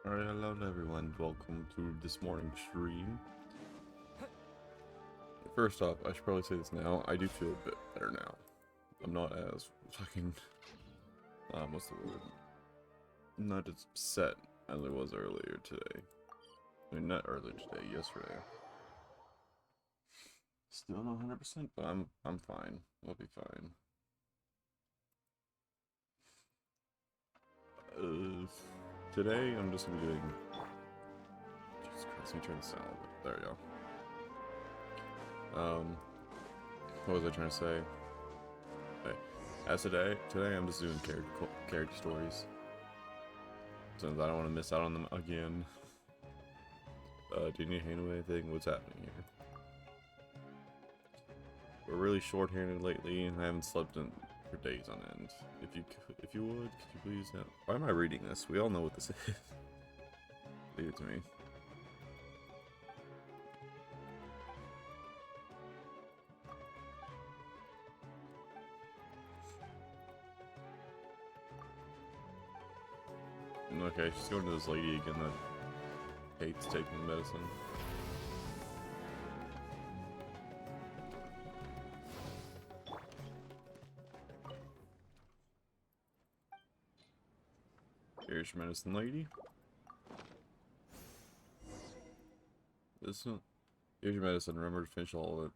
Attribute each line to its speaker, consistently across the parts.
Speaker 1: Alright, hello everyone. Welcome to this morning's stream. First off, I should probably say this now. I do feel a bit better now. I'm not as fucking what's the word? I'm not as upset as I was earlier today. I mean, not earlier today, yesterday. Still not 100%, but I'm fine. I'll be fine. Today I'm just gonna be doing. Jesus Christ, let me turn this down a little bit. There we go. What was I trying to say? Okay. As today I'm just doing character stories. Since I don't want to miss out on them again. Do you need to handle anything? What's happening here? We're really short-handed lately, and I haven't slept in for days on end. If you would, could you please? Why am I reading this? We all know what this is. Leave it to me. Okay, she's going to this lady again that hates taking medicine. Here's your medicine, lady. Here's your medicine. Remember to finish all of it.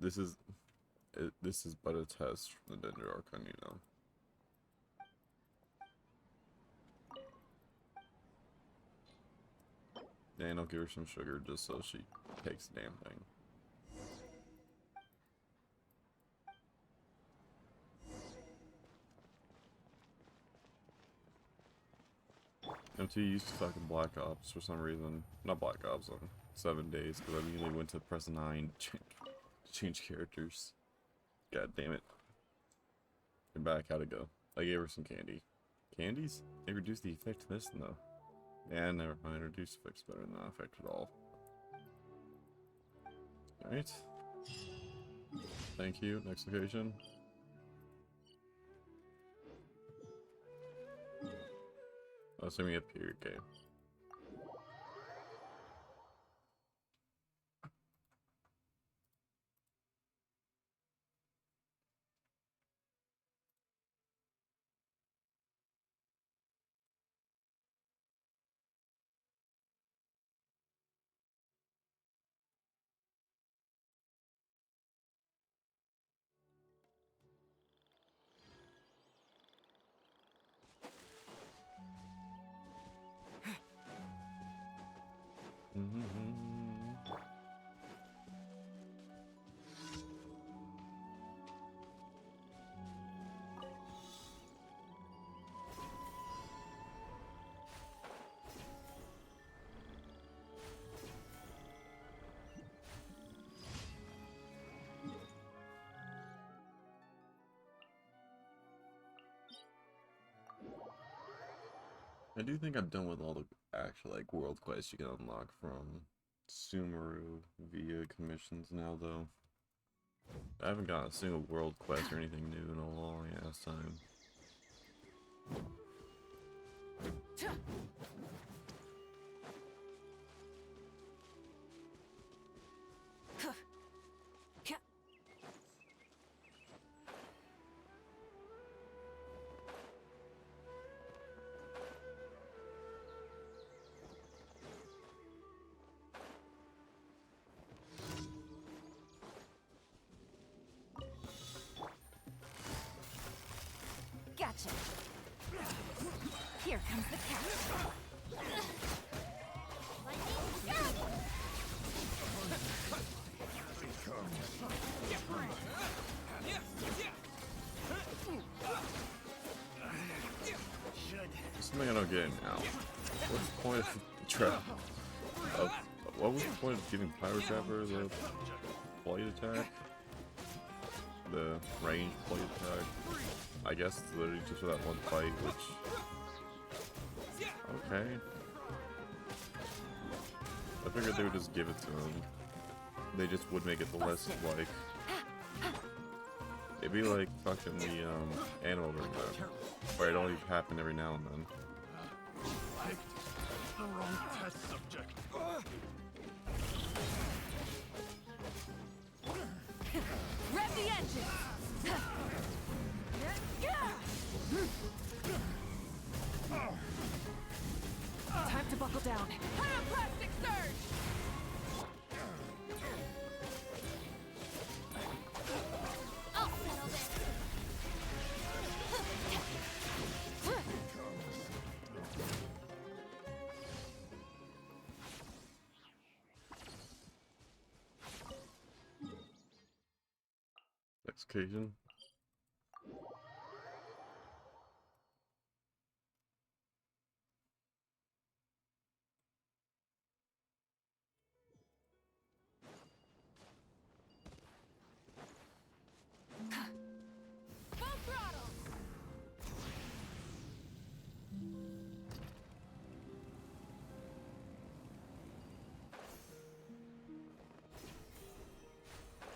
Speaker 1: This is but a test from the Dender Archon, you know. And I'll give her some sugar just so she takes the damn thing. I'm too used to fucking Black Ops for some reason. Not Black Ops, 7 days, because I immediately went to press 9 to change characters. God damn it. Get back, how'd it go? I gave her some candy. Candies? They reduce the effect of this, though. Yeah, never mind. Reduce effects better than not effect at all. Alright. Thank you. Next location. Oh, send me up here, okay. I do think I'm done with all the actual like world quests you can unlock from Sumeru via commissions now, though. I haven't got a single world quest or anything new in a long ass time.
Speaker 2: Gotcha. Here comes the cat.
Speaker 1: Something I don't get now. What's the point of the trap? What was the point of giving Pyro Trapper the blade attack? The range blade attack? I guess it's literally just for that one fight, which... Okay. I figured they would just give it to him. They just would make it the less, like... It'd be like fucking the, Animal Ring, though. Where it only happened every now and then.
Speaker 3: Picked the wrong test subject.
Speaker 2: Rev the engine! Time to buckle down. Pyroclastic surge! I'll settle this.
Speaker 1: Next occasion.
Speaker 2: Full throttle!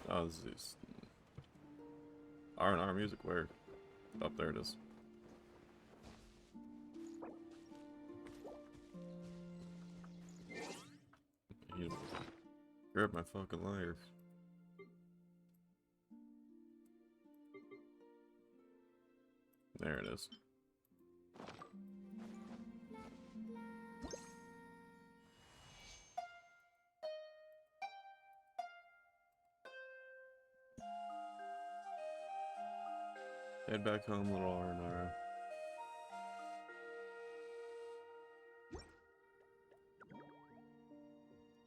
Speaker 1: Oh, this is R&R music. Where? Up there it is. You grab my fucking liar. There it is. Head back home, little R&R.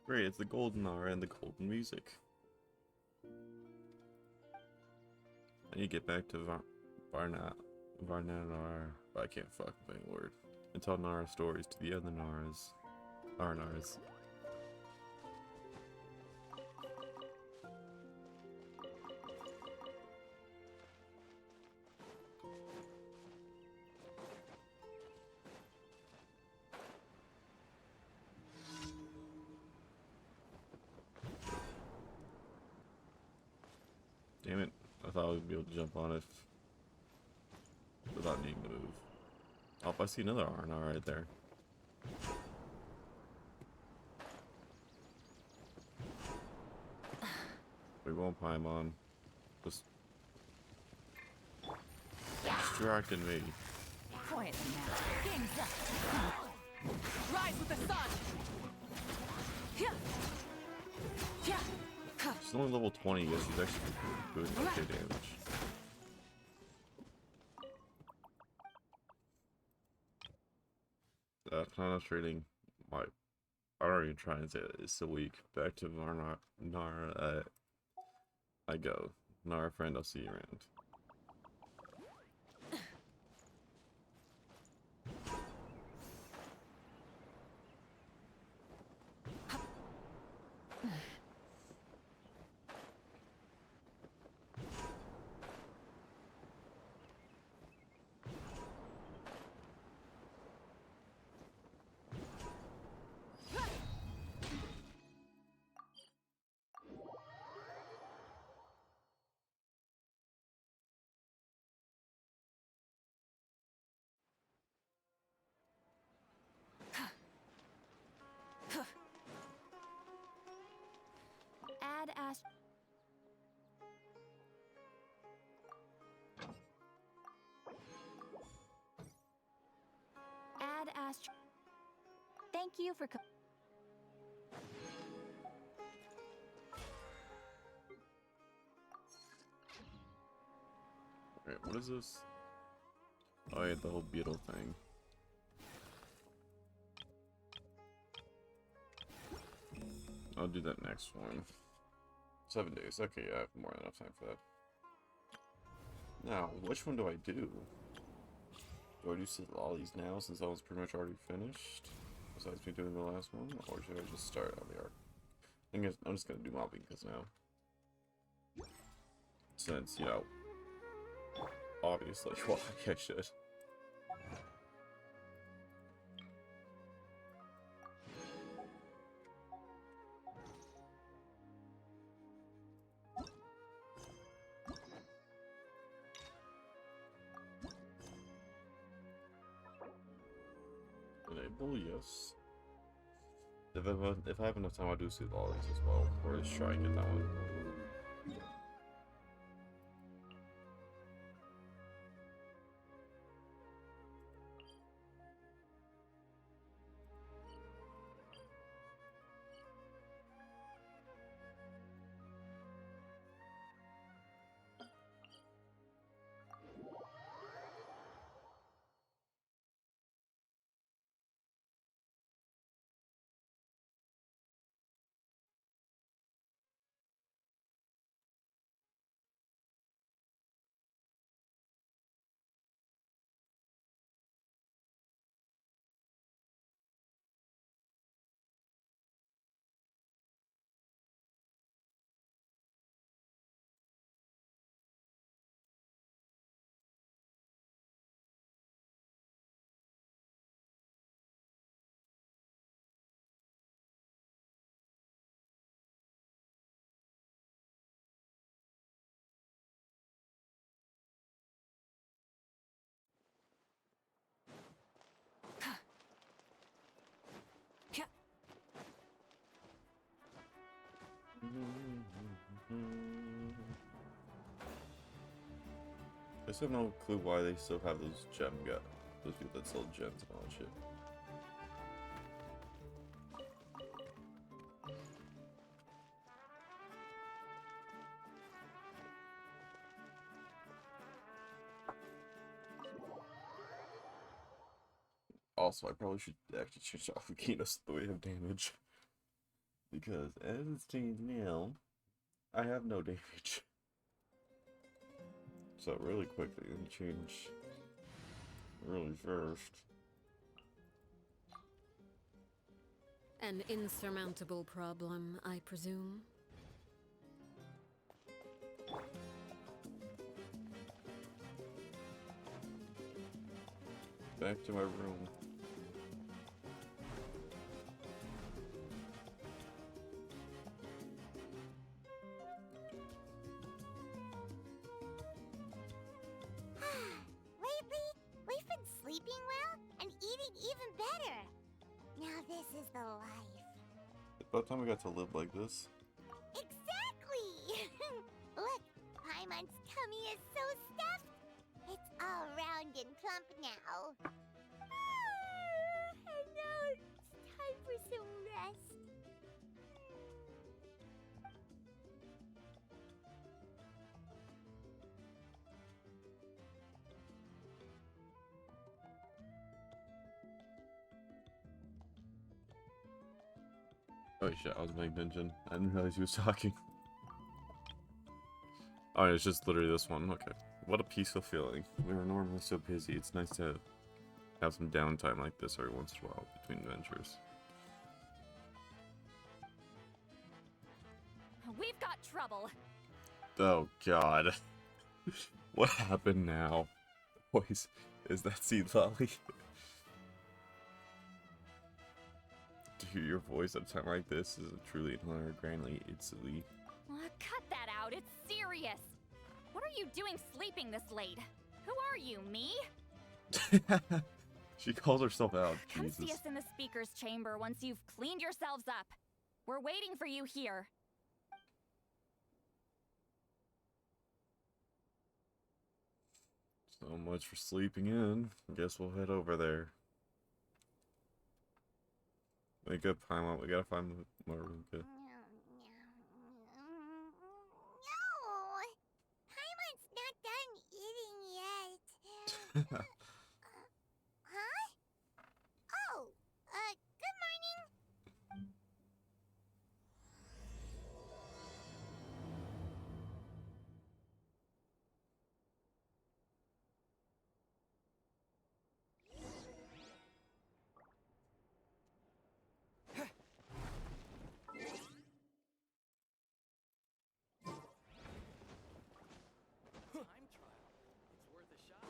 Speaker 1: Great, it's the golden R and the golden music. I need to get back to Varnanar, but I can't fucking say a word. And tell Nara stories to the other Naras. R&Rs. Damn it, I thought I would be able to jump on it without needing to move. Oh, I see another R&R right there. We won't Paimon. Just distracting me.
Speaker 2: Quiet now. Game's up. Rise with the sun! Yeah. Yeah.
Speaker 1: She's only level 20, yet she's actually doing okay damage. Penetrating my... I don't even try and say that, it's so weak. Back to Nara, I go. Nara friend, I'll see you around.
Speaker 2: Add Ast... Add Ast... Thank you for...
Speaker 1: Alright, what is this? Oh yeah, the whole beetle thing. I'll do that next one. 7 days. Okay, I have more than enough time for that. Now, which one do I do? Do I do all these now since I was pretty much already finished? Besides me doing the last one? Or should I just start on the arc? I'm just gonna do mobbing because now. Since, you know, obviously, why I should. Well, yes. If I have enough time, I'll do Sooth Lollies as well, or just try and get that one. I just have no clue why they still have those those people that sell gems and all that shit. Also, I probably should actually change off Akinos the way of damage. Because as it stands now, I have no damage. So really quickly, let me change really first.
Speaker 4: An insurmountable problem, I presume.
Speaker 1: Back to my room.
Speaker 5: Lately, we've been sleeping well and eating even better. Now this is the life.
Speaker 1: By the time I got to live like this,
Speaker 5: Exactly! Look, Paimon's tummy is so stuffed. It's all round and plump now. And now it's time for some rest.
Speaker 1: oh shit, I was paying attention. I didn't realize he was talking. Oh, it's just literally this one. Okay. What a peaceful feeling. We were normally so busy. It's nice to have some downtime like this every once in a while between adventures.
Speaker 2: We've got trouble.
Speaker 1: Oh god. What happened now? Boys, is that Seed Lolly? To hear your voice at a time like this is truly an honor. Grandly, it's Lee.
Speaker 2: Cut that out. It's serious. What are you doing sleeping this late? Who are you, me?
Speaker 1: She calls herself out.
Speaker 2: Come see
Speaker 1: Jesus.
Speaker 2: us in the speaker's chamber once you've cleaned yourselves up. We're waiting for you here.
Speaker 1: So much for sleeping in. Guess we'll head over there. Wake up, Paimon. We gotta find Maruka.
Speaker 5: No! Paimon's not done eating yet. Huh? Oh, good morning.
Speaker 3: Time trial. It's worth a shot.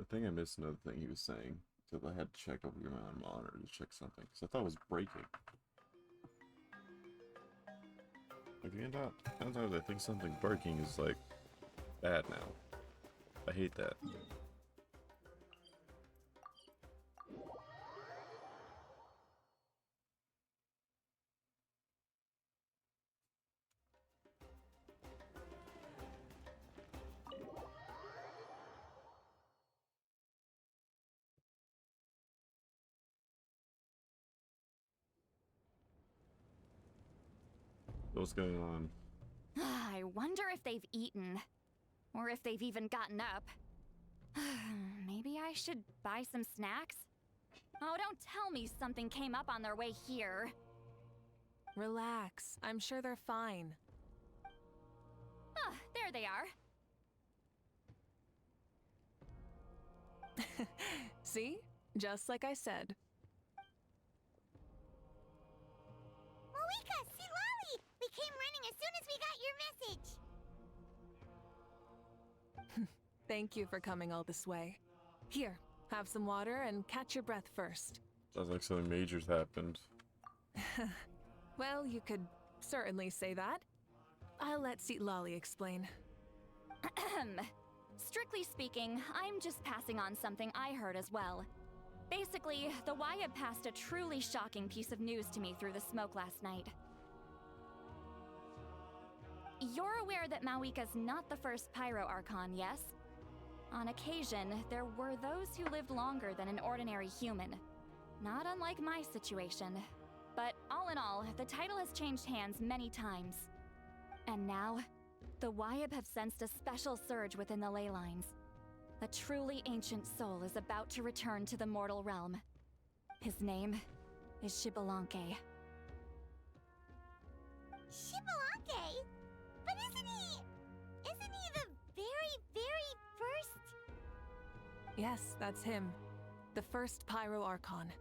Speaker 1: I think I missed another thing he was saying. Because I had to check over your monitor to check something. Because I thought it was breaking. Like, sometimes I think something barking is, like, bad now. I hate that. What's going on?
Speaker 2: I wonder if they've eaten. Or if they've even gotten up. Maybe I should buy some snacks? Oh, don't tell me something came up on their way here.
Speaker 6: Relax. I'm sure they're fine.
Speaker 2: Ah, there they are.
Speaker 6: See? Just like I said.
Speaker 5: Moika, see Lolly! We came running as soon as we got your message.
Speaker 6: Thank you for coming all this way. Here, have some water and catch your breath first.
Speaker 1: Sounds like something major's happened.
Speaker 6: Well, you could certainly say that. I'll let Lolly explain.
Speaker 2: Strictly speaking, I'm just passing on something I heard as well. Basically, the Wyab passed a truly shocking piece of news to me through the smoke last night. You're aware that Mawika's not the first Pyro Archon, yes? On occasion, there were those who lived longer than an ordinary human. Not unlike my situation. But all in all, the title has changed hands many times. And now, the Wyab have sensed a special surge within the ley lines. A truly ancient soul is about to return to the mortal realm. His name is Xbalanque.
Speaker 5: Xbalanque? But isn't he the very, very first?
Speaker 6: Yes, that's him. The first Pyro Archon.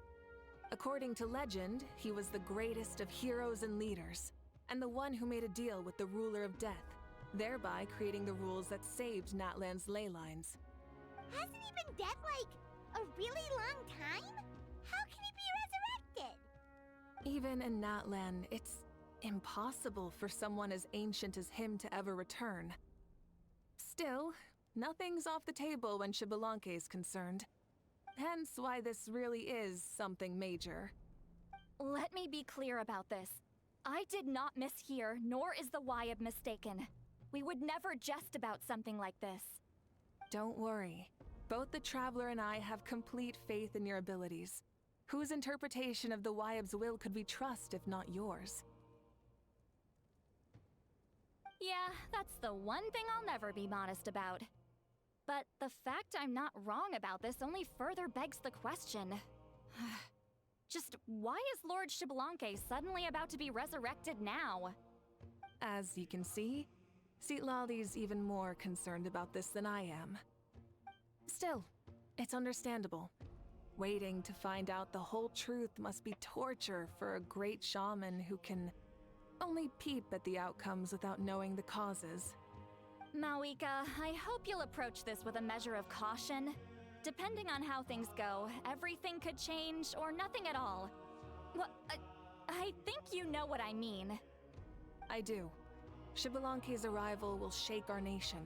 Speaker 6: According to legend, he was the greatest of heroes and leaders, and the one who made a deal with the ruler of death, thereby creating the rules that saved Natlan's ley lines.
Speaker 5: Hasn't he been dead like a really long time? How can he be resurrected?
Speaker 6: Even in Natlan, it's impossible for someone as ancient as him to ever return. Still, nothing's off the table when Xbalanque is concerned. Hence why this really is something major.
Speaker 2: Let me be clear about this. I did not mishear, nor is the Wyab mistaken. We would never jest about something like this.
Speaker 6: Don't worry. Both the Traveler and I have complete faith in your abilities. Whose interpretation of the Wyab's will could we trust if not yours?
Speaker 2: Yeah, that's the one thing I'll never be modest about. But the fact I'm not wrong about this only further begs the question. Just why is Lord Xbalanque suddenly about to be resurrected now?
Speaker 6: As you can see, Lolly's even more concerned about this than I am. Still, it's understandable. Waiting to find out the whole truth must be torture for a great shaman who can only peep at the outcomes without knowing the causes.
Speaker 2: Mawika, I hope you'll approach this with a measure of caution. Depending on how things go, everything could change or nothing at all. Well, I think you know what I mean.
Speaker 6: I do. Xbalanque's arrival will shake our nation.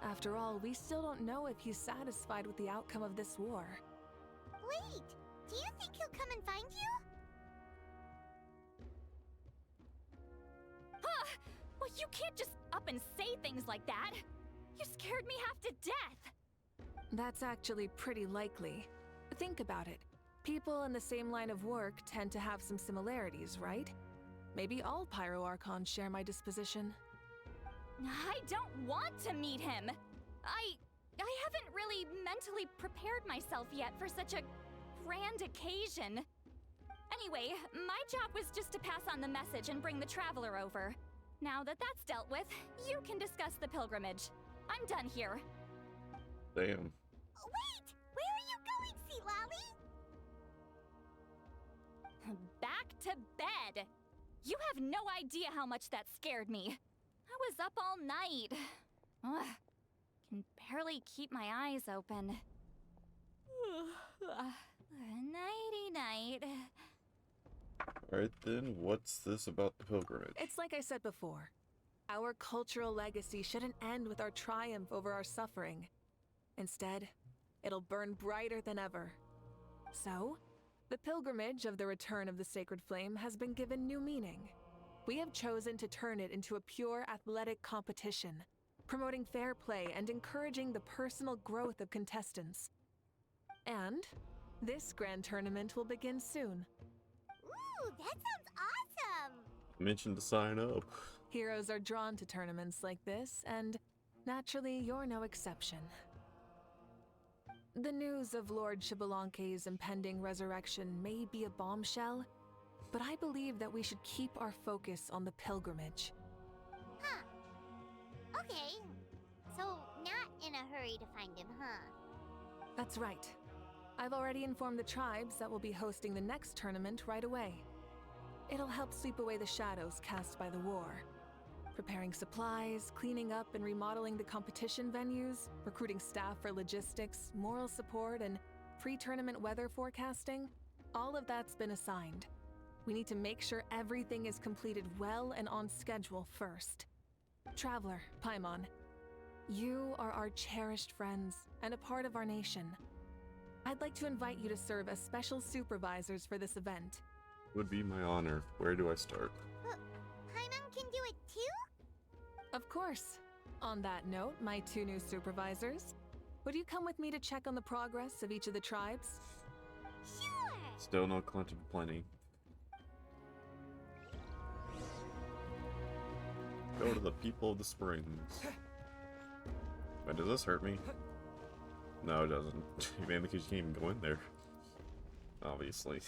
Speaker 6: After all, we still don't know if he's satisfied with the outcome of this war.
Speaker 5: Wait, do you think he'll come and find you?
Speaker 2: Well, you can't just up and say things like that. You scared me half to death.
Speaker 6: That's actually pretty likely. Think about it. People in the same line of work tend to have some similarities, right? Maybe all Pyro Archons share my disposition.
Speaker 2: I don't want to meet him. I haven't really mentally prepared myself yet for such a grand occasion. Anyway, my job was just to pass on the message and bring the Traveler over. Now that that's dealt with, you can discuss the pilgrimage. I'm done here.
Speaker 1: Damn.
Speaker 5: Wait! Where are you going, Sea Lolly?
Speaker 2: Back to bed. You have no idea how much that scared me. I was up all night. Ugh, can barely keep my eyes open. Nighty-night.
Speaker 1: Alright then, what's this about the pilgrimage?
Speaker 6: It's like I said before. Our cultural legacy shouldn't end with our triumph over our suffering. Instead, it'll burn brighter than ever. So, the pilgrimage of the return of the sacred flame has been given new meaning. We have chosen to turn it into a pure athletic competition, promoting fair play and encouraging the personal growth of contestants. And this grand tournament will begin soon.
Speaker 5: Ooh, that sounds awesome!
Speaker 1: Mention to sign up.
Speaker 6: Heroes are drawn to tournaments like this, and naturally, you're no exception. The news of Lord Xbalanque's impending resurrection may be a bombshell, but I believe that we should keep our focus on the pilgrimage.
Speaker 5: Huh. Okay. So, not in a hurry to find him, huh?
Speaker 6: That's right. I've already informed the tribes that we'll be hosting the next tournament right away. It'll help sweep away the shadows cast by the war. Preparing supplies, cleaning up and remodeling the competition venues, recruiting staff for logistics, moral support, and pre-tournament weather forecasting, all of that's been assigned. We need to make sure everything is completed well and on schedule first. Traveler, Paimon, you are our cherished friends and a part of our nation. I'd like to invite you to serve as special supervisors for this event.
Speaker 1: Would be my honor. Where do I start?
Speaker 5: Paimon can do it too?
Speaker 6: Of course. On that note, my two new supervisors, would you come with me to check on the progress of each of the tribes?
Speaker 5: Sure!
Speaker 1: Still no Clint of plenty. Go to the people of the springs. Wait, does this hurt me? No, it doesn't. Man, because you can't even go in there. Obviously.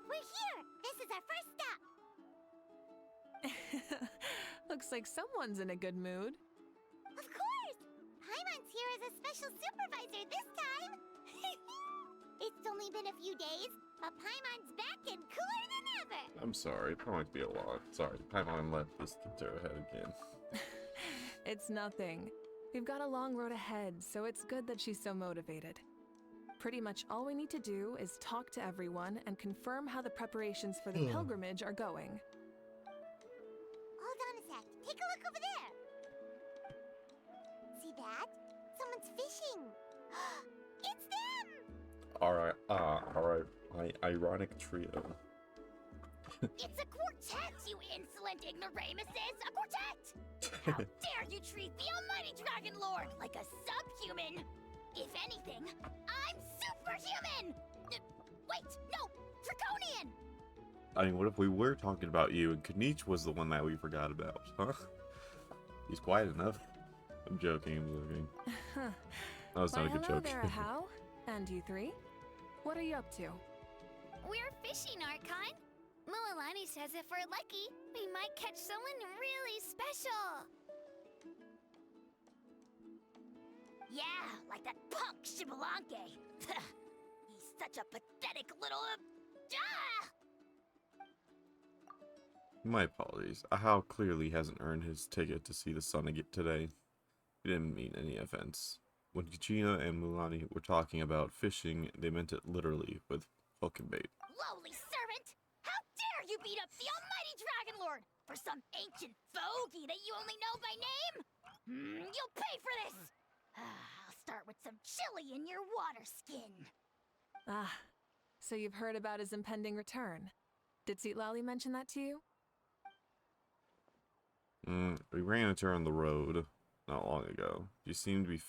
Speaker 5: We're here! This is our first stop!
Speaker 6: Looks like someone's in a good mood.
Speaker 5: Of course! Paimon's here as a special supervisor this time! It's only been a few days, but Paimon's back and cooler than ever!
Speaker 1: I'm sorry, it might be a lot. Sorry, Paimon let this get to her head again.
Speaker 6: It's nothing. We've got a long road ahead, so it's good that she's so motivated. Pretty much all we need to do is talk to everyone and confirm how the preparations for the pilgrimage are going.
Speaker 5: Hold on a sec. Take a look over there. See that? Someone's fishing. It's them!
Speaker 1: Alright, my ironic trio.
Speaker 5: It's a quartet, you insolent ignoramuses! A quartet! How dare you treat the almighty Dragon Lord like a subhuman! If anything, I'm superhuman! Wait, no! Draconian!
Speaker 1: I mean, what if we were talking about you and Kanich was the one that we forgot about, huh? He's quiet enough. I'm joking. That was not a good
Speaker 6: hello
Speaker 1: joke.
Speaker 6: there, How? And you three? What are you up to?
Speaker 2: We're fishing, Archon. Mualani says if we're lucky, we might catch someone really special.
Speaker 5: Yeah, like that punk Xbalanque. He's such a pathetic little...
Speaker 1: My apologies. How clearly hasn't earned his ticket to see the sun again today. He didn't mean any offense. When Kachina and Mualani were talking about fishing, they meant it literally with hook and bait.
Speaker 5: Lowly servant! How dare you beat up the almighty Dragon Lord for some ancient fogey that you only know by name? You'll pay for this! I'll start with some chili in your water skin.
Speaker 6: Ah, so you've heard about his impending return. Did Citlali mention that to you?
Speaker 1: We ran into her on the road not long ago. She seemed to be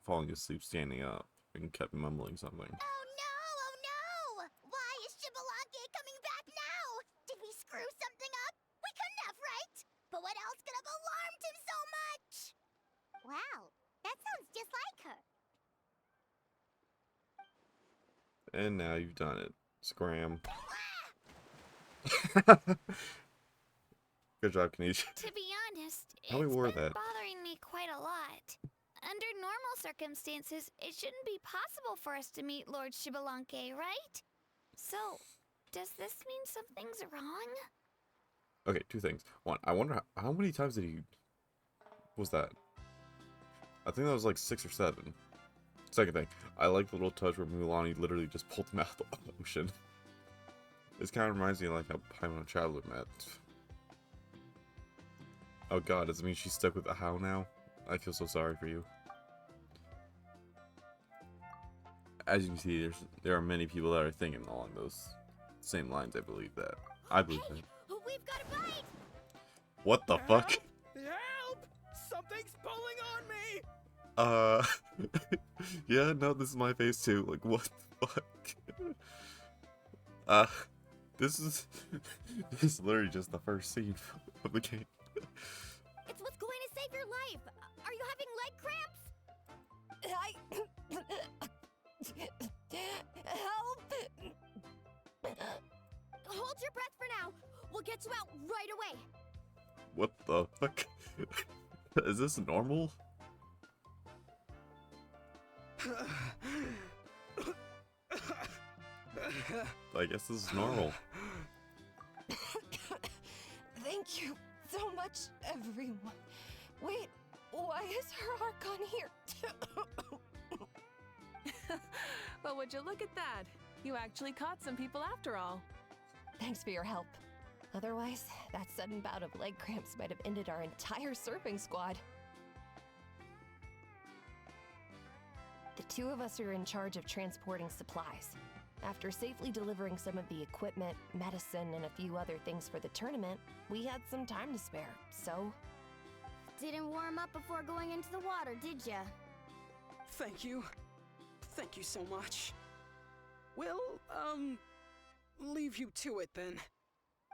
Speaker 1: falling asleep standing up and kept mumbling something.
Speaker 5: Oh no! Why is Xbalanque coming back now? Did we screw something up? We couldn't have, right? But what else could have alarmed him so much? Wow, that sounds just like her.
Speaker 1: And now you've done it. Scram. Good job, Canadian.
Speaker 5: To be honest,
Speaker 1: How we
Speaker 5: it's
Speaker 1: wore
Speaker 5: been
Speaker 1: that?
Speaker 5: bothering me quite a lot. Under normal circumstances, it shouldn't be possible for us to meet Lord Shibalanke, right? So, does this mean something's wrong?
Speaker 1: Okay, two things. One, I wonder how many times did he... was that? I think that was like 6 or 7. Second thing, I like the little touch where Mulani literally just pulled him out of the ocean. This kind of reminds me of like how Paimon Traveler met. Oh god, does it mean she's stuck with the How now? I feel so sorry for you. As you can see, there are many people that are thinking along those same lines. I believe that. I believe that.
Speaker 5: We've got a bite!
Speaker 1: What the fuck?
Speaker 3: Help! Something's pulling on me!
Speaker 1: Yeah, no, this is my face too. Like, what the fuck? This is literally just the first scene of the game.
Speaker 5: It's what's going to save your life! Are you having leg cramps? Help! Hold your breath for now. We'll get you out right away.
Speaker 1: What the fuck? Is this normal? I guess this is normal.
Speaker 7: Thank you so much, everyone. Wait, why is her Archon here?
Speaker 6: But would you look at that? You actually caught some people after all.
Speaker 7: Thanks for your help. Otherwise, that sudden bout of leg cramps might have ended our entire surfing squad. The two of us are in charge of transporting supplies. After safely delivering some of the equipment, medicine, and a few other things for the tournament, we had some time to spare, so...
Speaker 5: Didn't warm up before going into the water, did ya?
Speaker 3: Thank you. Thank you so much. We'll, leave you to it then.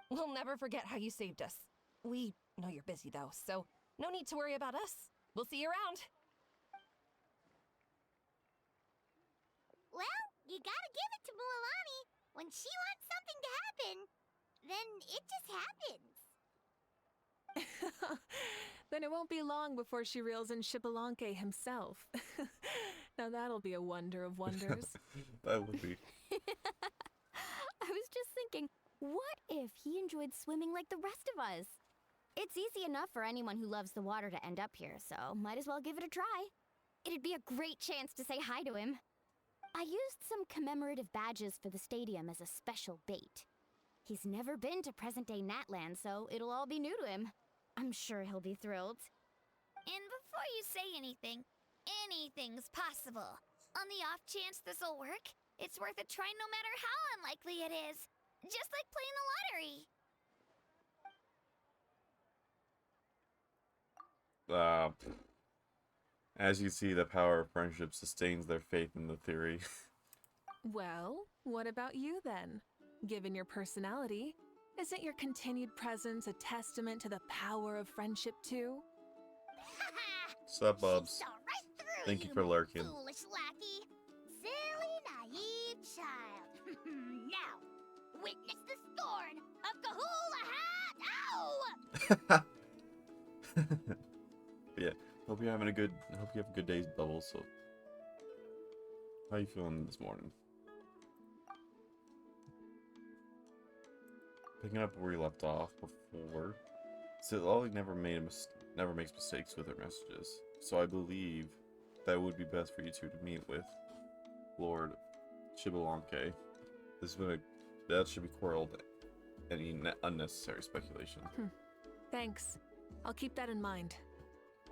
Speaker 7: We'll never forget how you saved us. We know you're busy though, so no need to worry about us. We'll see you around.
Speaker 5: Well, you gotta give it to Mualani. When she wants something to happen, then it just happens.
Speaker 6: Then it won't be long before she reels in Shibalanke himself. Now that'll be a wonder of wonders.
Speaker 1: That would be.
Speaker 2: I was just thinking, what if he enjoyed swimming like the rest of us? It's easy enough for anyone who loves the water to end up here, so might as well give it a try. It'd be a great chance to say hi to him. I used some commemorative badges for the stadium as a special bait. He's never been to present-day Natland, so it'll all be new to him. I'm sure he'll be thrilled.
Speaker 5: And before you say anything, anything's possible. On the off chance this'll work, it's worth a try no matter how unlikely it is. Just like playing the lottery.
Speaker 1: As you see, the power of friendship sustains their faith in the theory.
Speaker 6: Well, what about you then? Given your personality, isn't your continued presence a testament to the power of friendship too?
Speaker 1: Sup, Bubs?
Speaker 5: Saw right through
Speaker 1: Thank you for lurking.
Speaker 5: Foolish lackey. Silly, naive child. Now, witness the scorn of Kahula Hat! Ow!
Speaker 1: Yeah. Hope you're having a good. Hope you have a good day, Bubbles. So, how you feeling this morning? Picking up where we left off before. So Lolly never makes mistakes with her messages. So I believe that would be best for you two to meet with Lord Shibalanke. That should be quelled any unnecessary speculation.
Speaker 6: Thanks. I'll keep that in mind.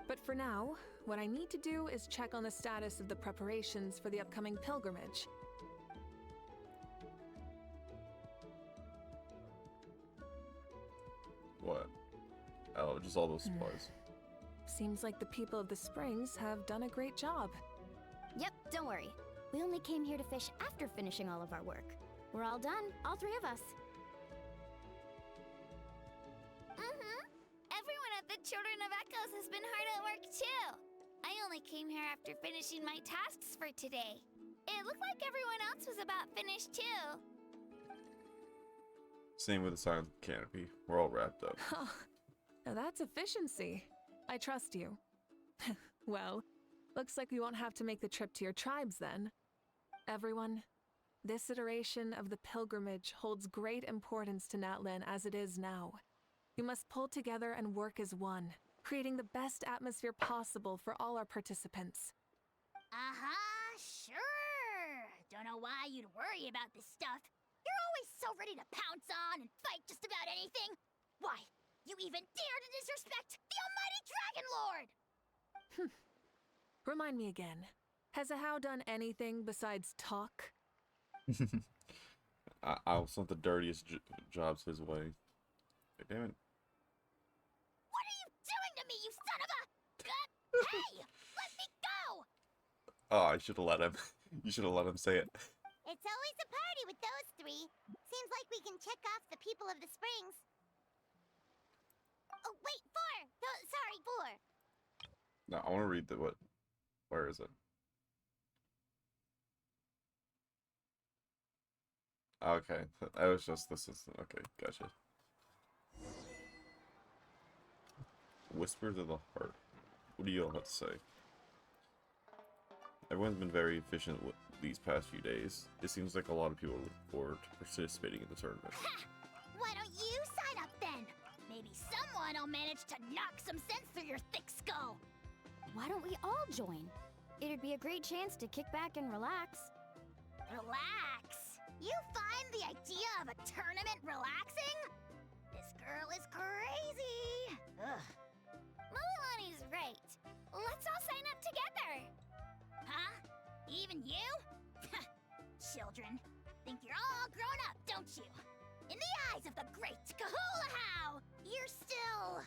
Speaker 6: But for now, what I need to do is check on the status of the preparations for the upcoming pilgrimage.
Speaker 1: What? Oh, just all those supplies.
Speaker 6: Seems like the people of the Springs have done a great job.
Speaker 2: Yep, don't worry. We only came here to fish after finishing all of our work. We're all done, all three of us.
Speaker 5: Everyone at the Children of Echoes has been hard at work too. I only came here after finishing my tasks for today. It looked like everyone else was about finished too.
Speaker 1: Same with the silent canopy. We're all wrapped up.
Speaker 6: Now that's efficiency. I trust you. Well, looks like we won't have to make the trip to your tribes then. Everyone, this iteration of the pilgrimage holds great importance to Natlin as it is now. You must pull together and work as one, creating the best atmosphere possible for all our participants.
Speaker 5: Sure. Don't know why you'd worry about this stuff. You're always so ready to pounce on and fight just about anything. Why, you even dare to disrespect the almighty Dragon Lord!
Speaker 6: Remind me again, has Ahau done anything besides talk?
Speaker 1: I'll send the dirtiest jobs his way. Damn it.
Speaker 5: What are you doing to me, you son of a... Hey! Let me go!
Speaker 1: Oh, I should have let him. You should have let him say it.
Speaker 5: It's always a party with those three. Seems like we can check off the people of the springs. Oh, wait, 4! No, sorry, 4.
Speaker 1: No, I want to read the what. Where is it? Okay, that was just this is okay. Gotcha. Whispers of the Heart. What do you all have to say? Everyone's been very efficient with these past few days. It seems like a lot of people look forward to participating in the tournament.
Speaker 5: Why don't you sign up then? Maybe someone will manage to knock some sense through your thick skull.
Speaker 2: Why don't we all join? It'd be a great chance to kick back and relax.
Speaker 5: Relax? You find the idea of a tournament relaxing? This girl is crazy. Ugh.
Speaker 2: Mulalani's right. Let's all sign up together.
Speaker 5: Huh? Even you? Children, think you're all grown up, don't you? In the eyes of the great Kahulahau, you're still...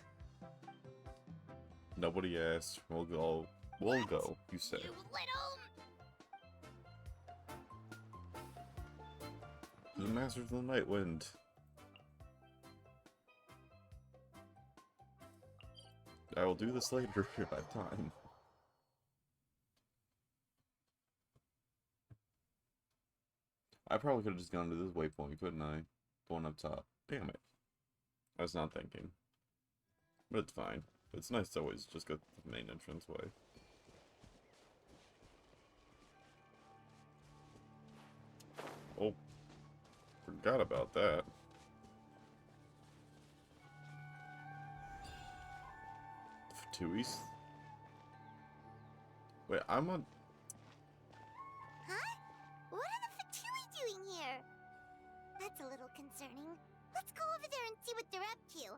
Speaker 1: Nobody asked. We'll go. We'll go. You said.
Speaker 5: You little...
Speaker 1: The Masters of the Night Wind. I will do this later if I have time. I probably could have just gone to this waypoint, couldn't I? The one up top. Damn it. I was not thinking. But it's fine. It's nice to always just go the main entrance way. Oh. Forgot about that. Fatuis? Wait, I'm on...
Speaker 5: Huh? What are the Fatui doing here? That's a little concerning. Let's go over there and see what they're up to.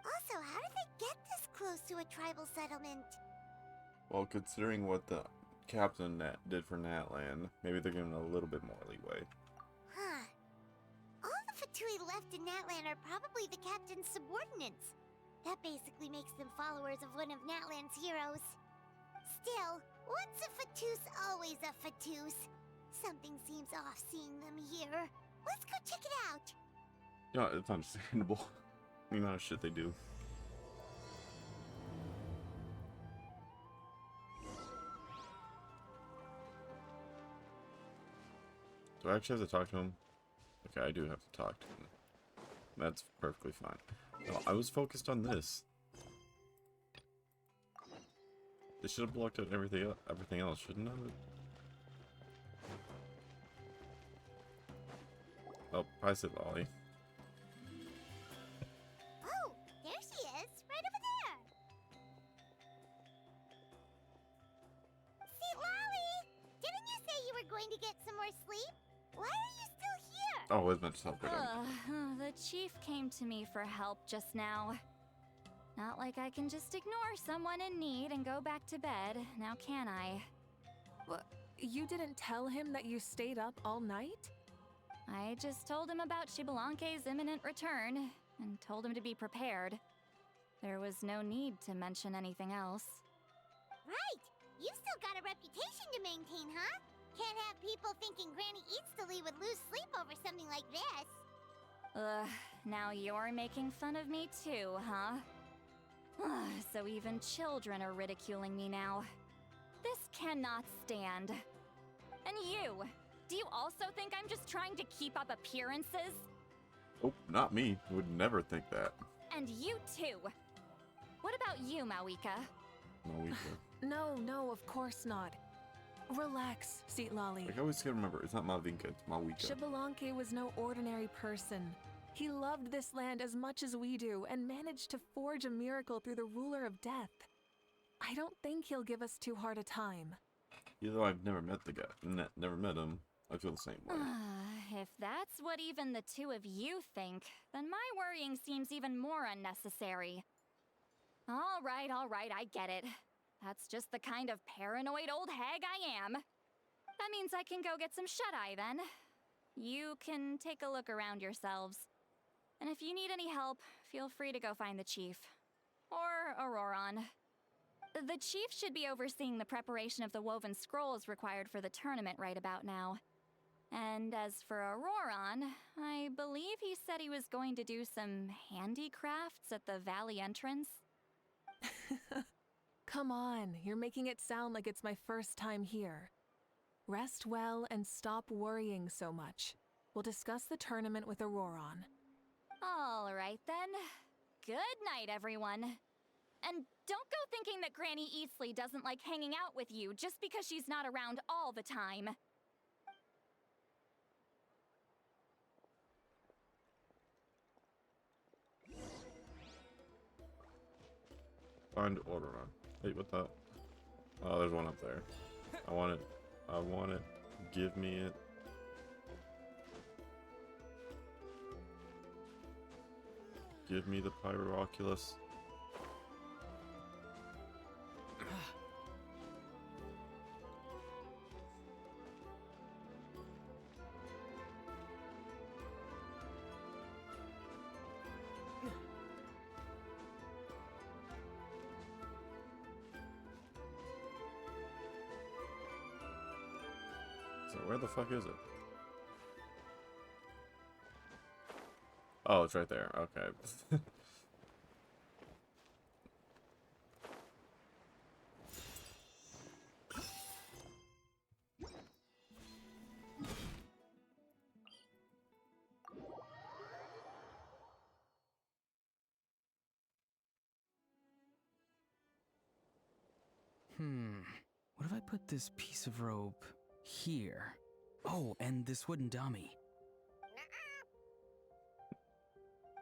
Speaker 5: Also, how did they get this close to a tribal settlement?
Speaker 1: Well, considering what the captain did for Natlan, maybe they're giving a little bit more leeway.
Speaker 5: Huh. All the Fatui left in Natlan are probably the captain's subordinates. That basically makes them followers of one of Natlan's heroes. Still, once a Fatus, always a Fatus. Something seems off seeing them here. Let's go check it out.
Speaker 1: Yeah, it's understandable. The amount of shit they do. Do I actually have to talk to him? Okay, I do have to talk to him. That's perfectly fine. No, I was focused on this. They should have looked at everything else, shouldn't it? Oh, I said Lolly.
Speaker 5: Oh, there she is, right over there. See, Lolly, didn't you say you were going to get some more sleep? Why are you still here?
Speaker 1: Oh, I was meant to help her.
Speaker 2: The chief came to me for help just now. Not like I can just ignore someone in need and go back to bed, now can I?
Speaker 6: You didn't tell him that you stayed up all night?
Speaker 2: I just told him about Xbalanque's imminent return, and told him to be prepared. There was no need to mention anything else.
Speaker 5: Right, you've still got a reputation to maintain, huh? Can't have people thinking Granny Eatstily would lose sleep over something like this.
Speaker 2: Ugh, now you're making fun of me too, huh? So even children are ridiculing me now. This cannot stand. And you! Do you also think I'm just trying to keep up appearances?
Speaker 1: Oh, not me. Would never think that.
Speaker 2: And you too. What about you, Mawika?
Speaker 6: No, of course not. Relax, Seatlali.
Speaker 1: Like, I always gotta remember, it's not Malvinka, it's Mawika.
Speaker 6: Xbalanque was no ordinary person. He loved this land as much as we do and managed to forge a miracle through the ruler of death. I don't think he'll give us too hard a time.
Speaker 1: Even though I've never met the guy, never met him, I feel the same way.
Speaker 2: If that's what even the two of you think, then my worrying seems even more unnecessary. All right, I get it. That's just the kind of paranoid old hag I am. That means I can go get some shut-eye then. You can take a look around yourselves. And if you need any help, feel free to go find the chief. Or Auroron. The chief should be overseeing the preparation of the woven scrolls required for the tournament right about now. And as for Auroron, I believe he said he was going to do some handicrafts at the valley entrance.
Speaker 6: Come on, you're making it sound like it's my first time here. Rest well and stop worrying so much. We'll discuss the tournament with Auroron.
Speaker 2: All right then. Good night, everyone. And don't go thinking that Granny Eastley doesn't like hanging out with you just because she's not around all the time.
Speaker 1: Find Auroron. Wait, what the? Oh, there's one up there. I want it. I want it. Give me it. Give me the Pyroculus. So where the fuck is it? Oh, it's right there. Okay.
Speaker 8: What if I put this piece of rope here? Oh, and this wooden dummy.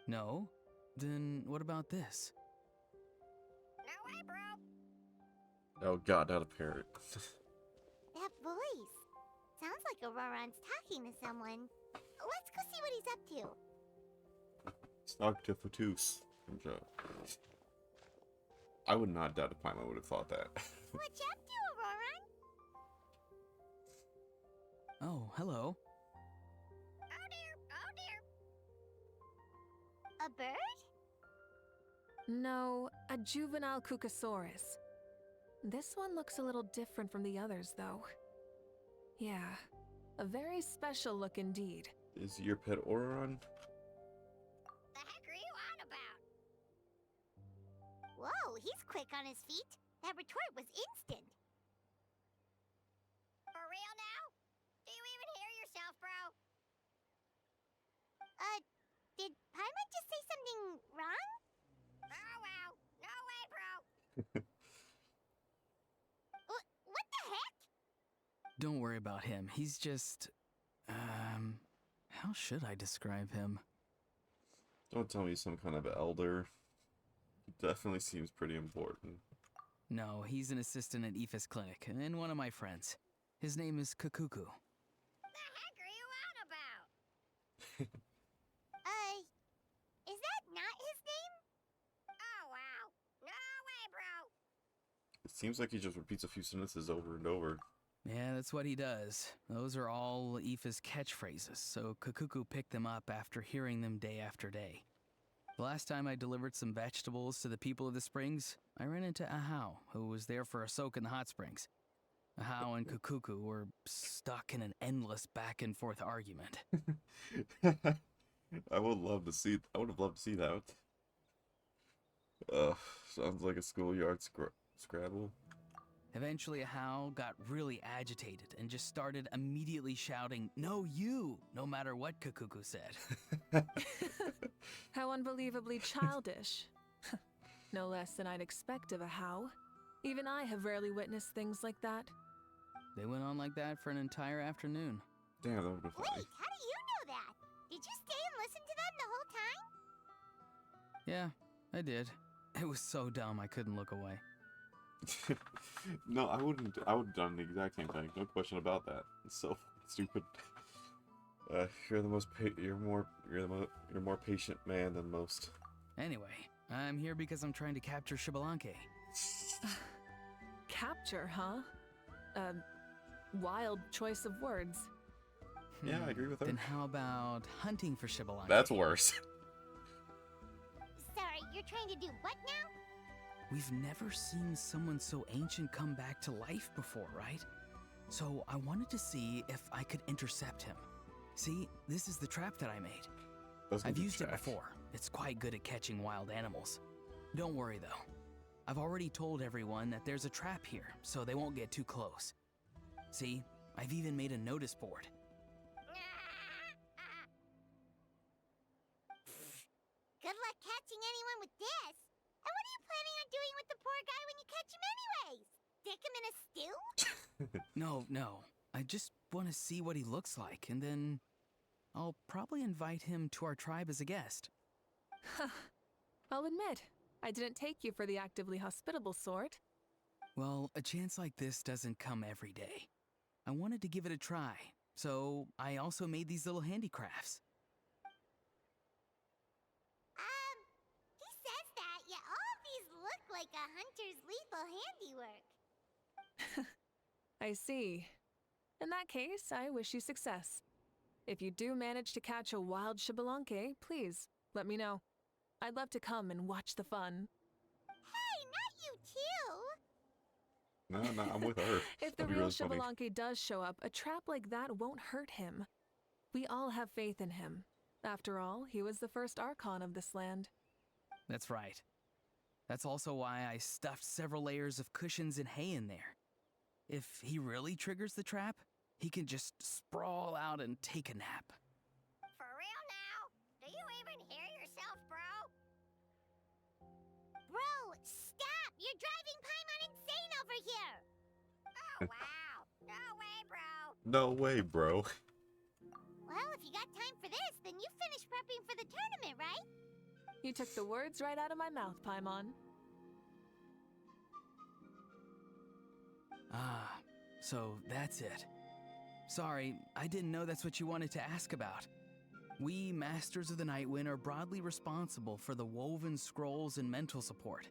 Speaker 8: No? Then what about this?
Speaker 5: No way, bro.
Speaker 1: Oh god, not a parrot.
Speaker 5: That voice. Sounds like Auroron's talking to someone. Let's go see what he's up to.
Speaker 1: Snark to Fatus. I would not doubt if Paimon would have thought that.
Speaker 5: What you up to, Auroron?
Speaker 8: Oh, hello.
Speaker 5: Oh dear, oh dear. A bird?
Speaker 6: No, a juvenile Cucasaurus. This one looks a little different from the others, though. Yeah, a very special look indeed.
Speaker 1: Is your pet Auroron?
Speaker 5: The heck are you on about? Whoa, he's quick on his feet. That retort was instant. For real now? Do you even hear yourself, bro? Did Paimon just say something wrong? Oh wow, no way, bro. What the heck?
Speaker 8: Don't worry about him. He's just... how should I describe him?
Speaker 1: Don't tell me he's some kind of elder. He definitely seems pretty important.
Speaker 8: No, he's an assistant at Aoife's clinic, and one of my friends. His name is Kakuku.
Speaker 5: The heck are you on about? Is that not his name? Oh wow, no way, bro.
Speaker 1: It seems like he just repeats a few sentences over and over.
Speaker 8: Yeah, that's what he does. Those are all Aoife's catchphrases, so Kakuku picked them up after hearing them day after day. The last time I delivered some vegetables to the people of the springs, I ran into Ahau, who was there for a soak in the hot springs. Ahau and Kakuku were stuck in an endless back-and-forth argument.
Speaker 1: I would have loved to see that. Sounds like a schoolyard Scrabble.
Speaker 8: Eventually, Hao got really agitated and just started immediately shouting, "No, you!" no matter what Kakuku said.
Speaker 6: How unbelievably childish. No less than I'd expect of a How. Even I have rarely witnessed things like that.
Speaker 8: They went on like that for an entire afternoon.
Speaker 1: Damn, that would be
Speaker 5: Wait, how
Speaker 1: funny.
Speaker 5: do you know that? Did you stay and listen to them the whole time?
Speaker 8: Yeah, I did. It was so dumb I couldn't look away.
Speaker 1: No, I wouldn't. I would have done the exact same thing. No question about that. It's so stupid. You're the most. You're more patient man than most.
Speaker 8: Anyway, I'm here because I'm trying to capture Shibalanke.
Speaker 6: Capture, huh? Wild choice of words.
Speaker 1: Yeah, I agree with her.
Speaker 8: Then how about hunting for Shibalanke?
Speaker 1: That's worse.
Speaker 5: Sorry, you're trying to do what now?
Speaker 8: We've never seen someone so ancient come back to life before, right? So I wanted to see if I could intercept him. See, this is the trap that I made. I've used it before. It's quite good at catching wild animals. Don't worry though. I've already told everyone that there's a trap here, so they won't get too close. See, I've even made a notice board.
Speaker 5: Good luck catching anyone with this. And what are you planning on doing with the poor guy when you catch him anyways? Stick him in a stew?
Speaker 8: No. I just want to see what he looks like, and then I'll probably invite him to our tribe as a guest.
Speaker 6: I'll admit, I didn't take you for the actively hospitable sort.
Speaker 8: Well, a chance like this doesn't come every day. I wanted to give it a try, so I also made these little handicrafts.
Speaker 5: He says that, yet all of these look like a hunter's lethal handiwork.
Speaker 6: I see. In that case, I wish you success. If you do manage to catch a wild Shibalanke, please let me know. I'd love to come and watch the fun.
Speaker 5: Hey, not you too!
Speaker 1: No, I'm with her.
Speaker 6: If the
Speaker 1: That'd be
Speaker 6: real
Speaker 1: really funny.
Speaker 6: Shibalanke does show up, a trap like that won't hurt him. We all have faith in him. After all, he was the first Archon of this land.
Speaker 8: That's right. That's also why I stuffed several layers of cushions and hay in there. If he really triggers the trap, he can just sprawl out and take a nap.
Speaker 5: For real now? Do you even hear yourself, bro? Bro, stop! You're driving Paimon insane over here! Oh, wow. No way, bro.
Speaker 1: No way, bro.
Speaker 5: Well, if you got time for this, then you finished prepping for the tournament, right?
Speaker 6: You took the words right out of my mouth, Paimon.
Speaker 8: Ah, so that's it. Sorry, I didn't know that's what you wanted to ask about. We, Masters of the Nightwind, are broadly responsible for the woven scrolls and mental support.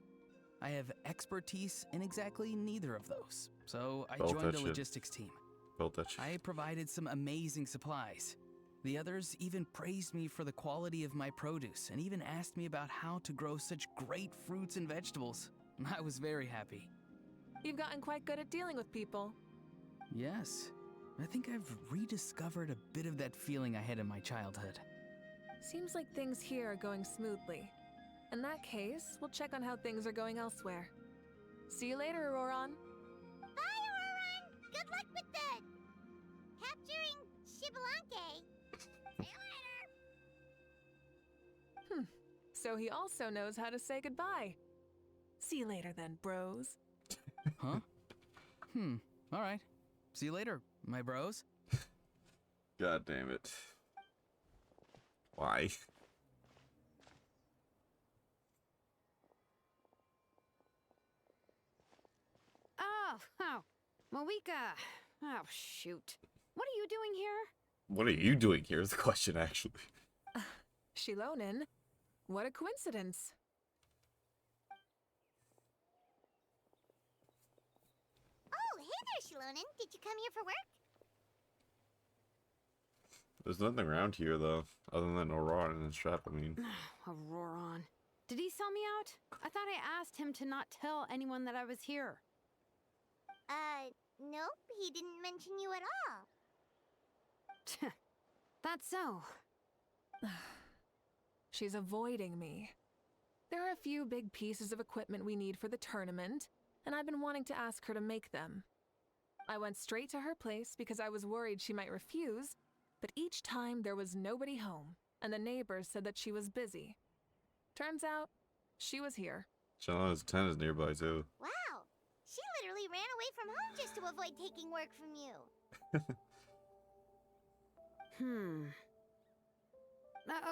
Speaker 8: I have expertise in exactly neither of those, so I
Speaker 1: Felt
Speaker 8: joined
Speaker 1: that
Speaker 8: the
Speaker 1: shit.
Speaker 8: logistics team.
Speaker 1: Felt that shit.
Speaker 8: I provided some amazing supplies. The others even praised me for the quality of my produce and even asked me about how to grow such great fruits and vegetables. I was very happy.
Speaker 6: You've gotten quite good at dealing with people.
Speaker 8: Yes, I think I've rediscovered a bit of that feeling I had in my childhood.
Speaker 6: Seems like things here are going smoothly. In that case, we'll check on how things are going elsewhere. See you later, Auroron.
Speaker 5: Bye, Auroron! Good luck with the... capturing Shibalanke. See you later!
Speaker 6: So he also knows how to say goodbye. See you later then, bros.
Speaker 8: Huh? Alright. See you later, my bros.
Speaker 1: God damn it. Why?
Speaker 4: Oh, Moika. Oh, shoot. What are you doing here?
Speaker 1: What are you doing here is the question, actually.
Speaker 6: Shilonen? What a coincidence.
Speaker 5: Oh, hey there, Shilonen. Did you come here for work?
Speaker 1: There's nothing around here, though, other than Auron and his trap, I mean.
Speaker 4: Auroron. Did he sell me out? I thought I asked him to not tell anyone that I was here.
Speaker 5: Nope. He didn't mention you at all.
Speaker 4: That's so.
Speaker 6: She's avoiding me. There are a few big pieces of equipment we need for the tournament. and I've been wanting to ask her to make them. I went straight to her place because I was worried she might refuse, but each time there was nobody home, and the neighbors said that she was busy. Turns out, she was here.
Speaker 1: Shalana's tent is nearby too.
Speaker 5: Wow, she literally ran away from home just to avoid taking work from you.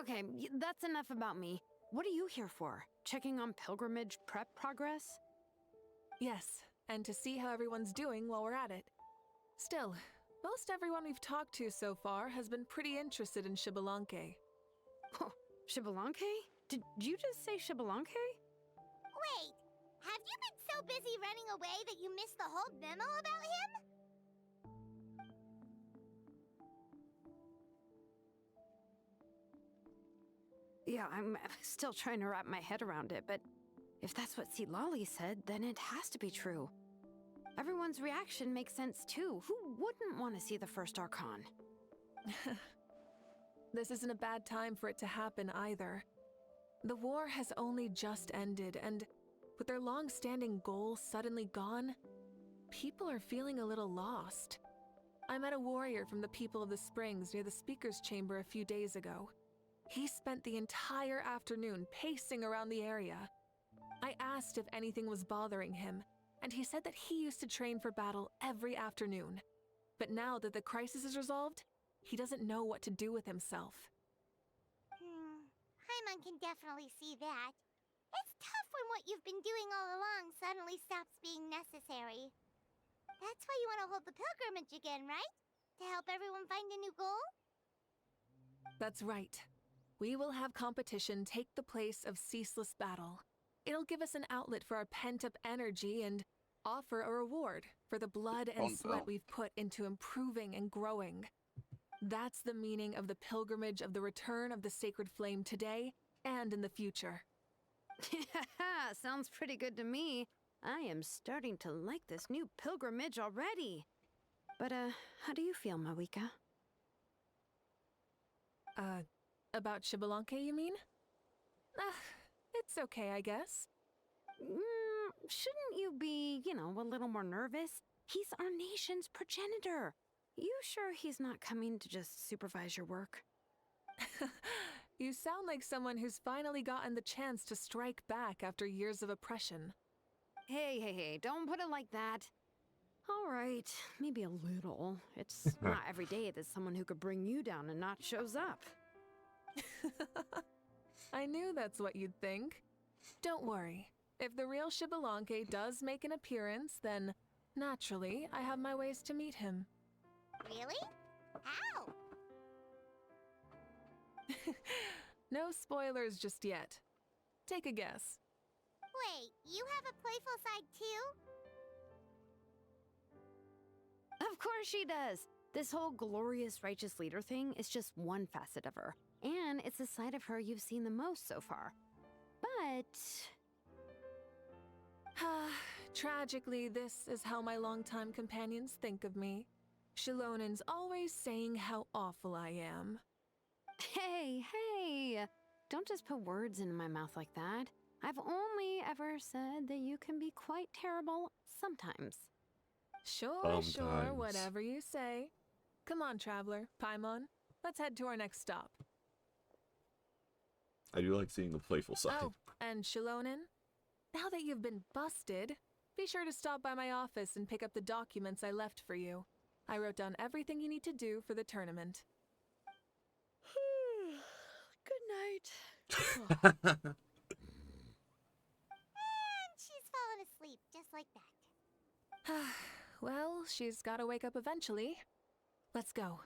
Speaker 4: Okay, that's enough about me. What are you here for? Checking on pilgrimage prep progress?
Speaker 6: Yes, and to see how everyone's doing while we're at it. Still, most everyone we've talked to so far has been pretty interested in Xbalanque.
Speaker 4: Oh, Xbalanque? Did you just say Xbalanque?
Speaker 5: Wait, have you been so busy running away that you missed the whole memo about him?
Speaker 4: Yeah, I'm still trying to wrap my head around it, but if that's what Citlali said, then it has to be true. Everyone's reaction makes sense too. Who wouldn't want to see the first Archon?
Speaker 6: This isn't a bad time for it to happen either. The war has only just ended, and with their long-standing goal suddenly gone, people are feeling a little lost. I met a warrior from the People of the Springs near the Speaker's Chamber a few days ago. He spent the entire afternoon pacing around the area. I asked if anything was bothering him, and he said that he used to train for battle every afternoon. But now that the crisis is resolved, he doesn't know what to do with himself.
Speaker 5: Paimon can definitely see that. It's tough when what you've been doing all along suddenly stops being necessary. That's why you want to hold the pilgrimage again, right? To help everyone find a new goal?
Speaker 6: That's right. We will have competition take the place of ceaseless battle. It'll give us an outlet for our pent-up energy and offer a reward for the blood and sweat we've put into improving and growing. That's the meaning of the pilgrimage of the return of the Sacred Flame today and in the future.
Speaker 4: Sounds pretty good to me. I am starting to like this new pilgrimage already. But, how do you feel, Mawika?
Speaker 6: About Xbalanque, you mean? It's okay, I guess.
Speaker 4: Shouldn't you be, a little more nervous? He's our nation's progenitor. You sure he's not coming to just supervise your work?
Speaker 6: You sound like someone who's finally gotten the chance to strike back after years of oppression.
Speaker 4: Hey, don't put it like that. All right, maybe a little. It's not every day that someone who could bring you down a notch shows up.
Speaker 6: I knew that's what you'd think. Don't worry. If the real Xbalanque does make an appearance, then naturally I have my ways to meet him.
Speaker 5: Really? How?
Speaker 6: No spoilers just yet. Take a guess.
Speaker 5: Wait, you have a playful side too?
Speaker 4: Of course she does. This whole glorious righteous leader thing is just one facet of her. And it's a side of her you've seen the most so far. But...
Speaker 6: Tragically, this is how my longtime companions think of me. Shilonen's always saying how awful I am.
Speaker 4: Hey! Don't just put words into my mouth like that. I've only ever said that you can be quite terrible sometimes.
Speaker 6: Sure,
Speaker 1: Sometimes.
Speaker 6: whatever you say. Come on, Traveler, Paimon. Let's head to our next stop.
Speaker 1: I do like seeing the playful side.
Speaker 6: Oh, and Shilonen, now that you've been busted, be sure to stop by my office and pick up the documents I left for you. I wrote down everything you need to do for the tournament.
Speaker 4: Good night.
Speaker 5: And she's fallen asleep just like that.
Speaker 6: Well, she's gotta wake up eventually. Let's go.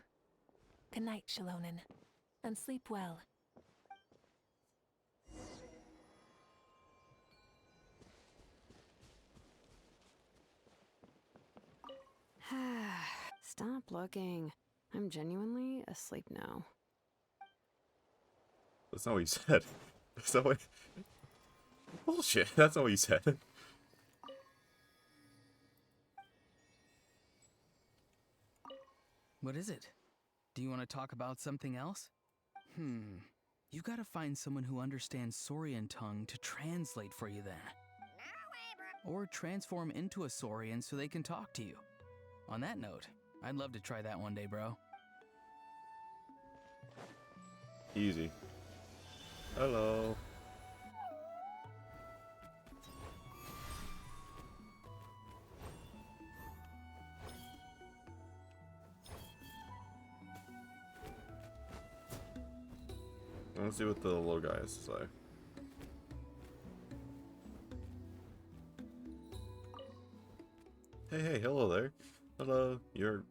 Speaker 6: Good night, Shilonen. And sleep well.
Speaker 4: Stop looking. I'm genuinely asleep now.
Speaker 1: That's not what you said. That's not what... Bullshit, that's not what you said.
Speaker 8: What is it? Do you want to talk about something else? You gotta find someone who understands Saurian tongue to translate for you then. or transform into a Saurian so they can talk to you. On that note, I'd love to try that one day, bro.
Speaker 1: Easy. Hello. Let's see what the little guy has to say. Hey, hello there. Hello, you're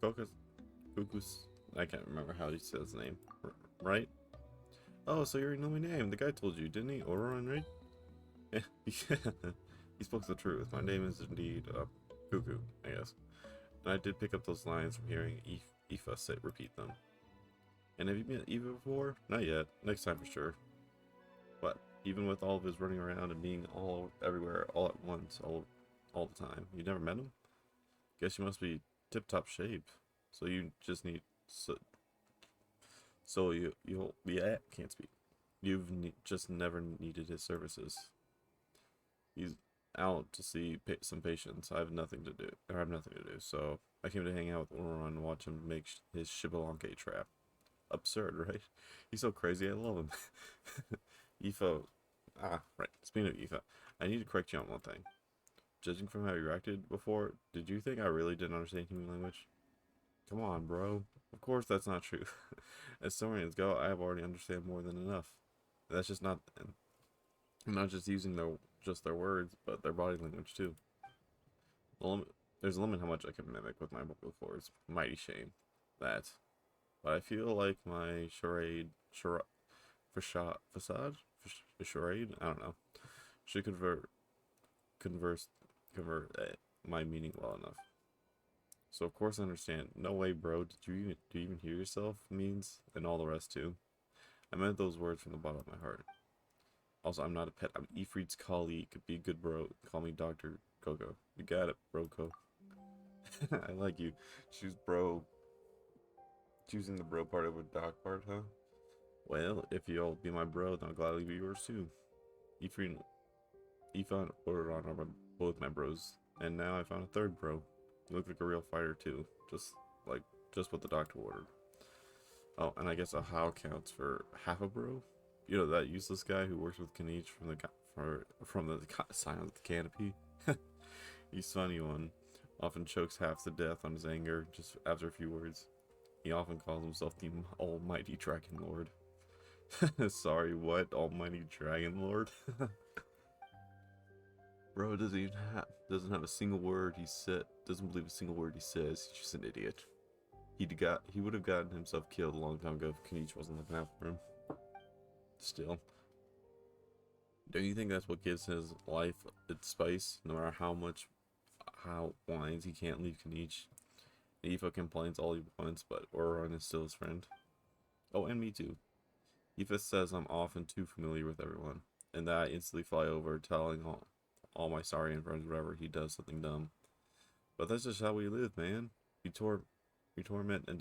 Speaker 1: Cucus. I can't remember how he says his name. Right? Oh, so you already know my name. The guy told you, didn't he? Oron, right? Yeah, he spoke the truth. My name is indeed Cuckoo, I guess. And I did pick up those lines from hearing Aoife say repeat them. And have you met Eva before? Not yet. Next time for sure. But even with all of his running around and being all everywhere, all at once, all the time, you never met him? Guess you must be tip-top shape. So you just need can't speak. You've just never needed his services. He's out to see some patients. I have nothing to do. So I came to hang out with Oron and watch him make his Xbalanque trap. Absurd, right? He's so crazy. I love him. Aoife. Right. Speaking of Aoife, I need to correct you on one thing. Judging from how you reacted before, did you think I really didn't understand human language? Come on, bro. Of course that's not true. As Saurians go, I have already understand more than enough. That's just not... I'm not just using their words, but their body language too. There's a limit how much I can mimic with my vocal cords. Mighty shame. That. But I feel like my charade, I don't know, should convert my meaning well enough. So of course I understand. No way, bro. Do you even hear yourself means and all the rest too? I meant those words from the bottom of my heart. Also, I'm not a pet. I'm Ifrit's colleague. Be a good bro. Call me Dr. Gogo. You got it, Broco. I like you. Choose bro. Choosing the bro part over doc part, huh? Well, if you'll be my bro, then I'll gladly be yours too. Ifrit, Aoife, and Oron are both my bros. And now I found a third bro. You look like a real fighter too. Just what the doctor ordered. Oh, and I guess a how counts for half a bro? You know, that useless guy who works with Kanich from the sign of the canopy? He's funny one. Often chokes half to death on his anger just after a few words. He often calls himself the Almighty Dragon Lord. Sorry, what? Almighty Dragon Lord? Bro doesn't have a single word he said. Doesn't believe a single word he says. He's just an idiot. He would have gotten himself killed a long time ago if Kanich wasn't looking out for him. Still, don't you think that's what gives his life its spice? No matter how whines, he can't leave Kanich. Aoife complains all he wants, but Oron is still his friend. Oh, and me too. Aoife says I'm often too familiar with everyone, and that I instantly fly over, telling all my Saurian friends whenever he does something dumb. But that's just how we live, man. We torment and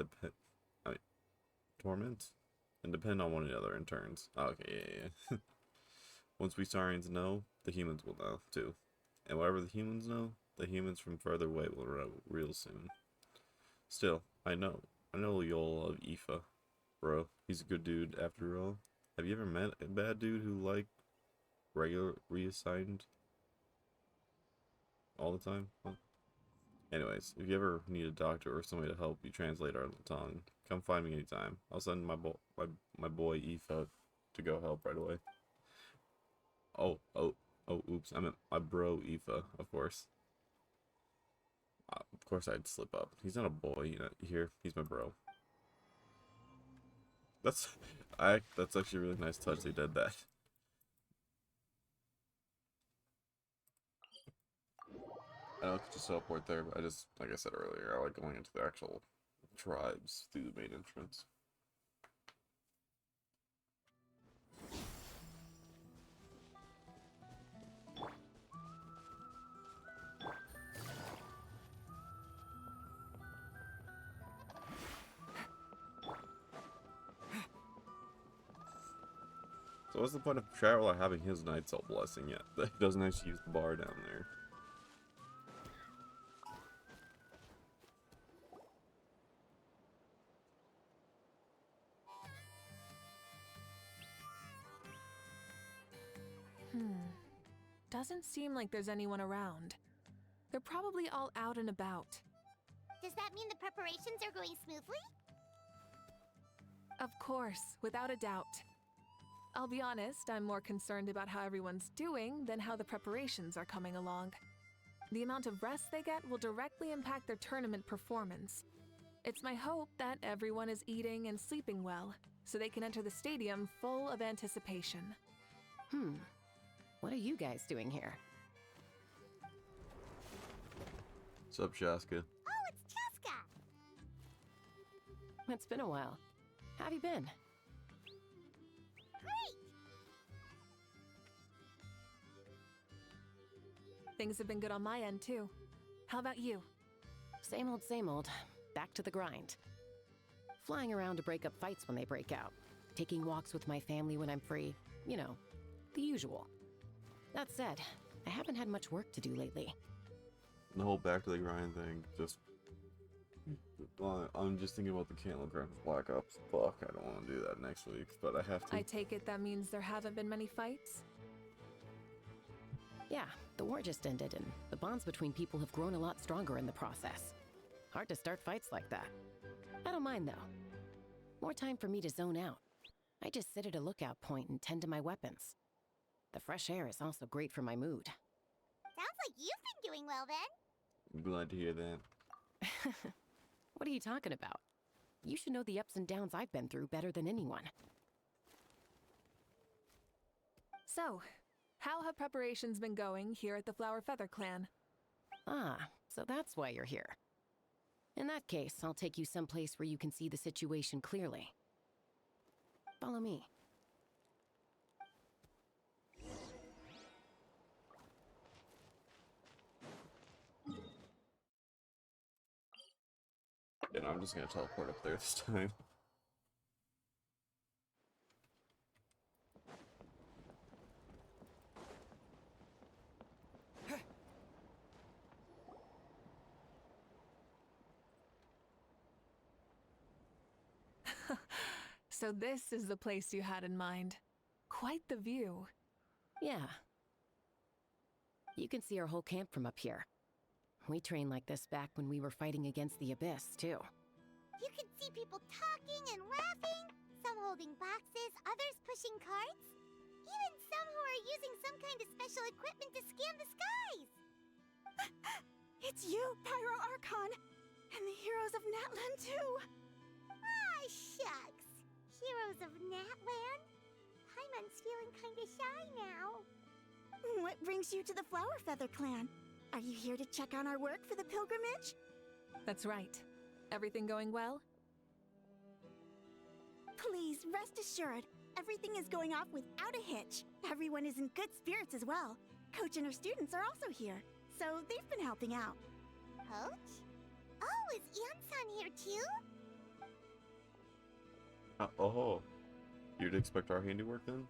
Speaker 1: depend on one another in turns. Oh, okay, yeah. Once we Saurians know, the humans will know too, and whatever the humans know, the humans from further away will know real soon. Still, I know you'll love Aoife, bro. He's a good dude after all. Have you ever met a bad dude who reassigned all the time? Well, anyways, if you ever need a doctor or somebody to help you translate our tongue, come find me anytime. I'll send my boy Aoife to go help right away. Oh, oops. I meant my bro Aoife, of course. Of course I'd slip up. He's not a boy, you know. Here, he's my bro. That's actually a really nice touch. They did that. I know it's just teleport there, but like I said earlier, I like going into the actual tribes through the main entrance. So what's the point of Traveler having his Night's Elf blessing yet? That he doesn't actually use the bar down there.
Speaker 6: Doesn't seem like there's anyone around. They're probably all out and about.
Speaker 5: Does that mean the preparations are going smoothly?
Speaker 6: Of course, without a doubt. I'll be honest, I'm more concerned about how everyone's doing than how the preparations are coming along. The amount of rest they get will directly impact their tournament performance. It's my hope that everyone is eating and sleeping well, so they can enter the stadium full of anticipation.
Speaker 9: What are you guys doing here?
Speaker 1: What's up, Shaska?
Speaker 5: Oh, it's Cheska!
Speaker 9: It's been a while. How have you been?
Speaker 5: Great!
Speaker 6: Things have been good on my end, too. How about you?
Speaker 9: Same old, back to the grind. Flying around to break up fights when they break out. Taking walks with my family when I'm free. You know, the usual. That said, I haven't had much work to do lately.
Speaker 1: The whole back to the grind thing, just... I'm just thinking about the Cantler Grind with Black Ops. Fuck, I don't want to do that next week, but I have to.
Speaker 6: I take it that means there haven't been many fights?
Speaker 9: Yeah, the war just ended, and the bonds between people have grown a lot stronger in the process. Hard to start fights like that. I don't mind, though. More time for me to zone out. I just sit at a lookout point and tend to my weapons. The fresh air is also great for my mood.
Speaker 5: Sounds like you've been doing well then.
Speaker 1: I'm glad to hear that.
Speaker 9: What are you talking about? You should know the ups and downs I've been through better than anyone.
Speaker 6: So, how have preparations been going here at the Flower Feather Clan?
Speaker 9: Ah, so that's why you're here. In that case, I'll take you someplace where you can see the situation clearly. Follow me.
Speaker 1: And I'm just gonna teleport up there this time.
Speaker 6: So this is the place you had in mind. Quite the view.
Speaker 9: Yeah. You can see our whole camp from up here. We trained like this back when we were fighting against the Abyss, too.
Speaker 5: You can see people talking and laughing, some holding boxes, others pushing carts. Even some who are using some kind of special equipment to scan the skies.
Speaker 10: It's you, Pyro Archon, and the heroes of Natlan too.
Speaker 5: Ah, shucks. Heroes of Natland? Paimon's feeling kinda shy now.
Speaker 10: What brings you to the Flower Feather Clan? Are you here to check on our work for the pilgrimage?
Speaker 6: That's right. Everything going well?
Speaker 10: Please, rest assured, everything is going off without a hitch. Everyone is in good spirits as well. Coach and her students are also here, so they've been helping out.
Speaker 5: Coach? Oh, is Anson here too?
Speaker 1: Oh, you'd expect our handiwork then?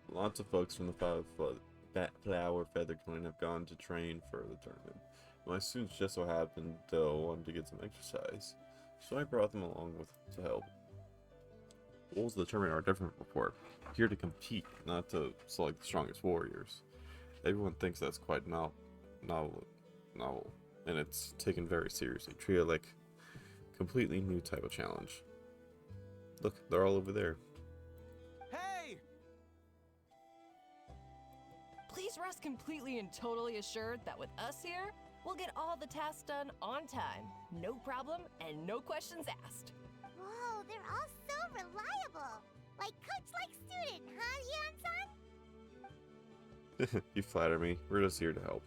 Speaker 1: Lots of folks from the Flower Feather Clan have gone to train for the tournament. My students just so happened to want to get some exercise, so I brought them along to help. Goals of the tournament are different before. Here to compete, not to select the strongest warriors. Everyone thinks that's quite novel, and it's taken very seriously, treated like completely new type of challenge. Look, they're all over there.
Speaker 11: Hey!
Speaker 7: Please rest completely and totally assured that with us here, we'll get all the tasks done on time. No problem and no questions asked.
Speaker 5: Whoa, they're all so reliable. Like coach, like student, huh, Anson?
Speaker 1: You flatter me. We're just here to help.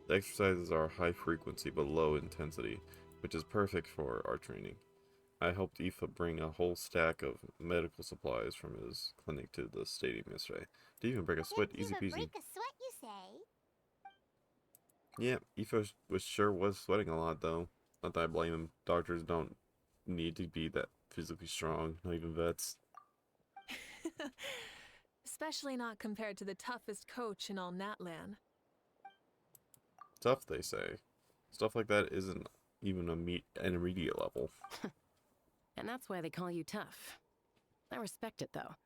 Speaker 1: The exercises are high frequency but low intensity, which is perfect for our training. I helped Aoife bring a whole stack of medical supplies from his clinic to the stadium yesterday. Didn't even break a sweat, easy peasy.
Speaker 5: Break a sweat, you say?
Speaker 1: Yeah, Aoife was sweating a lot though. Not that I blame them. Doctors don't need to be that physically strong, not even vets.
Speaker 6: Especially not compared to the toughest coach in all Natlan.
Speaker 1: Tough, they say. Stuff like that isn't even an immediate level.
Speaker 9: And that's why they call you tough. I respect it, though.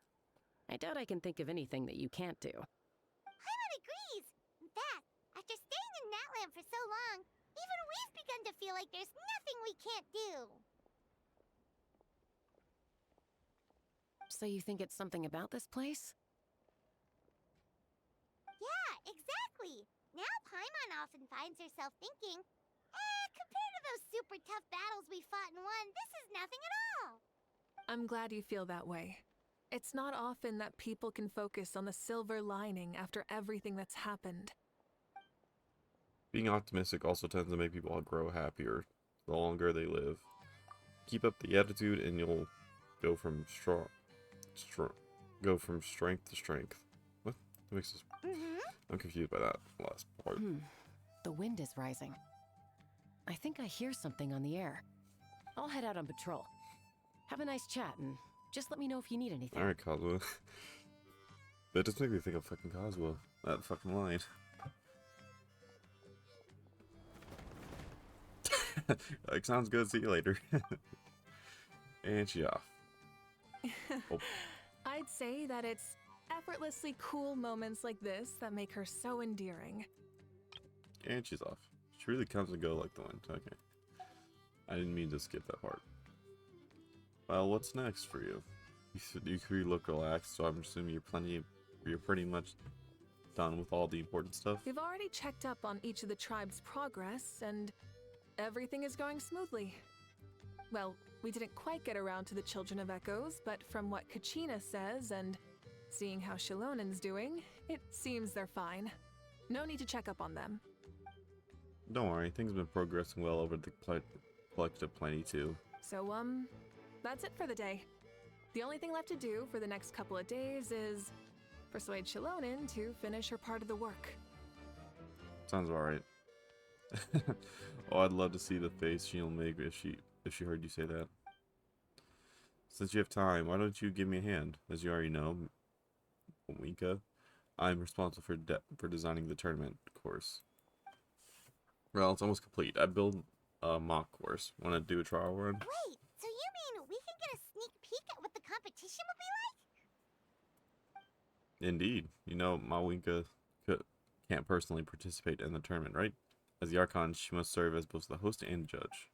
Speaker 9: I doubt I can think of anything that you can't do.
Speaker 5: Paimon agrees. In fact, after staying in Natlan for so long, even we've begun to feel like there's nothing we can't do.
Speaker 9: So you think it's something about this place?
Speaker 5: Yeah, exactly. Now Paimon often finds herself thinking, compared to those super tough battles we fought and won, this is nothing at all.
Speaker 6: I'm glad you feel that way. It's not often that people can focus on the silver lining after everything that's happened.
Speaker 1: Being optimistic also tends to make people grow happier the longer they live. Keep up the attitude and you'll go from strength to strength. What? That makes this... I'm confused by that last part.
Speaker 9: The wind is rising. I think I hear something on the air. I'll head out on patrol. Have a nice chat and just let me know if you need anything.
Speaker 1: Alright, Kazuha. That just makes me think of fucking Kazuha. That fucking line. Like, sounds good, see you later. And she's off. Oh.
Speaker 6: I'd say that it's effortlessly cool moments like this that make her so endearing.
Speaker 1: And she's off. She really comes and go like the wind. Okay. I didn't mean to skip that part. Well, what's next for you? You look relaxed, so I'm assuming you're pretty much done with all the important stuff.
Speaker 6: We've already checked up on each of the tribe's progress, and everything is going smoothly. Well, we didn't quite get around to the Children of Echoes, but from what Kachina says and seeing how Shalonin's doing, it seems they're fine. No need to check up on them.
Speaker 1: Don't worry, things have been progressing well over the collective plenty too.
Speaker 6: So, that's it for the day. The only thing left to do for the next couple of days is persuade Shalonin to finish her part of the work.
Speaker 1: Sounds alright. Oh, I'd love to see the face she'll make if she heard you say that. Since you have time, why don't you give me a hand? As you already know, Mika, I'm responsible for designing the tournament course. Well, it's almost complete. I built a mock course. Want to do a trial run?
Speaker 5: Wait, so you mean we can get a sneak peek at what the competition will be like?
Speaker 1: Indeed. You know, Mawinka can't personally participate in the tournament, right? As the Archon, she must serve as both the host and judge.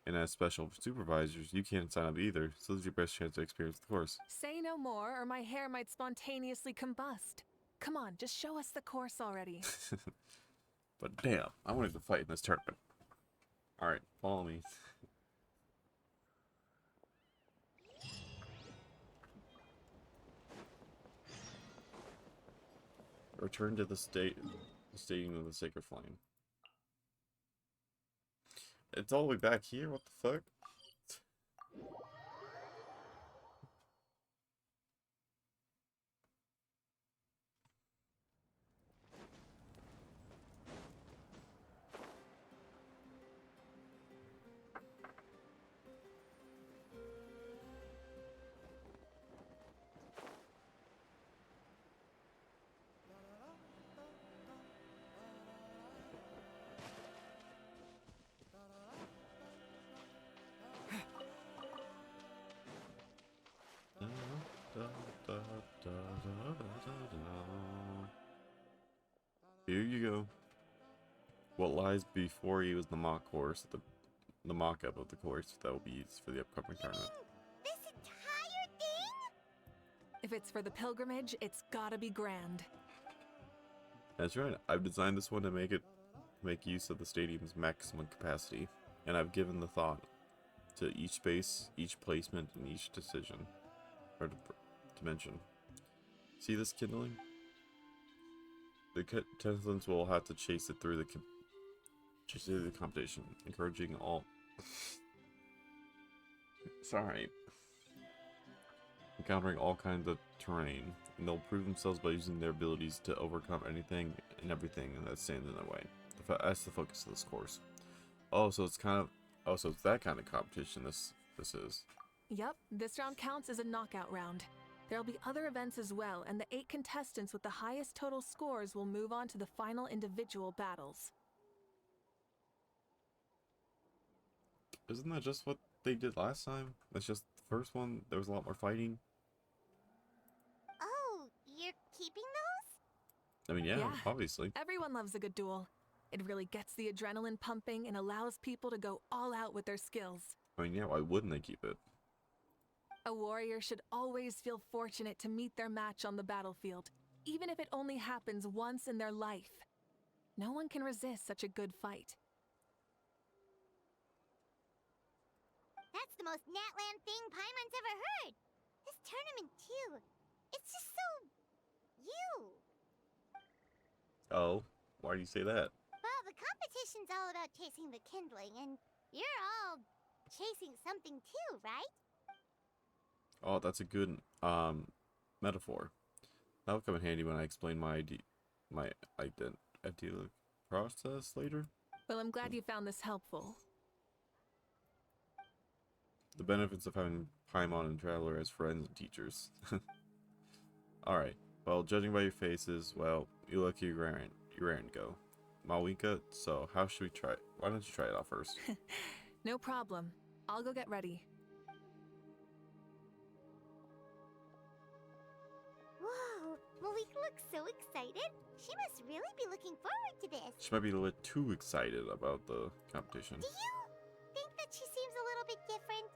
Speaker 1: And as special supervisors, you can't sign up either, so this is your best chance to experience the course.
Speaker 6: Say no more, or my hair might spontaneously combust. Come on, just show us the course already.
Speaker 1: But damn, I wanted to fight in this tournament. Alright, follow me. Return to the Stadium of the Sacred Flame. It's all the way back here? What the fuck? Here you go. What lies before you is the mock course, the mock-up of the course that will be used for the upcoming tournament.
Speaker 5: This entire thing?
Speaker 6: If it's for the pilgrimage, it's gotta be grand.
Speaker 1: That's right. I've designed this one to make use of the stadium's maximum capacity, and I've given the thought to each space, each placement, and each decision or dimension. See this kindling? The contestants will have to chase it through the competition, encouraging all. Sorry. Encountering all kinds of terrain, and they'll prove themselves by using their abilities to overcome anything and everything that stands in their way. That's the focus of this course. Oh, so it's kind of. Oh, so it's that kind of competition. This is.
Speaker 6: Yep, this round counts as a knockout round. There'll be other events as well, and the 8 contestants with the highest total scores will move on to the final individual battles.
Speaker 1: Isn't that just what they did last time? That's just the first one. There was a lot more fighting.
Speaker 5: Oh, you're keeping those?
Speaker 1: I mean, yeah,
Speaker 6: Yeah.
Speaker 1: obviously.
Speaker 6: Everyone loves a good duel. It really gets the adrenaline pumping and allows people to go all out with their skills.
Speaker 1: I mean, yeah, why wouldn't they keep it?
Speaker 6: A warrior should always feel fortunate to meet their match on the battlefield, even if it only happens once in their life. No one can resist such a good fight.
Speaker 5: That's the most Natland thing Paimon's ever heard. This tournament, too. It's just so... you.
Speaker 1: Oh, why do you say that?
Speaker 5: Well, the competition's all about chasing the kindling, and you're all chasing something too, right?
Speaker 1: Oh, that's a good metaphor. That'll come in handy when I explain my idea process later.
Speaker 6: Well, I'm glad you found this helpful.
Speaker 1: The benefits of having Paimon and Traveler as friends and teachers. Alright, well, judging by your faces, well, you look your errand go. Malwinka, so how should we try it? Why don't you try it out first?
Speaker 6: No problem. I'll go get ready.
Speaker 5: Whoa, Malika looks so excited. She must really be looking forward to this.
Speaker 1: She might be a little too excited about the competition.
Speaker 5: Do you think that she seems a little bit different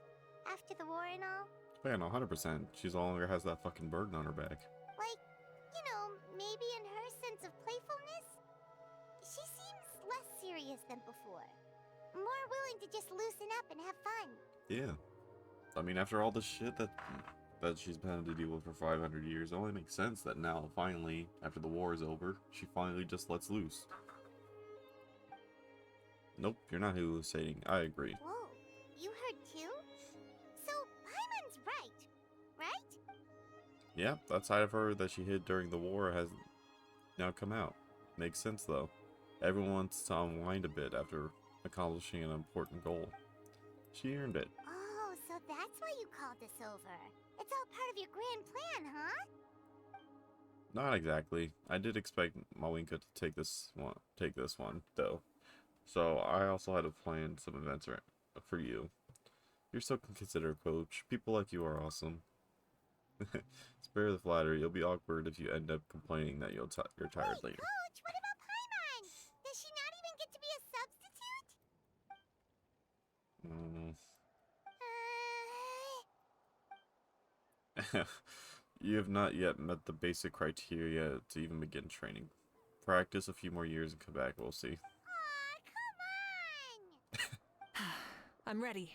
Speaker 5: after the war and all?
Speaker 1: Yeah, no, 100%. She no longer has that fucking burden on her back.
Speaker 5: Like, you know, maybe in her sense of playfulness? She seems less serious than before. More willing to just loosen up and have fun.
Speaker 1: Yeah. I mean, after all the shit that she's been having to deal with for 500 years, it only makes sense that now, finally, after the war is over, she finally just lets loose. Nope, you're not hallucinating. I agree.
Speaker 5: Whoa, you heard too? So, Paimon's right, right?
Speaker 1: Yeah, that side of her that she hid during the war has now come out. Makes sense, though. Everyone wants to unwind a bit after accomplishing an important goal. She earned it.
Speaker 5: Oh, so that's why you called this over. It's all part of your grand plan, huh?
Speaker 1: Not exactly. I did expect Malwinka to take this one, though. So I also had to plan some events for you. You're so considerate, Coach. People like you are awesome. Spare the flattery. You'll be awkward if you end up complaining that you're tired later.
Speaker 5: Coach, what about Paimon? Does she not even get to be a substitute?
Speaker 1: You have not yet met the basic criteria to even begin training. Practice a few more years and come back, we'll see.
Speaker 5: Aw, come on!
Speaker 6: I'm ready.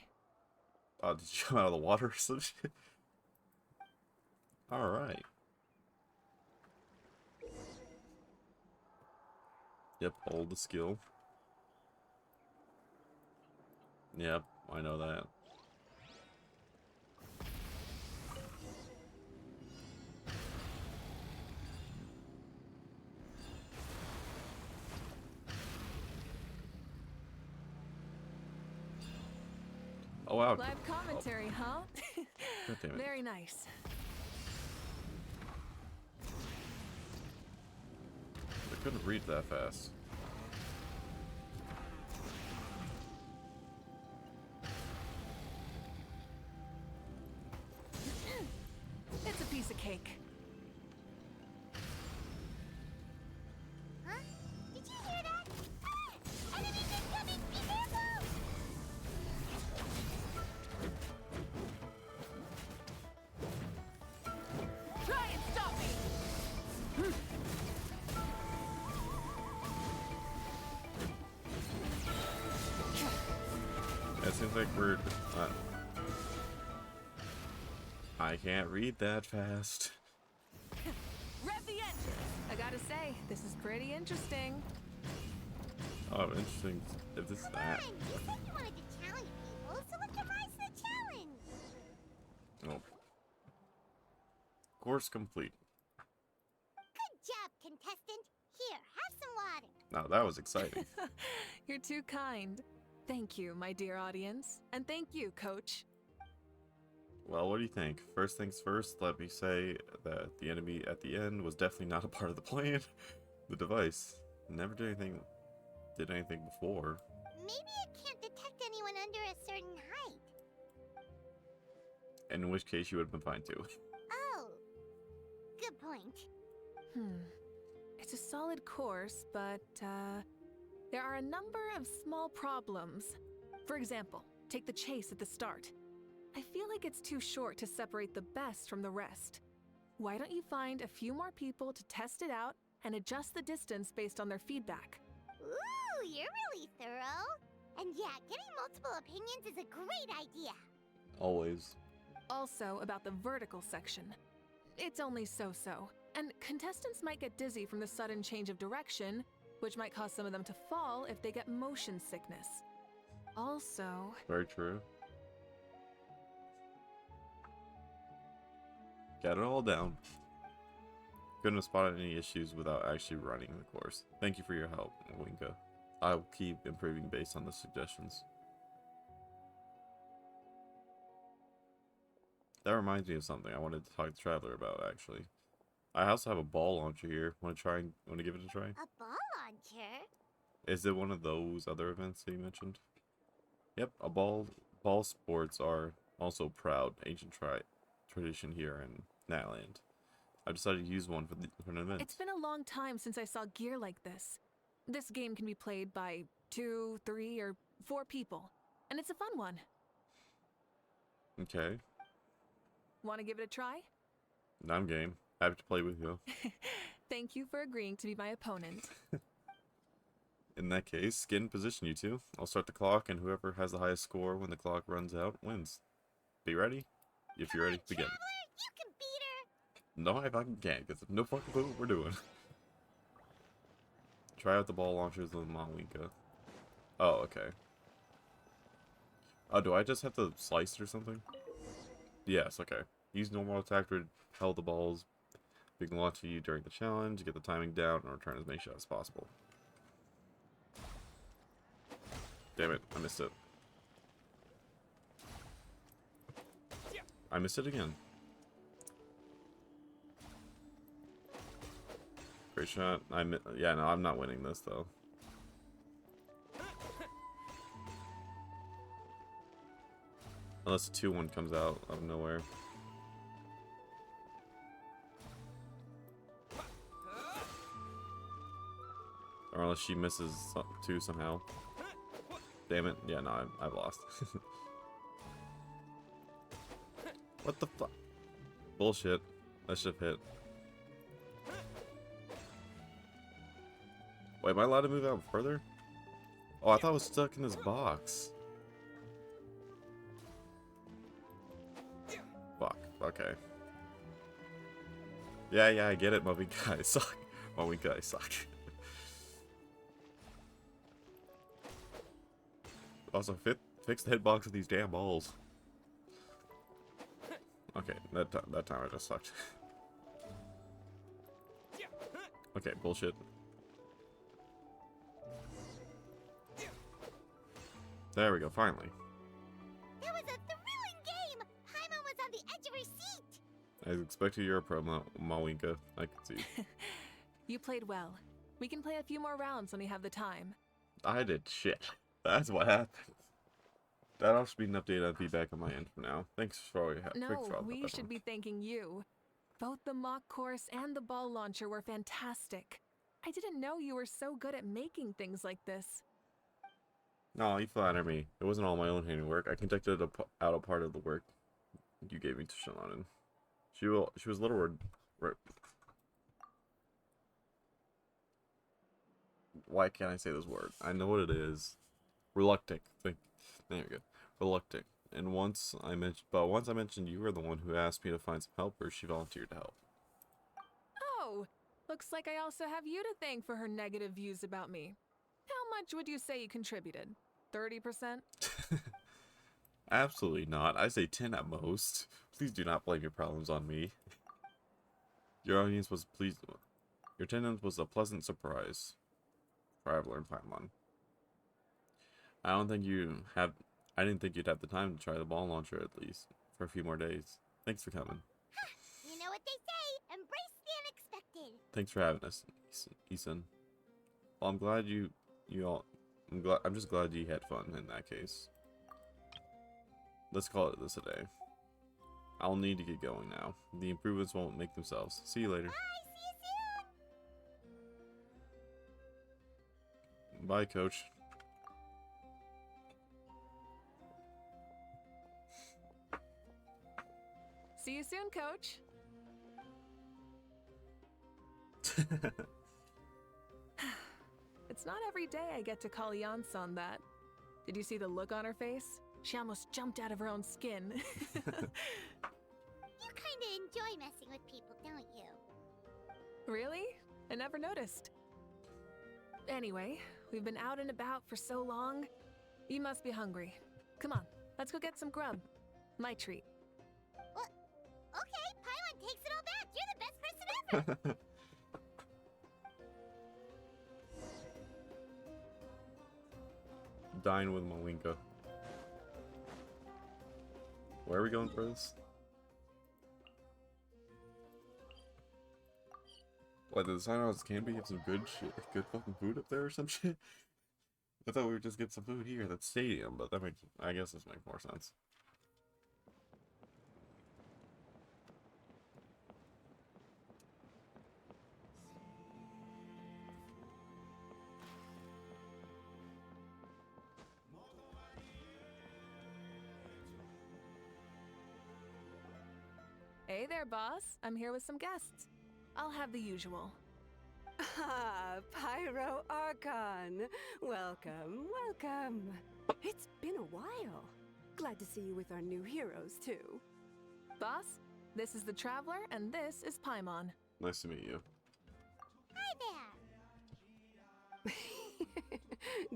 Speaker 1: Oh, did you come out of the water or some shit? Alright. Yep, hold the skill. Yep, I know that. Oh wow.
Speaker 6: Live commentary, huh?
Speaker 1: God damn it.
Speaker 6: Very nice.
Speaker 1: I couldn't read that fast.
Speaker 6: It's a piece of cake.
Speaker 5: Huh? Did you hear that? Ah! Enemies incoming! Be careful!
Speaker 6: Try and stop me!
Speaker 1: It seems like we're... I can't read that fast.
Speaker 6: Rev the engine! I gotta say, this is pretty interesting.
Speaker 1: Oh, interesting. If this is that.
Speaker 5: Fine, you said you wanted to challenge people, so let's rise to the challenge!
Speaker 1: Oh. Course complete.
Speaker 5: Good job, contestant! Here, have some water!
Speaker 1: Now that was exciting.
Speaker 6: You're too kind. Thank you, my dear audience. And thank you, Coach.
Speaker 1: Well, what do you think? First things first, let me say that the enemy at the end was definitely not a part of the plan. The device never did anything before.
Speaker 5: Maybe it can't detect anyone under a certain height.
Speaker 1: In which case you would have been fine too.
Speaker 5: Oh, good point.
Speaker 6: It's a solid course, but, there are a number of small problems. For example, take the chase at the start. I feel like it's too short to separate the best from the rest. Why don't you find a few more people to test it out and adjust the distance based on their feedback?
Speaker 5: Ooh, you're really thorough. And yeah, getting multiple opinions is a great idea.
Speaker 1: Always.
Speaker 6: Also, about the vertical section. It's only so-so, and contestants might get dizzy from the sudden change of direction, which might cause some of them to fall if they get motion sickness. Also...
Speaker 1: Very true. Got it all down. Couldn't have spotted any issues without actually running the course. Thank you for your help, Winka. I'll keep improving based on the suggestions. That reminds me of something I wanted to talk to Traveler about, actually. I also have a ball launcher here. Want to give it a try?
Speaker 5: A ball launcher?
Speaker 1: Is it one of those other events that you mentioned? Yep, ball sports are also proud ancient tradition here in Natland. I decided to use one for an event.
Speaker 6: It's been a long time since I saw gear like this. This game can be played by 2, 3, or 4 people, and it's a fun one.
Speaker 1: Okay.
Speaker 6: Want to give it a try?
Speaker 1: I'm game. Happy to play with you.
Speaker 6: Thank you for agreeing to be my opponent.
Speaker 1: In that case, get in position, you two. I'll start the clock, and whoever has the highest score when the clock runs out wins. Be ready? If you're ready, begin.
Speaker 5: Traveler, you can beat her.
Speaker 1: No, I fucking can't, because no fucking clue what we're doing. Try out the ball launchers with Mawinka. Oh, okay. Oh, do I just have to slice it or something? Yes, okay. Use normal attack to repel the balls. We can launch to you during the challenge, get the timing down, and return as many shots as possible. Damn it, I missed it. I missed it again. Great shot. Yeah, no, I'm not winning this though. Unless a 2-1 comes out of nowhere. Or unless she misses 2 somehow. Damn it. Yeah, no, I've lost. What the fuck? Bullshit. That should have hit. Wait, am I allowed to move out further? Oh, I thought I was stuck in this box. Fuck. Okay. Yeah, I get it, Mawinka, I suck. Mawinka, I suck. Also, fix the hitbox of these damn balls. Okay, that time I just sucked. Okay, bullshit. There we go, finally.
Speaker 5: That was a thrilling game! Paimon was on the edge of her seat!
Speaker 1: I expected you're a pro, Mawinka. I can see.
Speaker 6: You played well. We can play a few more rounds when we have the time.
Speaker 1: I did shit. That's what happened. That'll be an update on feedback on my end for now. Thanks for all your help.
Speaker 6: No, we should be thanking you. Both the mock course and the ball launcher were fantastic. I didn't know you were so good at making things like this.
Speaker 1: No, you flatter me. It wasn't all my own handiwork. I conducted out a part of the work you gave me to Shalana. She was a little why can't I say this word? I know what it is. Reluctant. There we go. Reluctant. And once I mentioned you were the one who asked me to find some helpers, she volunteered to help.
Speaker 6: Oh, looks like I also have you to thank for her negative views about me. How much would you say you contributed? 30%?
Speaker 1: Absolutely not. I say 10 at most. Please do not blame your problems on me. Your audience was pleased. Your attendance was a pleasant surprise. Traveler and Paimon. I don't think you have. I didn't think you'd have the time to try the ball launcher at least for a few more days. Thanks for coming.
Speaker 5: You know what they say, embrace the unexpected.
Speaker 1: Thanks for having us, Ethan. Well, I'm glad you all. I'm just glad you had fun in that case. Let's call it this a day. I'll need to get going now. The improvements won't make themselves. See you later.
Speaker 5: Bye, see you soon.
Speaker 1: Bye, Coach.
Speaker 6: See you soon, Coach. It's not every day I get to call Yansan that. Did you see the look on her face? She almost jumped out of her own skin.
Speaker 5: You kinda enjoy messing with people, don't you?
Speaker 6: Really? I never noticed. Anyway, we've been out and about for so long. You must be hungry. Come on, let's go get some grub. My treat.
Speaker 5: What? Okay, Paimon takes it all back. You're the best person ever.
Speaker 1: Dine with Mawinka. Where are we going for this? What, did the sign house Canby have some good shit, good fucking food up there or some shit? I thought we would just get some food here at the stadium, but that makes, I guess this makes more sense.
Speaker 6: Hey there, boss. I'm here with some guests. I'll have the usual.
Speaker 12: Ah, Pyro Archon. Welcome, welcome. It's been a while. Glad to see you with our new heroes, too.
Speaker 6: Boss, this is the Traveler, and this is Paimon.
Speaker 1: Nice to meet you.
Speaker 5: Hi there.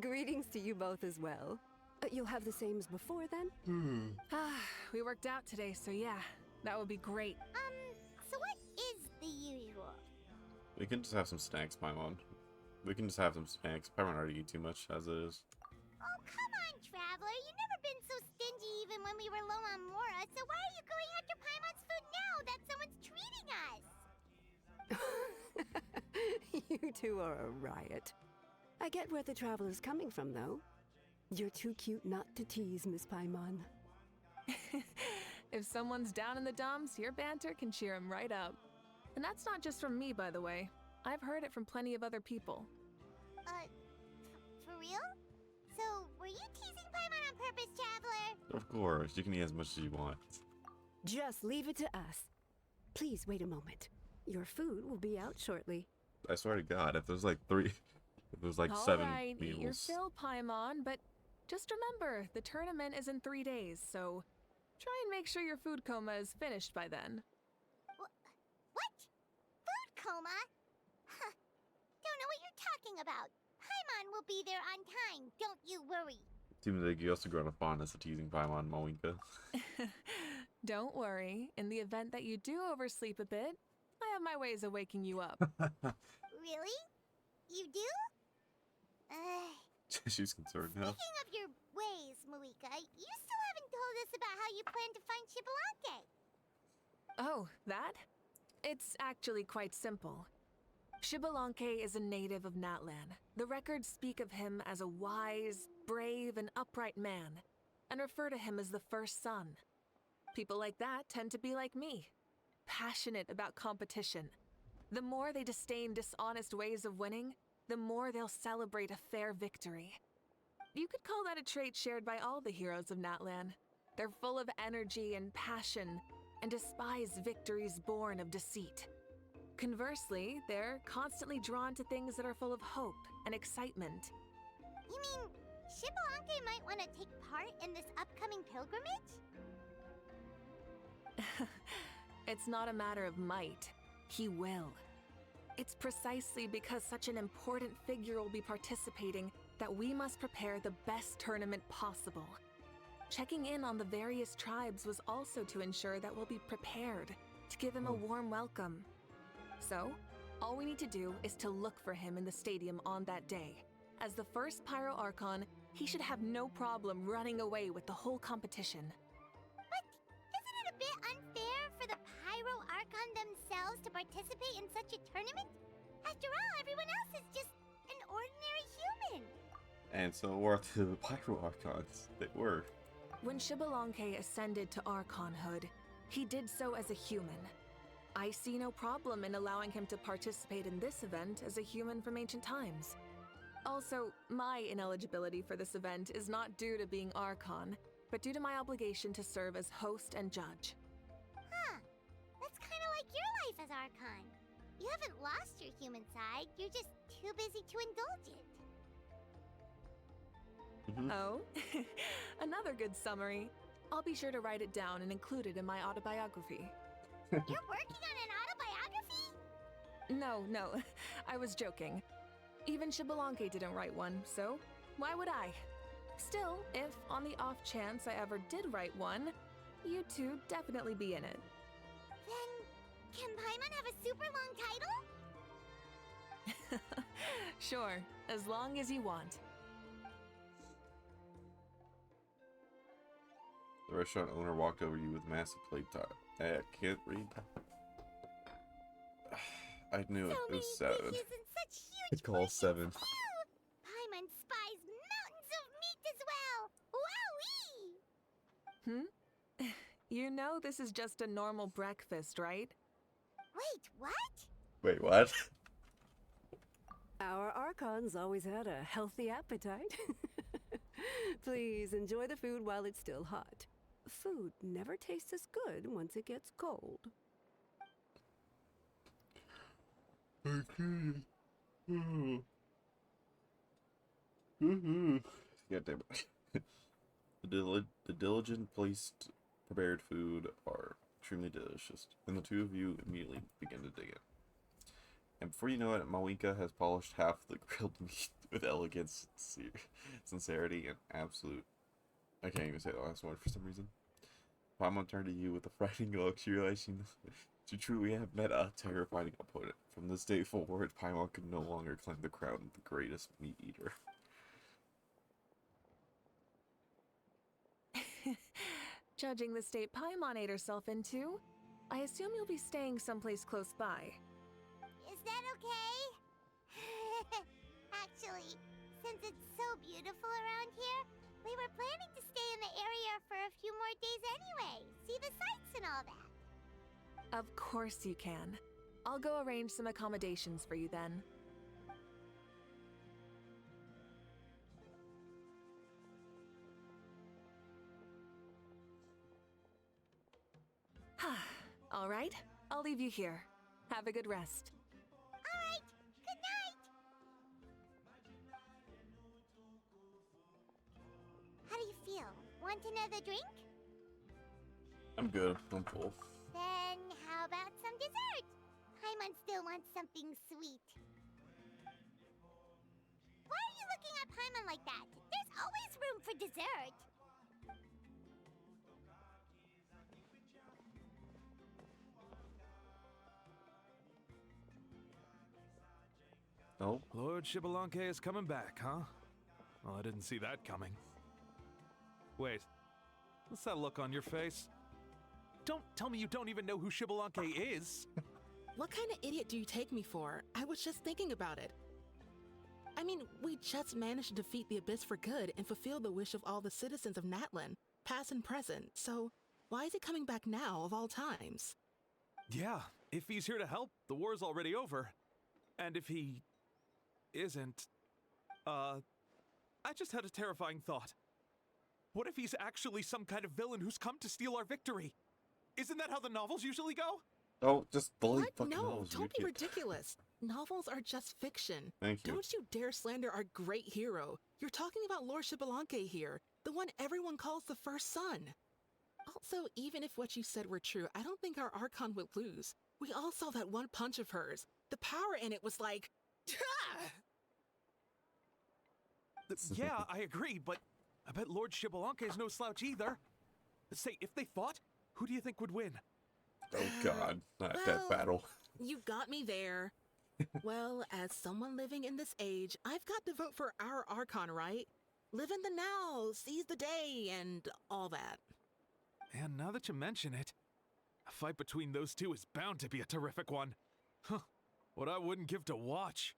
Speaker 12: Greetings to you both as well. You'll have the same as before, then?
Speaker 6: We worked out today, so yeah, that would be great.
Speaker 5: So what is the usual?
Speaker 1: We can just have some snacks, Paimon. We can just have some snacks. Paimon already eat too much as it is.
Speaker 5: Oh, come on, Traveler. You've never been so stingy even when we were low on Mora, so why are you going after Paimon's food now that someone's treating us?
Speaker 12: You two are a riot. I get where the Traveler's coming from, though. You're too cute not to tease, Miss Paimon.
Speaker 6: If someone's down in the dumps, your banter can cheer him right up. And that's not just from me, by the way. I've heard it from plenty of other people.
Speaker 5: For real? So, were you teasing Paimon on purpose, Traveler?
Speaker 1: Of course, you can eat as much as you want.
Speaker 12: Just leave it to us. Please wait a moment. Your food will be out shortly.
Speaker 1: I swear to God, if there's like 7
Speaker 6: Alright, eat your
Speaker 1: meals.
Speaker 6: fill, Paimon, but just remember, the tournament is in 3 days, so try and make sure your food coma is finished by then.
Speaker 5: What? Food coma? Huh. Don't know what you're talking about. Paimon will be there on time, don't you worry.
Speaker 1: Seems like you also grown a fondness of teasing Paimon and Mawinka.
Speaker 6: Don't worry, in the event that you do oversleep a bit, I have my ways of waking you up.
Speaker 5: Really? You do?
Speaker 1: She's concerned now.
Speaker 5: Speaking of your ways, Mawika, you still haven't told us about how you plan to find Xbalanque.
Speaker 6: Oh, that? It's actually quite simple. Xbalanque is a native of Natlan. The records speak of him as a wise, brave, and upright man, and refer to him as the first son. People like that tend to be like me, passionate about competition. The more they disdain dishonest ways of winning, the more they'll celebrate a fair victory. You could call that a trait shared by all the heroes of Natlan. They're full of energy and passion, and despise victories born of deceit. Conversely, they're constantly drawn to things that are full of hope and excitement.
Speaker 5: You mean Xbalanque might want to take part in this upcoming pilgrimage?
Speaker 6: It's not a matter of might. He will. It's precisely because such an important figure will be participating that we must prepare the best tournament possible. Checking in on the various tribes was also to ensure that we'll be prepared to give him a warm welcome. So, all we need to do is to look for him in the stadium on that day. As the first Pyro Archon, He should have no problem running away with the whole competition.
Speaker 5: But isn't it a bit unfair for the Pyro Archon themselves to participate in such a tournament? After all, everyone else is just an ordinary human.
Speaker 1: And so were the Pyro Archons. They were.
Speaker 6: When Xbalanque ascended to Archonhood, he did so as a human. I see no problem in allowing him to participate in this event as a human from ancient times. Also, my ineligibility for this event is not due to being Archon, but due to my obligation to serve as host and judge.
Speaker 5: Huh. That's kind of like your life as Archon. You haven't lost your human side, you're just too busy to indulge it.
Speaker 6: Oh, another good summary. I'll be sure to write it down and include it in my autobiography.
Speaker 5: You're working on an autobiography?
Speaker 6: No, I was joking. Even Xbalanque didn't write one, so why would I? Still, if on the off chance I ever did write one, you two definitely be in it.
Speaker 5: Then, can Paimon have a super long title?
Speaker 6: Sure, as long as you want.
Speaker 1: The restaurant owner walked over you with a massive plate top. Hey, I can't read. I knew it. It was 7. It's called 7.
Speaker 5: Paimon spies mountains of meat as well! Wowee!
Speaker 6: You know this is just a normal breakfast, right?
Speaker 5: Wait, what?
Speaker 1: Wait, what?
Speaker 12: Our Archons always had a healthy appetite. Please enjoy the food while it's still hot. Food never tastes as good once it gets cold.
Speaker 1: God damn it. The diligent placed prepared food are extremely delicious, and the two of you immediately begin to dig it. And before you know it, Mawika has polished half the grilled meat with elegance, sincerity, and absolute... I can't even say the last word for some reason. Paimon turned to you with a frightening look, realizing to truly have met a terrifying opponent. From this day forward, Paimon could no longer claim the crown of the greatest meat eater.
Speaker 6: Judging the state Paimon ate herself into, I assume you'll be staying someplace close by.
Speaker 5: Is that okay? Actually, since it's so beautiful around here, we were planning to stay in the area for a few more days anyway. See the sights and all that.
Speaker 6: Of course you can. I'll go arrange some accommodations for you then. All right, I'll leave you here. Have a good rest.
Speaker 5: All right, good night. How do you feel? Want another drink?
Speaker 1: I'm good. I'm full.
Speaker 5: Then how about some dessert? Paimon still wants something sweet. Why are you looking at Paimon like that? There's always room for dessert.
Speaker 1: No?
Speaker 11: Lord Xbalanque is coming back, huh? Well, I didn't see that coming. Wait, what's that look on your face? Don't tell me you don't even know who Xbalanque is!
Speaker 13: What kind of idiot do you take me for? I was just thinking about it. I mean, we just managed to defeat the Abyss for good and fulfill the wish of all the citizens of Natlan, past and present, so why is he coming back now of all times?
Speaker 11: Yeah, if he's here to help, the war's already over. And if he... isn't... I just had a terrifying thought. What if he's actually some kind of villain who's come to steal our victory? Isn't that how the novels usually go?
Speaker 1: Oh, just bully
Speaker 13: What?
Speaker 1: fucking
Speaker 13: No,
Speaker 1: novels,
Speaker 13: don't be
Speaker 1: you idiot.
Speaker 13: ridiculous. Novels are just fiction.
Speaker 1: Thank you.
Speaker 13: Don't you dare slander our great hero. You're talking about Lord Xbalanque here, the one everyone calls the first son. Also, even if what you said were true, I don't think our Archon would lose. We all saw that one punch of hers. The power in it was like...
Speaker 11: Yeah, I agree, but I bet Lord Xbalanque is no slouch either. Say, if they fought, who do you think would win?
Speaker 1: Oh god, not
Speaker 13: Well,
Speaker 1: that battle.
Speaker 13: You got me there. Well, as someone living in this age, I've got to vote for our Archon, right? Live in the now, seize the day, and all that.
Speaker 11: And now that you mention it, a fight between those two is bound to be a terrific one. Huh, what I wouldn't give to watch.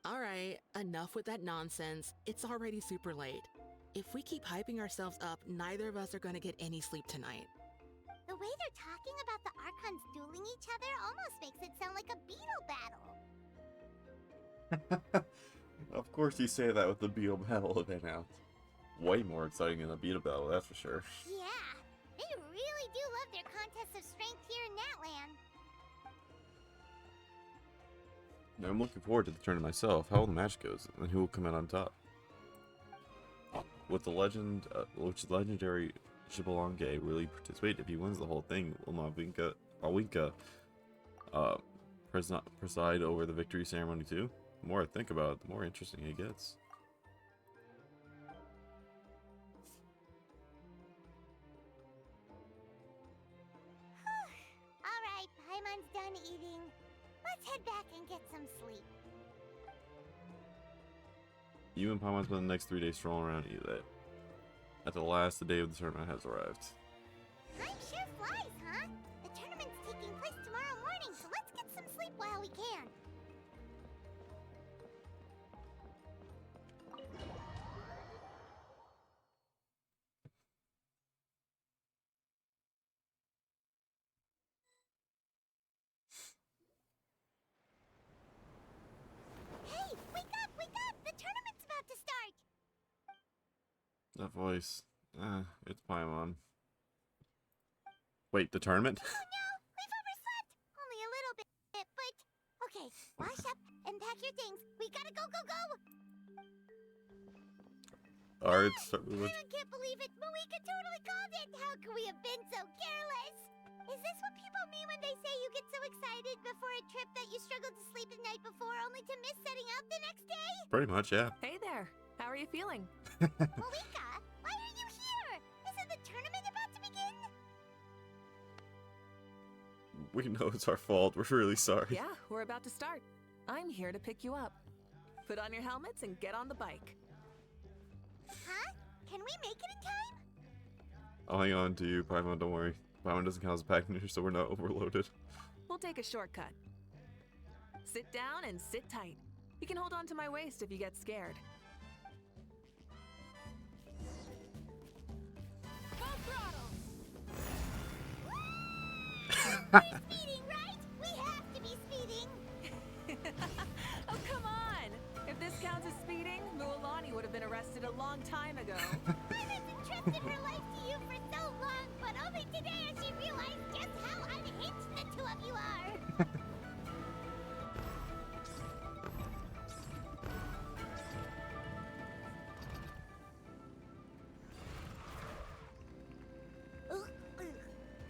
Speaker 13: Alright, enough with that nonsense. It's already super late. If we keep hyping ourselves up, neither of us are gonna get any sleep tonight.
Speaker 5: The way they're talking about the Archons dueling each other almost makes it sound like a beetle battle.
Speaker 1: Of course you say that with the Beetle Battle event out. Way more exciting than the Beetle Battle, that's for sure.
Speaker 5: Yeah, they really do love their contests of strength here in Natlan.
Speaker 1: Now, I'm looking forward to the tournament myself, how the match goes, and who will come out on top. With the legendary Xbalanque really participate, if he wins the whole thing, will Malwinka preside over the victory ceremony too? The more I think about it, the more interesting it gets.
Speaker 5: Alright, Paimon's done eating. Let's head back and get some sleep.
Speaker 1: You and Paimon spend the next 3 days strolling around Elet. At the last, the day of the tournament has arrived.
Speaker 5: Time sure flies, huh? The tournament's taking place tomorrow morning, so let's get some sleep while we can. Hey, wake up, wake up! The tournament's about to start!
Speaker 1: That voice. It's Paimon. Wait, the tournament?
Speaker 5: Oh no, we've overslept! Only a little bit, but... Okay, wash up and pack your things. We gotta go, go, go!
Speaker 1: Alright,
Speaker 5: I can't believe it! Mawika totally called it! How could we have been so careless? Is this what people mean when they say you get so excited before a trip that you struggled to sleep the night before only to miss setting out the next day?
Speaker 1: Pretty much, yeah.
Speaker 6: Hey there. How are you feeling?
Speaker 5: Mawika, why are you here? Isn't the tournament about to begin?
Speaker 1: We know it's our fault. We're really sorry.
Speaker 6: Yeah, we're about to start. I'm here to pick you up. Put on your helmets and get on the bike.
Speaker 5: Huh? Can we make it in time?
Speaker 1: I'll hang on to you, Paimon, don't worry. Paimon doesn't count as a passenger, so we're not overloaded.
Speaker 6: We'll take a shortcut. Sit down and sit tight. You can hold on to my waist if you get scared.
Speaker 5: Full throttle! We're speeding, right? We have to be speeding!
Speaker 6: Oh, come on! If this counts as speeding, Mualani would have been arrested a long time ago.
Speaker 5: Paimon entrusted her life to you for so long, but only today has she realized just how unhinged the two of you are!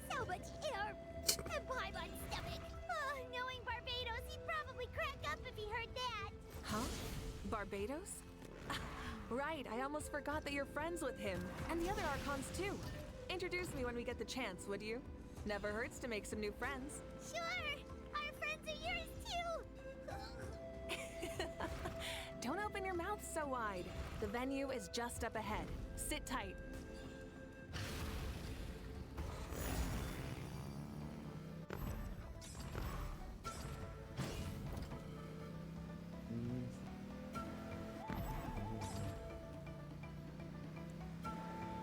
Speaker 5: So much air! And Paimon's stomach! Oh, knowing Barbados, he'd probably crack up if he heard that!
Speaker 6: Huh? Barbados? Right, I almost forgot that you're friends with him. And the other Archons too. Introduce me when we get the chance, would you? Never hurts to make some new friends.
Speaker 5: Sure! Our friends are yours too!
Speaker 6: Don't open your mouth so wide. The venue is just up ahead. Sit tight.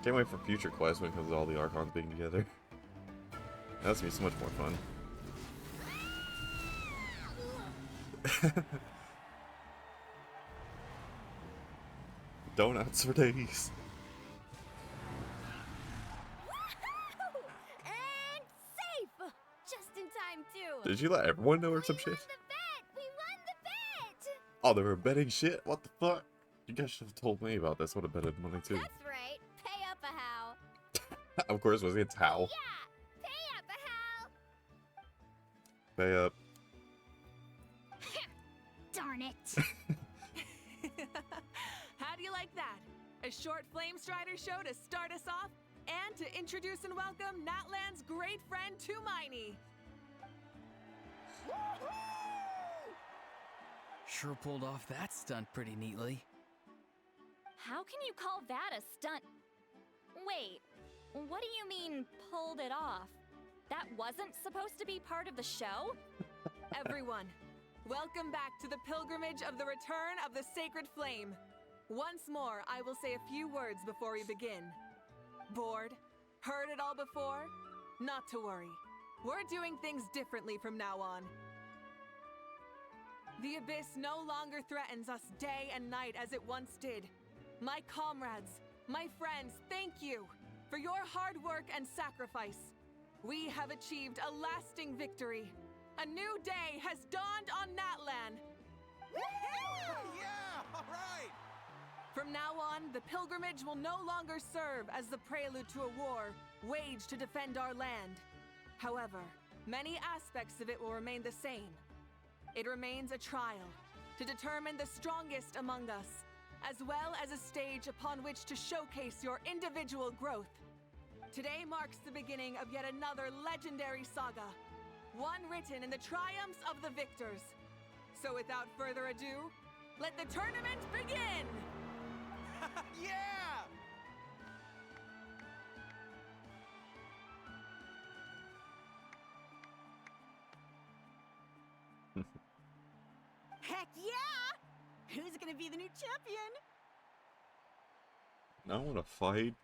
Speaker 1: Can't wait for future quests when it comes to all the Archons being together. That's gonna be so much more fun. Donuts for days.
Speaker 2: And safe! Just in time, too.
Speaker 1: Did you let everyone know or some shit?
Speaker 5: We won the bet!
Speaker 1: Oh, they were betting shit? What the fuck? You guys should have told me about this. Would have betted money too.
Speaker 2: That's right. Pay up a how.
Speaker 1: Of course, was against Hal.
Speaker 2: Yeah! Pay up a how.
Speaker 1: Pay up.
Speaker 5: Darn it!
Speaker 6: How do you like that? A short Flame Strider show to start us off, and to introduce and welcome Natlan's great friend Tumaini.
Speaker 8: Sure pulled off that stunt pretty neatly.
Speaker 2: How can you call that a stunt? Wait, what do you mean, pulled it off? That wasn't supposed to be part of the show?
Speaker 6: Everyone, welcome back to the pilgrimage of the return of the Sacred Flame. Once more, I will say a few words before we begin. Bored? Heard it all before? Not to worry. We're doing things differently from now on. The Abyss no longer threatens us day and night as it once did. My comrades, my friends, thank you for your hard work and sacrifice. We have achieved a lasting victory. A new day has dawned on Natlan.
Speaker 11: Yeah, all right!
Speaker 6: From now on, the pilgrimage will no longer serve as the prelude to a war waged to defend our land. However, many aspects of it will remain the same. It remains a trial to determine the strongest among us, as well as a stage upon which to showcase your individual growth. Today marks the beginning of yet another legendary saga, one written in the triumphs of the victors. So without further ado, let the tournament begin!
Speaker 11: Yeah!
Speaker 10: Heck yeah! Who's gonna be the new champion?
Speaker 1: I want to fight.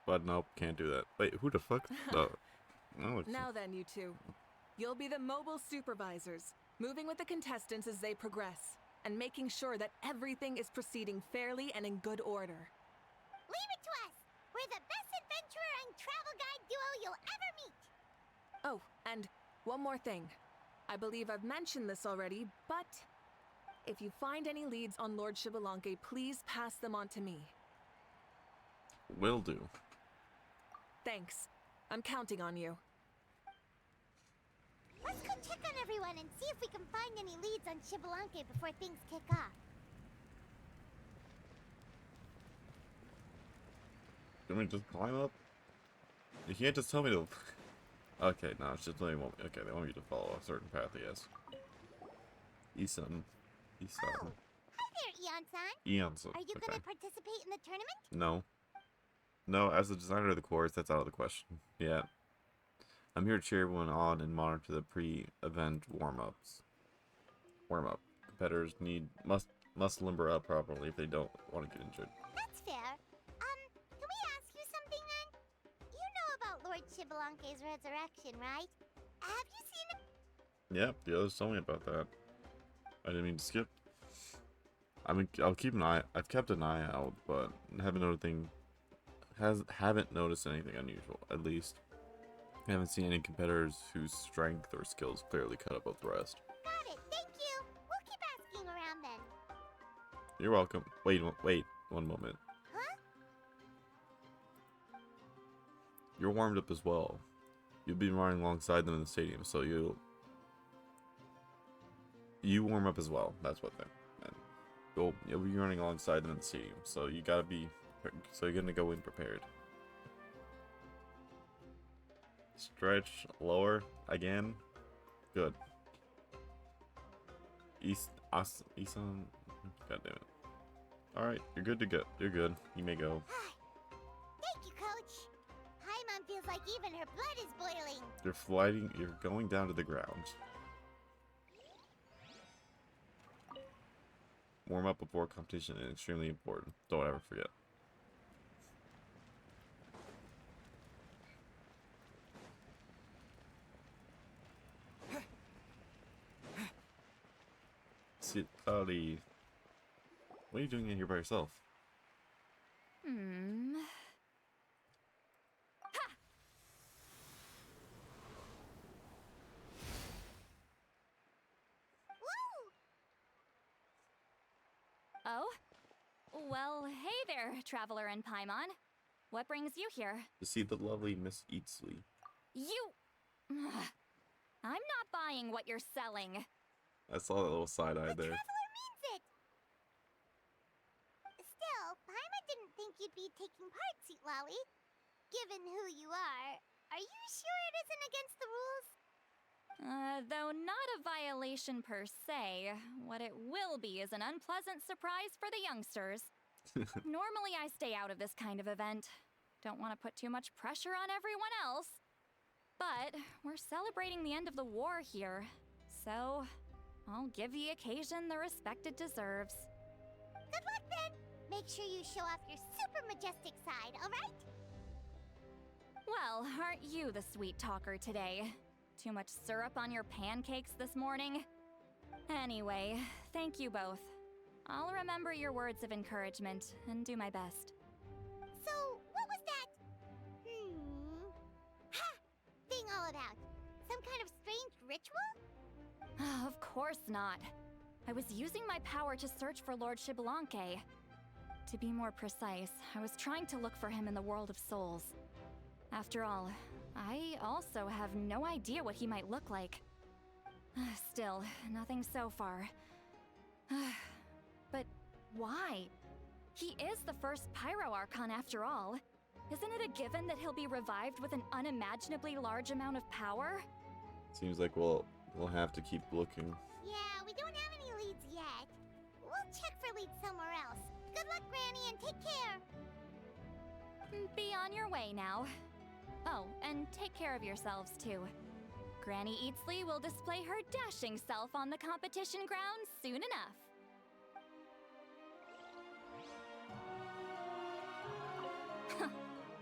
Speaker 1: But nope, can't do that. Wait, who the fuck? No.
Speaker 6: Now then, you two. You'll be the mobile supervisors, moving with the contestants as they progress, and making sure that everything is proceeding fairly and in good order.
Speaker 5: Leave it to us! We're the best adventurer and travel guide duo you'll ever meet!
Speaker 6: Oh, and one more thing. I believe I've mentioned this already, but if you find any leads on Lord Xbalanque, please pass them on to me.
Speaker 1: Will do.
Speaker 6: Thanks. I'm counting on you.
Speaker 5: Let's go check on everyone and see if we can find any leads on Xbalanque before things kick off.
Speaker 1: You want me to just climb up? You can't just tell me to... Okay, no, it's just they want... Okay, they want me to follow a certain path, yes. Isan.
Speaker 5: Oh, hi there, Eon-san.
Speaker 1: Eon-san.
Speaker 5: Are you
Speaker 1: Okay.
Speaker 5: gonna participate in the tournament?
Speaker 1: No. No, as the designer of the course, that's out of the question. Yeah. I'm here to cheer everyone on and monitor the pre-event warm-ups. Warm-up. Competitors must limber up properly if they don't want to get injured.
Speaker 5: That's fair. Can we ask you something then? You know about Lord Xbalanque's resurrection, right? Have you seen him?
Speaker 1: Yeah, the others told me about that. I didn't mean to skip. I mean, I'll keep an eye. I've kept an eye out, but haven't noticed anything unusual. At least, I haven't seen any competitors whose strength or skills clearly cut above the rest.
Speaker 5: Got it, thank you. We'll keep asking around then.
Speaker 1: You're welcome. Wait, one moment.
Speaker 5: Huh?
Speaker 1: You're warmed up as well. You've been running alongside them in the stadium, so you warm up as well. That's what they meant. You'll be running alongside them in the stadium, so you're gonna go in prepared. Stretch lower again. Good. Isan. God damn it. Alright, you're good to go. You're good. You may go.
Speaker 5: Thank you, Coach. Paimon feels like even her blood is boiling.
Speaker 1: You're going down to the ground. Warm up before competition is extremely important. Don't ever forget. Citlali, what are you doing in here by yourself?
Speaker 2: Ha!
Speaker 5: Woo!
Speaker 2: Oh? Well, hey there, Traveler and Paimon. What brings you here?
Speaker 1: To see the lovely Miss Eatsley.
Speaker 2: You... I'm not buying what you're selling.
Speaker 1: I saw that little side eye there.
Speaker 5: Traveler means it! Still, Paimon didn't think you'd be taking part, Citlali. Given who you are you sure it isn't against the rules?
Speaker 2: Though not a violation per se, what it will be is an unpleasant surprise for the youngsters. Normally I stay out of this kind of event. Don't want to put too much pressure on everyone else. But we're celebrating the end of the war here, so I'll give the occasion the respect it deserves.
Speaker 5: Good luck then! Make sure you show off your super majestic side, alright?
Speaker 2: Well, aren't you the sweet talker today? Too much syrup on your pancakes this morning? Anyway, thank you both. I'll remember your words of encouragement and do my best.
Speaker 5: So, what was that? Ha! Thing all about? Some kind of strange ritual?
Speaker 2: Of course not. I was using my power to search for Lord Xbalanque. To be more precise, I was trying to look for him in the world of souls. After all, I also have no idea what he might look like. Still, nothing so far. But why? He is the first Pyro Archon after all. Isn't it a given that he'll be revived with an unimaginably large amount of power?
Speaker 1: Seems like we'll have to keep looking.
Speaker 5: Yeah, we don't have any leads yet. We'll check for leads somewhere else. Good luck, Granny, and take care.
Speaker 2: Be on your way now. Oh, and take care of yourselves too. Granny Eatsley will display her dashing self on the competition grounds soon enough.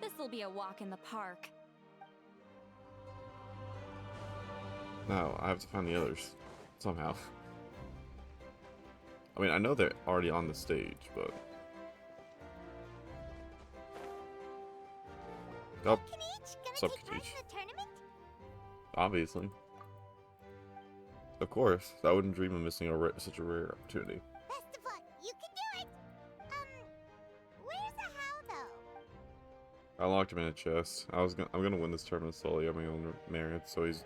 Speaker 2: This'll be a walk in the park.
Speaker 1: No, I have to find the others. Somehow. I mean, I know they're already on the stage, but... Oh, what's up, Kanich? Obviously. Of course, I wouldn't dream of missing such a rare opportunity.
Speaker 5: Best of luck, you can do it! Where's the how, though?
Speaker 1: I locked him in a chest. I'm gonna win this tournament solely on my own merit, so he's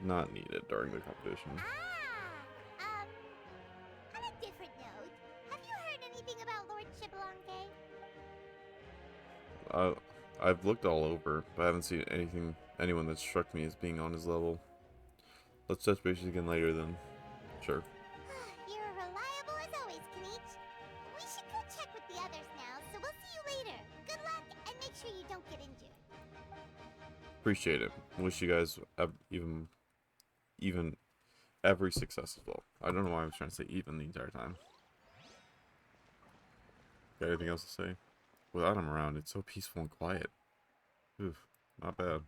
Speaker 1: not needed during the competition.
Speaker 5: On a different note, have you heard anything about Lord Xbalanque?
Speaker 1: I've looked all over, but I haven't seen anyone that struck me as being on his level. Let's touch base again later then. Sure.
Speaker 5: You're reliable as always, Kanich. We should go check with the others now, so we'll see you later. Good luck, and make sure you don't get injured.
Speaker 1: Appreciate it. Wish you guys even every success as well. I don't know why I was trying to say even the entire time. Got anything else to say? Without him around, it's so peaceful and quiet. Oof, not bad.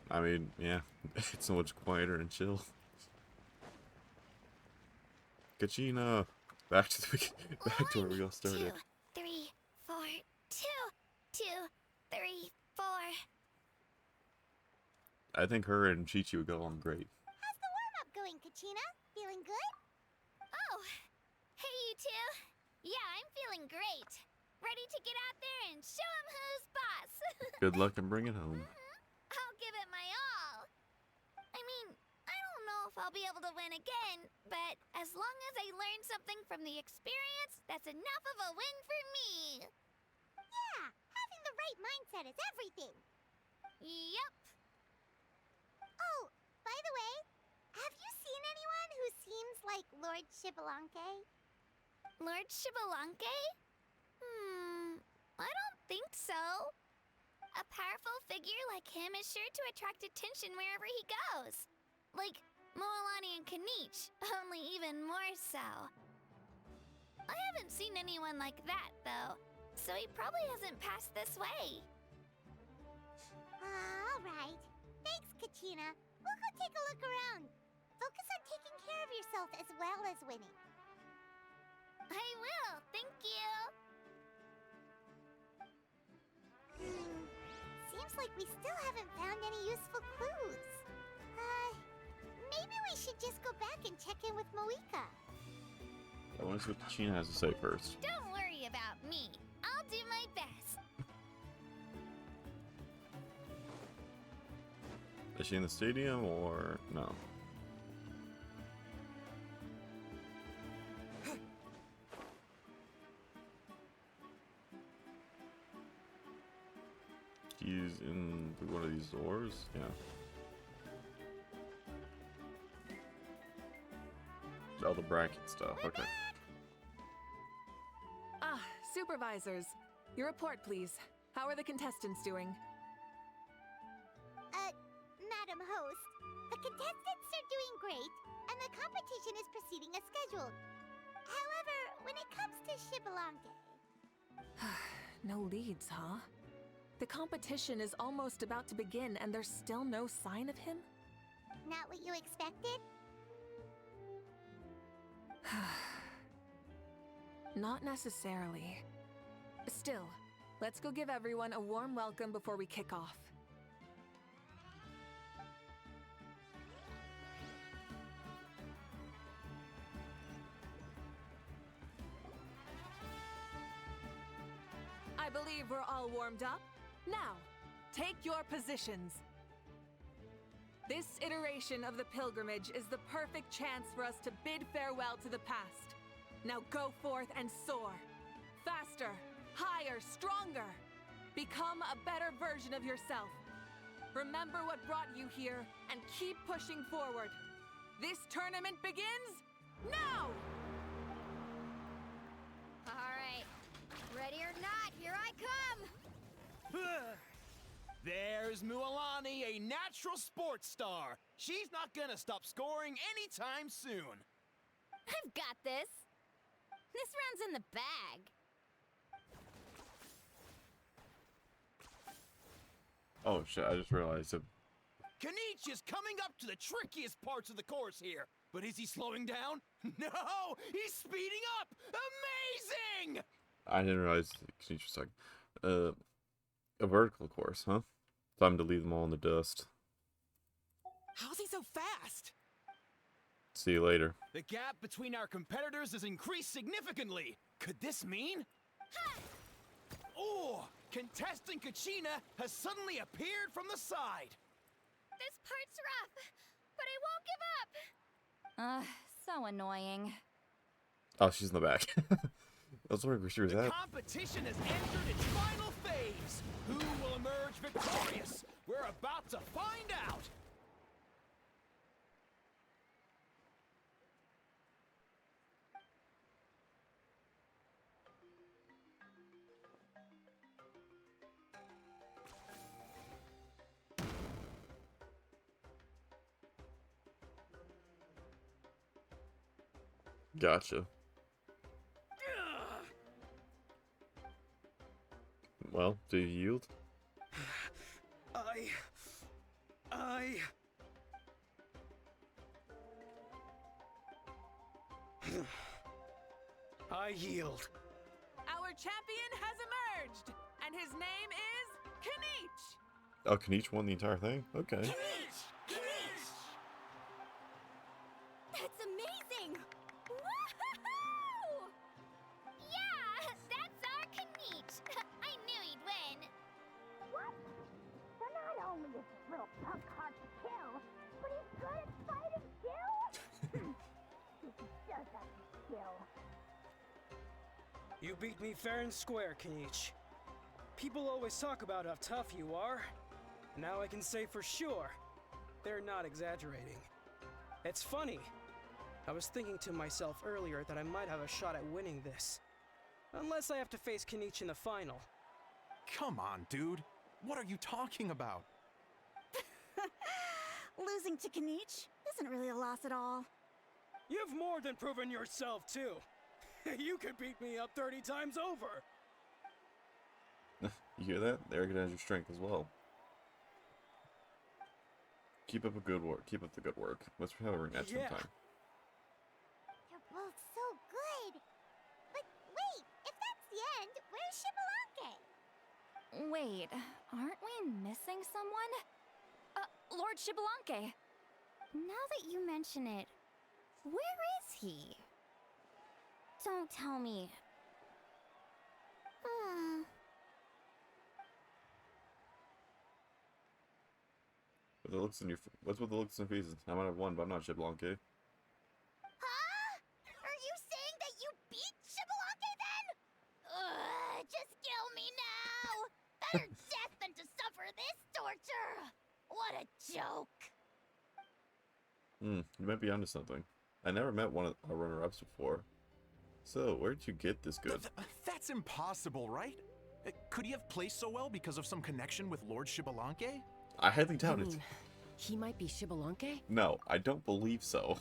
Speaker 1: I mean, yeah, it's so much quieter and chill. Kachina, back to where we all started.
Speaker 5: 2, 3, 4, 2, 2, 3, 4.
Speaker 1: I think her and Chi-Chi would go on great.
Speaker 5: How's the warm-up going, Kachina? Feeling good? Oh, hey you two. Yeah, I'm feeling great. Ready to get out there and show 'em who's boss.
Speaker 1: Good luck and bring it home.
Speaker 5: I'll give it my all. I mean, I don't know if I'll be able to win again, but as long as I learn something from the experience, that's enough of a win for me. Yeah, having the right mindset is everything. Yep. Oh, by the way, have you seen anyone who seems like Lord Xbalanque? Lord Xbalanque? I don't think so. A powerful figure like him is sure to attract attention wherever he goes. Like Moalani and Kanich, only even more so. I haven't seen anyone like that, though, so he probably hasn't passed this way. Alright. Thanks, Kachina. We'll go take a look around. Focus on taking care of yourself as well as winning. I will, thank you. Seems like we still haven't found any useful clues. Maybe we should just go back and check in with Moika.
Speaker 1: I want to see what Kachina has to say first.
Speaker 5: Don't worry about me. I'll do my best.
Speaker 1: Is she in the stadium or no? use in one of these doors? Yeah. All the bracket stuff. Okay.
Speaker 6: Ah, supervisors. Your report, please. How are the contestants doing?
Speaker 5: Madam Host, the contestants are doing great, and the competition is proceeding as scheduled. However, when it comes to Xbalanque...
Speaker 6: No leads, huh? The competition is almost about to begin, and there's still no sign of him?
Speaker 5: Not what you expected?
Speaker 6: Not necessarily. Still, let's go give everyone a warm welcome before we kick off. I believe we're all warmed up. Now, take your positions. This iteration of the pilgrimage is the perfect chance for us to bid farewell to the past. Now go forth and soar. Faster, higher, stronger. Become a better version of yourself. Remember what brought you here and keep pushing forward. This tournament begins now!
Speaker 5: All right. Ready or not, here I come!
Speaker 14: There's Mualani, a natural sports star. She's not gonna stop scoring anytime soon.
Speaker 2: I've got this. This round's in the bag.
Speaker 1: Oh shit, I just realized it.
Speaker 14: Kenichi is coming up to the trickiest parts of the course here. But is he slowing down? No! He's speeding up! Amazing!
Speaker 1: I didn't realize Kenichi was talking. A vertical course, huh? Time to leave them all in the dust.
Speaker 14: How's he so fast?
Speaker 1: See you later.
Speaker 14: The gap between our competitors has increased significantly. Could this mean? Oh! Contestant Kachina has suddenly appeared from the side.
Speaker 2: This part's rough, but I won't give up. So annoying.
Speaker 1: Oh, she's in the back. I was wondering where she was
Speaker 14: The
Speaker 1: at.
Speaker 14: competition has entered its final phase. Who will emerge victorious? We're about to find out.
Speaker 1: Gotcha. Well, do you yield?
Speaker 3: I yield.
Speaker 6: Our champion has emerged, and his name is Kenichi.
Speaker 1: Oh, Kenichi won the entire thing? Okay.
Speaker 5: That's amazing! Woohoo! Yeah, that's our Kenichi. I knew he'd win. What? So not only is this little punk hard to kill, but he's good at fighting too? This is just a skill.
Speaker 3: You beat me fair and square, Kenichi. People always talk about how tough you are. Now I can say for sure, they're not exaggerating. It's funny. I was thinking to myself earlier that I might have a shot at winning this. Unless I have to face Kenichi in the final.
Speaker 11: Come on, dude. What are you talking about?
Speaker 10: Losing to Kenichi isn't really a loss at all.
Speaker 3: You've more than proven yourself, too. You could beat me up 30 times over.
Speaker 1: You hear that? They recognize your strength as well. Keep up a good work. Keep up the good work. Let's have a rematch sometime.
Speaker 5: You're both so good. But wait, if that's the end, where's Xbalanque?
Speaker 2: Wait, aren't we missing someone? Lord Xbalanque. Now that you mention it, where is he? Don't tell me.
Speaker 1: With the looks in your, what's with the looks in your faces? I might have won, but I'm not Xbalanque.
Speaker 5: Huh? Are you saying that you beat Xbalanque then? Just kill me now! Better death than to suffer joke.
Speaker 1: You might be onto something. I never met one of our runner-ups before. So, where did you get this good?
Speaker 14: That's impossible, right? Could he have placed so well because of some connection with Lord Shibalanke?
Speaker 1: I highly doubt it.
Speaker 9: He might be Shibalanke?
Speaker 1: No, I don't believe so.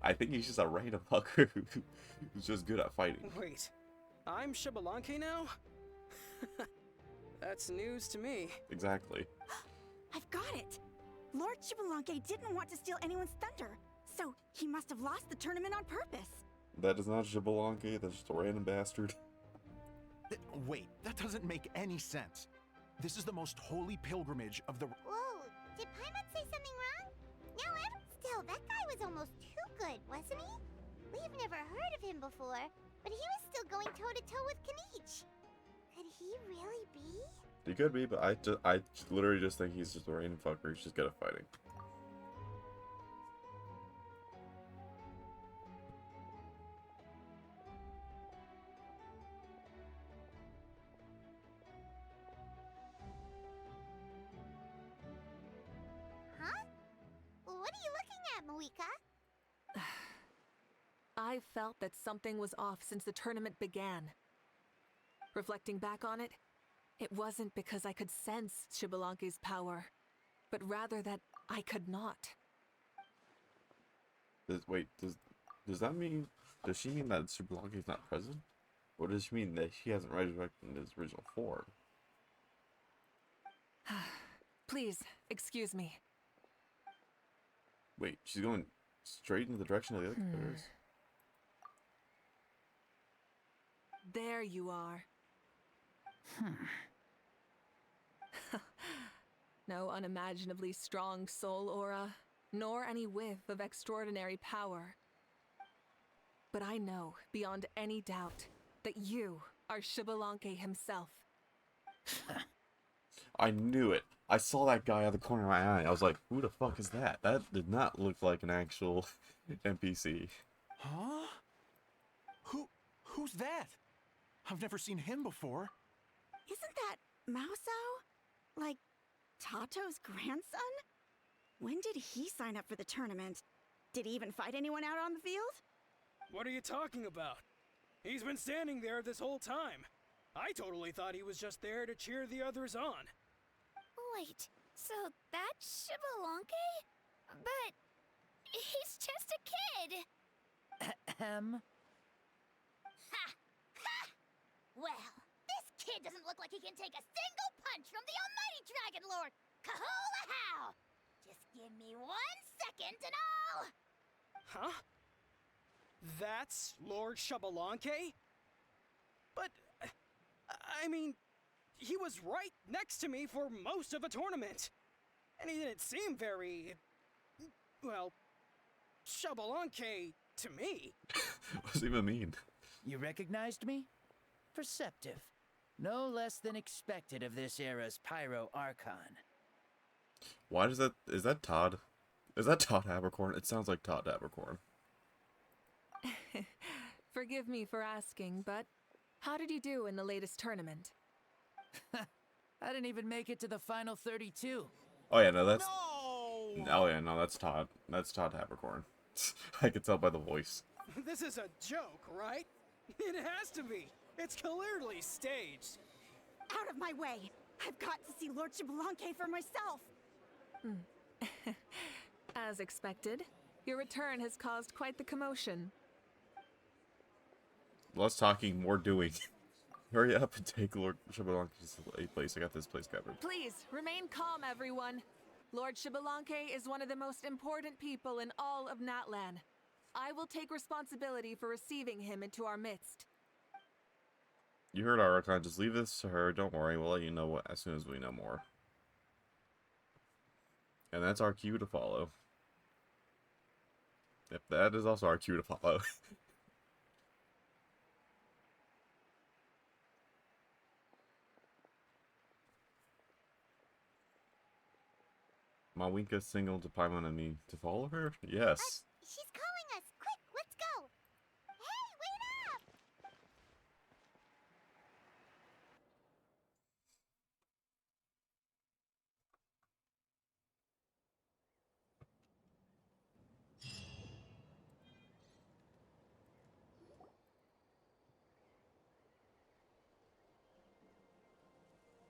Speaker 1: I think he's just a random fucker who's just good at fighting.
Speaker 3: Wait, I'm Shibalanke now? That's news to me.
Speaker 1: Exactly.
Speaker 10: I've got it! Lord Shibalanke didn't want to steal anyone's thunder, so he must have lost the tournament on purpose.
Speaker 1: That is not Shibalanke, that's just a random bastard.
Speaker 14: Wait, that doesn't make any sense. This is the most holy pilgrimage of the...
Speaker 5: Whoa, did Paimon say something wrong? No, still, that guy was almost too good, wasn't he? We've never heard of him before, but he was still going toe-to-toe with Kanich. Could he really be?
Speaker 1: He could be, but I literally just think he's just a random fucker who's just good at fighting.
Speaker 5: Huh? What are you looking at, Moika?
Speaker 6: I felt that something was off since the tournament began. Reflecting back on it, it wasn't because I could sense Shibalanke's power, but rather that I could not.
Speaker 1: Does that mean, does she mean that Shibalanke is not present? Or does she mean that she hasn't resurrected in his original form?
Speaker 6: Please, excuse me.
Speaker 1: Wait, she's going straight in the direction of the other competitors?
Speaker 6: There you are. No unimaginably strong soul aura, nor any whiff of extraordinary power. But I know, beyond any doubt, that you are Shibalanke himself.
Speaker 1: I knew it. I saw that guy out of the corner of my eye. I was like, who the fuck is that? That did not look like an actual NPC.
Speaker 14: Huh? Who's that? I've never seen him before.
Speaker 10: Isn't that Mauso? Like, Tato's grandson? When did he sign up for the tournament? Did he even fight anyone out on the field?
Speaker 3: What are you talking about? He's been standing there this whole time. I totally thought he was just there to cheer the others on.
Speaker 2: Wait, so that's Shibalanke? But he's just a kid.
Speaker 5: Ha! Ha! Well, this kid doesn't look like he can take a single punch from the almighty Dragon Lord! Kahula how! Just give me 1 second and I'll...
Speaker 3: Huh? That's Lord Shibalanke? But, I mean, he was right next to me for most of the tournament. And he didn't seem very, well, Shibalanke to me.
Speaker 1: What does it even mean?
Speaker 15: You recognized me? Perceptive. No less than expected of this era's Pyro Archon.
Speaker 1: Why does that... Is that Todd? Is that Todd Abercorn? It sounds like Todd Abercorn.
Speaker 6: Forgive me for asking, but how did you do in the latest tournament?
Speaker 15: I didn't even make it to the final 32.
Speaker 1: Oh yeah, no, that's... No! Oh yeah, no, that's Todd. That's Todd Abercorn. I could tell by the voice.
Speaker 3: This is a joke, right? It has to be. It's clearly staged.
Speaker 10: Out of my way! I've got to see Lord Shibalanke for myself!
Speaker 6: As expected, your return has caused quite the commotion.
Speaker 1: Less talking, more doing. Hurry up and take Lord Shibalanke's place. I got this place covered.
Speaker 6: Please, remain calm, everyone. Lord Shibalanke is one of the most important people in all of Natlan. I will take responsibility for receiving him into our midst.
Speaker 1: You heard our Archon. Just leave this to her. Don't worry. We'll let you know what as soon as we know more. And that's our cue to follow. Yep, that is also our cue to follow. Mawinka signaled to Paimon and me to follow her? Yes.
Speaker 5: She's calling us! Quick, let's go! Hey, wait up!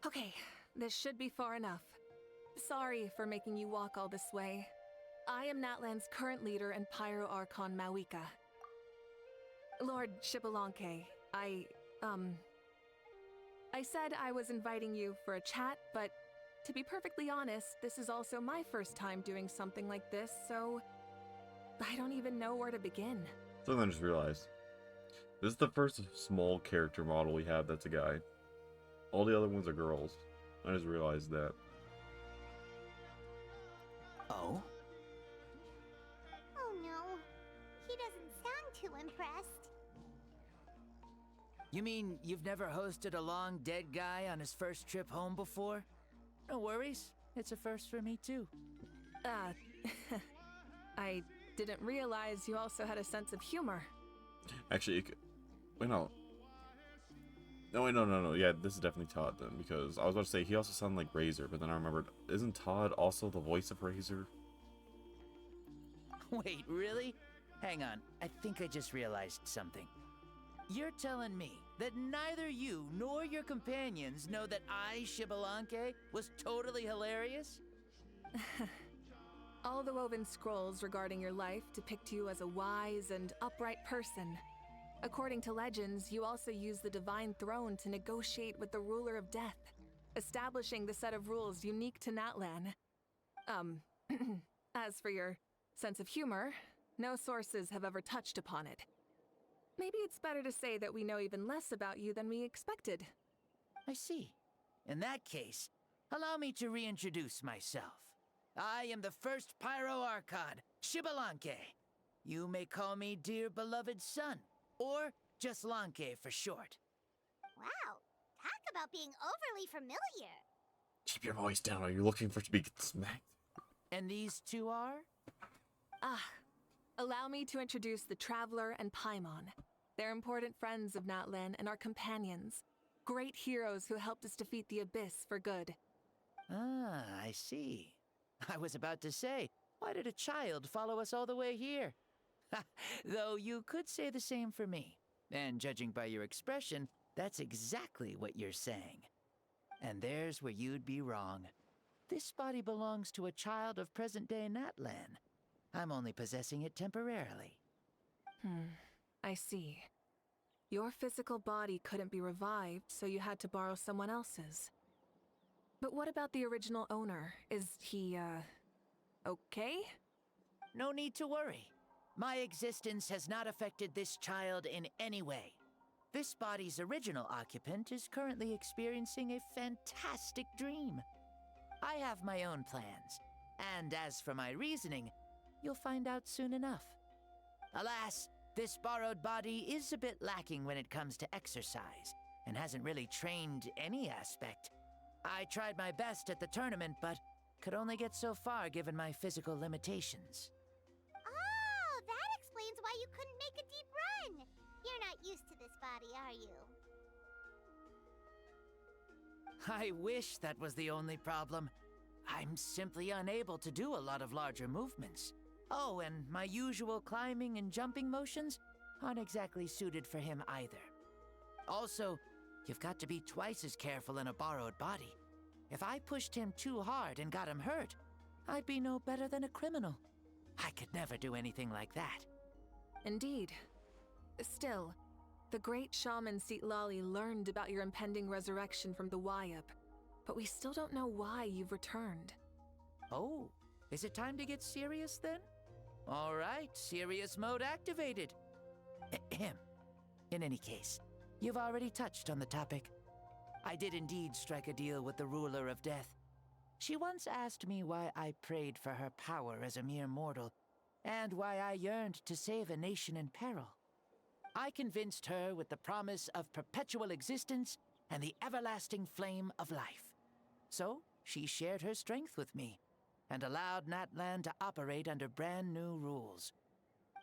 Speaker 6: Okay, this should be far enough. Sorry for making you walk all this way. I am Natlan's current leader and Pyro Archon Mawika. Lord Xbalanque, I said I was inviting you for a chat, but to be perfectly honest, this is also my first time doing something like this, so I don't even know where to begin.
Speaker 1: Something I just realized. This is the first small character model we have that's a guy. All the other ones are girls. I just realized that.
Speaker 15: Oh?
Speaker 5: Oh no. He doesn't sound too impressed.
Speaker 15: You mean you've never hosted a long dead guy on his first trip home before? No worries. It's a first for me too.
Speaker 6: I didn't realize you also had a sense of humor.
Speaker 1: Actually, wait, no. No, wait, no. Yeah, this is definitely Todd then, because I was about to say he also sounded like Razor, but then I remembered, isn't Todd also the voice of Razor?
Speaker 15: Wait, really? Hang on, I think I just realized something. You're telling me that neither you nor your companions know that I, Xbalanque, was totally hilarious?
Speaker 6: All the woven scrolls regarding your life depict you as a wise and upright person. According to legends, you also use the Divine Throne to negotiate with the Ruler of Death, establishing the set of rules unique to Natlan. As for your sense of humor, no sources have ever touched upon it. Maybe it's better to say that we know even less about you than we expected.
Speaker 15: I see. In that case, allow me to reintroduce myself. I am the first Pyro Archon, Xbalanque. You may call me dear beloved son, or just Lanque for short.
Speaker 5: Wow. Talk about being overly familiar.
Speaker 1: Keep your voice down, or you're looking for it to be smacked.
Speaker 15: And these two are?
Speaker 6: Allow me to introduce the Traveler and Paimon. They're important friends of Natlan and our companions. Great heroes who helped us defeat the Abyss for good.
Speaker 15: Ah, I see. I was about to say, why did a child follow us all the way here? Though you could say the same for me. And judging by your expression, that's exactly what you're saying. And there's where you'd be wrong. This body belongs to a child of present-day Natlan. I'm only possessing it temporarily.
Speaker 6: I see. Your physical body couldn't be revived, so you had to borrow someone else's. But what about the original owner? Is he, okay?
Speaker 15: No need to worry. My existence has not affected this child in any way. This body's original occupant is currently experiencing a fantastic dream. I have my own plans, and as for my reasoning, you'll find out soon enough. Alas, this borrowed body is a bit lacking when it comes to exercise, and hasn't really trained any aspect. I tried my best at the tournament, but could only get so far given my physical limitations.
Speaker 5: Oh, that explains why you couldn't make a deep run. You're not used to this body, are you?
Speaker 15: I wish that was the only problem. I'm simply unable to do a lot of larger movements. Oh, and my usual climbing and jumping motions aren't exactly suited for him either. Also, you've got to be twice as careful in a borrowed body. If I pushed him too hard and got him hurt, I'd be no better than a criminal. I could never do anything like that.
Speaker 6: Indeed. Still, the great shaman Citlali learned about your impending resurrection from the Wayup, but we still don't know why you've returned.
Speaker 15: Oh, is it time to get serious then? All right, serious mode activated. Ahem. In any case, you've already touched on the topic. I did indeed strike a deal with the Ruler of Death. She once asked me why I prayed for her power as a mere mortal, and why I yearned to save a nation in peril. I convinced her with the promise of perpetual existence and the everlasting flame of life. So, she shared her strength with me, and allowed Natlan to operate under brand new rules.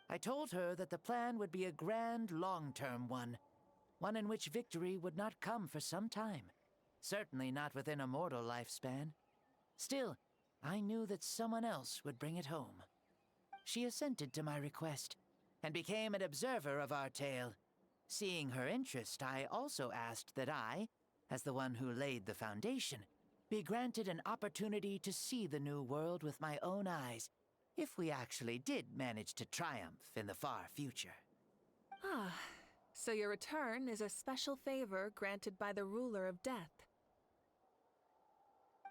Speaker 15: I told her that the plan would be a grand, long-term one in which victory would not come for some time, certainly not within a mortal lifespan. Still, I knew that someone else would bring it home. She assented to my request, and became an observer of our tale. Seeing her interest, I also asked that I, as the one who laid the foundation, be granted an opportunity to see the new world with my own eyes, if we actually did manage to triumph in the far future.
Speaker 6: Ah, so your return is a special favor granted by the ruler of death.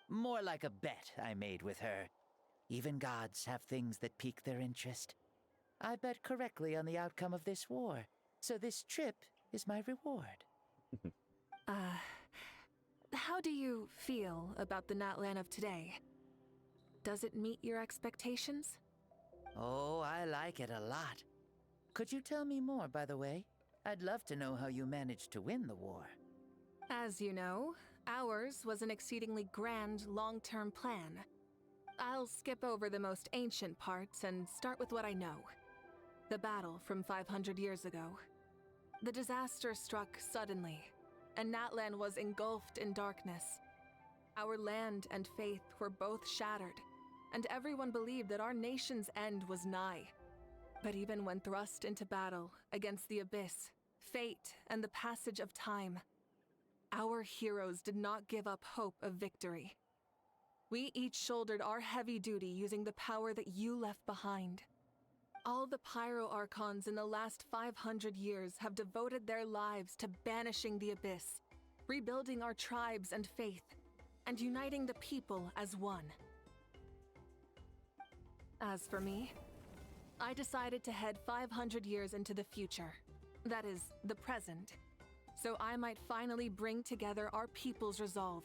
Speaker 15: More like a bet I made with her. Even gods have things that pique their interest. I bet correctly on the outcome of this war, so this trip is my reward.
Speaker 6: How do you feel about the Natlan of today? Does it meet your expectations?
Speaker 15: Oh, I like it a lot. Could you tell me more, by the way? I'd love to know how you managed to win the war.
Speaker 6: As you know, ours was an exceedingly grand, long-term plan. I'll skip over the most ancient parts and start with what I know. The battle from 500 years ago. The disaster struck suddenly, and Natlan was engulfed in darkness. Our land and faith were both shattered, and everyone believed that our nation's end was nigh. But even when thrust into battle against the abyss, fate, and the passage of time, our heroes did not give up hope of victory. We each shouldered our heavy duty using the power that you left behind. All the Pyro Archons in the last 500 years have devoted their lives to banishing the abyss, rebuilding our tribes and faith, and uniting the people as one. As for me, I decided to head 500 years into the future, that is, the present, so I might finally bring together our people's resolve,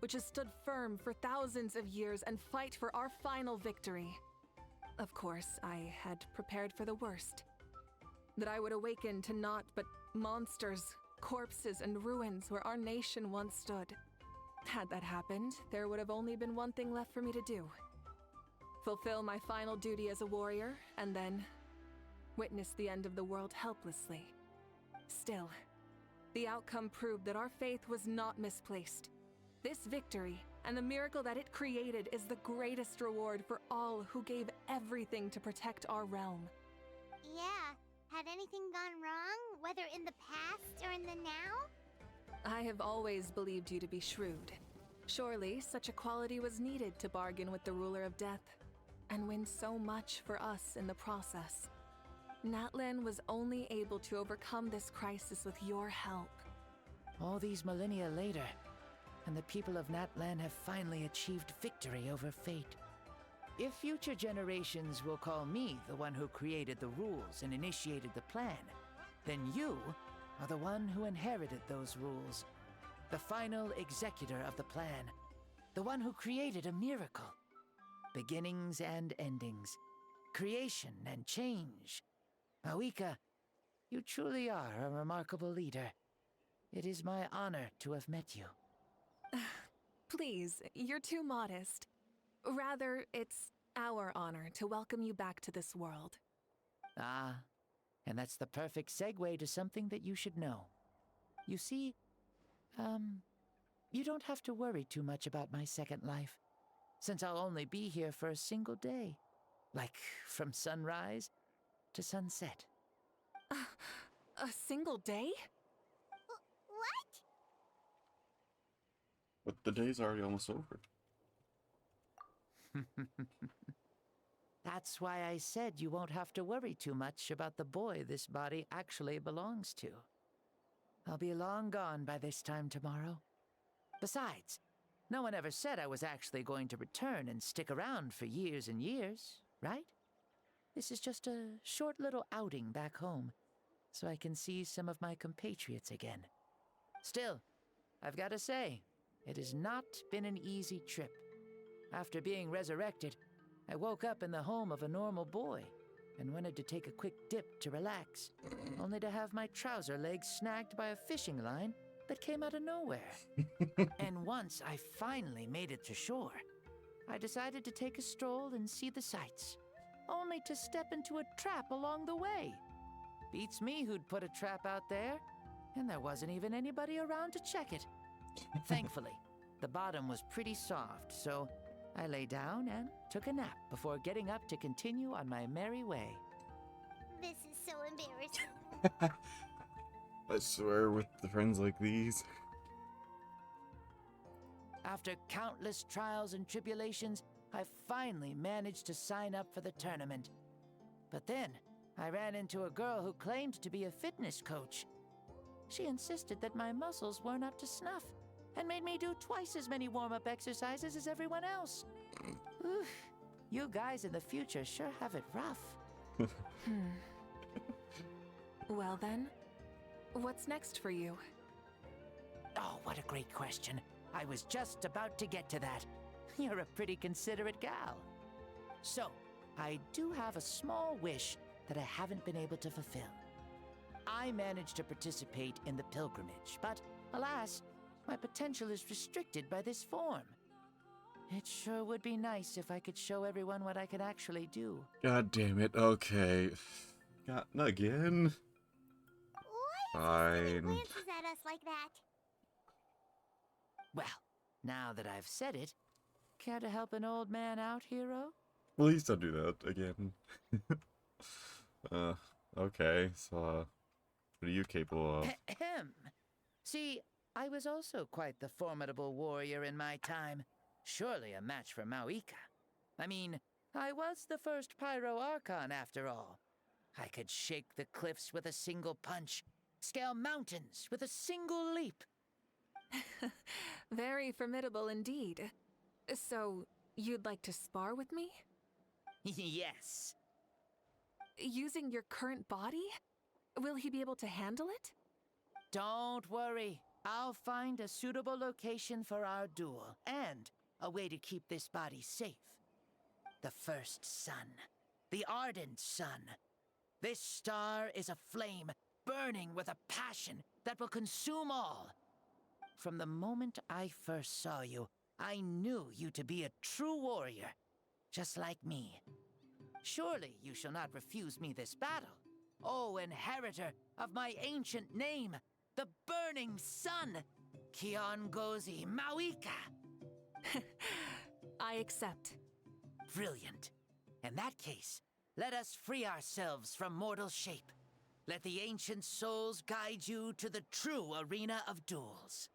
Speaker 6: which has stood firm for thousands of years, and fight for our final victory. Of course, I had prepared for the worst. That I would awaken to naught but monsters, corpses, and ruins where our nation once stood. Had that happened, there would have only been one thing left for me to do. Fulfill my final duty as a warrior, and then witness the end of the world helplessly. Still, the outcome proved that our faith was not misplaced. This victory, and the miracle that it created, is the greatest reward for all who gave everything to protect our realm.
Speaker 5: Yeah, had anything gone wrong, whether in the past or in the now?
Speaker 6: I have always believed you to be shrewd. Surely, such a quality was needed to bargain with the ruler of death, and win so much for us in the process. Natlan was only able to overcome this crisis with your help.
Speaker 15: All these millennia later, and the people of Natlan have finally achieved victory over fate. If future generations will call me the one who created the rules and initiated the plan, then you are the one who inherited those rules. The final executor of the plan. The one who created a miracle. Beginnings and endings. Creation and change. Mawika, you truly are a remarkable leader. It is my honor to have met you.
Speaker 6: Please, you're too modest. Rather, it's our honor to welcome you back to this world.
Speaker 15: Ah, and that's the perfect segue to something that you should know. You see, you don't have to worry too much about my second life, since I'll only be here for a single day. Like, from sunrise to sunset.
Speaker 6: A single day?
Speaker 5: What?
Speaker 1: But the day's already almost over.
Speaker 15: That's why I said you won't have to worry too much about the boy this body actually belongs to. I'll be long gone by this time tomorrow. Besides, no one ever said I was actually going to return and stick around for years and years, right? This is just a short little outing back home, so I can see some of my compatriots again. Still, I've got to say, it has not been an easy trip. After being resurrected, I woke up in the home of a normal boy and wanted to take a quick dip to relax, only to have my trouser legs snagged by a fishing line that came out of nowhere. And once I finally made it to shore, I decided to take a stroll and see the sights, only to step into a trap along the way. Beats me who'd put a trap out there, and there wasn't even anybody around to check it. Thankfully, the bottom was pretty soft, so I lay down and took a nap before getting up to continue on my merry way.
Speaker 5: This is so embarrassing.
Speaker 1: I swear, with the friends like these.
Speaker 15: After countless trials and tribulations, I finally managed to sign up for the tournament. But then, I ran into a girl who claimed to be a fitness coach. She insisted that my muscles weren't up to snuff, and made me do twice as many warm-up exercises as everyone else. Oof, you guys in the future sure have it rough.
Speaker 6: Well then, what's next for you?
Speaker 15: Oh, what a great question. I was just about to get to that. You're a pretty considerate gal. So, I do have a small wish that I haven't been able to fulfill. I managed to participate in the pilgrimage, but alas, my potential is restricted by this form. It sure would be nice if I could show everyone what I can actually do.
Speaker 1: God damn it. Okay. God, not again.
Speaker 5: Why is he
Speaker 1: Fine.
Speaker 5: glances at us like that?
Speaker 15: Well, now that I've said it, care to help an old man out, hero?
Speaker 1: Please don't do that again. Okay, so, what are you capable of?
Speaker 15: Ahem. See, I was also quite the formidable warrior in my time. Surely a match for Mauika. I mean, I was the first Pyro Archon after all. I could shake the cliffs with a single punch, scale mountains with a single leap.
Speaker 6: Very formidable indeed. So, you'd like to spar with me?
Speaker 15: Yes.
Speaker 6: Using your current body? Will he be able to handle it?
Speaker 15: Don't worry. I'll find a suitable location for our duel, and a way to keep this body safe. The first sun. The ardent sun. This star is a flame, burning with a passion that will consume all. From the moment I first saw you, I knew you to be a true warrior, just like me. Surely you shall not refuse me this battle, O inheritor of my ancient name, the Burning Sun, Kiangozi Mauika.
Speaker 6: I accept.
Speaker 15: Brilliant. In that case, let us free ourselves from mortal shape. Let the ancient souls guide you to the true arena of duels.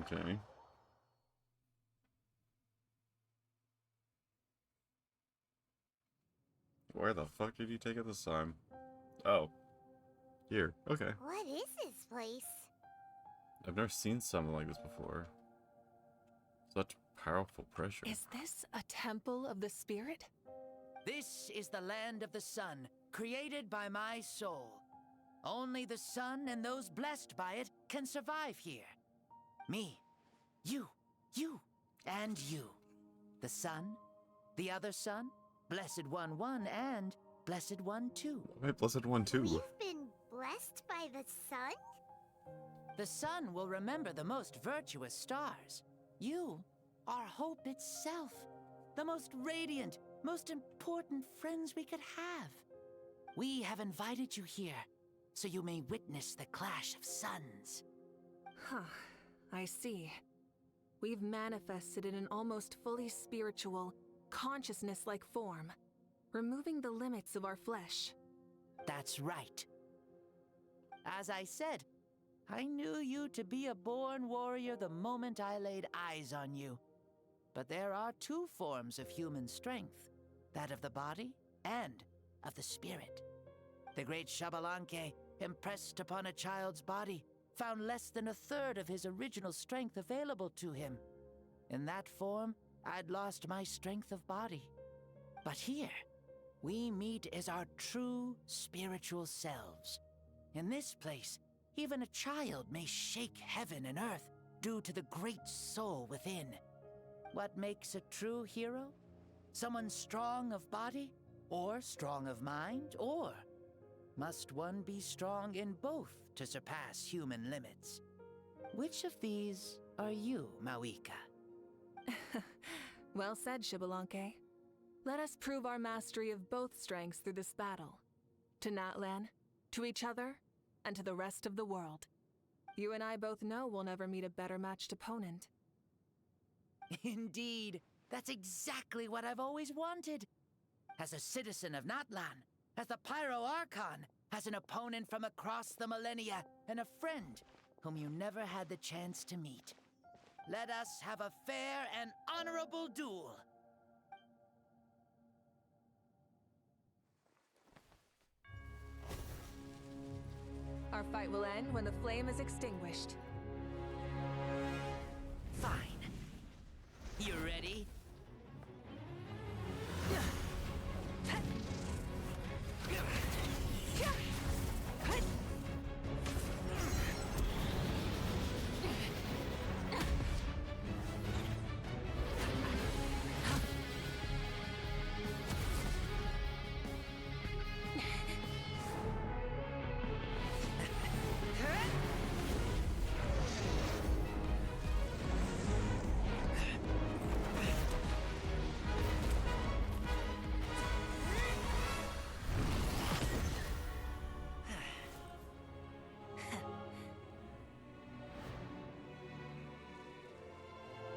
Speaker 1: Okay. Where the fuck did you take it this time? Oh. Here. Okay.
Speaker 5: What is this place?
Speaker 1: I've never seen something like this before. Such powerful pressure.
Speaker 6: Is this a temple of the spirit?
Speaker 15: This is the land of the sun, created by my soul. Only the sun and those blessed by it can survive here. Me, you, and you. The sun, the other sun, Blessed One 1, and Blessed One 2.
Speaker 1: Wait, Blessed One 2.
Speaker 5: We've been blessed by the sun?
Speaker 15: The sun will remember the most virtuous stars. You are hope itself. The most radiant, most important friends we could have. We have invited you here, so you may witness the clash of suns.
Speaker 6: Huh, I see. We've manifested in an almost fully spiritual, consciousness-like form, removing the limits of our flesh.
Speaker 15: That's right. As I said, I knew you to be a born warrior the moment I laid eyes on you. But there are two forms of human strength, that of the body and of the spirit. The great Xbalanque, impressed upon a child's body, found less than a third of his original strength available to him. In that form, I'd lost my strength of body. But here, we meet as our true spiritual selves. In this place, even a child may shake heaven and earth due to the great soul within. What makes a true hero? Someone strong of body, or strong of mind, or must one be strong in both to surpass human limits? Which of these are you, Mauika?
Speaker 6: Well said, Xbalanque. Let us prove our mastery of both strengths through this battle. To Natlan, to each other, and to the rest of the world. You and I both know we'll never meet a better matched opponent.
Speaker 15: Indeed, that's exactly what I've always wanted. As a citizen of Natlan, as the Pyro Archon, as an opponent from across the millennia, and a friend whom you never had the chance to meet. Let us have a fair and honorable duel.
Speaker 6: Our fight will end when the flame is extinguished.
Speaker 15: Fine. You ready?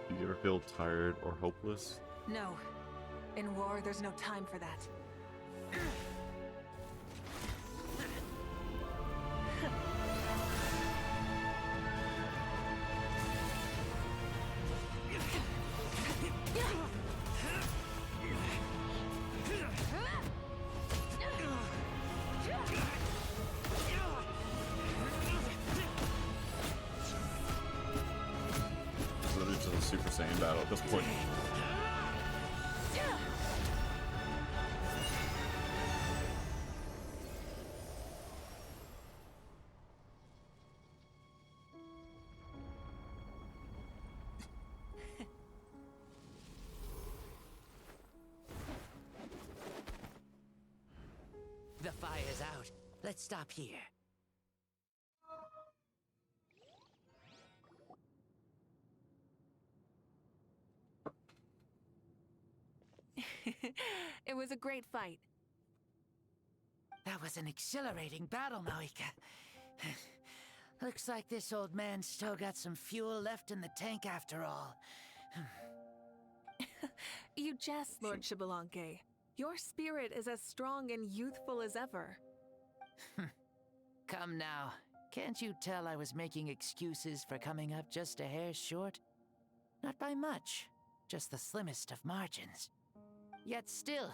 Speaker 1: Do you ever feel tired or hopeless?
Speaker 6: No. In war, there's no time for that.
Speaker 1: It's literally just a Super Saiyan battle at this point.
Speaker 15: The fire's out. Let's stop here.
Speaker 6: It was a great fight.
Speaker 15: That was an exhilarating battle, Maoika. Looks like this old man's still got some fuel left in the tank after all.
Speaker 6: You jest, Lord Xbalanque. Your spirit is as strong and youthful as ever.
Speaker 15: Come now. Can't you tell I was making excuses for coming up just a hair short? Not by much, just the slimmest of margins. Yet still,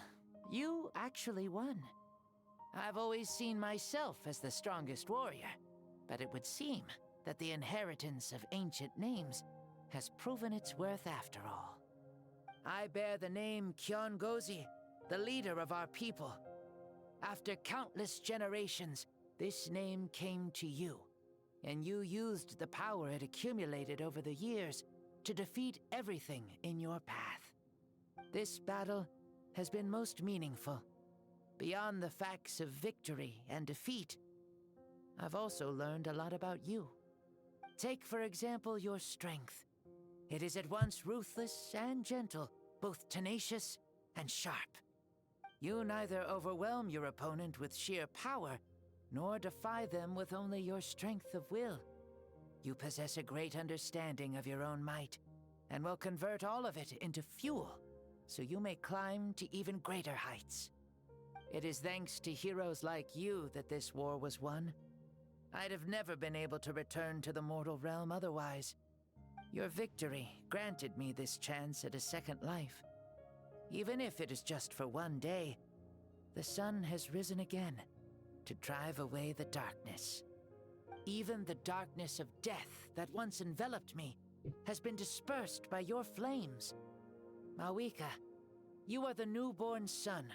Speaker 15: you actually won. I've always seen myself as the strongest warrior, but it would seem that the inheritance of ancient names has proven its worth after all. I bear the name Kiongozi, the leader of our people. After countless generations, this name came to you, and you used the power it accumulated over the years to defeat everything in your path. This battle has been most meaningful. Beyond the facts of victory and defeat, I've also learned a lot about you. Take, for example, your strength. It is at once ruthless and gentle, both tenacious and sharp. You neither overwhelm your opponent with sheer power, nor defy them with only your strength of will. You possess a great understanding of your own might, and will convert all of it into fuel, so you may climb to even greater heights. It is thanks to heroes like you that this war was won. I'd have never been able to return to the mortal realm otherwise. Your victory granted me this chance at a second life. Even if it is just for one day, the sun has risen again to drive away the darkness. Even the darkness of death that once enveloped me has been dispersed by your flames. Maoika, you are the newborn sun,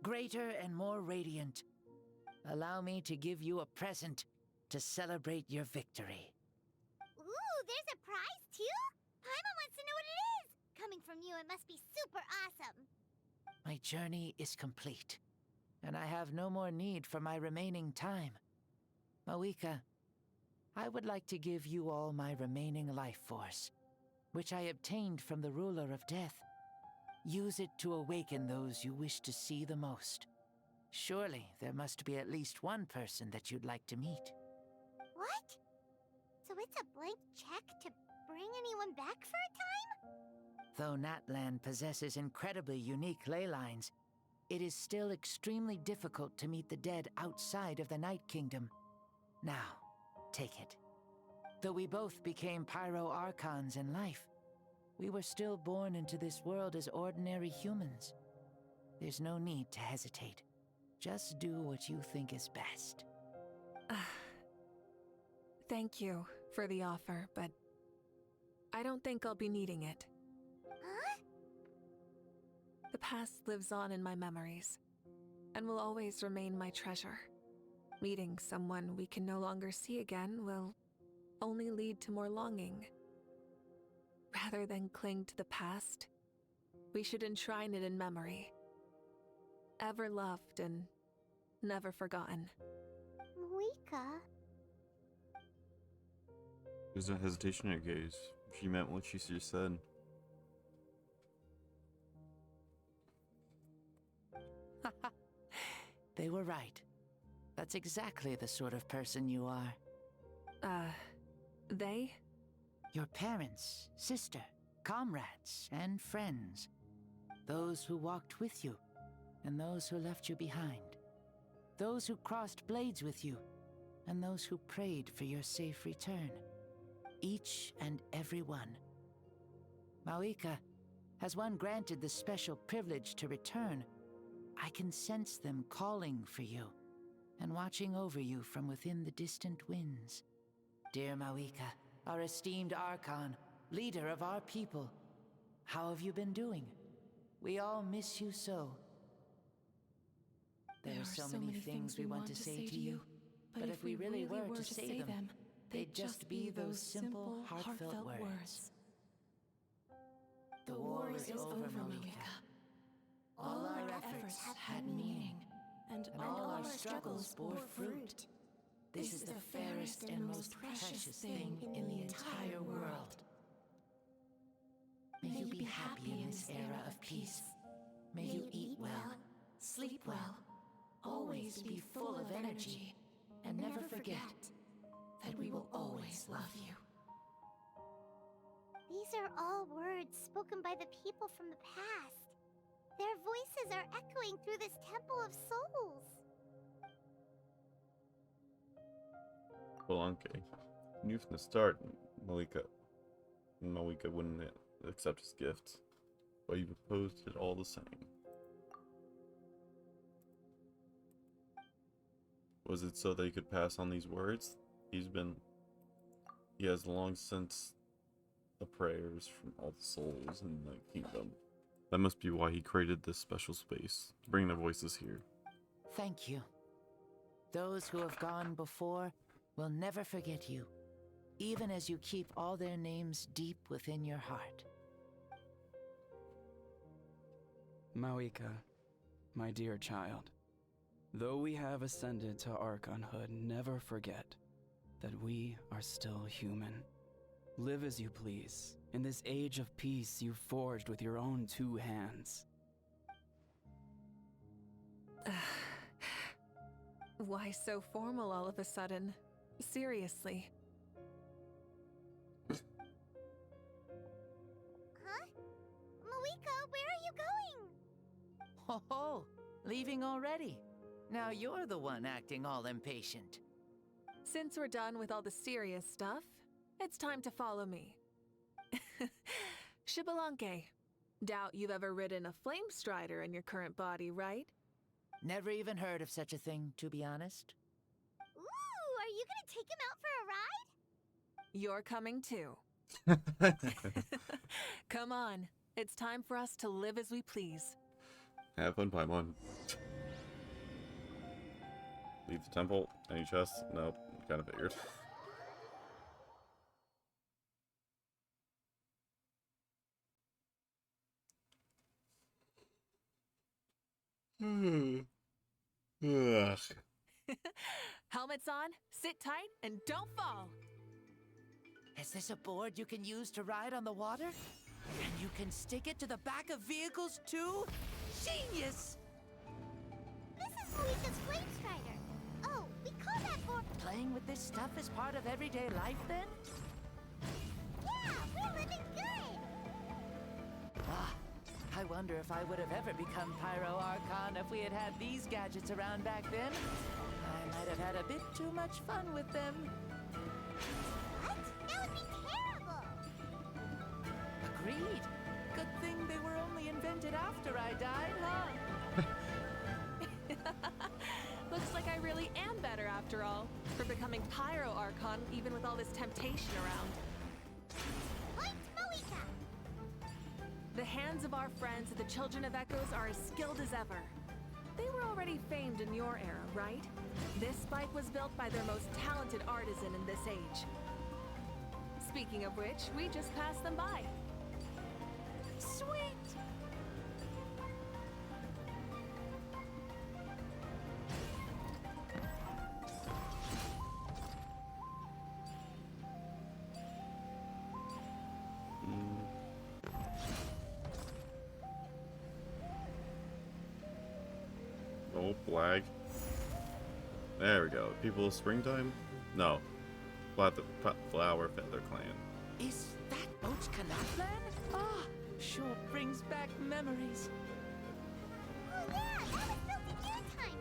Speaker 15: greater and more radiant. Allow me to give you a present to celebrate your victory.
Speaker 5: Ooh, there's a prize too? Paimon wants to know what it is! Coming from you, it must be super awesome.
Speaker 15: My journey is complete, and I have no more need for my remaining time. Maoika, I would like to give you all my remaining life force, which I obtained from the ruler of death. Use it to awaken those you wish to see the most. Surely there must be at least one person that you'd like to meet.
Speaker 5: What? So it's a blank check to bring anyone back for a time?
Speaker 15: Though Natlan possesses incredibly unique ley lines, it is still extremely difficult to meet the dead outside of the Night Kingdom. Now, take it. Though we both became Pyro Archons in life, we were still born into this world as ordinary humans. There's no need to hesitate. Just do what you think is best.
Speaker 6: Thank you for the offer, but I don't think I'll be needing it.
Speaker 5: Huh?
Speaker 6: The past lives on in my memories, and will always remain my treasure. Meeting someone we can no longer see again will only lead to more longing. Rather than cling to the past, we should enshrine it in memory. Ever loved and never forgotten.
Speaker 5: Malika?
Speaker 1: There's no hesitation in her gaze. She meant what she just said.
Speaker 15: They were right. That's exactly the sort of person you are.
Speaker 6: They?
Speaker 15: Your parents, sister, comrades, and friends. Those who walked with you, and those who left you behind. Those who crossed blades with you, and those who prayed for your safe return. Each and every one. Mawika, has one granted the special privilege to return, I can sense them calling for you, and watching over you from within the distant winds. Dear Mawika, our esteemed Archon, leader of our people, how have you been doing? We all miss you so. There are so many things we want to say to you, but if we really were to say them, they'd just be those simple, heartfelt words. The war is over, Mawika. All our efforts had meaning, and all our struggles bore fruit. This is the fairest and most precious thing in the entire world. May you be happy in this era of peace. May you eat well, sleep well, always be full of energy, and never forget that we will always love you.
Speaker 5: These are all words spoken by the people from the past. Their voices are echoing through this Temple of Souls.
Speaker 1: Spelunky knew from the start Mawika wouldn't accept his gift, but he proposed it all the same. Was it so they could pass on these words? He has long since the prayers from all the souls in the kingdom. That must be why he created this special space, to bring their voices here.
Speaker 15: Thank you. Those who have gone before will never forget you, even as you keep all their names deep within your heart.
Speaker 16: Mawika, my dear child, though we have ascended to Archonhood, never forget that we are still human. Live as you please, in this age of peace you forged with your own 2 hands.
Speaker 6: Why so formal all of a sudden? Seriously.
Speaker 5: Huh? Malika, where are you going?
Speaker 15: Ho ho! Leaving already? Now you're the one acting all impatient.
Speaker 6: Since we're done with all the serious stuff, it's time to follow me. Xbalanque, doubt you've ever ridden a flame strider in your current body, right?
Speaker 15: Never even heard of such a thing, to be honest.
Speaker 5: Ooh, are you gonna take him out for a ride?
Speaker 6: You're coming too. Come on, it's time for us to live as we please.
Speaker 1: Have fun, Paimon. Leave the temple. Any chests? Nope. Kind of figured. Ugh.
Speaker 6: Helmets on, sit tight, and don't fall.
Speaker 15: Is this a board you can use to ride on the water? And you can stick it to the back of vehicles too? Genius!
Speaker 5: This is Malika's Flame Strider. Oh, we call that for...
Speaker 15: Playing with this stuff is part of everyday life then?
Speaker 5: Yeah, we're living good!
Speaker 15: Ah, I wonder if I would have ever become Pyro Archon if we had had these gadgets around back then. I might have had a bit too much fun with them.
Speaker 5: What?
Speaker 15: repented after I died, huh?
Speaker 6: Looks like I really am better after all, for becoming Pyro Archon even with all this temptation around.
Speaker 5: Point Moika!
Speaker 6: The hands of our friends at the Children of Echoes are as skilled as ever. They were already famed in your era, right? This spike was built by their most talented artisan in this age. Speaking of which, we just passed them by.
Speaker 5: Sweet!
Speaker 1: Oh, flag. There we go. People of Springtime? No. Flower Feather Clan.
Speaker 15: Is that Ochka Natlan? Ah, sure brings back memories.
Speaker 5: Oh yeah, that was Filthy Noon time,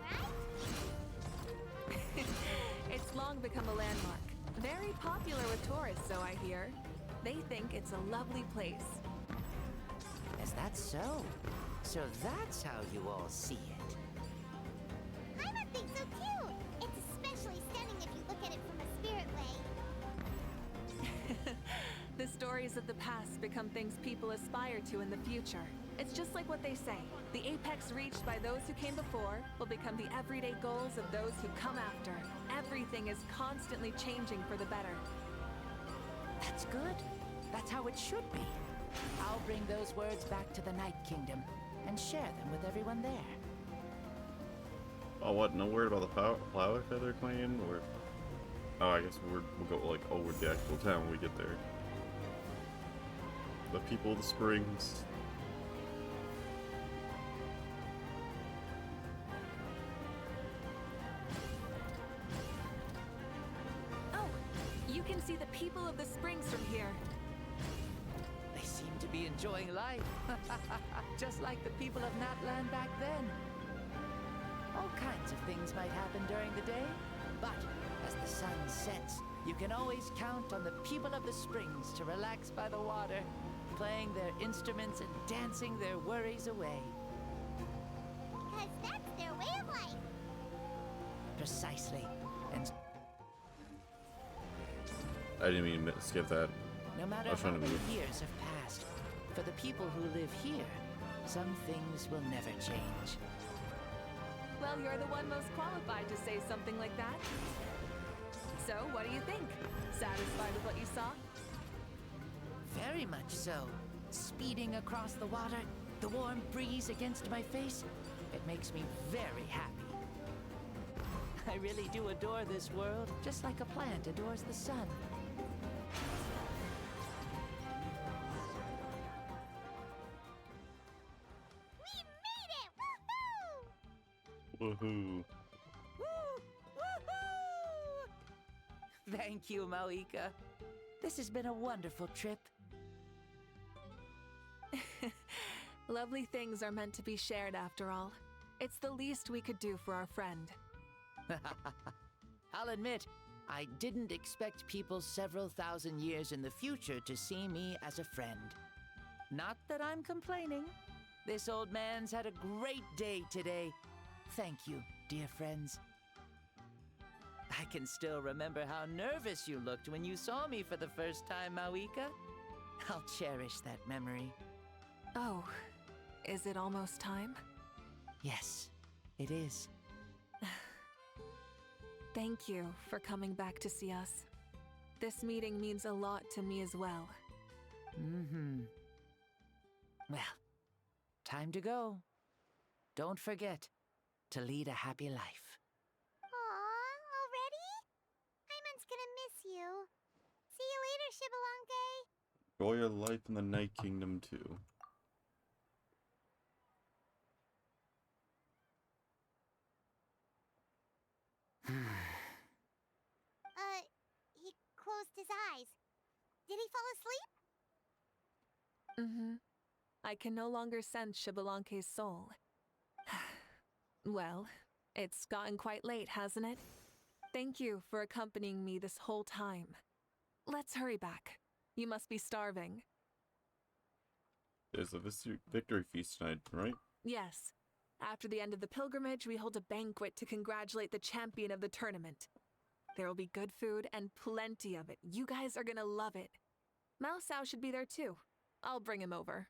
Speaker 5: right?
Speaker 6: It's long become a landmark. Very popular with tourists, so I hear. They think it's a lovely place.
Speaker 15: Is that so? So that's how you all see it.
Speaker 5: I think so too. It's especially stunning if you look at it from a spirit way.
Speaker 6: The stories of the past become things people aspire to in the future. It's just like what they say. The apex reached by those who came before will become the everyday goals of those who come after. Everything is constantly changing for the better.
Speaker 15: That's good. That's how it should be. I'll bring those words back to the Night Kingdom and share them with everyone there.
Speaker 1: Oh, what? No word about the Flower Feather Clan? Or... Oh, I guess we'll go, like, over the actual town when we get there. The people of the Springs.
Speaker 6: Oh, you can see the people of the Springs from here.
Speaker 15: They seem to be enjoying life. Just like the people of Natlan back then. All kinds of things might happen during the day, but as the sun sets, you can always count on the people of the Springs to relax by the water, playing their instruments and dancing their worries away.
Speaker 5: Because that's their way of life.
Speaker 15: Precisely. And
Speaker 1: I didn't mean to skip that.
Speaker 15: no matter
Speaker 1: I was
Speaker 15: how
Speaker 1: trying to
Speaker 15: many
Speaker 1: move.
Speaker 15: years have passed, for the people who live here, some things will never change.
Speaker 6: Well, you're the one most qualified to say something like that. So, what do you think? Satisfied with what you saw?
Speaker 15: Very much so. Speeding across the water, the warm breeze against my face, it makes me very happy. I really do adore this world, just like a plant adores the sun.
Speaker 5: We made it! Woohoo!
Speaker 1: Woohoo.
Speaker 15: Thank you, Mauika. This has been a wonderful trip.
Speaker 6: Lovely things are meant to be shared after all. It's the least we could do for our friend.
Speaker 15: I'll admit, I didn't expect people several thousand years in the future to see me as a friend. Not that I'm complaining. This old man's had a great day today. Thank you, dear friends. I can still remember how nervous you looked when you saw me for the first time, Mauika. I'll cherish that memory.
Speaker 6: Oh, is it almost time?
Speaker 15: Yes, it is.
Speaker 6: Thank you for coming back to see us. This meeting means a lot to me as well.
Speaker 15: Mm-hmm. Well, time to go. Don't forget to lead a happy life.
Speaker 5: Aw, already? Paimon's gonna miss you. See you later, Shibalonke.
Speaker 1: Enjoy your life in the Night Kingdom too.
Speaker 5: He closed his eyes. Did he fall asleep?
Speaker 6: Mm-hmm. I can no longer sense Shibalonke's soul. Well, it's gotten quite late, hasn't it? Thank you for accompanying me this whole time. Let's hurry back. You must be starving.
Speaker 1: There's a victory feast tonight, right?
Speaker 6: Yes. After the end of the pilgrimage, we hold a banquet to congratulate the champion of the tournament. There will be good food and plenty of it. You guys are gonna love it. Mao Sao should be there too. I'll bring him over.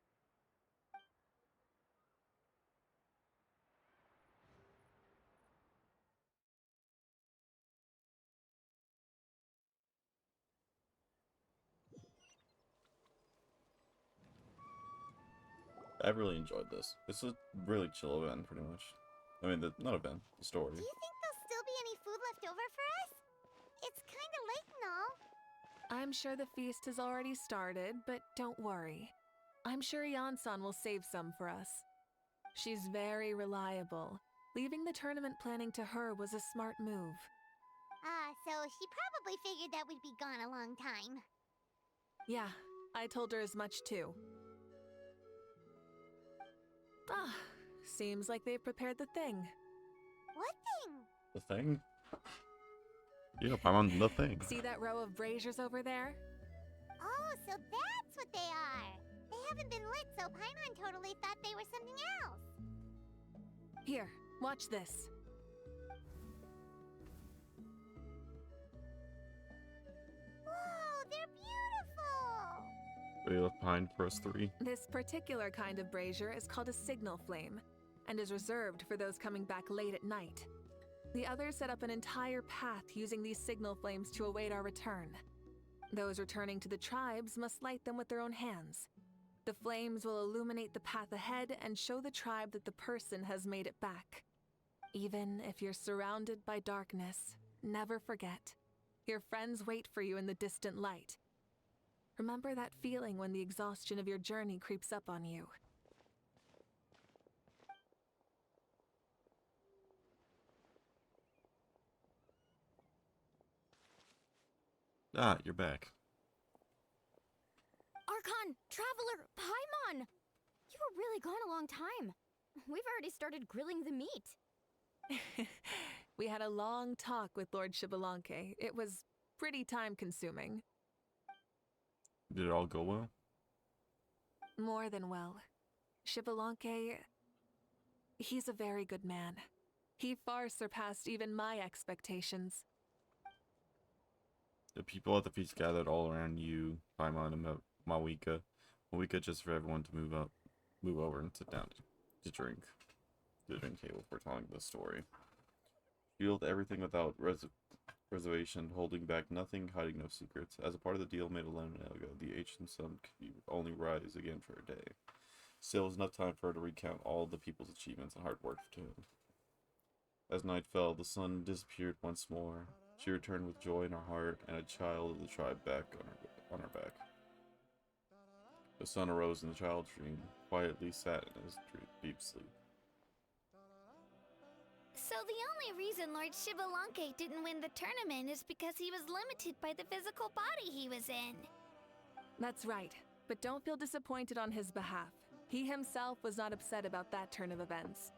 Speaker 1: I really enjoyed this. It's a really chill event, pretty much. I mean, not event, the story.
Speaker 5: Do you think there'll still be any food left over for us? It's kinda late and all.
Speaker 6: I'm sure the feast has already started, but don't worry. I'm sure Yansan will save some for us. She's very reliable. Leaving the tournament planning to her was a smart move.
Speaker 5: So she probably figured that we'd be gone a long time.
Speaker 6: Yeah, I told her as much too. Ah, seems like they've prepared the thing.
Speaker 5: What thing?
Speaker 1: The thing? Yep, I'm on the thing.
Speaker 6: See that row of braziers over there?
Speaker 5: Oh, so that's what they are. They haven't been lit, so Paimon totally thought they were something else.
Speaker 6: Here, watch this.
Speaker 5: Whoa, they're beautiful!
Speaker 1: What you left behind for us three?
Speaker 6: This particular kind of brazier is called a signal flame, and is reserved for those coming back late at night. The others set up an entire path using these signal flames to await our return. Those returning to the tribes must light them with their own hands. The flames will illuminate the path ahead and show the tribe that the person has made it back. Even if you're surrounded by darkness, never forget. Your friends wait for you in the distant light. Remember that feeling when the exhaustion of your journey creeps up on you.
Speaker 1: Ah, you're back.
Speaker 2: Archon! Traveler! Paimon! You were really gone a long time. We've already started grilling the meat.
Speaker 6: We had a long talk with Lord Xbalanque. It was pretty time-consuming.
Speaker 1: Did it all go well?
Speaker 6: More than well. Xbalanque... he's a very good man. He far surpassed even my expectations.
Speaker 1: The people at the feast gathered all around you, Paimon and Mawika. Mawika just for everyone to move over and sit down to drink. To the drink table for telling the story. Revealed everything without reservation, holding back nothing, hiding no secrets. As a part of the deal made a long time ago, the ancient sun could only rise again for a day. Still was enough time for her to recount all the people's achievements and hard work to him. As night fell, the sun disappeared once more. She returned with joy in her heart and a child of the tribe back on her back. The sun arose and the child dreamed, quietly sat in his deep sleep.
Speaker 5: So the only reason Lord Xbalanque didn't win the tournament is because he was limited by the physical body he was in.
Speaker 6: That's right, but don't feel disappointed on his behalf. He himself was not upset about that turn of events.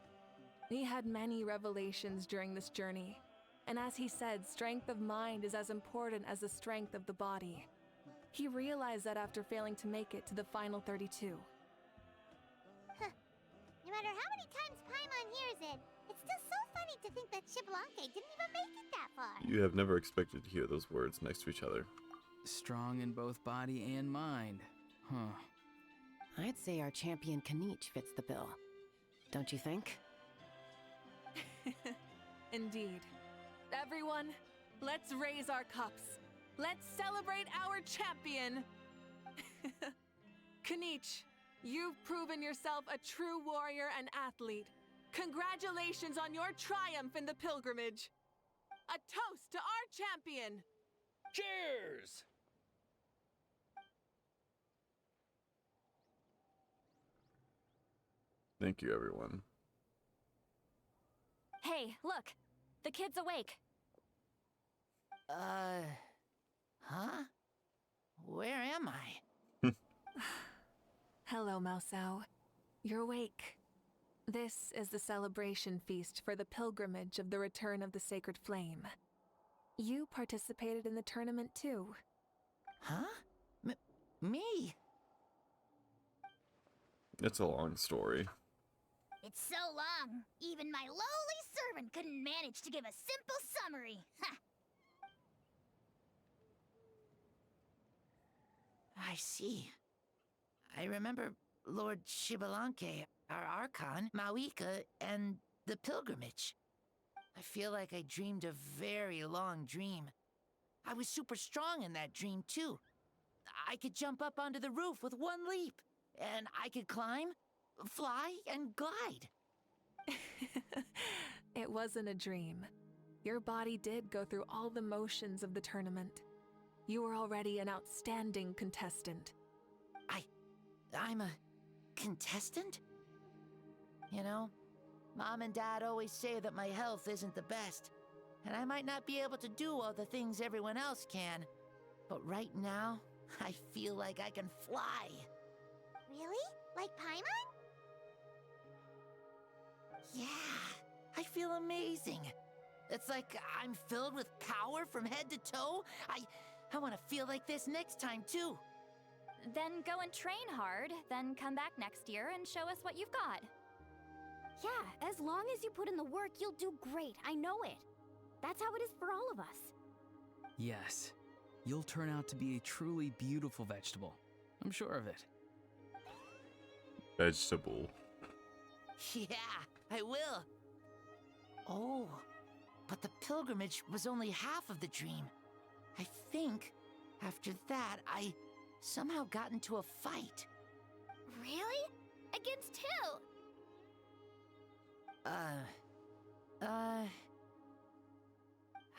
Speaker 6: He had many revelations during this journey, and as he said, strength of mind is as important as the strength of the body. He realized that after failing to make it to the final 32.
Speaker 5: Huh. No matter how many times Paimon hears it, it's still so funny to think that Xbalanque didn't even make it that far.
Speaker 1: You have never expected to hear those words next to each other.
Speaker 8: Strong in both body and mind. Huh.
Speaker 9: I'd say our champion Kanich fits the bill. Don't you think?
Speaker 6: Indeed. Everyone, let's raise our cups. Let's celebrate our champion! Kanich, you've proven yourself a true warrior and athlete. Congratulations on your triumph in the pilgrimage. A toast to our champion!
Speaker 14: Cheers!
Speaker 1: Thank you, everyone.
Speaker 2: Hey, look! The kid's awake.
Speaker 15: Huh? Where am I?
Speaker 6: Hello, Mao Sao. You're awake. This is the celebration feast for the pilgrimage of the return of the Sacred Flame. You participated in the tournament too.
Speaker 15: Huh? Me?
Speaker 1: It's a long story.
Speaker 5: It's so long, even my lowly servant couldn't manage to give a simple summary. Ha!
Speaker 15: I see. I remember Lord Shibalanke, our Archon, Mawika, and the pilgrimage. I feel like I dreamed a very long dream. I was super strong in that dream, too. I could jump up onto the roof with one leap, and I could climb, fly, and glide.
Speaker 6: It wasn't a dream. Your body did go through all the motions of the tournament. You were already an outstanding contestant.
Speaker 15: I'm a contestant? You know, Mom and Dad always say that my health isn't the best, and I might not be able to do all the things everyone else can. But right now, I feel like I can fly.
Speaker 5: Really? Like Paimon?
Speaker 15: Yeah, I feel amazing. It's like I'm filled with power from head to toe. I want to feel like this next time, too.
Speaker 2: Then go and train hard, then come back next year and show us what you've got.
Speaker 17: Yeah, as long as you put in the work, you'll do great. I know it. That's how it is for all of us.
Speaker 8: Yes, you'll turn out to be a truly beautiful vegetable. I'm sure of it.
Speaker 1: Vegetable.
Speaker 15: Yeah, I will. Oh, but the pilgrimage was only half of the dream. I think after that, I somehow got into a fight.
Speaker 5: Really? Against who?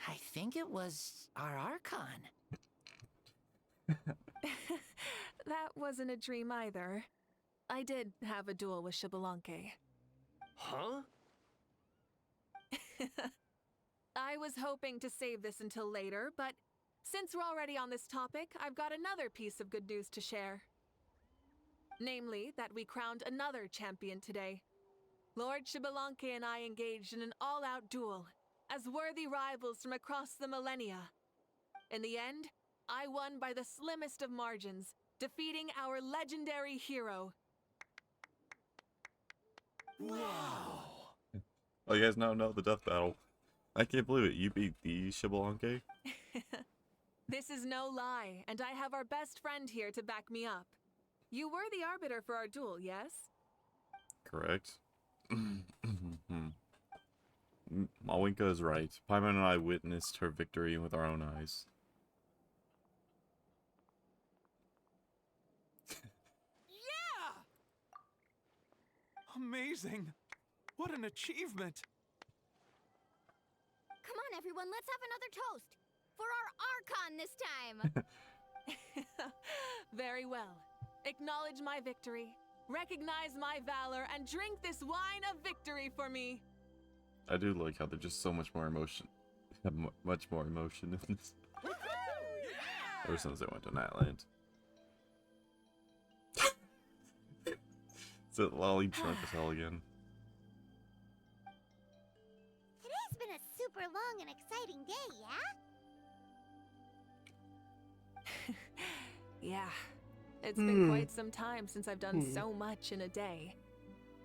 Speaker 15: I think it was our Archon.
Speaker 6: That wasn't a dream either. I did have a duel with Shibalanke.
Speaker 14: Huh?
Speaker 6: I was hoping to save this until later, but since we're already on this topic, I've got another piece of good news to share. Namely, that we crowned another champion today. Lord Shibalanke and I engaged in an all-out duel, as worthy rivals from across the millennia. In the end, I won by the slimmest of margins, defeating our legendary hero.
Speaker 1: Wow. Oh, you guys now know the death battle. I can't believe it. You beat the Shibalanke?
Speaker 6: This is no lie, and I have our best friend here to back me up. You were the arbiter for our duel, yes?
Speaker 1: Correct. Mawika is right. Paimon and I witnessed her victory with our own eyes.
Speaker 11: Yeah! Amazing! What an achievement!
Speaker 17: Come on, everyone, let's have another toast. For our Archon this time.
Speaker 6: Very well. Acknowledge my victory, recognize my valor, and drink this wine of victory for me.
Speaker 1: I do like how there's just so much more emotion. Much more emotion in this. Ever since I went to Natland. Is it Lolly drunk as hell again?
Speaker 5: Today's been a super long and exciting day, yeah?
Speaker 6: Yeah. It's been quite some time since I've done so much in a day.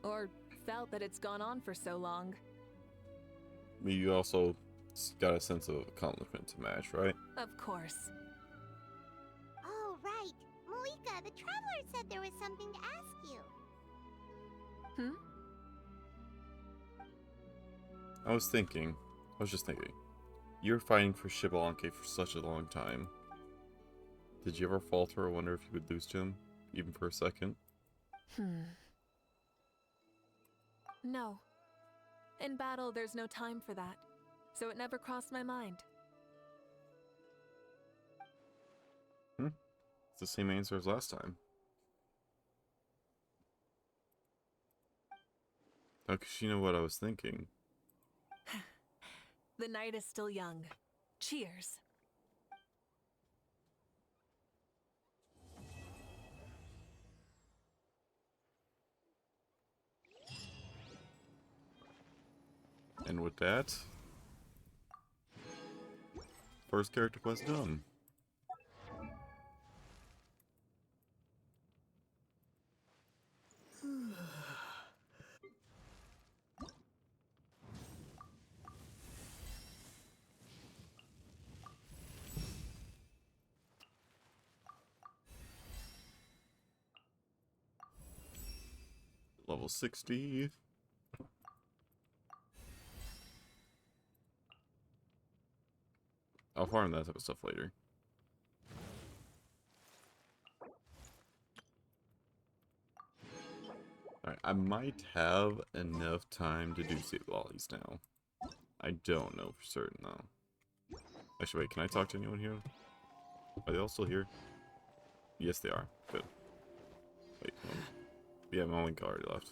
Speaker 6: Or felt that it's gone on for so long.
Speaker 1: You also got a sense of accomplishment to match, right?
Speaker 6: Of course.
Speaker 5: Oh, right. Malika, the Traveler said there was something to ask you.
Speaker 1: I was just thinking. You were fighting for Shibalanke for such a long time. Did you ever falter or wonder if you would lose to him, even for a second?
Speaker 6: No. In battle, there's no time for that, so it never crossed my mind.
Speaker 1: It's the same answer as last time. How could she know what I was thinking?
Speaker 6: The night is still young. Cheers.
Speaker 1: And with that, first character quest done. Level 60. I'll farm that type of stuff later. Alright, I might have enough time to do Seat Lollies now. I don't know for certain though. Actually, wait, can I talk to anyone here? Are they all still here? Yes, they are. Good. Wait, no. Yeah, Malika already left.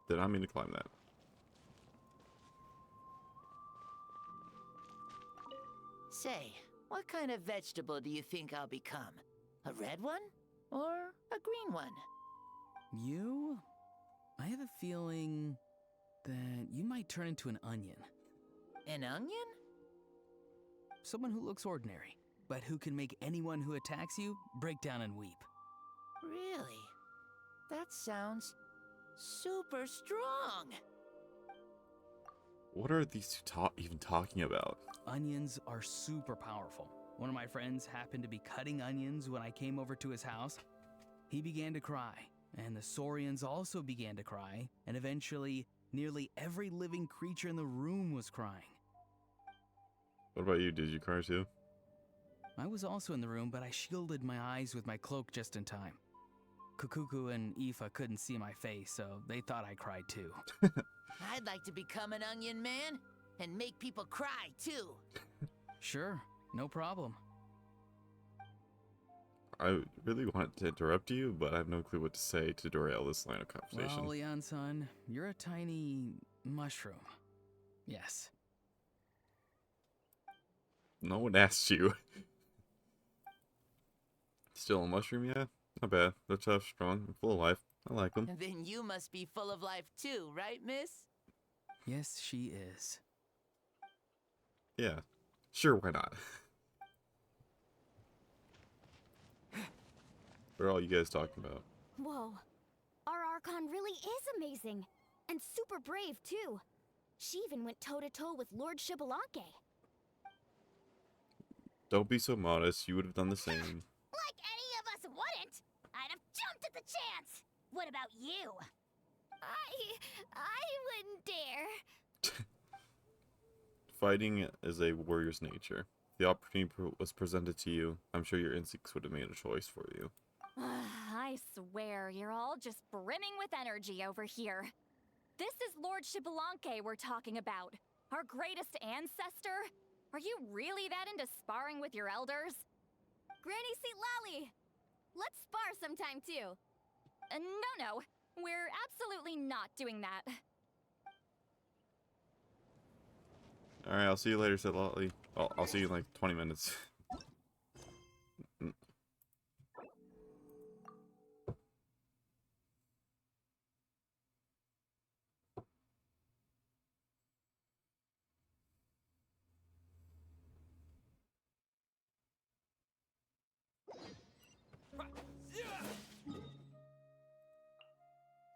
Speaker 1: Did I mean to climb that?
Speaker 15: Say, what kind of vegetable do you think I'll become? A red one? Or a green one?
Speaker 8: You? I have a feeling that you might turn into an onion.
Speaker 15: An onion?
Speaker 8: Someone who looks ordinary, but who can make anyone who attacks you break down and weep.
Speaker 15: Really? That sounds super strong.
Speaker 1: What are these two even talking about?
Speaker 8: Onions are super powerful. One of my friends happened to be cutting onions when I came over to his house. He began to cry, and the Saurians also began to cry, and eventually nearly every living creature in the room was crying.
Speaker 1: What about you? Did you cry too?
Speaker 8: I was also in the room, but I shielded my eyes with my cloak just in time. Kukuku and Aoife couldn't see my face, so they thought I cried too.
Speaker 15: I'd like to become an onion man and make people cry too.
Speaker 8: Sure, no problem.
Speaker 1: I really want to interrupt you, but I have no clue what to say to derail this line of conversation.
Speaker 8: Well, Leon-san, you're a tiny mushroom. Yes.
Speaker 1: No one asked you. Still a mushroom, yeah? Not bad. They're tough, strong, and full of life. I like them.
Speaker 15: Then you must be full of life too, right, miss?
Speaker 8: Yes, she is.
Speaker 1: Yeah. Sure, why not? What are all you guys talking about?
Speaker 17: Whoa. Our Archon really is amazing. And super brave, too. She even went toe-to-toe with Lord Xbalanque.
Speaker 1: Don't be so modest. You would have done the same.
Speaker 5: Like any of us wouldn't! I'd have jumped at the chance! What about you?
Speaker 17: I wouldn't dare.
Speaker 1: Fighting is a warrior's nature. If the opportunity was presented to you, I'm sure your instincts would have made a choice for you.
Speaker 2: I swear, you're all just brimming with energy over here. This is Lord Xbalanque we're talking about. Our greatest ancestor? Are you really that into sparring with your elders?
Speaker 17: Granny Seat-Lally! Let's spar sometime, too.
Speaker 2: No. We're absolutely not doing that.
Speaker 1: Alright, I'll see you later, said Lolly. I'll see you in like 20 minutes.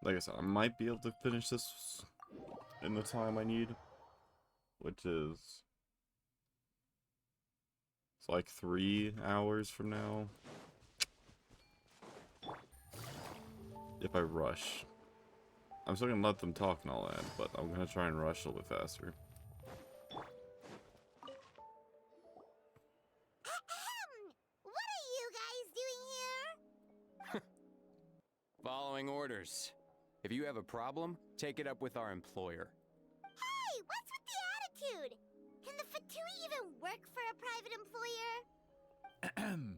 Speaker 1: Like I said, I might be able to finish this in the time I need, which is it's like 3 hours from now. If I rush. I'm still gonna let them talk and all that, but I'm gonna try and rush a little bit faster.
Speaker 5: What are you guys doing here?
Speaker 18: Following orders. If you have a problem, take it up with our employer.
Speaker 5: Hey, what's with the attitude? Can the Fatui even work for a private employer?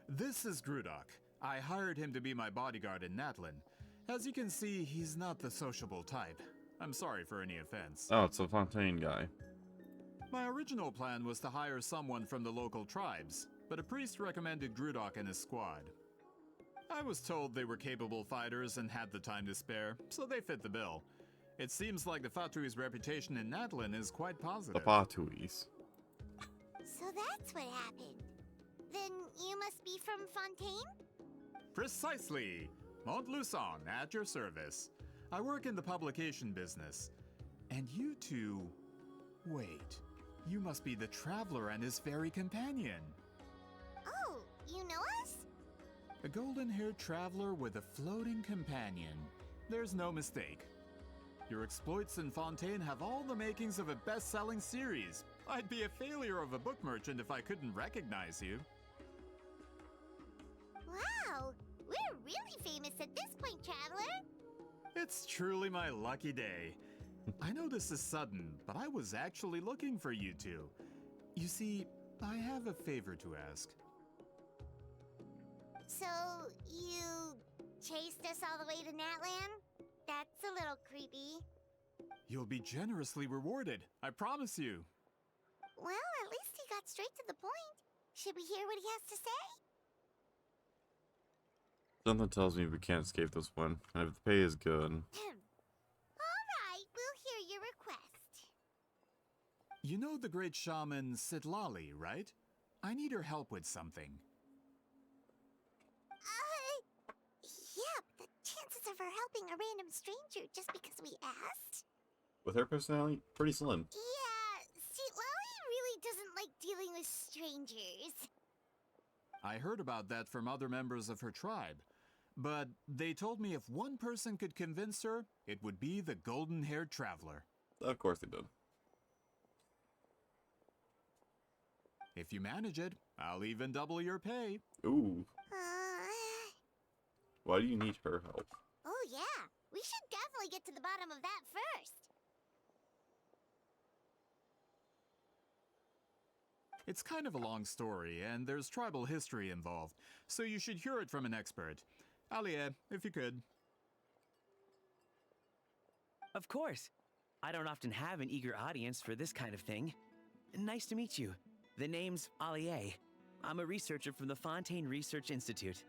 Speaker 19: This is Grudok. I hired him to be my bodyguard in Natlin. As you can see, he's not the sociable type. I'm sorry for any offense.
Speaker 1: Oh, it's a Fontaine guy.
Speaker 19: My original plan was to hire someone from the local tribes, but a priest recommended Grudok and his squad. I was told they were capable fighters and had the time to spare, so they fit the bill. It seems like the Fatui's reputation in Natlin is quite positive.
Speaker 1: The Fatuis.
Speaker 5: So that's what happened. Then you must be from Fontaine?
Speaker 19: Precisely! Montluçon, at your service. I work in the publication business. And you two... Wait, you must be the Traveler and his fairy companion.
Speaker 5: Oh, you know us?
Speaker 19: A golden-haired traveler with a floating companion. There's no mistake. Your exploits in Fontaine have all the makings of a best-selling series. I'd be a failure of a book merchant if I couldn't recognize you.
Speaker 5: Wow! We're really famous at this point, Traveler!
Speaker 19: It's truly my lucky day. I know this is sudden, but I was actually looking for you two. You see, I have a favor to ask.
Speaker 5: So, you chased us all the way to Natlan? That's a little creepy.
Speaker 19: You'll be generously rewarded, I promise you.
Speaker 5: Well, at least he got straight to the point. Should we hear what he has to say?
Speaker 1: Something tells me we can't escape this one, and if the pay is good.
Speaker 5: Alright, we'll hear your request.
Speaker 19: You know the great shaman Sitlali, right? I need her help with something.
Speaker 5: Yeah, but the chances of her helping a random stranger just because we asked?
Speaker 1: With her personality, pretty slim.
Speaker 5: Yeah, see, Lolly really doesn't like dealing with strangers.
Speaker 19: I heard about that from other members of her tribe. But they told me if one person could convince her, it would be the golden-haired traveler.
Speaker 1: Of course they did.
Speaker 19: If you manage it, I'll even double your pay.
Speaker 1: Ooh. Why do you need her help?
Speaker 5: Oh yeah, we should definitely get to the bottom of that first.
Speaker 19: It's kind of a long story, and there's tribal history involved, so you should hear it from an expert. Alia, if you could.
Speaker 20: Of course. I don't often have an eager audience for this kind of thing. Nice to meet you. The name's Alie. I'm a researcher from the Fontaine Research Institute.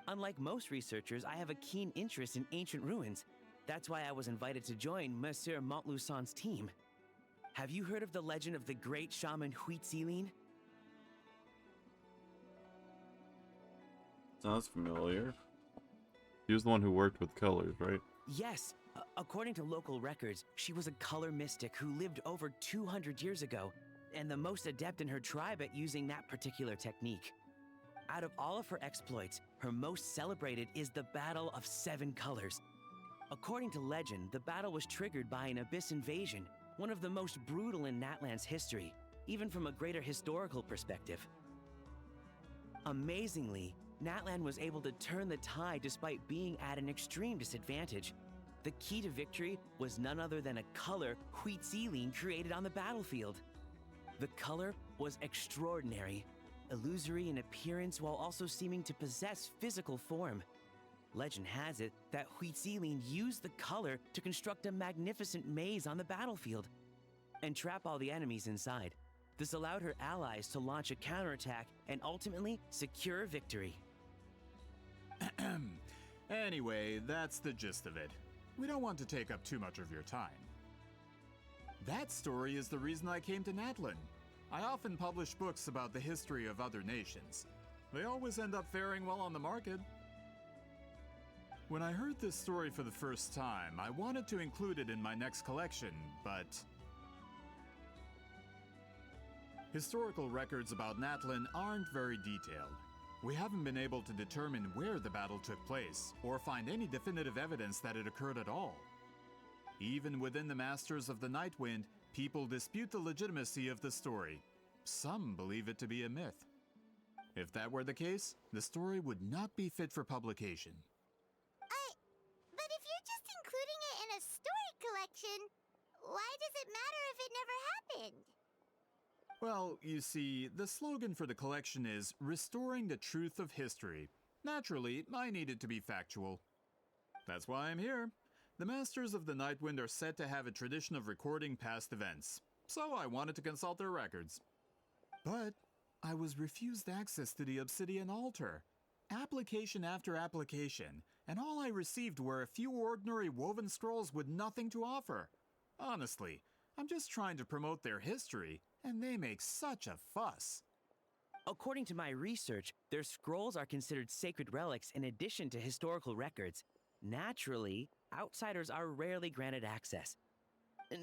Speaker 20: Unlike most researchers, I have a keen interest in ancient ruins. That's why I was invited to join Monsieur Montluçon's team. Have you heard of the legend of the great shaman Huitzilin?
Speaker 1: Sounds familiar. He was the one who worked with colors, right?
Speaker 20: Yes. According to local records, she was a color mystic who lived over 200 years ago, and the most adept in her tribe at using that particular technique. Out of all of her exploits, her most celebrated is the Battle of Seven Colors. According to legend, the battle was triggered by an abyss invasion, one of the most brutal in Natlan's history, even from a greater historical perspective. Amazingly, Natlan was able to turn the tide despite being at an extreme disadvantage. The key to victory was none other than a color Huitzilin created on the battlefield. The color was extraordinary, illusory in appearance while also seeming to possess physical form. Legend has it that Huitzilin used the color to construct a magnificent maze on the battlefield and trap all the enemies inside. This allowed her allies to launch a counterattack and ultimately secure victory.
Speaker 19: Anyway, that's the gist of it. We don't want to take up too much of your time. That story is the reason I came to Natlan. I often publish books about the history of other nations. They always end up faring well on the market. When I heard this story for the first time, I wanted to include it in my next collection, but historical records about Natlan aren't very detailed. We haven't been able to determine where the battle took place, or find any definitive evidence that it occurred at all. Even within the Masters of the Nightwind, people dispute the legitimacy of the story. Some believe it to be a myth. If that were the case, the story would not be fit for publication.
Speaker 5: But if you're just including it in a story collection, why does it matter if it never happened?
Speaker 19: Well, you see, the slogan for the collection is Restoring the Truth of History. Naturally, I needed to be factual. That's why I'm here. The Masters of the Nightwind are said to have a tradition of recording past events, so I wanted to consult their records. But I was refused access to the Obsidian Altar. Application after application, and all I received were a few ordinary woven scrolls with nothing to offer. Honestly, I'm just trying to promote their history, and they make such a fuss.
Speaker 20: According to my research, their scrolls are considered sacred relics in addition to historical records. Naturally, outsiders are rarely granted access.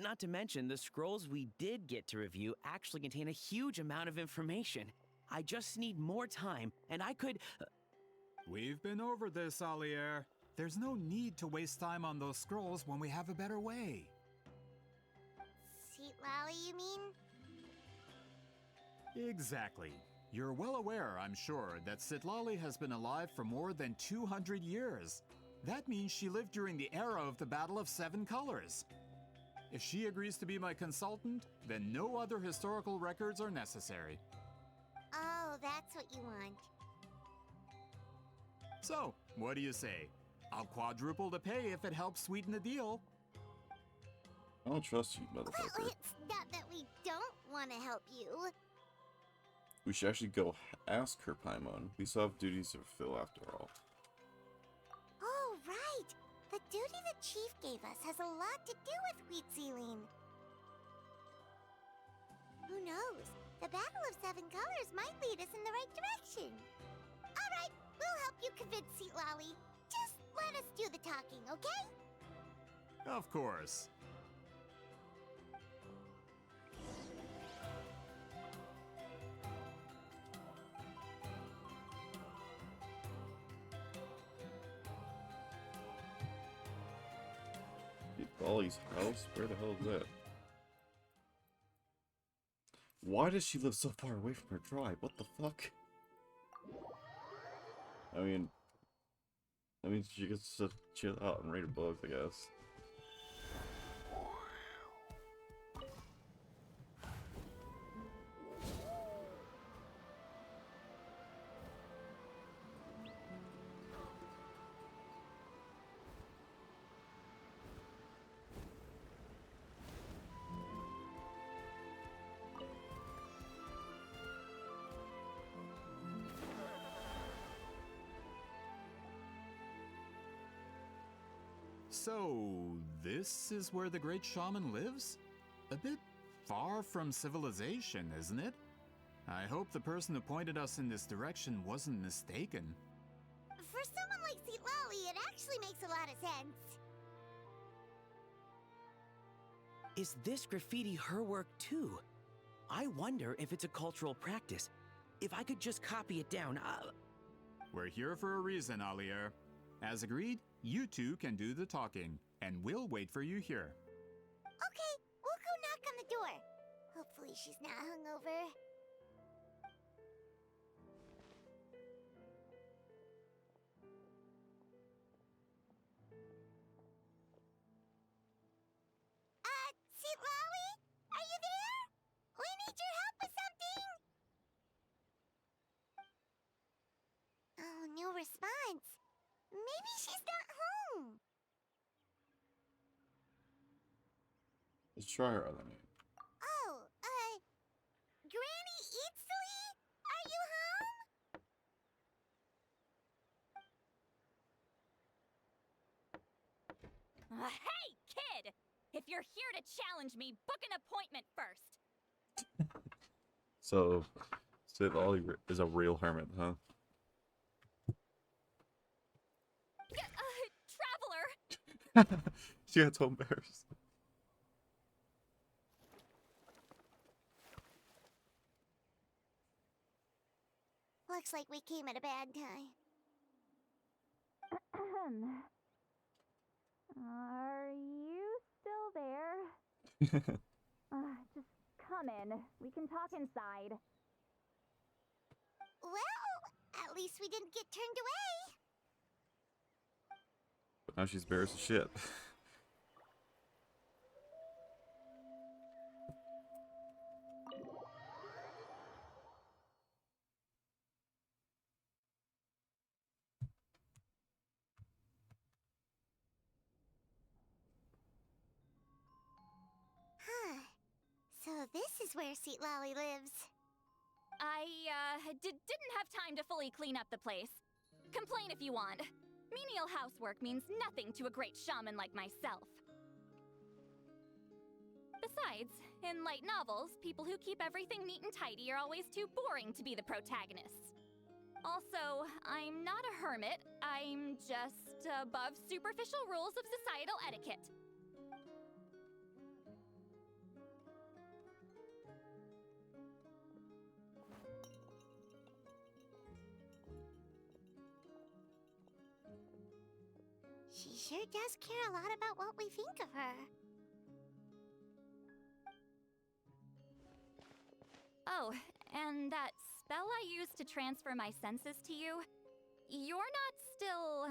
Speaker 20: Not to mention, the scrolls we did get to review actually contain a huge amount of information. I just need more time, and I could...
Speaker 19: We've been over this, Alier. There's no need to waste time on those scrolls when we have a better way.
Speaker 5: Seat Lally, you mean?
Speaker 19: Exactly. You're well aware, I'm sure, that Sitlali has been alive for more than 200 years. That means she lived during the era of the Battle of Seven Colors. If she agrees to be my consultant, then no other historical records are necessary.
Speaker 5: Oh, that's what you want.
Speaker 19: So, what do you say? I'll quadruple the pay if it helps sweeten the deal.
Speaker 1: I don't trust you,
Speaker 5: Well,
Speaker 1: motherfucker.
Speaker 5: it's not that we don't want to help you.
Speaker 1: We should actually go ask her, Paimon. We still have duties to fulfill after all.
Speaker 5: Oh, right. The duty the chief gave us has a lot to do with Wheat Sealing. Who knows? The Battle of Seven Colors might lead us in the right direction. All right, we'll help you convince Seat Lally. Just let us do the talking, okay?
Speaker 19: Of course.
Speaker 1: Ollie's house? Where the hell is that? Why does she live so far away from her tribe? What the fuck? I mean she gets to chill out and read her books, I guess.
Speaker 19: So, this is where the great shaman lives? A bit far from civilization, isn't it? I hope the person who pointed us in this direction wasn't mistaken.
Speaker 5: For someone like Seat Lally, it actually makes a lot of sense.
Speaker 20: Is this graffiti her work too? I wonder if it's a cultural practice. If I could just copy it down,
Speaker 19: We're here for a reason, Alier. As agreed, you two can do the talking, and we'll wait for you here.
Speaker 5: Okay, we'll go knock on the door. Hopefully she's not hungover. Seat Lally? Are you there? We need your help with something! Oh, no response. Maybe she's not home.
Speaker 1: Let's try her other name.
Speaker 5: Oh, Granny Eatsley? Are you home?
Speaker 2: Hey, kid! If you're here to challenge me, book an appointment first.
Speaker 1: So, Sid Ollie is a real hermit, huh?
Speaker 2: Traveler!
Speaker 1: She got so embarrassed.
Speaker 5: Looks like we came at a bad time.
Speaker 2: Are you still there? Just come in. We can talk inside.
Speaker 5: Well, at least we didn't get turned away.
Speaker 1: But now she's embarrassed as shit.
Speaker 5: Huh. So this is where Seat Lally lives.
Speaker 2: I, didn't have time to fully clean up the place. Complain if you want. Menial housework means nothing to a great shaman like myself. Besides, in light novels, people who keep everything neat and tidy are always too boring to be the protagonists. Also, I'm not a hermit. I'm just above superficial rules of societal etiquette.
Speaker 5: She sure does care a lot about what we think of her.
Speaker 2: Oh, and that spell I used to transfer my senses to you, you're not still,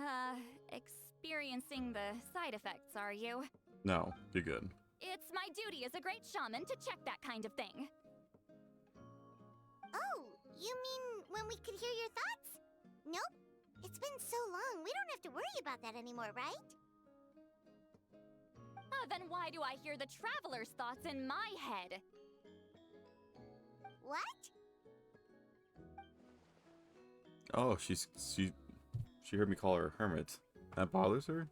Speaker 2: experiencing the side effects, are you?
Speaker 1: No, you're good.
Speaker 2: It's my duty as a great shaman to check that kind of thing.
Speaker 5: Oh, you mean when we could hear your thoughts? Nope. It's been so long, we don't have to worry about that anymore, right?
Speaker 2: Then why do I hear the traveler's thoughts in my head?
Speaker 5: What?
Speaker 1: Oh, she heard me call her a hermit. That bothers her?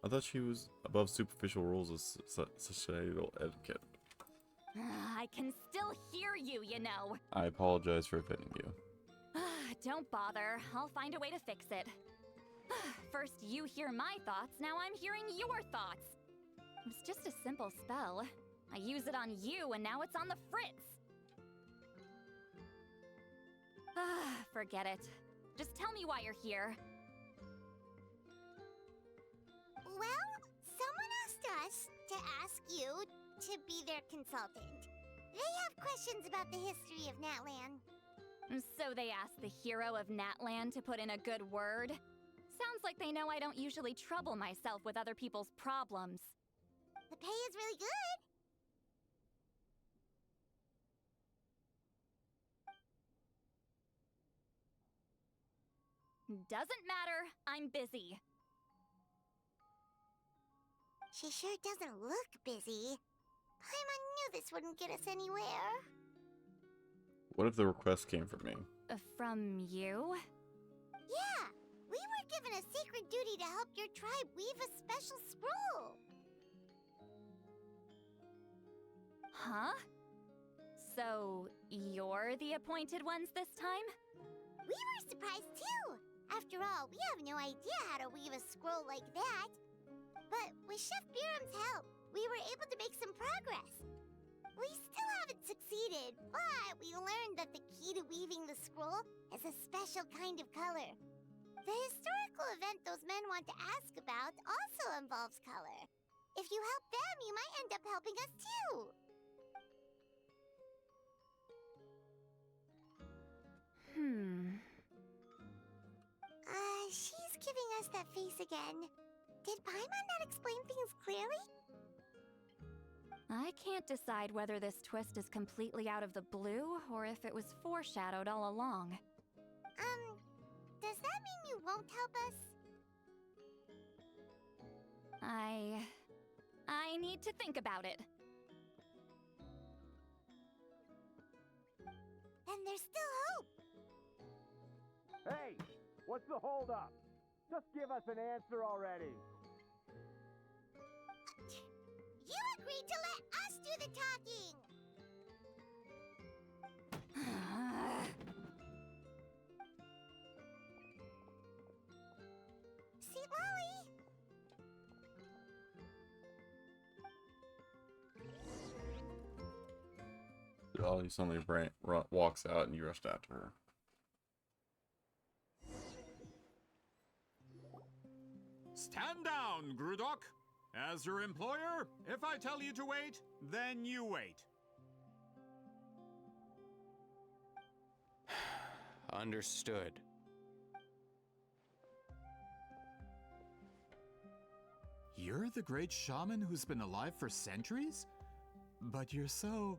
Speaker 1: I thought she was above superficial rules of societal etiquette.
Speaker 2: I can still hear you, you know.
Speaker 1: I apologize for offending you.
Speaker 2: Don't bother. I'll find a way to fix it. First you hear my thoughts, now I'm hearing your thoughts. It's just a simple spell. I use it on you, and now it's on the Fritz. Forget it. Just tell me why you're here.
Speaker 5: Well, someone asked us to ask you to be their consultant. They have questions about the history of Natlan.
Speaker 2: So they asked the hero of Natlan to put in a good word? Sounds like they know I don't usually trouble myself with other people's problems.
Speaker 5: The pay is really good.
Speaker 2: Doesn't matter. I'm busy.
Speaker 5: She sure doesn't look busy. Paimon knew this wouldn't get us anywhere.
Speaker 1: What if the request came from me?
Speaker 2: From you?
Speaker 5: Yeah, we were given a sacred duty to help your tribe weave a special scroll.
Speaker 2: Huh? So, you're the appointed ones this time?
Speaker 5: We were surprised too! After all, we have no idea how to weave a scroll like that. But with Chef Biram's help, we were able to make some progress. We still haven't succeeded, but we learned that the key to weaving the scroll is a special kind of color. The historical event those men want to ask about also involves color. If you help them, you might end up helping us too. She's giving us that face again. Did Paimon not explain things clearly?
Speaker 2: I can't decide whether this twist is completely out of the blue or if it was foreshadowed all along.
Speaker 5: Does that mean you won't help us?
Speaker 2: I need to think about it.
Speaker 5: Then there's still hope.
Speaker 21: Hey, what's the holdup? Just give us an answer already.
Speaker 5: You agreed to let us do the talking! See, Lolly?
Speaker 1: Ollie suddenly walks out and you rushed after her.
Speaker 19: Stand down, Grudok. As your employer, if I tell you to wait, then you wait.
Speaker 18: Understood.
Speaker 19: You're the great shaman who's been alive for centuries? But you're so...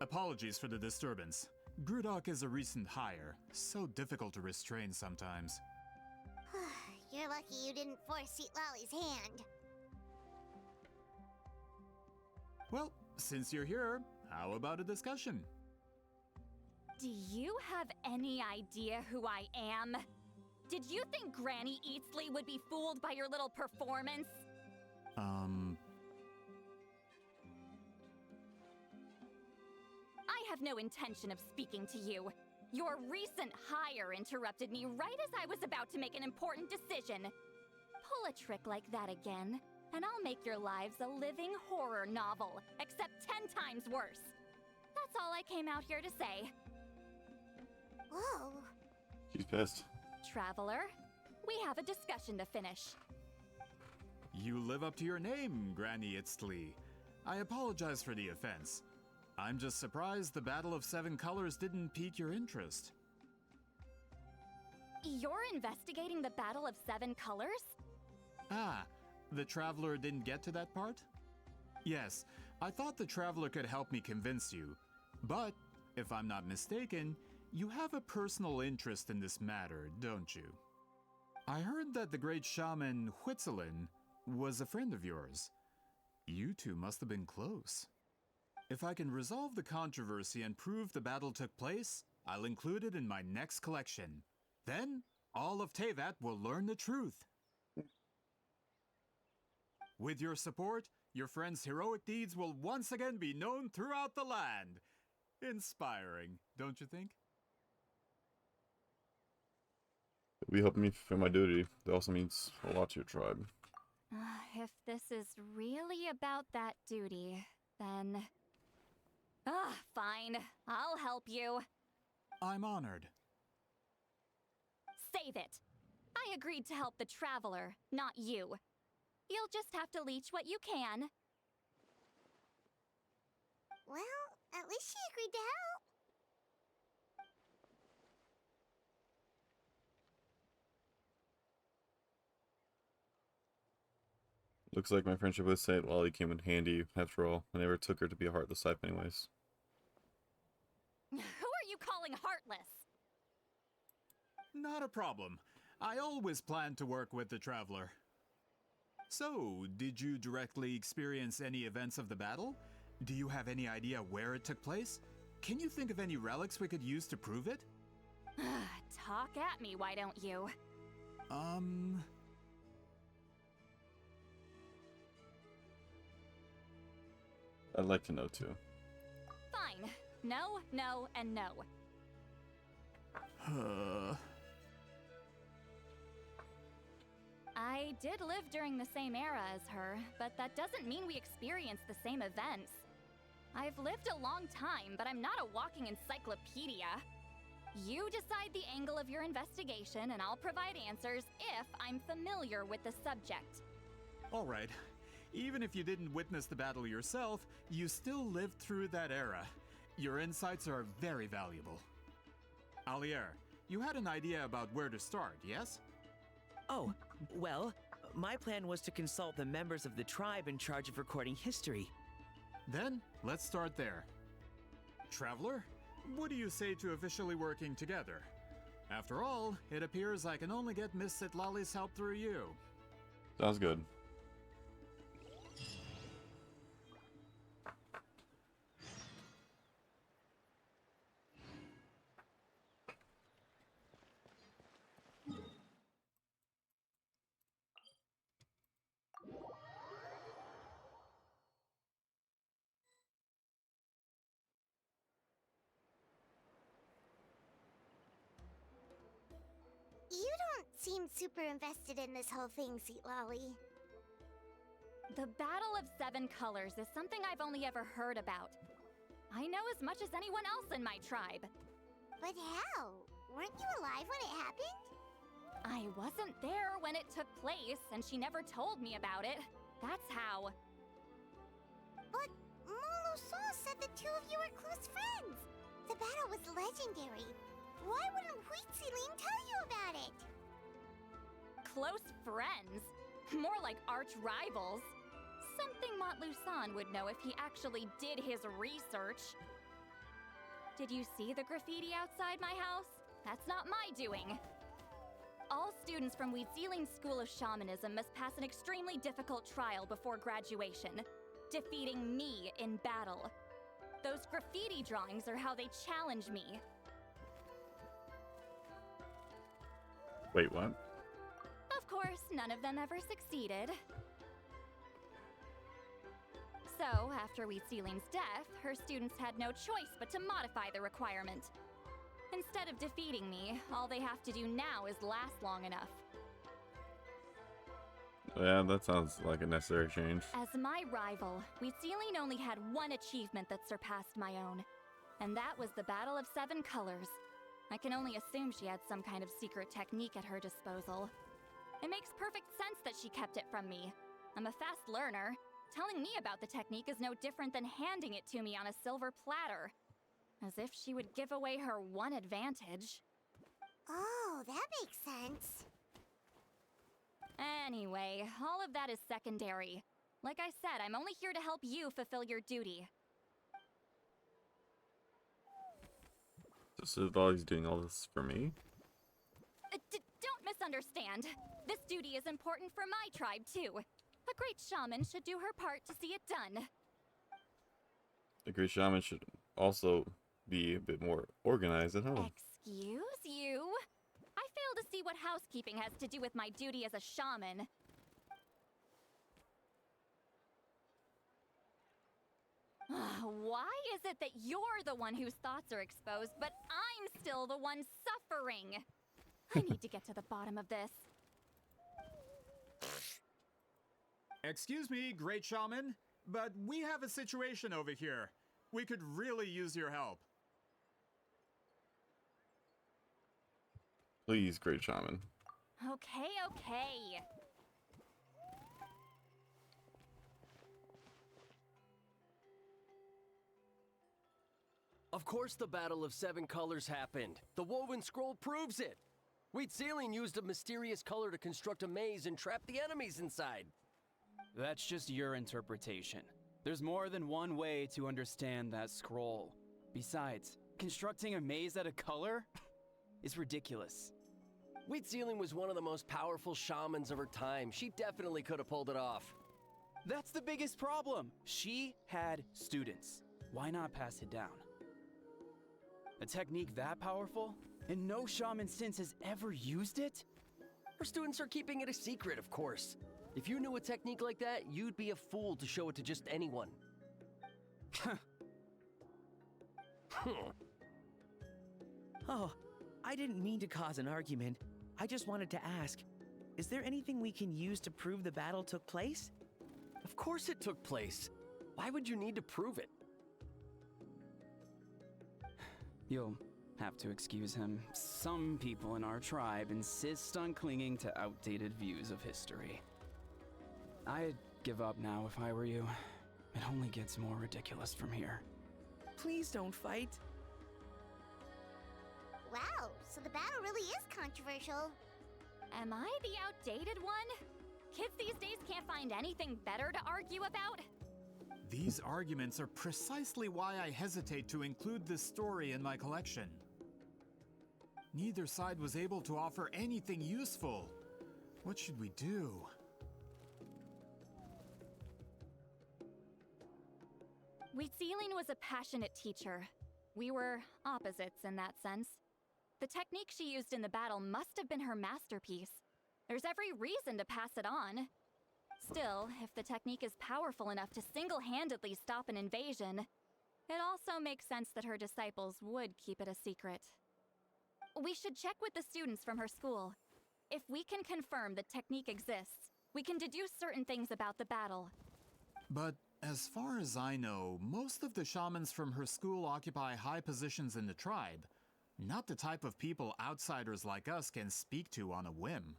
Speaker 19: Apologies for the disturbance. Grudok is a recent hire, so difficult to restrain sometimes.
Speaker 5: You're lucky you didn't force Seat Lolly's hand.
Speaker 19: Well, since you're here, how about a discussion?
Speaker 2: Do you have any idea who I am? Did you think Granny Eatsley would be fooled by your little performance? I have no intention of speaking to you. Your recent hire interrupted me right as I was about to make an important decision. Pull a trick like that again, and I'll make your lives a living horror novel, except 10 times worse. That's all I came out here to say.
Speaker 5: Whoa.
Speaker 1: She's pissed.
Speaker 2: Traveler, We have a discussion to finish.
Speaker 19: You live up to your name, Granny Itztli. I apologize for the offense. I'm just surprised the Battle of Seven Colors didn't pique your interest.
Speaker 2: You're investigating the Battle of Seven Colors?
Speaker 19: Ah, the Traveler didn't get to that part? Yes, I thought the Traveler could help me convince you. But, if I'm not mistaken, you have a personal interest in this matter, don't you? I heard that the great shaman Huitzilin was a friend of yours. You two must have been close. If I can resolve the controversy and prove the battle took place, I'll include it in my next collection. Then, all of Teyvat will learn the truth. With your support, your friend's heroic deeds will once again be known throughout the land. Inspiring, don't you think?
Speaker 1: We help me fulfill my duty. That also means a lot to your tribe.
Speaker 2: If this is really about that duty, then... fine. I'll help you.
Speaker 19: I'm honored.
Speaker 2: Save it. I agreed to help the Traveler, not you. You'll just have to leech what you can.
Speaker 5: Well, at least she agreed to help.
Speaker 1: Looks like my friendship with Saint Lolly came in handy, after all. I never took her to be a heartless type anyways.
Speaker 2: Who are you calling heartless?
Speaker 19: Not a problem. I always planned to work with the Traveler. So, did you directly experience any events of the battle? Do you have any idea where it took place? Can you think of any relics we could use to prove it?
Speaker 2: Talk at me, why don't you?
Speaker 1: I'd like to know too.
Speaker 2: Fine. No, no, and no. I did live during the same era as her, but that doesn't mean we experienced the same events. I've lived a long time, but I'm not a walking encyclopedia. You decide the angle of your investigation, and I'll provide answers if I'm familiar with the subject.
Speaker 19: Alright. Even if you didn't witness the battle yourself, you still lived through that era. Your insights are very valuable. Alier, you had an idea about where to start, yes?
Speaker 20: Oh, well, my plan was to consult the members of the tribe in charge of recording history.
Speaker 19: Then, let's start there. Traveler, what do you say to officially working together? After all, it appears I can only get Miss Citlali's help through you.
Speaker 1: Sounds good.
Speaker 5: You don't seem super invested in this whole thing, Citlali.
Speaker 2: The Battle of Seven Colors is something I've only ever heard about. I know as much as anyone else in my tribe.
Speaker 5: But how? Weren't you alive when it happened?
Speaker 2: I wasn't there when it took place, and she never told me about it. That's how.
Speaker 5: But Molo-san said the two of you were close friends. The battle was legendary. Why wouldn't Huitzilin tell you about it?
Speaker 2: Close friends? More like arch rivals. Something Montlusan would know if he actually did his research. Did you see the graffiti outside my house? That's not my doing. All students from Huitzilin's School of Shamanism must pass an extremely difficult trial before graduation, defeating me in battle. Those graffiti drawings are how they challenge me.
Speaker 1: Wait, what?
Speaker 2: Of course, none of them ever succeeded. So, after Huitzilin's death, her students had no choice but to modify the requirement. Instead of defeating me, all they have to do now is last long enough.
Speaker 1: Yeah, that sounds like a necessary change.
Speaker 2: As my rival, Huitzilin only had one achievement that surpassed my own, and that was the Battle of Seven Colors. I can only assume she had some kind of secret technique at her disposal. It makes perfect sense that she kept it from me. I'm a fast learner. Telling me about the technique is no different than handing it to me on a silver platter. As if she would give away her one advantage.
Speaker 5: Oh, that makes sense.
Speaker 2: Anyway, all of that is secondary. Like I said, I'm only here to help you fulfill your duty.
Speaker 1: So Dolly's doing all this for me?
Speaker 2: Don't misunderstand. This duty is important for my tribe, too. A great shaman should do her part to see it done.
Speaker 1: A great shaman should also be a bit more organized at home.
Speaker 2: Excuse you? I fail to see what housekeeping has to do with my duty as a shaman. Why is it that you're the one whose thoughts are exposed, but I'm still the one suffering? I need to get to the bottom of this.
Speaker 19: Excuse me, Great Shaman, but we have a situation over here. We could really use your help.
Speaker 1: Please, Great Shaman.
Speaker 2: Okay.
Speaker 4: Of course the Battle of Seven Colors happened. The Woven Scroll proves it. Wheat Ceiling used a mysterious color to construct a maze and trap the enemies inside.
Speaker 16: That's just your interpretation. There's more than one way to understand that scroll. Besides, constructing a maze out of color is ridiculous.
Speaker 4: Wheat Ceiling was one of the most powerful shamans of her time. She definitely could have pulled it off.
Speaker 16: That's the biggest problem. She had students. Why not pass it down? A technique that powerful? And no shaman since has ever used it?
Speaker 4: Her students are keeping it a secret, of course. If you knew a technique like that, you'd be a fool to show it to just anyone.
Speaker 20: Oh, I didn't mean to cause an argument. I just wanted to ask, is there anything we can use to prove the battle took place?
Speaker 4: Of course it took place. Why would you need to prove it?
Speaker 16: You'll have to excuse him. Some people in our tribe insist on clinging to outdated views of history. I'd give up now if I were you. It only gets more ridiculous from here.
Speaker 20: Please don't fight.
Speaker 5: Wow, so the battle really is controversial.
Speaker 2: Am I the outdated one? Kids these days can't find anything better to argue about?
Speaker 19: These arguments are precisely why I hesitate to include this story in my collection. Neither side was able to offer anything useful. What should we do?
Speaker 2: Wheat Ceiling was a passionate teacher. We were opposites in that sense. The technique she used in the battle must have been her masterpiece. There's every reason to pass it on. Still, if the technique is powerful enough to single-handedly stop an invasion, it also makes sense that her disciples would keep it a secret. We should check with the students from her school. If we can confirm the technique exists, we can deduce certain things about the battle.
Speaker 19: But as far as I know, most of the shamans from her school occupy high positions in the tribe. Not the type of people outsiders like us can speak to on a whim.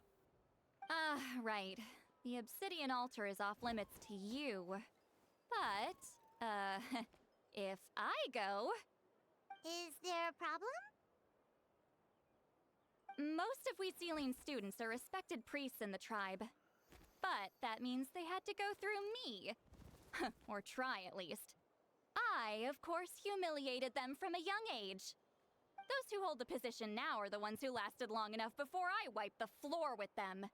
Speaker 2: Right. The obsidian altar is off limits to you. But, if I go...
Speaker 5: Is there a problem?
Speaker 2: Most of Wheat Ceiling students are respected priests in the tribe. But that means they had to go through me. Or try, at least. I, of course, humiliated them from a young age. Those who hold the position now are the ones who lasted long enough before I wiped the floor with them.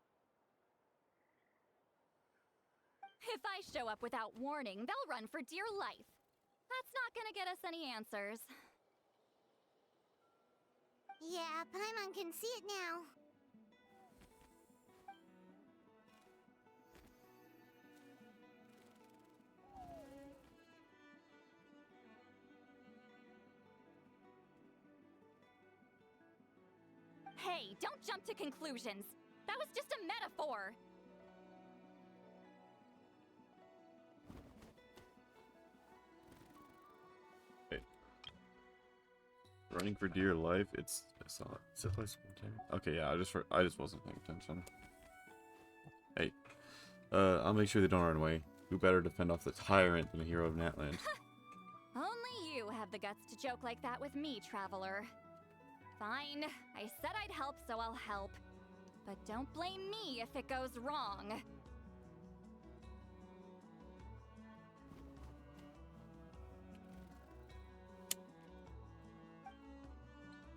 Speaker 2: If I show up without warning, they'll run for dear life. That's not gonna get us any answers.
Speaker 5: Yeah, Paimon can see it now.
Speaker 2: Hey, don't jump to conclusions. That was just a metaphor.
Speaker 1: Wait. Running for dear life. It's not. Is it like okay, yeah. I just wasn't paying attention. I'll make sure they don't run away. Who better defend off the tyrant than a hero of Natland?
Speaker 2: Only you have the guts to joke like that with me, traveler. Fine, I said I'd help, so I'll help. But don't blame me if it goes wrong.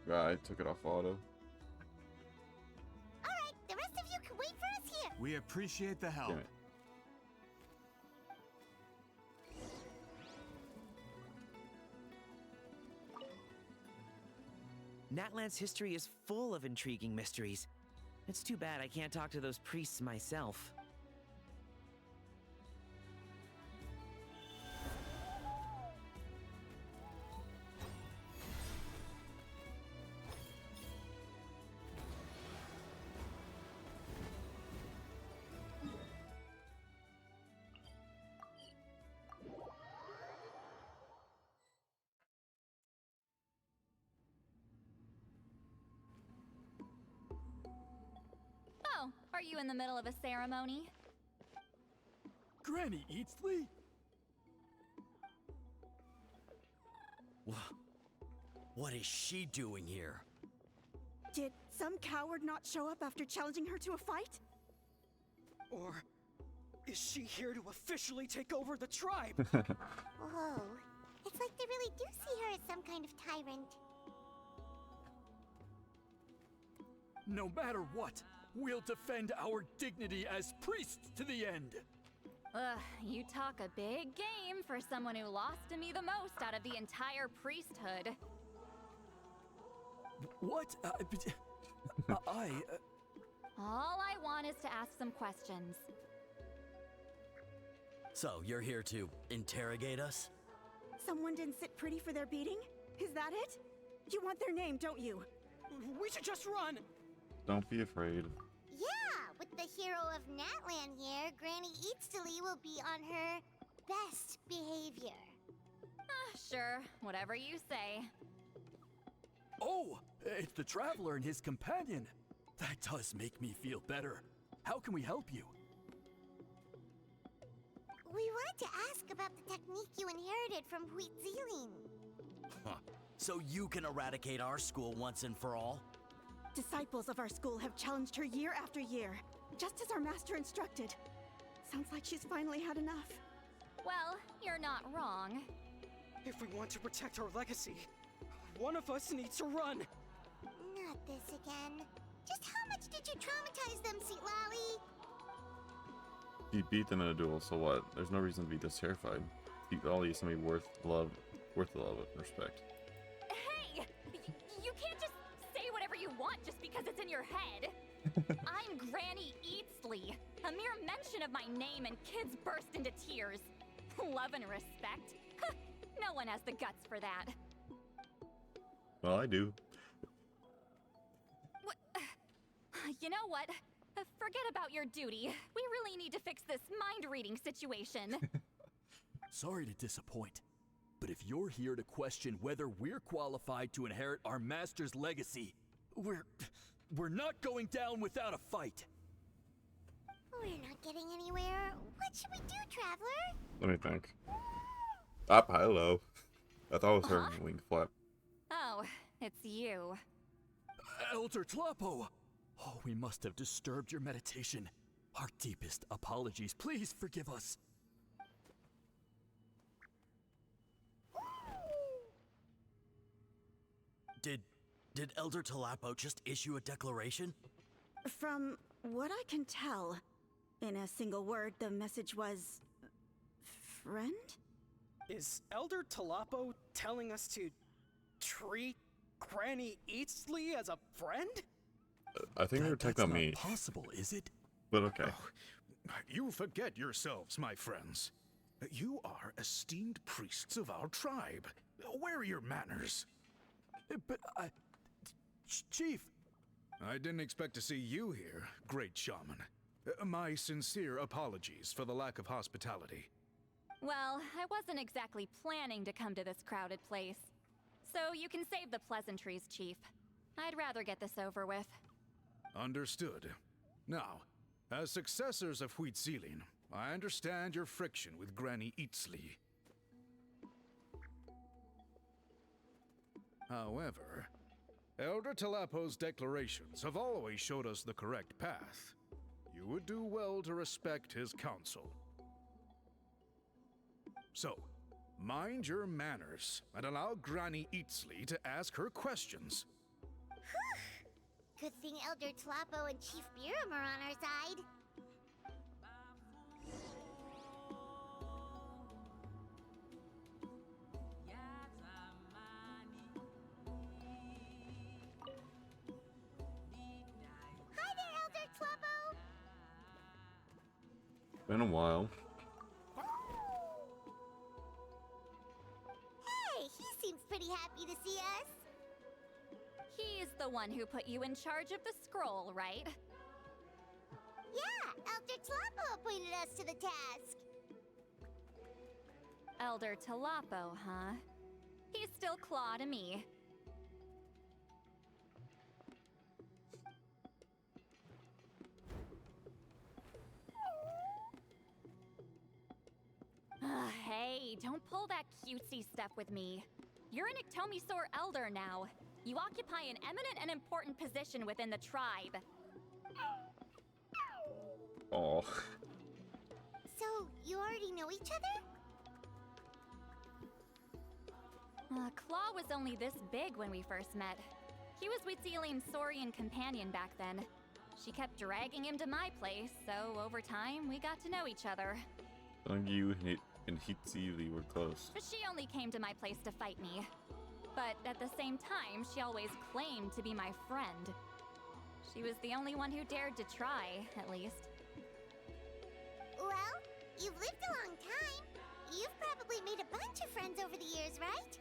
Speaker 1: Right, took it off auto.
Speaker 5: Alright, the rest of you can wait for us here.
Speaker 19: We appreciate the help.
Speaker 1: Damn it.
Speaker 20: Natland's history is full of intriguing mysteries. It's too bad I can't talk to those priests myself.
Speaker 2: Oh, are you in the middle of a ceremony?
Speaker 14: Granny Eatsley?
Speaker 7: What is she doing here?
Speaker 10: Did some coward not show up after challenging her to a fight?
Speaker 3: Or is she here to officially take over the tribe?
Speaker 5: Whoa. It's like they really do see her as some kind of tyrant.
Speaker 14: No matter what, we'll defend our dignity as priests to the end.
Speaker 2: Ugh, you talk a big game for someone who lost to me the most out of the entire priesthood.
Speaker 14: What?
Speaker 2: All I want is to ask some questions.
Speaker 7: So, you're here to interrogate us?
Speaker 10: Someone didn't sit pretty for their beating? Is that it? You want their name, don't you?
Speaker 3: We should just run!
Speaker 1: Don't be afraid.
Speaker 5: Yeah, with the hero of Natland here, Granny Eatsley will be on her best behavior.
Speaker 2: Sure, whatever you say.
Speaker 14: Oh, it's the Traveler and his companion. That does make me feel better. How can we help you?
Speaker 5: We wanted to ask about the technique you inherited from Huit Zealing.
Speaker 7: Huh. So you can eradicate our school once and for all?
Speaker 10: Disciples of our school have challenged her year after year, just as our master instructed. Sounds like she's finally had enough.
Speaker 2: Well, you're not wrong.
Speaker 3: If we want to protect our legacy, one of us needs to run.
Speaker 5: Not this again. Just how much did you traumatize them, Seatlally?
Speaker 1: You beat them in a duel, so what? There's no reason to be this terrified. Seatlally is somebody worth the love and respect.
Speaker 2: Hey! You can't just say whatever you want just because it's in your head. I'm Granny Eatsley. A mere mention of my name and kids burst into tears. Love and respect? No one has the guts for that.
Speaker 1: Well, I do.
Speaker 2: You know what? Forget about your duty. We really need to fix this mind-reading situation.
Speaker 14: Sorry to disappoint, but if you're here to question whether we're qualified to inherit our master's legacy, we're not going down without a fight.
Speaker 5: We're not getting anywhere. What should we do, Traveler?
Speaker 1: Let me think. Hello. I thought it was her wing flap.
Speaker 2: Oh, it's you.
Speaker 14: Elder Tlapo! Oh, we must have disturbed your meditation. Our deepest apologies. Please forgive us.
Speaker 7: Did Elder Tlapo just issue a declaration?
Speaker 10: From what I can tell, in a single word, the message was... friend?
Speaker 3: Is Elder Tlapo telling us to treat Granny Eatsley as a friend?
Speaker 1: I think they're attacking on me.
Speaker 14: Possible, is it?
Speaker 1: But okay.
Speaker 22: Oh, you forget yourselves, my friends. You are esteemed priests of our tribe. Where are your manners?
Speaker 14: But Chief...
Speaker 22: I didn't expect to see you here, great shaman. My sincere apologies for the lack of hospitality.
Speaker 2: Well, I wasn't exactly planning to come to this crowded place. So you can save the pleasantries, Chief. I'd rather get this over with.
Speaker 22: Understood. Now, As successors of Huitzilin, I understand your friction with Granny Eatsley. However, Elder Talapo's declarations have always showed us the correct path. You would do well to respect his counsel. So, mind your manners and allow Granny Eatsley to ask her questions.
Speaker 5: Good thing Elder Tlapo and Chief Biram are on our side. Hi there, Elder Tlapo!
Speaker 1: Been a while.
Speaker 5: Hey, he seems pretty happy to see us.
Speaker 2: He's the one who put you in charge of the scroll, right?
Speaker 5: Yeah, Elder Tlapo appointed us to the task.
Speaker 2: Elder Talapo, huh? He's still Claw to me. Hey, don't pull that cutesy stuff with me. You're an Iktomi-Sor Elder now. You occupy an eminent and important position within the tribe.
Speaker 1: Oh.
Speaker 5: So, you already know each other?
Speaker 2: Claw was only this big when we first met. He was Huitzilin's Saurian companion back then. She kept dragging him to my place, so over time, we got to know each other.
Speaker 1: You and Huitzili were close.
Speaker 2: But she only came to my place to fight me. But at the same time, she always claimed to be my friend. She was the only one who dared to try, at least.
Speaker 5: Well, you've lived a long time. You've probably made a bunch of friends over the years, right?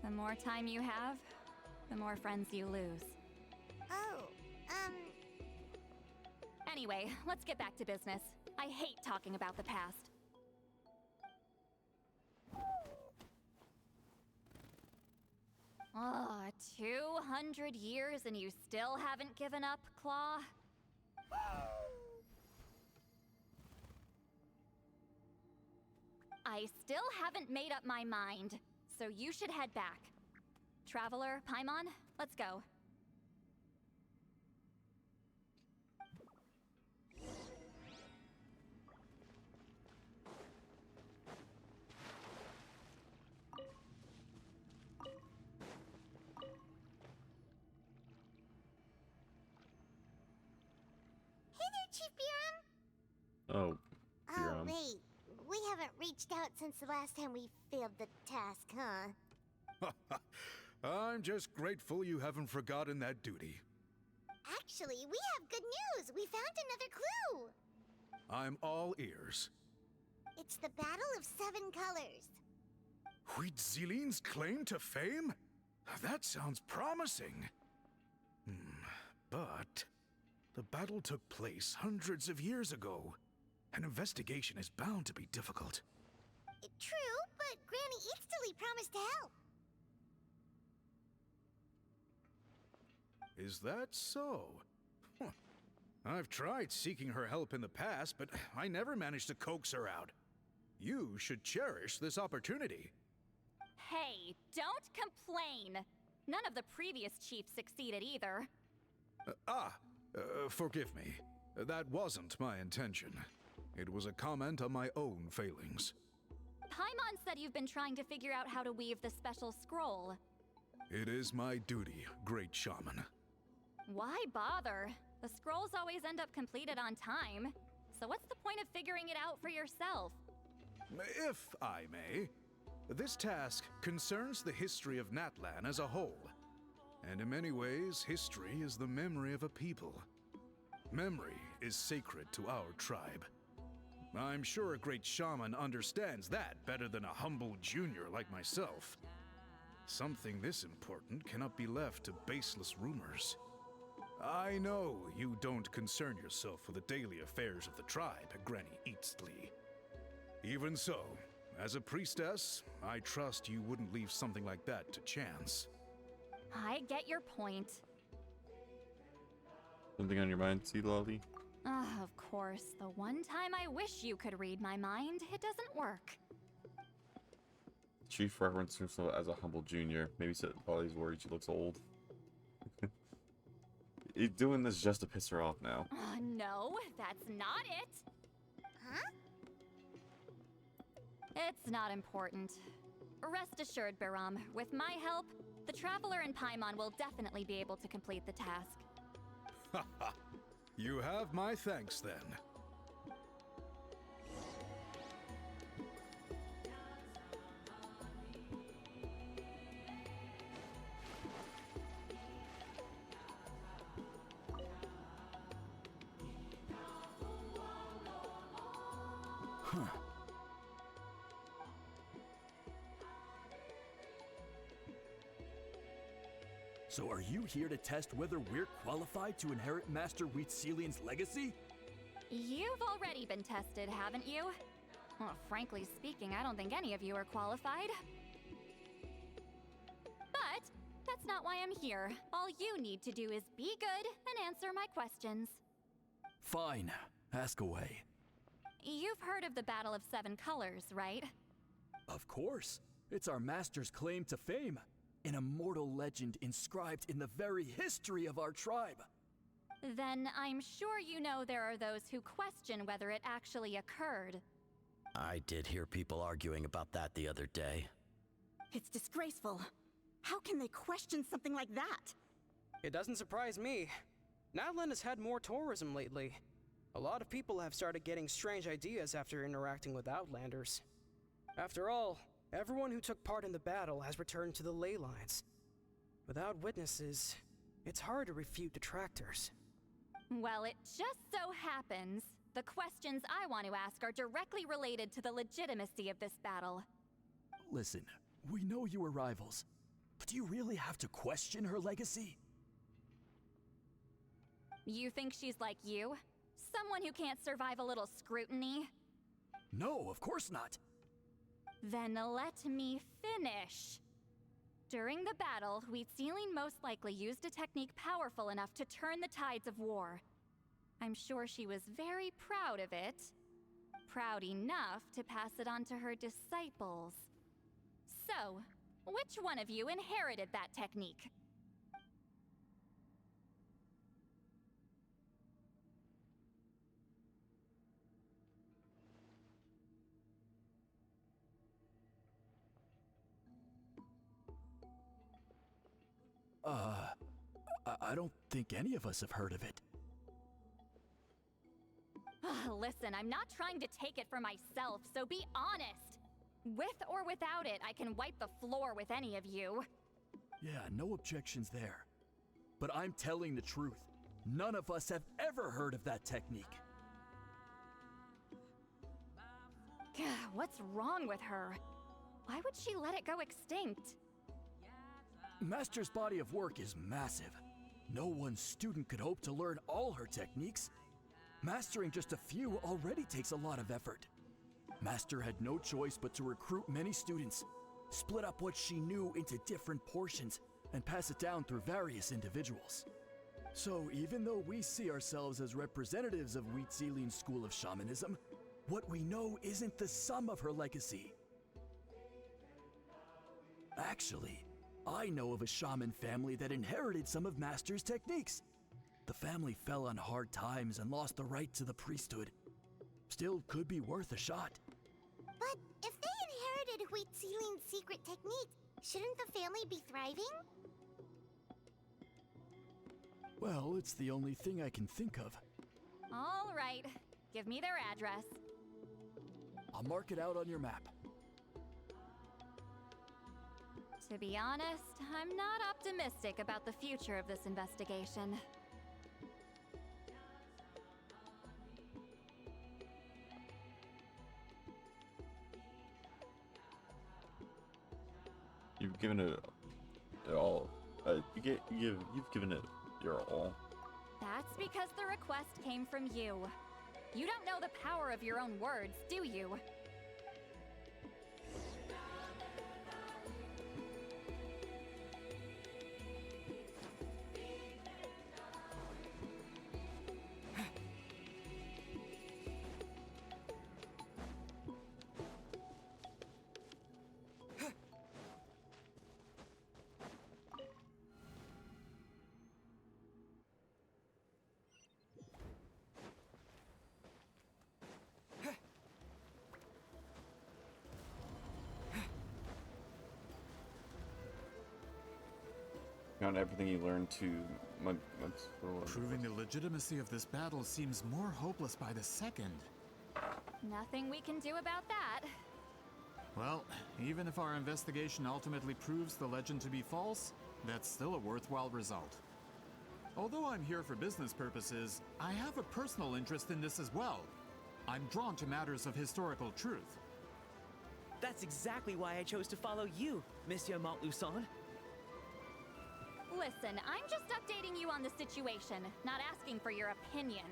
Speaker 2: The more time you have, the more friends you lose.
Speaker 5: Oh,
Speaker 2: Anyway, let's get back to business. I hate talking about the past. 200 years and you still haven't given up, Claw? I still haven't made up my mind, so you should head back. Traveler, Paimon, let's go.
Speaker 5: Chief Biram?
Speaker 1: Oh,
Speaker 5: Oh,
Speaker 1: Biram.
Speaker 5: wait. We haven't reached out since the last time we failed the task, huh?
Speaker 22: I'm just grateful you haven't forgotten that duty.
Speaker 5: Actually, we have good news. We found another clue.
Speaker 22: I'm all ears.
Speaker 5: It's the Battle of Seven Colors.
Speaker 22: Huitzilin's claim to fame? That sounds promising. But the battle took place hundreds of years ago. An investigation is bound to be difficult.
Speaker 5: True, but Granny Eatsley promised to help.
Speaker 22: Is that so? Huh. I've tried seeking her help in the past, but I never managed to coax her out. You should cherish this opportunity.
Speaker 2: Hey, don't complain! None of the previous chiefs succeeded either.
Speaker 22: Forgive me. That wasn't my intention. It was a comment on my own failings.
Speaker 2: Paimon said you've been trying to figure out how to weave the special scroll.
Speaker 22: It is my duty, Great Shaman.
Speaker 2: Why bother? The scrolls always end up completed on time. So what's the point of figuring it out for yourself?
Speaker 22: If I may, this task concerns the history of Natlan as a whole. And in many ways, history is the memory of a people. Memory is sacred to our tribe. I'm sure a great shaman understands that better than a humble junior like myself. Something this important cannot be left to baseless rumors. I know you don't concern yourself with the daily affairs of the tribe, Granny Eatsley. Even so, as a priestess, I trust you wouldn't leave something like that to chance.
Speaker 2: I get your point.
Speaker 1: Something on your mind, see, Lolly?
Speaker 2: Of course. The one time I wish you could read my mind, it doesn't work.
Speaker 1: Chief referenced himself as a humble junior. Maybe said Lolly's worried she looks old. He's doing this just to piss her off now.
Speaker 2: No, that's not it.
Speaker 5: Huh?
Speaker 2: It's not important. Rest assured, Biram, with my help, the Traveler and Paimon will definitely be able to complete the task.
Speaker 22: You have my thanks then.
Speaker 14: Huh. So are you here to test whether we're qualified to inherit Master Wheatselian's legacy?
Speaker 2: You've already been tested, haven't you? Well, frankly speaking, I don't think any of you are qualified. But that's not why I'm here. All you need to do is be good and answer my questions.
Speaker 14: Fine. Ask away.
Speaker 2: You've heard of the Battle of Seven Colors, right?
Speaker 14: Of course. It's our master's claim to fame. An immortal legend inscribed in the very history of our tribe.
Speaker 2: Then I'm sure you know there are those who question whether it actually occurred.
Speaker 7: I did hear people arguing about that the other day.
Speaker 10: It's disgraceful. How can they question something like that?
Speaker 3: It doesn't surprise me. Natlan has had more tourism lately. A lot of people have started getting strange ideas after interacting with Outlanders. After all, everyone who took part in the battle has returned to the ley lines. Without witnesses, it's hard to refute detractors.
Speaker 2: Well, it just so happens the questions I want to ask are directly related to the legitimacy of this battle.
Speaker 14: Listen, we know you were rivals, but do you really have to question her legacy?
Speaker 2: You think she's like you? Someone who can't survive a little scrutiny?
Speaker 14: No, of course not.
Speaker 2: Then let me finish. During the battle, Wheatseiling most likely used a technique powerful enough to turn the tides of war. I'm sure she was very proud of it. Proud enough to pass it on to her disciples. So, which one of you inherited that technique?
Speaker 14: I don't think any of us have heard of it.
Speaker 2: Listen, I'm not trying to take it for myself, so be honest. With or without it, I can wipe the floor with any of you.
Speaker 14: Yeah, no objections there. But I'm telling the truth. None of us have ever heard of that technique.
Speaker 2: What's wrong with her? Why would she let it go extinct?
Speaker 14: Master's body of work is massive. No one student could hope to learn all her techniques. Mastering just a few already takes a lot of effort. Master had no choice but to recruit many students, split up what she knew into different portions, and pass it down through various individuals. So even though we see ourselves as representatives of Wheatselian's school of shamanism, what we know isn't the sum of her legacy. Actually, I know of a shaman family that inherited some of Master's techniques. The family fell on hard times and lost the right to the priesthood. Still could be worth a shot.
Speaker 5: But if they inherited Wheatselian's secret technique, shouldn't the family be thriving?
Speaker 14: Well, it's the only thing I can think of.
Speaker 2: All right, give me their address.
Speaker 14: I'll mark it out on your map.
Speaker 2: To be honest, I'm not optimistic about the future of this investigation.
Speaker 1: You've given it all. You've given it your all.
Speaker 2: That's because the request came from you. You don't know the power of your own words, do you?
Speaker 1: Found everything you learned to
Speaker 19: Proving the legitimacy of this battle seems more hopeless by the second.
Speaker 2: Nothing we can do about that.
Speaker 19: Well, even if our investigation ultimately proves the legend to be false, that's still a worthwhile result. Although I'm here for business purposes, I have a personal interest in this as well. I'm drawn to matters of historical truth.
Speaker 20: That's exactly why I chose to follow you, Monsieur Montluçon.
Speaker 2: Listen, I'm just updating you on the situation, not asking for your opinion.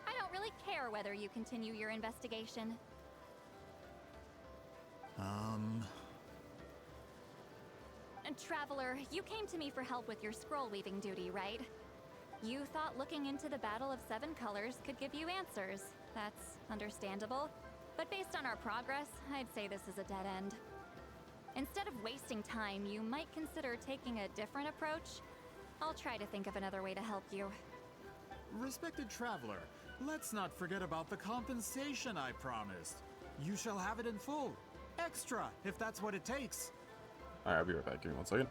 Speaker 2: I don't really care whether you continue your investigation. And Traveler, you came to me for help with your scroll weaving duty, right? You thought looking into the Battle of Seven Colors could give you answers. That's understandable. But based on our progress, I'd say this is a dead end. Instead of wasting time, you might consider taking a different approach. I'll try to think of another way to help you.
Speaker 19: Respected Traveler, let's not forget about the compensation I promised. You shall have it in full. Extra, if that's what it takes.
Speaker 1: Alright, I'll be right back. Give me 1 second.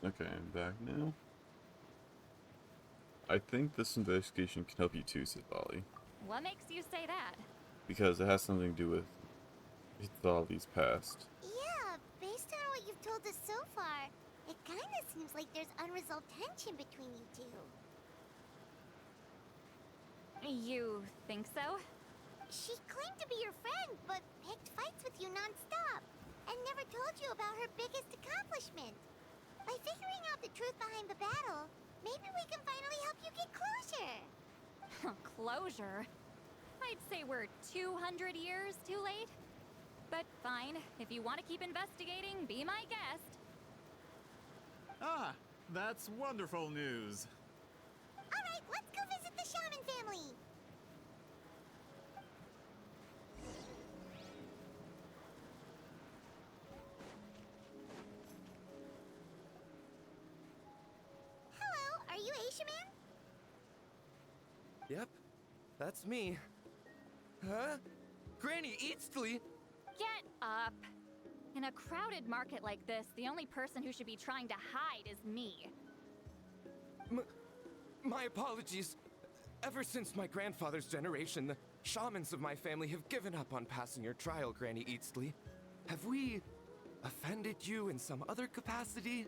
Speaker 1: Okay, I'm back now. I think this investigation can help you too, Cithaly.
Speaker 2: What makes you say that?
Speaker 1: Because it has something to do with Cithaly's past.
Speaker 5: Yeah, based on what you've told us so far, it kinda seems like there's unresolved tension between you two.
Speaker 2: You think so?
Speaker 5: She claimed to be your friend, but picked fights with you non-stop, and never told you about her biggest accomplishment. By figuring out the truth behind the battle, maybe we can finally help you get closure.
Speaker 2: Closure? I'd say we're 200 years too late. But fine, if you want to keep investigating, be my guest.
Speaker 19: Ah, that's wonderful news.
Speaker 5: Alright, let's go visit the Shaman family. Hello, are you Aisha Man?
Speaker 4: Yep, that's me. Huh? Granny Eatsley?
Speaker 2: Get up. In a crowded market like this, the only person who should be trying to hide is me.
Speaker 12: My apologies. Ever since my grandfather's generation, the shamans of my family have given up on passing your trial, Granny Eatsley. Have we offended you in some other capacity?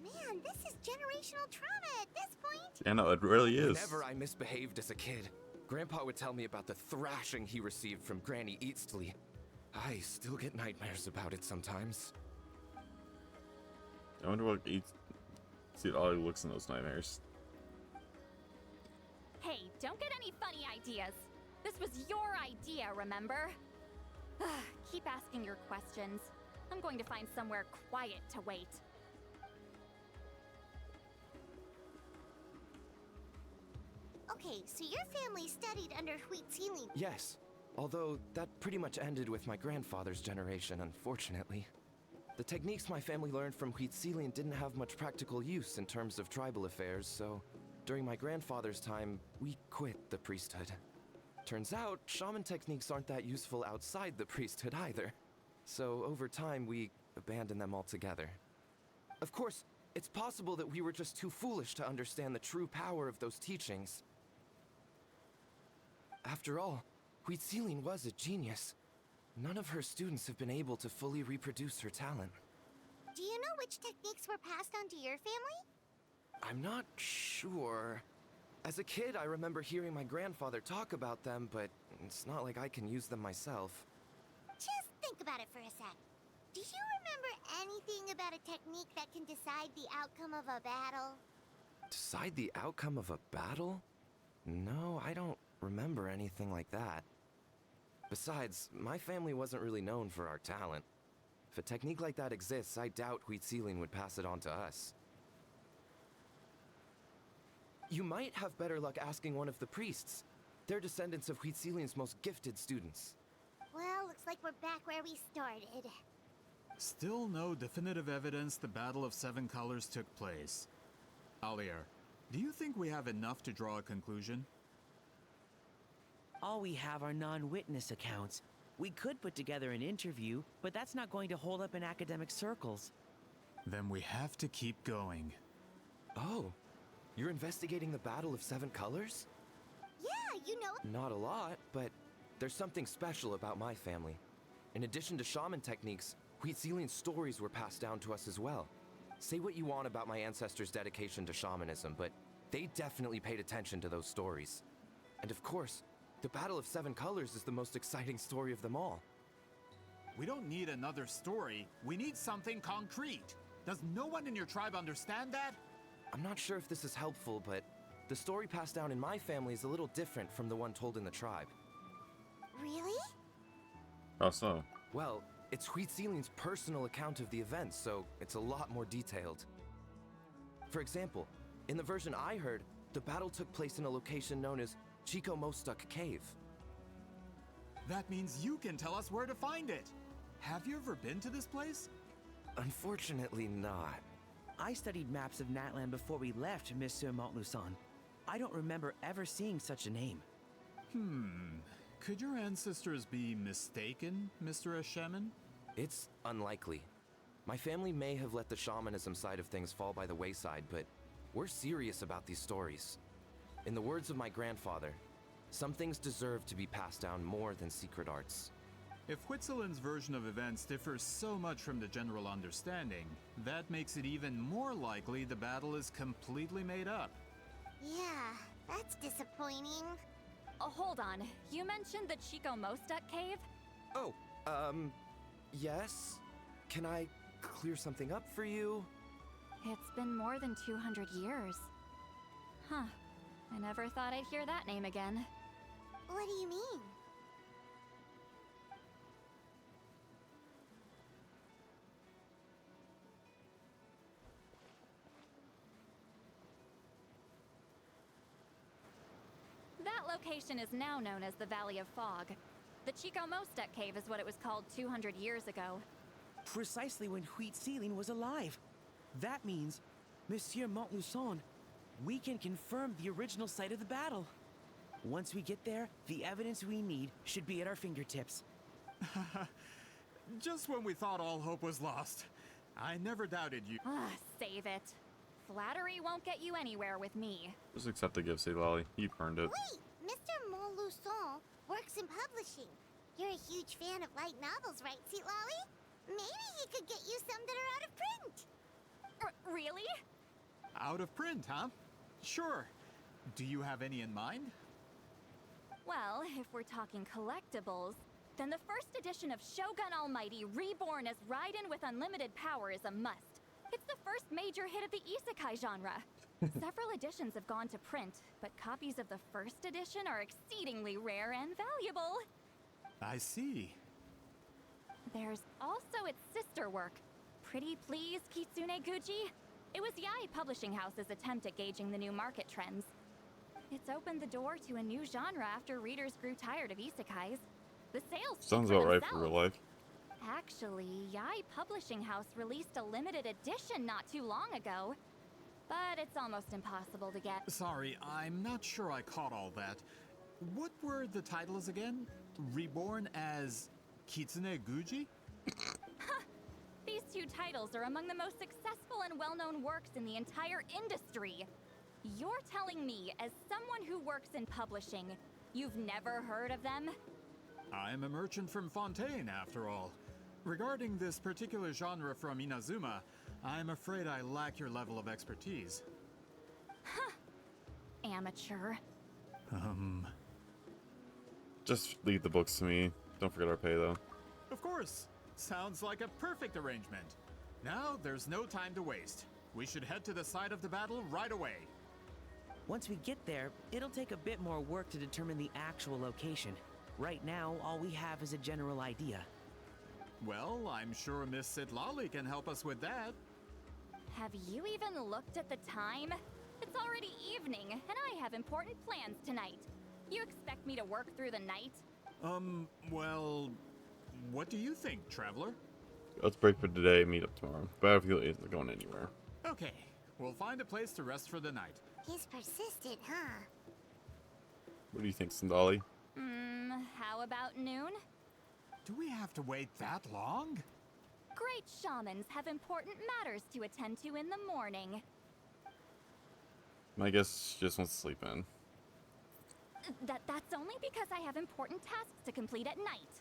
Speaker 5: Man, this is generational trauma at this point.
Speaker 1: Yeah, no, it really is.
Speaker 12: Whenever I misbehaved as a kid, Grandpa would tell me about the thrashing he received from Granny Eatsley. I still get nightmares about it sometimes.
Speaker 1: I wonder what eats. See how he looks in those nightmares.
Speaker 2: Hey, don't get any funny ideas. This was your idea, remember? Keep asking your questions. I'm going to find somewhere quiet to wait.
Speaker 5: Okay, so your family studied under Huitzili.
Speaker 12: Yes, although that pretty much ended with my grandfather's generation, unfortunately. The techniques my family learned from Huitzilian didn't have much practical use in terms of tribal affairs, so during my grandfather's time, we quit the priesthood. Turns out, shaman techniques aren't that useful outside the priesthood either. So over time, we abandoned them altogether. Of course, it's possible that we were just too foolish to understand the true power of those teachings. After all, Huitzilin was a genius. None of her students have been able to fully reproduce her talent.
Speaker 5: Do you know which techniques were passed on to your family?
Speaker 12: I'm not sure. As a kid, I remember hearing my grandfather talk about them, but it's not like I can use them myself.
Speaker 5: Just think about it for a sec. Do you remember anything about a technique that can decide the outcome of a battle?
Speaker 12: Decide the outcome of a battle? No, I don't remember anything like that. Besides, my family wasn't really known for our talent. If a technique like that exists, I doubt Huitzilin would pass it on to us. You might have better luck asking one of the priests. They're descendants of Huitzilin's most gifted students.
Speaker 5: Well, looks like we're back where we started.
Speaker 19: Still no definitive evidence the Battle of Seven Colors took place. Alier, do you think we have enough to draw a conclusion?
Speaker 20: All we have are non-witness accounts. We could put together an interview, but that's not going to hold up in academic circles.
Speaker 19: Then we have to keep going.
Speaker 12: Oh, you're investigating the Battle of Seven Colors?
Speaker 5: Yeah, you know.
Speaker 12: Not a lot, but there's something special about my family. In addition to shaman techniques, Huitzilian stories were passed down to us as well. Say what you want about my ancestors' dedication to shamanism, but they definitely paid attention to those stories. And of course, the Battle of Seven Colors is the most exciting story of them all.
Speaker 19: We don't need another story. We need something concrete. Does no one in your tribe understand that?
Speaker 12: I'm not sure if this is helpful, but the story passed down in my family is a little different from the one told in the tribe.
Speaker 5: Really?
Speaker 1: How so?
Speaker 12: Well, it's Huitzilian's personal account of the events, so it's a lot more detailed. For example, in the version I heard, the battle took place in a location known as Chico Mostuk Cave.
Speaker 19: That means you can tell us where to find it. Have you ever been to this place?
Speaker 12: Unfortunately not.
Speaker 20: I studied maps of Natlan before we left, Monsieur Montluçon. I don't remember ever seeing such a name.
Speaker 19: Could your ancestors be mistaken, Mr. Ashemin?
Speaker 12: It's unlikely. My family may have let the shamanism side of things fall by the wayside, but we're serious about these stories. In the words of my grandfather, some things deserve to be passed down more than secret arts.
Speaker 19: If Huitzilin's version of events differs so much from the general understanding, that makes it even more likely the battle is completely made up.
Speaker 5: Yeah, that's disappointing.
Speaker 2: Hold on. You mentioned the Chico Mostuk cave?
Speaker 12: Oh, yes? Can I clear something up for you?
Speaker 2: It's been more than 200 years. Huh. I never thought I'd hear that name again.
Speaker 5: What do you mean?
Speaker 2: That location is now known as the Valley of Fog. The Chico Mostek Cave is what it was called 200 years ago.
Speaker 20: Precisely when Huit Sealing was alive. That means, Monsieur Montluçon, we can confirm the original site of the battle. Once we get there, the evidence we need should be at our fingertips.
Speaker 19: Just when we thought all hope was lost. I never doubted you.
Speaker 2: Ah, save it. Flattery won't get you anywhere with me.
Speaker 1: Just accept the gift, St. Lolly. You've earned it.
Speaker 5: Wait! Mr. Montluçon works in publishing. You're a huge fan of light novels, right, Sweet Lolly? Maybe he could get you some that are out of print.
Speaker 2: Really?
Speaker 19: Out of print, huh? Sure. Do you have any in mind?
Speaker 2: Well, if we're talking collectibles, then the first edition of Shogun Almighty Reborn as Raiden with Unlimited Power is a must. It's the first major hit of the isekai genre. Several editions have gone to print, but copies of the first edition are exceedingly rare and valuable.
Speaker 19: I see.
Speaker 2: There's also its sister work, Pretty Please Kitsune Guji. It was Yae Publishing House's attempt at gauging the new market trends. It's opened the door to a new genre after readers grew tired of isekais. The sales speak
Speaker 1: Sounds
Speaker 2: for
Speaker 1: about right for
Speaker 2: themselves.
Speaker 1: real life.
Speaker 2: Actually, Yae Publishing House released a limited edition not too long ago, but it's almost impossible to get.
Speaker 19: Sorry, I'm not sure I caught all that. What were the titles again? Reborn as Kitsune Guji?
Speaker 2: These two titles are among the most successful and well-known works in the entire industry. You're telling me, as someone who works in publishing, you've never heard of them?
Speaker 19: I'm a merchant from Fontaine, after all. Regarding this particular genre from Inazuma, I'm afraid I lack your level of expertise.
Speaker 2: Amateur.
Speaker 1: Just leave the books to me. Don't forget our pay, though.
Speaker 19: Of course. Sounds like a perfect arrangement. Now, there's no time to waste. We should head to the site of the battle right away.
Speaker 20: Once we get there, it'll take a bit more work to determine the actual location. Right now, all we have is a general idea.
Speaker 19: Well, I'm sure Miss Sitlali can help us with that.
Speaker 2: Have you even looked at the time? It's already evening, and I have important plans tonight. You expect me to work through the night?
Speaker 19: Well, what do you think, Traveler?
Speaker 1: Let's break for today and meet up tomorrow. Battlefield isn't going anywhere.
Speaker 19: Okay, we'll find a place to rest for the night.
Speaker 5: He's persistent, huh?
Speaker 1: What do you think, Sandali?
Speaker 2: How about noon?
Speaker 19: Do we have to wait that long?
Speaker 2: Great shamans have important matters to attend to in the morning.
Speaker 1: My guess she just wants to sleep in.
Speaker 2: That's only because I have important tasks to complete at night.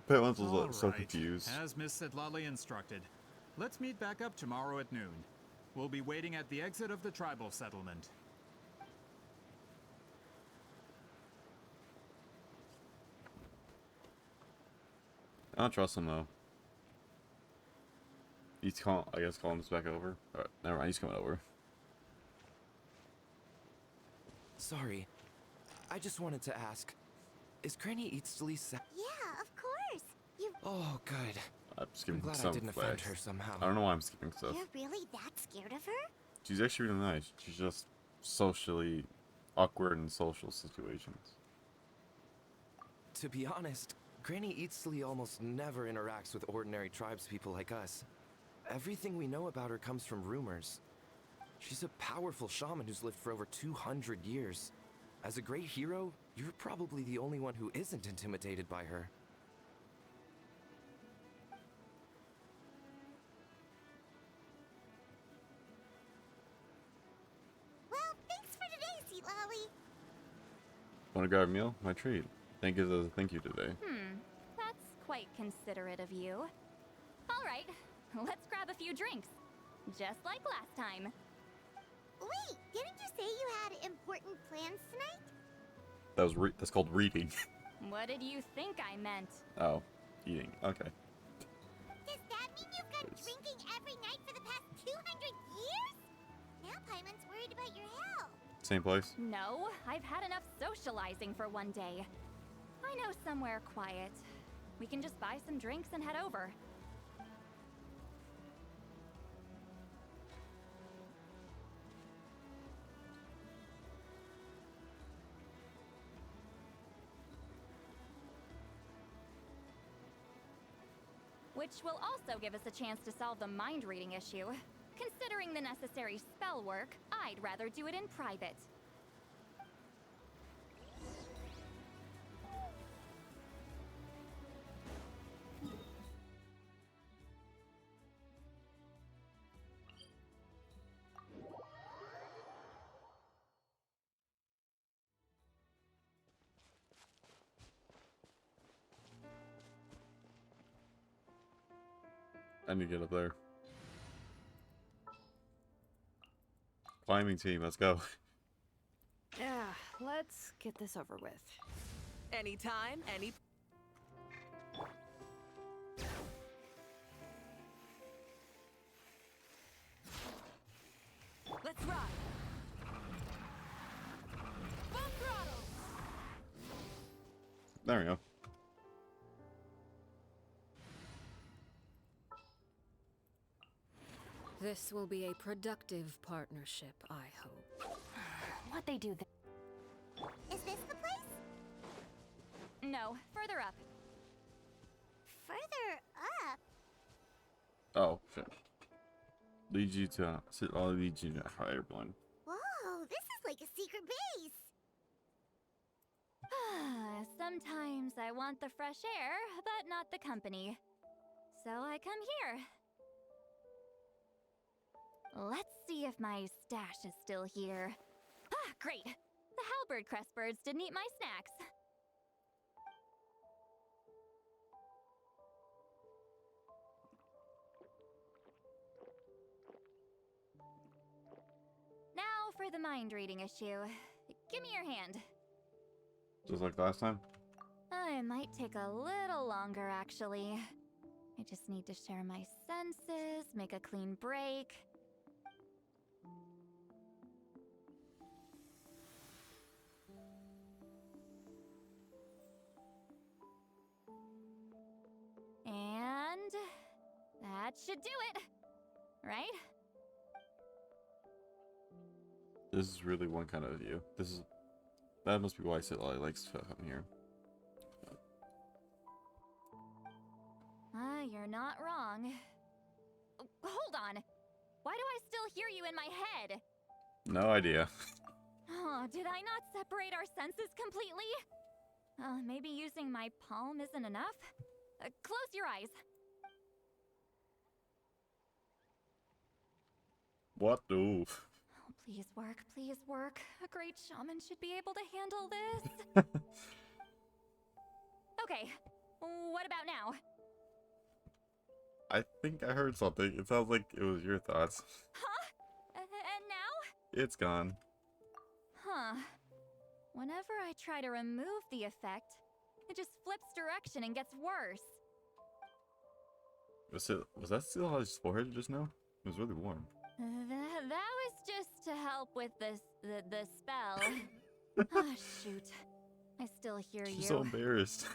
Speaker 1: Pet was
Speaker 19: All
Speaker 1: so
Speaker 19: right.
Speaker 1: confused.
Speaker 19: As Miss Sitlali instructed. Let's meet back up tomorrow at noon. We'll be waiting at the exit of the tribal settlement.
Speaker 1: I don't trust him though. He's calling. I guess calling us back over. Alright, never mind. He's coming over.
Speaker 12: Sorry. I just wanted to ask. Is Granny Eatsley
Speaker 5: Yeah, of course. You.
Speaker 12: Oh, good.
Speaker 1: I'm skipping
Speaker 12: glad I
Speaker 1: some
Speaker 12: didn't offend
Speaker 1: facts.
Speaker 12: her somehow.
Speaker 1: I don't know why I'm skipping stuff.
Speaker 5: You're really that scared of her?
Speaker 1: She's actually really nice. She's just socially awkward in social situations.
Speaker 12: To be honest, Granny Eatsley almost never interacts with ordinary tribespeople like us. Everything we know about her comes from rumors. She's a powerful shaman who's lived for over 200 years. As a great hero, you're probably the only one who isn't intimidated by her.
Speaker 5: Well, thanks for today, Sweet Lolly.
Speaker 1: Want to grab a meal? My treat. Thank you as a thank you today.
Speaker 2: That's quite considerate of you. All right, let's grab a few drinks. Just like last time.
Speaker 5: Wait, didn't you say you had important plans tonight?
Speaker 1: That's called reading.
Speaker 2: What did you think I meant?
Speaker 1: Oh, eating. Okay.
Speaker 5: invite your help.
Speaker 1: Same place?
Speaker 2: No, I've had enough socializing for one day. I know somewhere quiet. We can just buy some drinks and head over. Which will also give us a chance to solve the mind reading issue. Considering the necessary spell work, I'd rather do it in private.
Speaker 1: I need to get up there. Climbing team, let's go.
Speaker 9: Yeah, let's get this over with.
Speaker 6: Anytime, any. Let's ride. Full throttle.
Speaker 1: There we go.
Speaker 9: This will be a productive partnership, I hope.
Speaker 2: What they do
Speaker 5: Is this the place?
Speaker 2: No, further up.
Speaker 5: Further up?
Speaker 1: Oh, shit. Leads you to I'll lead you to a higher one.
Speaker 5: Whoa, this is like a secret base.
Speaker 2: Sometimes I want the fresh air, but not the company. So I come here. Let's see if my stash is still here. Ah, great! The halberd crest birds didn't eat my snacks. Now for the mind reading issue. Give me your hand.
Speaker 1: Just like last time?
Speaker 2: It might take a little longer, actually. I just need to share my senses, make a clean break. And that should do it, right?
Speaker 1: This is really one kind of view. That must be why Sitlali likes to come here.
Speaker 2: You're not wrong. Hold on. Why do I still hear you in my head?
Speaker 1: No idea.
Speaker 2: Oh, did I not separate our senses completely? Maybe using my palm isn't enough? Close your eyes.
Speaker 1: What? Ooh.
Speaker 2: Oh, please work, please work. A great shaman should be able to handle this. Okay, what about now?
Speaker 1: I think I heard something. It sounds like it was your thoughts.
Speaker 2: Huh? And now?
Speaker 1: It's gone.
Speaker 2: Huh. Whenever I try to remove the effect, it just flips direction and gets worse.
Speaker 1: Was that still on his forehead just now? It was really warm.
Speaker 2: That was just to help with the spell. Oh, shoot. I still hear you.
Speaker 1: She's so embarrassed.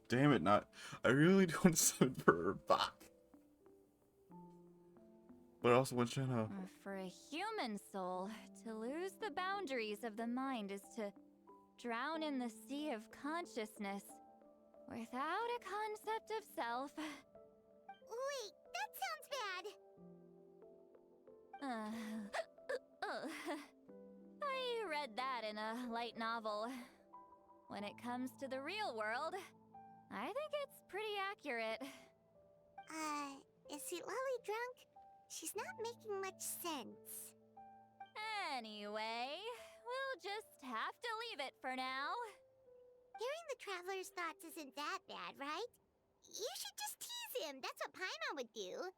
Speaker 1: Damn it, I really don't want to summon for her back. But I also want you to know.
Speaker 2: For a human soul, to lose the boundaries of the mind is to drown in the sea of consciousness without a concept of self.
Speaker 5: Wait, that sounds bad.
Speaker 2: I read that in a light novel. When it comes to the real world, I think it's pretty accurate.
Speaker 5: Is Sitlali drunk? She's not making much sense.
Speaker 2: Anyway, we'll just have to leave it for now.
Speaker 5: Hearing the Traveler's thoughts isn't that bad, right? You should just tease him. That's what Paimon would do.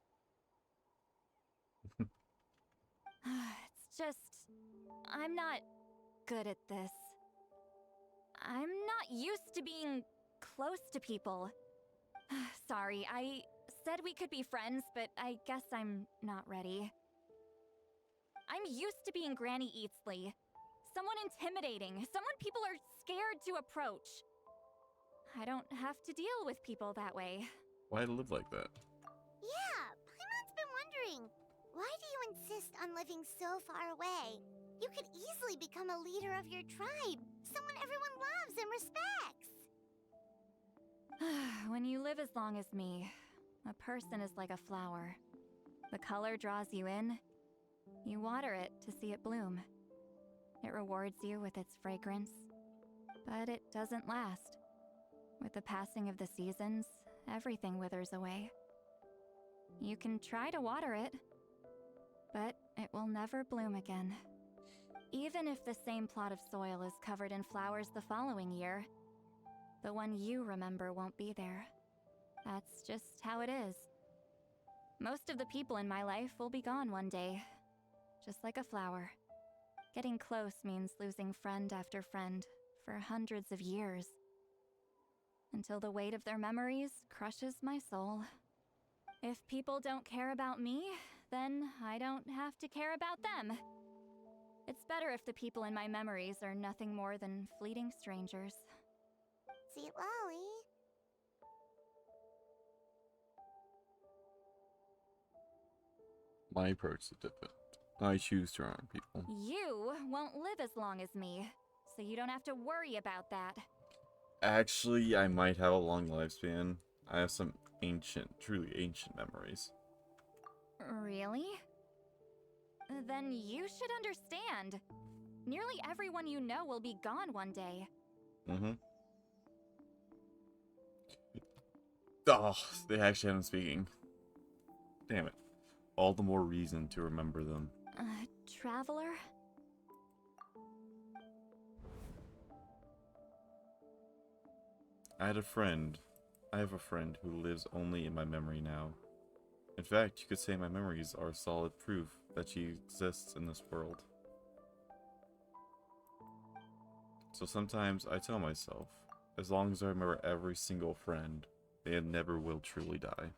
Speaker 2: It's just... I'm not good at this. I'm not used to being close to people. Sorry, I said we could be friends, but I guess I'm not ready. I'm used to being Granny Eatsley. Someone intimidating, someone people are scared to approach. I don't have to deal with people that way.
Speaker 1: Why live like that?
Speaker 5: Yeah, Paimon's been wondering. Why do you insist on living so far away? You could easily become a leader of your tribe, someone everyone loves and respects.
Speaker 2: When you live as long as me, a person is like a flower. The color draws you in. You water it to see it bloom. It rewards you with its fragrance, but it doesn't last. With the passing of the seasons, everything withers away. You can try to water it, but it will never bloom again. Even if the same plot of soil is covered in flowers the following year, the one you remember won't be there. That's just how it is. Most of the people in my life will be gone one day, just like a flower. Getting close means losing friend after friend for hundreds of years, until the weight of their memories crushes my soul. If people don't care about me, then I don't have to care about them. It's better if the people in my memories are nothing more than fleeting strangers.
Speaker 5: See, Lolly.
Speaker 1: My approach is different. I choose to honor people.
Speaker 2: You won't live as long as me, so you don't have to worry about that.
Speaker 1: Actually, I might have a long lifespan. I have some ancient, truly ancient memories.
Speaker 2: Really? Then you should understand. Nearly everyone you know will be gone one day.
Speaker 1: Mm-hmm. Oh, they actually haven't speaking. Damn it. All the more reason to remember them.
Speaker 2: Traveler?
Speaker 1: I have a friend who lives only in my memory now. In fact, you could say my memories are solid proof that she exists in this world. So sometimes I tell myself, as long as I remember every single friend, they never will truly die.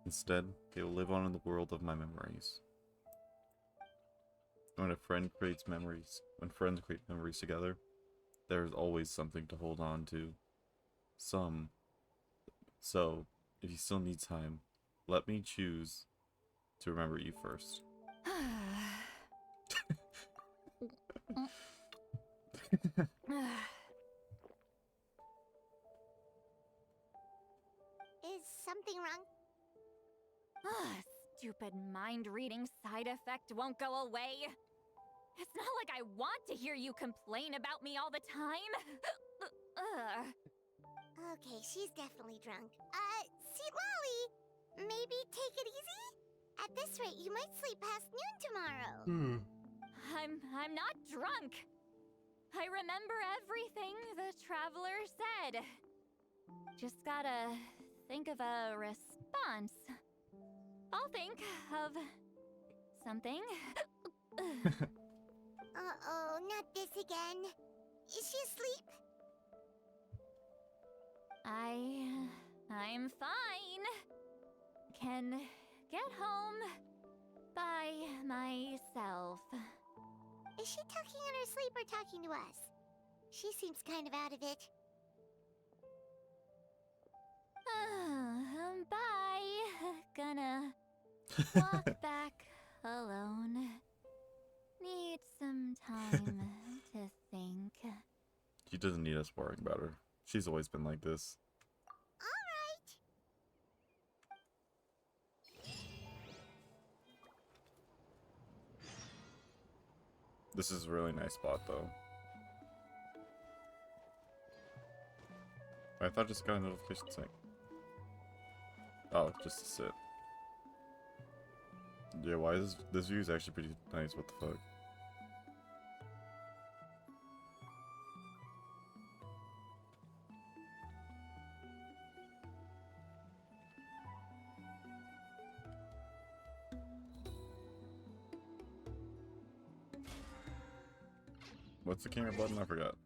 Speaker 1: Instead, they will live on in the world of my memories. When friends create memories together, there is always something to hold on to. So, if you still need time, let me choose to remember you first.
Speaker 5: Is something wrong?
Speaker 2: Stupid mind-reading side effect won't go away. It's not like I want to hear you complain about me all the time.
Speaker 5: Okay, she's definitely drunk. See, Lolly, maybe take it easy? At this rate, you might sleep past noon tomorrow.
Speaker 2: I'm not drunk. I remember everything the traveler said. Just gotta think of a response. I'll think of something.
Speaker 5: Uh-oh, not this again. Is she asleep?
Speaker 2: I'm fine. Can get home by myself.
Speaker 5: Is she talking in her sleep or talking to us? She seems kind of out of it.
Speaker 2: Bye. Gonna walk back alone. Need some time to think.
Speaker 1: She doesn't need us worrying about her. She's always been like this.
Speaker 5: Alright.
Speaker 1: This is a really nice spot, though. I thought I just got a notification saying. Oh, just to sit. Yeah, why is this view is actually pretty nice, what the fuck? What's the camera button? I forgot.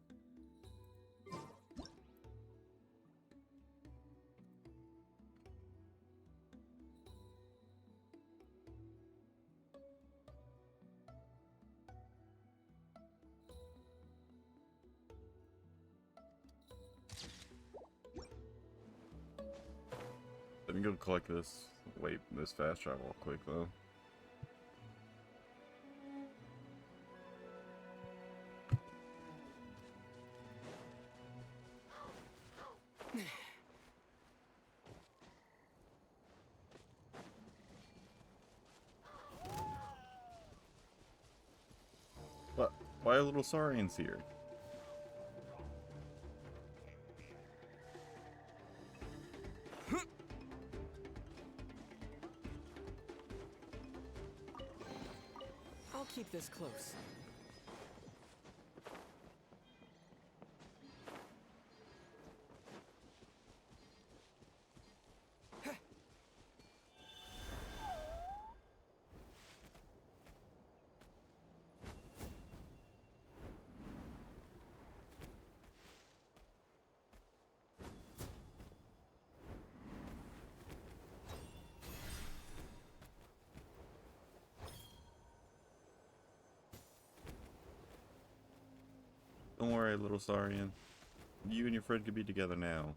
Speaker 1: go collect this. Wait, this fast travel real quick though. What? Why are little saurians here?
Speaker 16: I'll keep this close.
Speaker 1: Don't worry, little Saurian. You and your friend could be together now.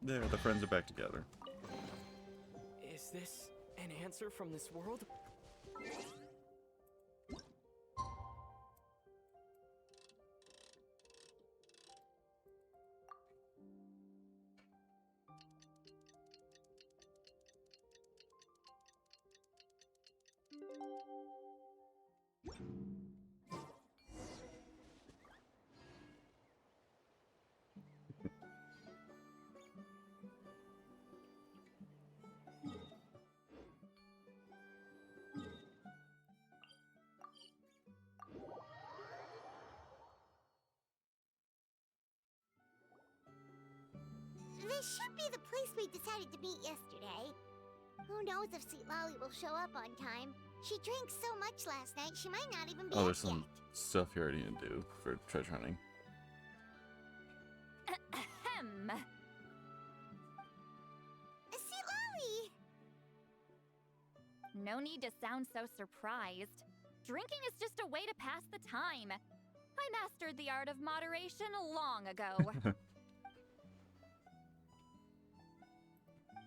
Speaker 1: There, the friends are back together.
Speaker 16: Is this an answer from this world?
Speaker 5: This should be the place we decided to meet yesterday. Who knows if Sweet Lolly will show up on time? She drank so much last night, she might not even be
Speaker 1: Oh,
Speaker 5: up
Speaker 1: there's
Speaker 5: yet.
Speaker 1: some stuff here I need to do for treasure hunting.
Speaker 2: Ahem.
Speaker 5: Sweet Lolly!
Speaker 2: No need to sound so surprised. Drinking is just a way to pass the time. I mastered the art of moderation long ago.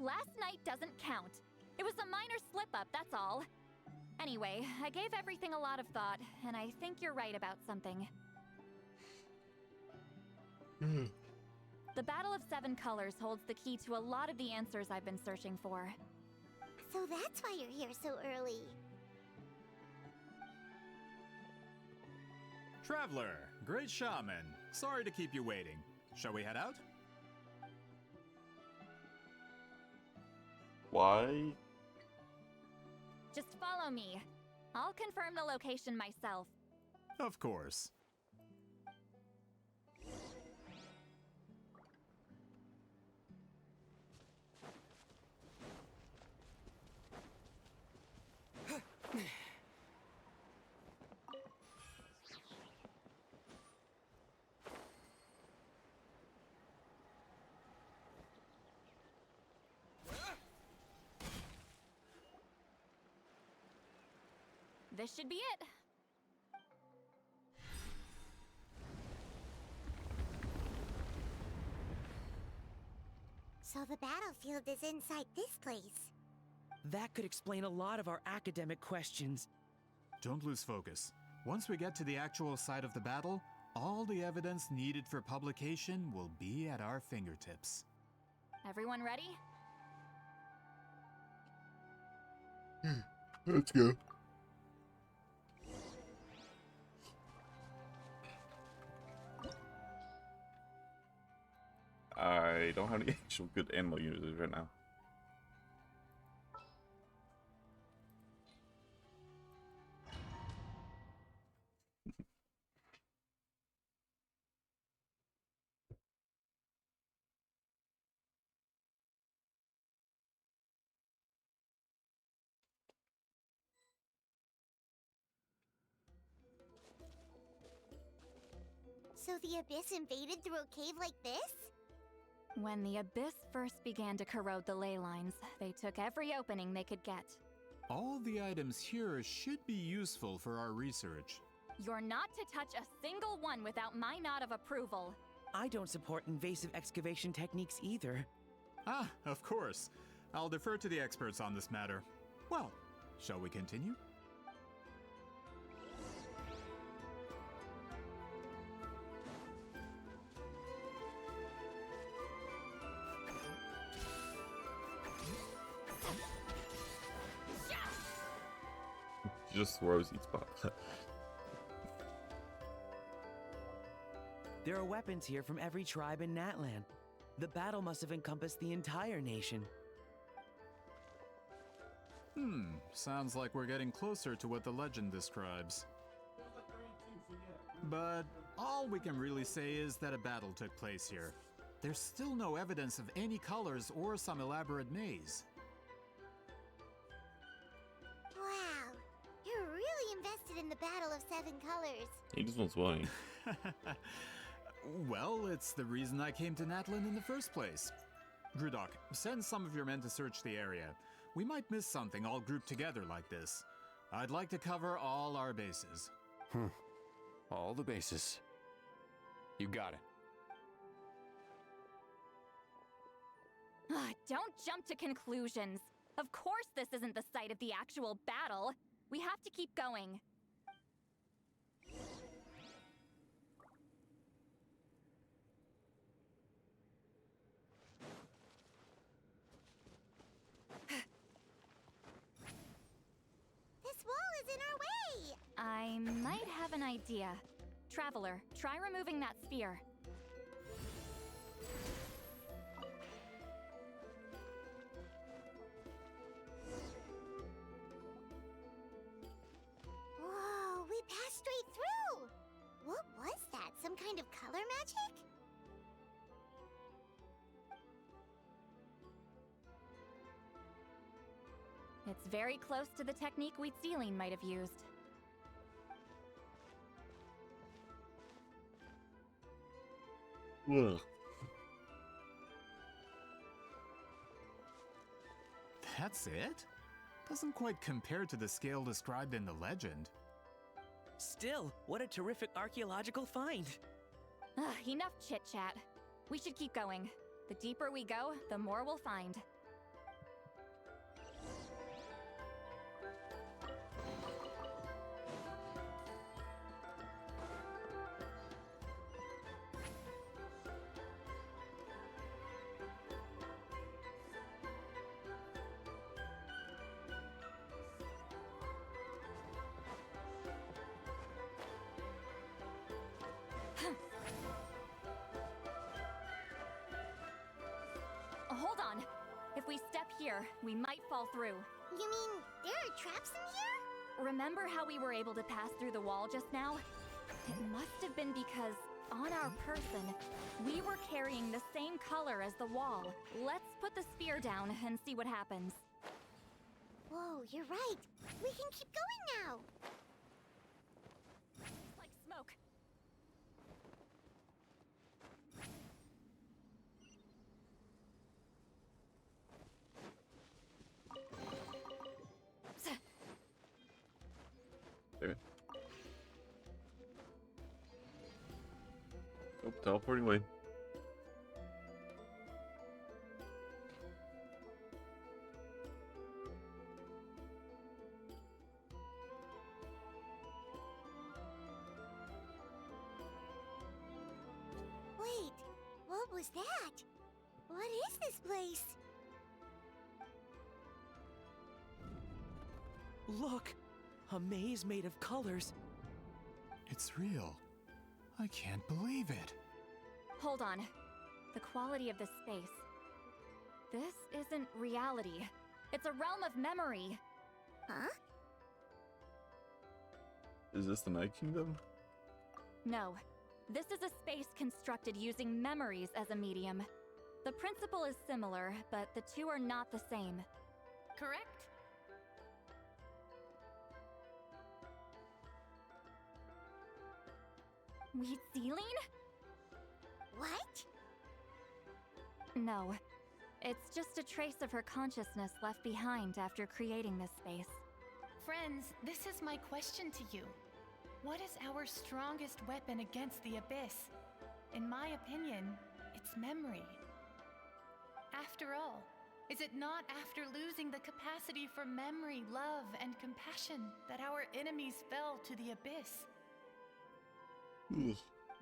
Speaker 2: Last night doesn't count. It was a minor slip-up, that's all. Anyway, I gave everything a lot of thought, and I think you're right about something. The Battle of Seven Colors holds the key to a lot of the answers I've been searching for.
Speaker 5: So that's why you're here so early.
Speaker 19: Traveler, great shaman. Sorry to keep you waiting. Shall we head out?
Speaker 1: Why?
Speaker 2: Just follow me. I'll confirm the location myself.
Speaker 19: Of course.
Speaker 2: This should be it.
Speaker 5: So the battlefield is inside this place.
Speaker 20: That could explain a lot of our academic questions.
Speaker 19: Don't lose focus. Once we get to the actual site of the battle, all the evidence needed for publication will be at our fingertips.
Speaker 2: Everyone ready?
Speaker 1: Let's go. I don't have any actual good animal users right now.
Speaker 5: So the Abyss invaded through a cave like this?
Speaker 2: When the Abyss first began to corrode the ley lines, they took every opening they could get.
Speaker 19: All the items here should be useful for our research.
Speaker 2: You're not to touch a single one without my nod of approval.
Speaker 20: I don't support invasive excavation techniques either.
Speaker 19: Ah, of course. I'll defer to the experts on this matter. Well, shall we continue?
Speaker 1: She just throws each spot.
Speaker 20: There are weapons here from every tribe in Natlan. The battle must have encompassed the entire nation.
Speaker 19: Sounds like we're getting closer to what the legend describes. But all we can really say is that a battle took place here. There's still no evidence of any colors or some elaborate maze.
Speaker 5: Wow, you're really invested in the Battle of Seven Colors.
Speaker 1: He just wants wine.
Speaker 19: Well, it's the reason I came to Natlan in the first place. Grudok, send some of your men to search the area. We might miss something all grouped together like this. I'd like to cover all our bases.
Speaker 18: All the bases. You got it.
Speaker 2: Don't jump to conclusions. Of course this isn't the site of the actual battle. We have to keep going.
Speaker 5: This wall is in our way!
Speaker 2: I might have an idea. Traveler, try removing that sphere.
Speaker 5: Whoa, we passed straight through! What was that? Some kind of color magic?
Speaker 2: It's very close to the technique Wheatsealing might have used.
Speaker 1: Ugh.
Speaker 19: That's it? Doesn't quite compare to the scale described in the legend.
Speaker 20: Still, what a terrific archaeological find.
Speaker 2: Enough chit-chat. We should keep going. The deeper we go, the more we'll find. Hold on. If we step here, we might fall through.
Speaker 5: You mean there are traps in here?
Speaker 2: Remember how we were able to pass through the wall just now? It must have been because, on our person, we were carrying the same color as the wall. Let's put the spear down and see what happens.
Speaker 5: Whoa, you're right. We can keep going now.
Speaker 2: Like smoke.
Speaker 1: There. Oh, teleporting away.
Speaker 5: Wait, what was that? What is this place?
Speaker 20: Look! A maze made of colors.
Speaker 19: It's real. I can't believe it.
Speaker 2: Hold on. The quality of this space. This isn't reality. It's a realm of memory.
Speaker 5: Huh?
Speaker 1: Is this the Night Kingdom?
Speaker 2: No. This is a space constructed using memories as a medium. The principle is similar, but the two are not the same.
Speaker 6: Correct?
Speaker 2: Wheatsealing?
Speaker 5: What?
Speaker 2: No. It's just a trace of her consciousness left behind after creating this space.
Speaker 11: Friends, this is my question to you. What is our strongest weapon against the Abyss? In my opinion, it's memory. After all, is it not after losing the capacity for memory, love, and compassion that our enemies fell to the Abyss?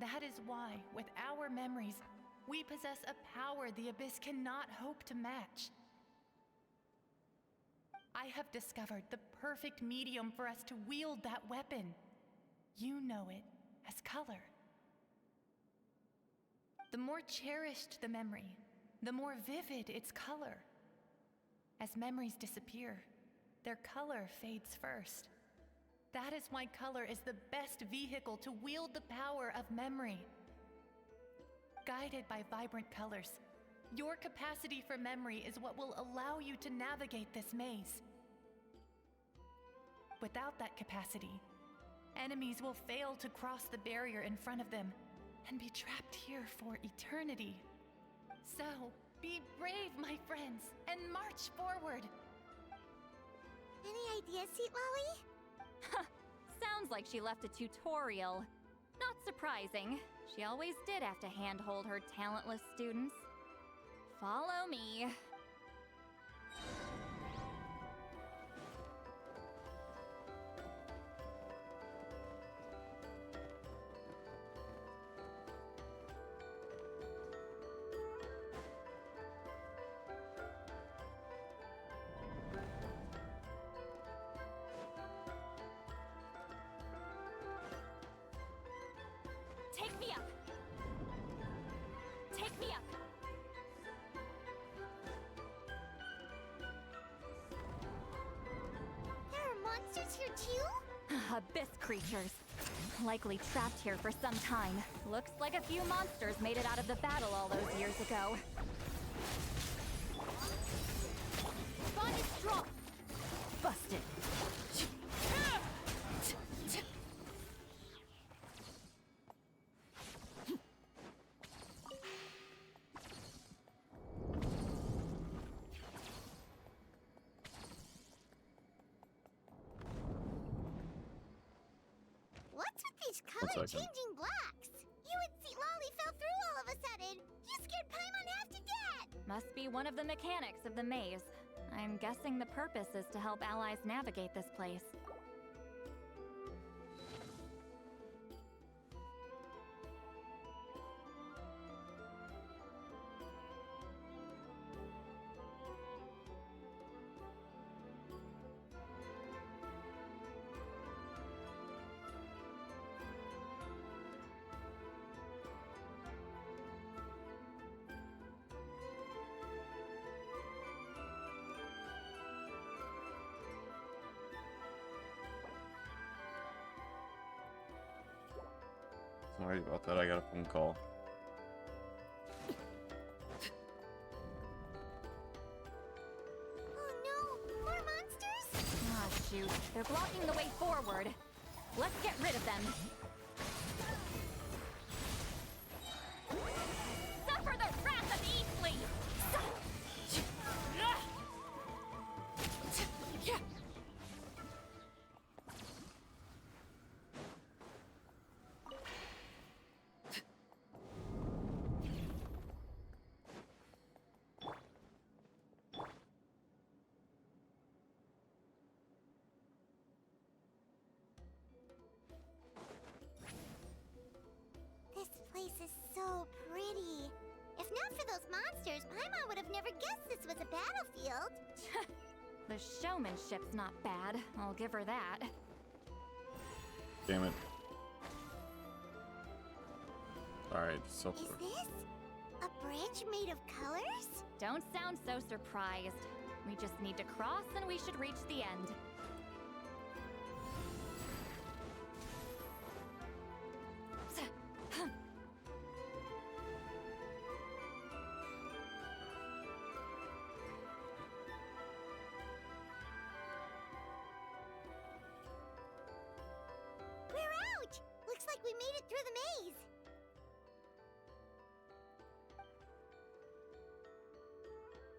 Speaker 11: That is why, with our memories, we possess a power the Abyss cannot hope to match. I have discovered the perfect medium for us to wield that weapon. You know it as color. The more cherished the memory, the more vivid its color. As memories disappear, their color fades first. That is why color is the best vehicle to wield the power of memory. Guided by vibrant colors, your capacity for memory is what will allow you to navigate this maze. Without that capacity, enemies will fail to cross the barrier in front of them and be trapped here for eternity. So, be brave, my friends, and march forward.
Speaker 5: Any ideas, Sweet Lolly?
Speaker 2: Sounds like she left a tutorial. Not surprising. She always did have to handhold her talentless students. Follow me.
Speaker 5: Take me up! Take me up! There are monsters here too?
Speaker 2: Abyss creatures. Likely trapped here for some time. Looks like a few monsters made it out of the battle all those years ago.
Speaker 5: Bond is strong!
Speaker 2: Busted.
Speaker 5: What's with these color-changing blocks? You and Sweet Lolly fell through all of a sudden! You scared Paimon half to death!
Speaker 2: Must be one of the mechanics of the maze. I'm guessing the purpose is to help allies navigate this place.
Speaker 1: Sorry about that, I got a phone call.
Speaker 5: Oh no! More monsters?
Speaker 2: Ah, shoot. They're blocking the way forward. Let's get rid of them.
Speaker 5: Suffer the wrath of Eastly! This place is so pretty. If not for those monsters, Paimon would have never guessed this was a battlefield.
Speaker 2: The showmanship's not bad. I'll give her that.
Speaker 1: Damn it. Alright, so
Speaker 5: Is this a bridge made of colors?
Speaker 2: Don't sound so surprised. We just need to cross and we should reach the end.
Speaker 5: We're out! Looks like we made it through the maze.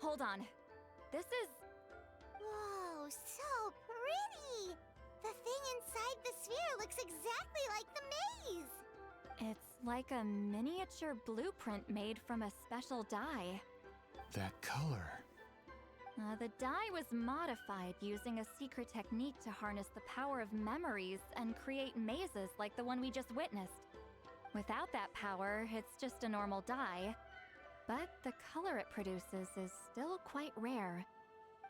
Speaker 2: Hold on. This is...
Speaker 5: Whoa, so pretty! The thing inside the sphere looks exactly like the maze!
Speaker 2: It's like a miniature blueprint made from a special dye.
Speaker 19: That color.
Speaker 2: The dye was modified using a secret technique to harness the power of memories and create mazes like the one we just witnessed. Without that power, it's just a normal dye. But the color it produces is still quite rare.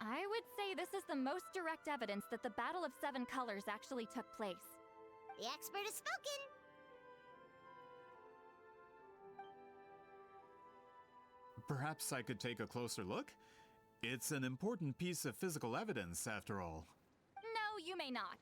Speaker 2: I would say this is the most direct evidence that the Battle of Seven Colors actually took place.
Speaker 5: The expert has spoken!
Speaker 19: Perhaps I could take a closer look? It's an important piece of physical evidence, after all.
Speaker 2: No, you may not.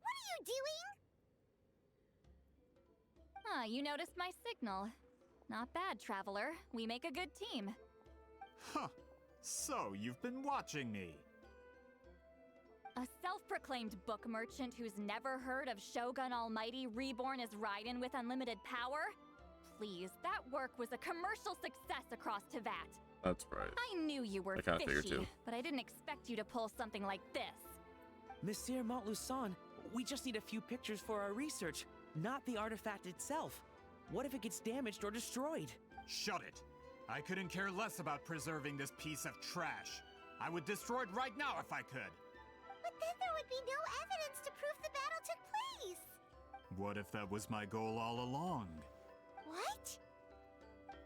Speaker 5: What are you doing?
Speaker 2: Ah, you noticed my signal. Not bad, Traveler. We make a good team.
Speaker 19: Huh. So, you've been watching me.
Speaker 2: A self-proclaimed book merchant who's never heard of Shogun Almighty reborn as Raiden with unlimited power? Please, that work was a commercial success across Teyvat.
Speaker 1: That's right.
Speaker 2: I knew you were
Speaker 1: I kinda figured
Speaker 2: fishy,
Speaker 1: too.
Speaker 2: but I didn't expect you to pull something like this.
Speaker 20: Monsieur Montluçon, we just need a few pictures for our research, not the artifact itself. What if it gets damaged or destroyed?
Speaker 19: Shut it! I couldn't care less about preserving this piece of trash. I would destroy it right now if I could.
Speaker 5: But then there would be no evidence to prove the battle took place!
Speaker 19: What if that was my goal all along?
Speaker 5: What?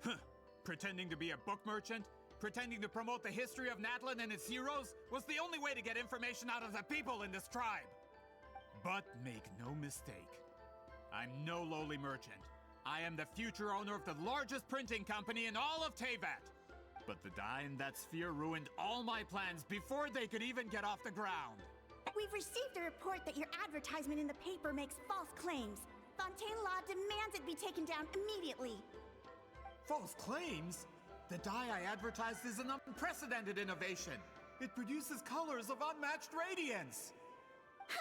Speaker 19: Huh. Pretending to be a book merchant? Pretending to promote the history of Natlan and its heroes was the only way to get information out of the people in this tribe. But make no mistake, I'm no lowly merchant. I am the future owner of the largest printing company in all of Teyvat. But the dye in that sphere ruined all my plans before they could even get off the ground.
Speaker 10: We've received a report that your advertisement in the paper makes false claims. Fontaine Law demands it be taken down immediately.
Speaker 19: False claims? The dye I advertised is an unprecedented innovation. It produces colors of unmatched radiance.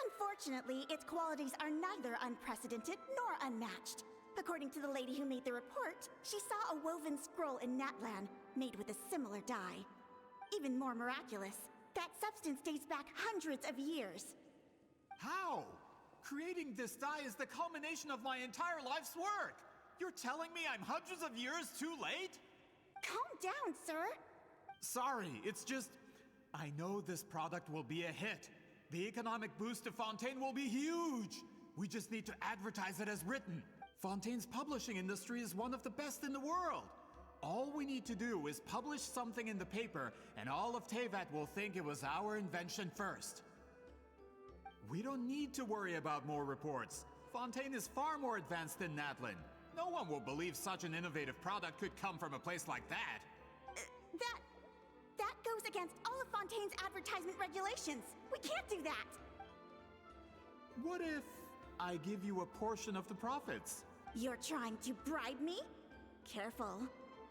Speaker 10: Unfortunately, its qualities are neither unprecedented nor unmatched. According to the lady who made the report, she saw a woven scroll in Natlan made with a similar dye. Even more miraculous, that substance dates back hundreds of years.
Speaker 19: How? Creating this dye is the culmination of my entire life's work. You're telling me I'm hundreds of years too late?
Speaker 10: Calm down, sir.
Speaker 19: Sorry, it's just... I know this product will be a hit. The economic boost to Fontaine will be huge. We just need to advertise it as written. Fontaine's publishing industry is one of the best in the world. All we need to do is publish something in the paper, and all of Teyvat will think it was our invention first. We don't need to worry about more reports. Fontaine is far more advanced than Natlan. No one will believe such an innovative product could come from a place like that.
Speaker 10: That goes against all of Fontaine's advertisement regulations. We can't do that.
Speaker 19: What if I give you a portion of the profits?
Speaker 10: You're trying to bribe me? Careful.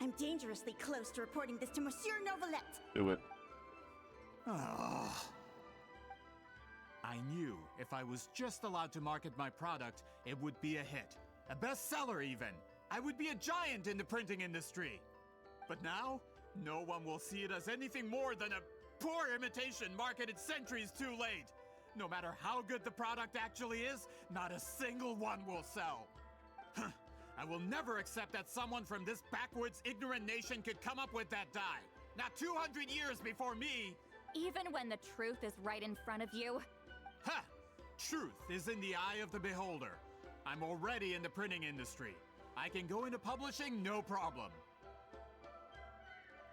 Speaker 10: I'm dangerously close to reporting this to Monsieur Novelette.
Speaker 1: Do it.
Speaker 19: I knew if I was just allowed to market my product, it would be a hit. A bestseller even. I would be a giant in the printing industry. But now, no one will see it as anything more than a poor imitation marketed centuries too late. No matter how good the product actually is, not a single one will sell. I will never accept that someone from this backwoods, ignorant nation could come up with that dye. Not 200 years before me.
Speaker 2: Even when the truth is right in front of you.
Speaker 19: Ha! Truth is in the eye of the beholder. I'm already in the printing industry. I can go into publishing, no problem.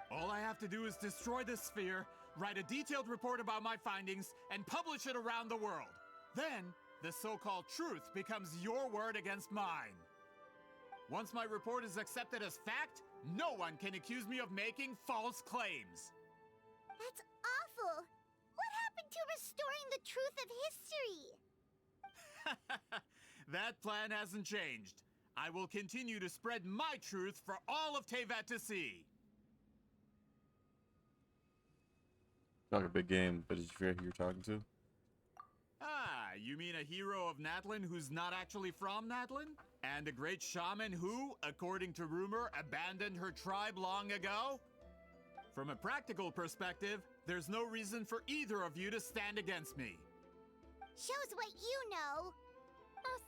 Speaker 19: All I have to do is destroy this sphere, write a detailed report about my findings, and publish it around the world. Then, the so-called truth becomes your word against mine. Once my report is accepted as fact, no one can accuse me of making false claims.
Speaker 5: That's awful! What happened to restoring the truth of history?
Speaker 19: That plan hasn't changed. I will continue to spread my truth for all of Teyvat to see.
Speaker 1: Talk a big game, but did you forget who you're talking to?
Speaker 19: Ah, You mean a hero of Natlan who's not actually from Natlan? And a great shaman who, according to rumor, abandoned her tribe long ago? From a practical perspective, there's no reason for either of you to stand against me.
Speaker 5: Shows what you know.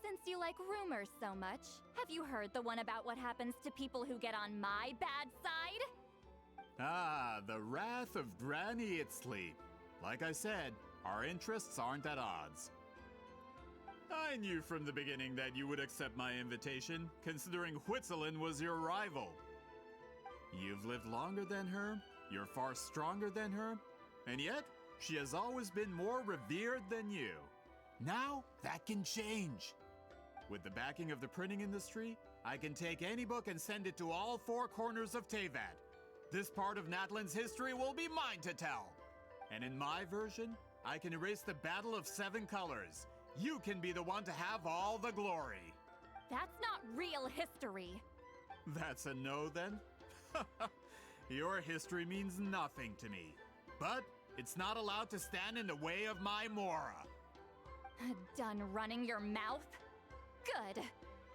Speaker 2: Since you like rumors so much, have you heard the one about what happens to people who get on my bad side?
Speaker 19: Ah, the wrath of Granny Itzli. Like I said, our interests aren't at odds. I knew from the beginning that you would accept my invitation, considering Huitzilin was your rival. You've lived longer than her, you're far stronger than her, and yet, she has always been more revered than you. Now, that can change. With the backing of the printing industry, I can take any book and send it to all four corners of Teyvat. This part of Natlan's history will be mine to tell. And in my version, I can erase the Battle of Seven Colors. You can be the one to have all the glory.
Speaker 2: That's not real history.
Speaker 19: That's a no then? Your history means nothing to me. But it's not allowed to stand in the way of my Mora.
Speaker 2: Done running your mouth? Good.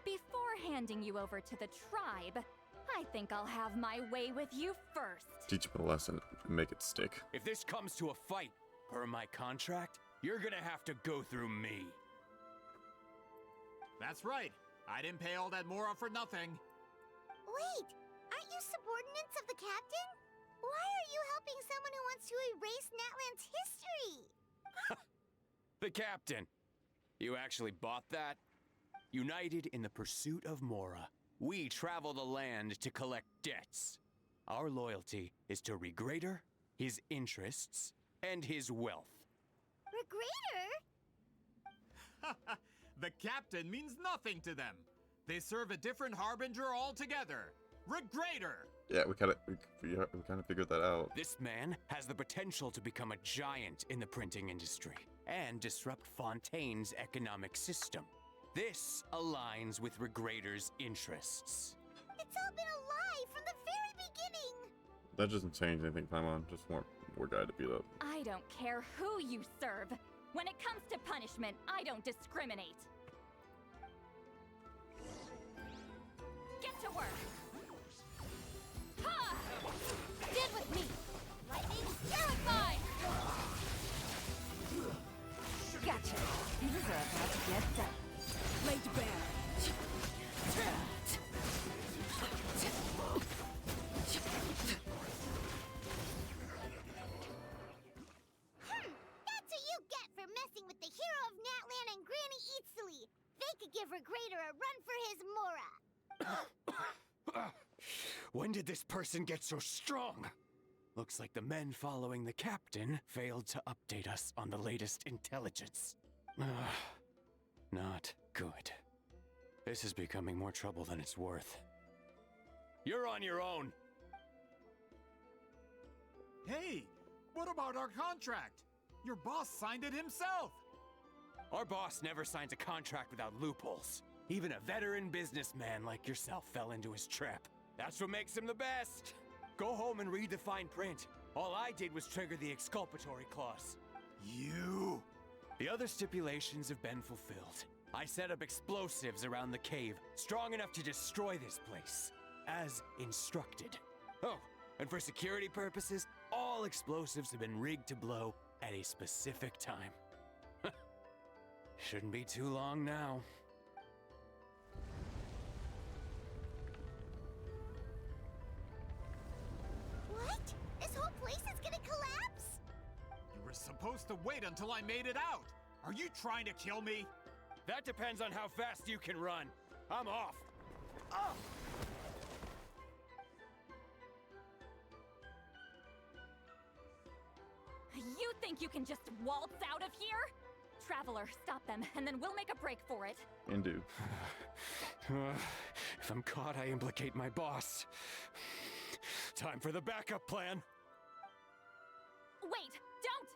Speaker 2: Before handing you over to the tribe, I think I'll have my way with you first.
Speaker 1: Teach him a lesson and make it stick.
Speaker 18: If this comes to a fight, per my contract, you're gonna have to go through me.
Speaker 19: That's right. I didn't pay all that Mora for nothing.
Speaker 5: Wait, aren't you subordinates of the captain? Why are you helping someone who wants to erase Natlan's history?
Speaker 18: The captain. You actually bought that? United in the pursuit of Mora, we travel the land to collect debts. Our loyalty is to Regrader, his interests, and his wealth.
Speaker 5: Regrader?
Speaker 19: The captain means nothing to them. They serve a different harbinger altogether. Regrader!
Speaker 1: Yeah, we kind of figured that out.
Speaker 18: This man has the potential to become a giant in the printing industry and disrupt Fontaine's economic system. This aligns with Regrader's interests.
Speaker 5: It's all been a lie from the very beginning.
Speaker 1: That doesn't change anything, Paimon. Just more guy to beat up.
Speaker 2: I don't care who you serve. When it comes to punishment, I don't discriminate. Get to work. Ha! Stand with me. Lightning terrified. Gotcha. These are about to get done. Laid bare.
Speaker 5: That's what you get for messing with the hero of Natlan and Granny Itzli. They could give Regrader a run for his Mora.
Speaker 18: When did this person get so strong? Looks like the men following the captain failed to update us on the latest intelligence. Not good. This is becoming more trouble than it's worth. You're on your own.
Speaker 19: Hey, what about our contract? Your boss signed it himself.
Speaker 18: Our boss never signs a contract without loopholes. Even a veteran businessman like yourself fell into his trap. That's what makes him the best. Go home and read the fine print. All I did was trigger the exculpatory clause.
Speaker 19: You?
Speaker 18: The other stipulations have been fulfilled. I set up explosives around the cave, strong enough to destroy this place, as instructed. Oh, and for security purposes, all explosives have been rigged to blow at a specific time. Shouldn't be too long now.
Speaker 5: What? This whole place is gonna collapse?
Speaker 19: You were supposed to wait until I made it out. Are you trying to kill me?
Speaker 18: That depends on how fast you can run. I'm off. Oh!
Speaker 2: You think you can just waltz out of here? Traveler, stop them, and then we'll make a break for it.
Speaker 1: And do.
Speaker 18: If I'm caught, I implicate my boss. Time for the backup plan.
Speaker 2: Wait, don't!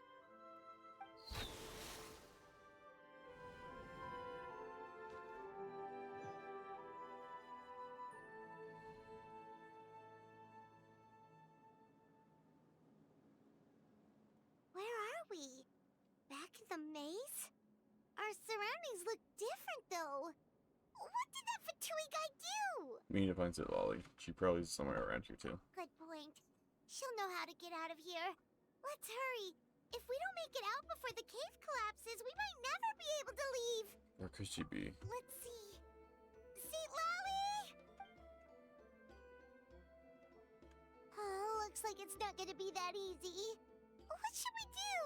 Speaker 5: Where are we? Back in the maze? Our surroundings look different, though. What did that Fatui guy do?
Speaker 1: We need to find Lolly. She probably is somewhere around here too.
Speaker 5: Good point. She'll know how to get out of here. Let's hurry. If we don't make it out before the cave collapses, we might never be able to leave.
Speaker 1: Where could she be?
Speaker 5: Let's see. Seat Lolly! Looks like it's not gonna be that easy. What should we do?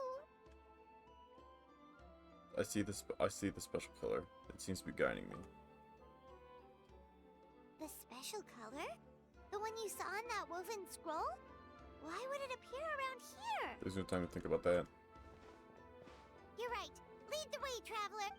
Speaker 1: I see the special color. It seems to be guiding me.
Speaker 5: The special color? The one you saw in that woven scroll? Why would it appear around here?
Speaker 1: There's no time to think about that.
Speaker 5: You're right. Lead the way, traveler.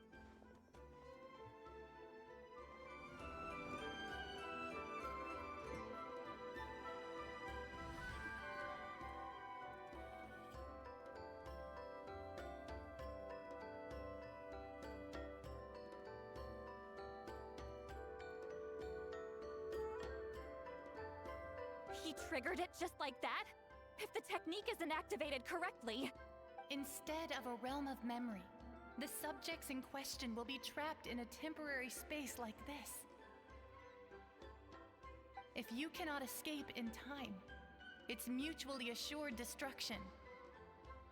Speaker 2: He triggered it just like that? If the technique isn't activated correctly...
Speaker 11: Instead of a realm of memory, the subjects in question will be trapped in a temporary space like this. If you cannot escape in time, it's mutually assured destruction.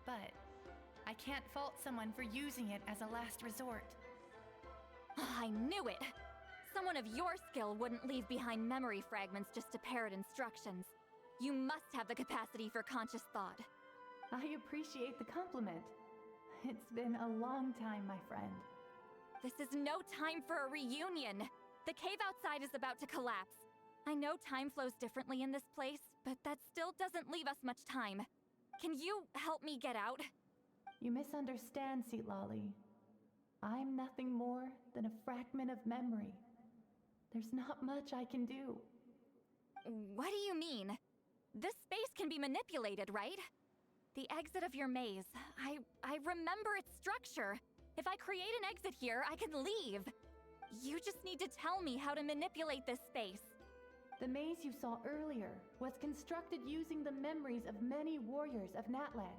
Speaker 11: But I can't fault someone for using it as a last resort.
Speaker 2: I knew it! Someone of your skill wouldn't leave behind memory fragments just to parrot instructions. You must have the capacity for conscious thought.
Speaker 11: I appreciate the compliment. It's been a long time, my friend.
Speaker 2: This is no time for a reunion. The cave outside is about to collapse. I know time flows differently in this place, but that still doesn't leave us much time. Can you help me get out?
Speaker 11: You misunderstand, Seat Lolly. I'm nothing more than a fragment of memory. There's not much I can do.
Speaker 2: What do you mean? This space can be manipulated, right? The exit of your maze. I remember its structure. If I create an exit here, I can leave. You just need to tell me how to manipulate this space.
Speaker 11: The maze you saw earlier was constructed using the memories of many warriors of Natlan.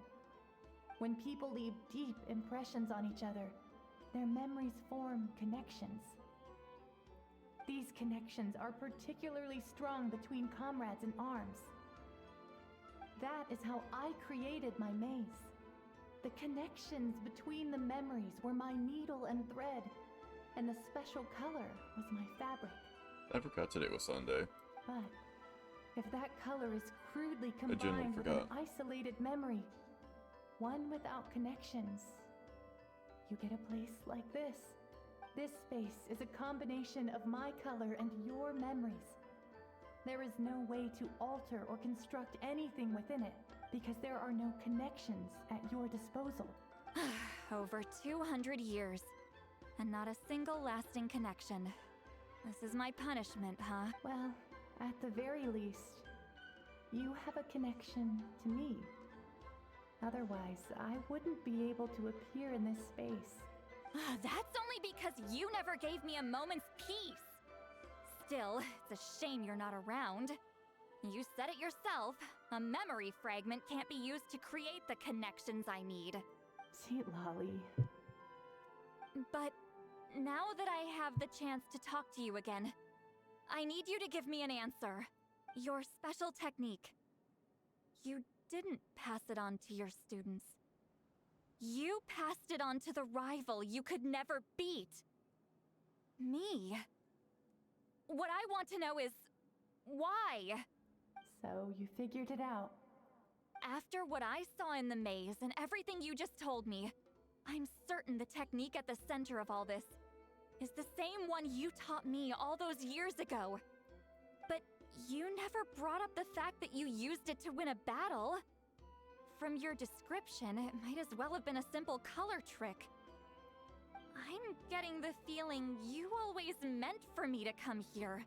Speaker 11: When people leave deep impressions on each other, their memories form connections. These connections are particularly strong between comrades in arms. That is how I created my maze. The connections between the memories were my needle and thread, and the special color was my fabric.
Speaker 1: I forgot today was Sunday.
Speaker 11: But if that color is crudely
Speaker 1: genuinely
Speaker 11: combined with an
Speaker 1: forgot.
Speaker 11: isolated memory, one without connections, you get a place like this. This space is a combination of my color and your memories. There is no way to alter or construct anything within it, because there are no connections at your disposal.
Speaker 2: Over 200 years, and not a single lasting connection. This is my punishment, huh?
Speaker 11: Well, at the very least, you have a connection to me. Otherwise, I wouldn't be able to appear in this space.
Speaker 2: That's only because you never gave me a moment's peace. Still, it's a shame you're not around. You said it yourself. A memory fragment can't be used to create the connections I need.
Speaker 11: Seat Lolly.
Speaker 2: But now that I have the chance to talk to you again, I need you to give me an answer. Your special technique. You didn't pass it on to your students. You passed it on to the rival you could never beat. Me. What I want to know is, why?
Speaker 11: So you figured it out.
Speaker 2: After what I saw in the maze and everything you just told me, I'm certain the technique at the center of all this is the same one you taught me all those years ago. But you never brought up the fact that you used it to win a battle. From your description, it might as well have been a simple color trick. I'm getting the feeling you always meant for me to come here.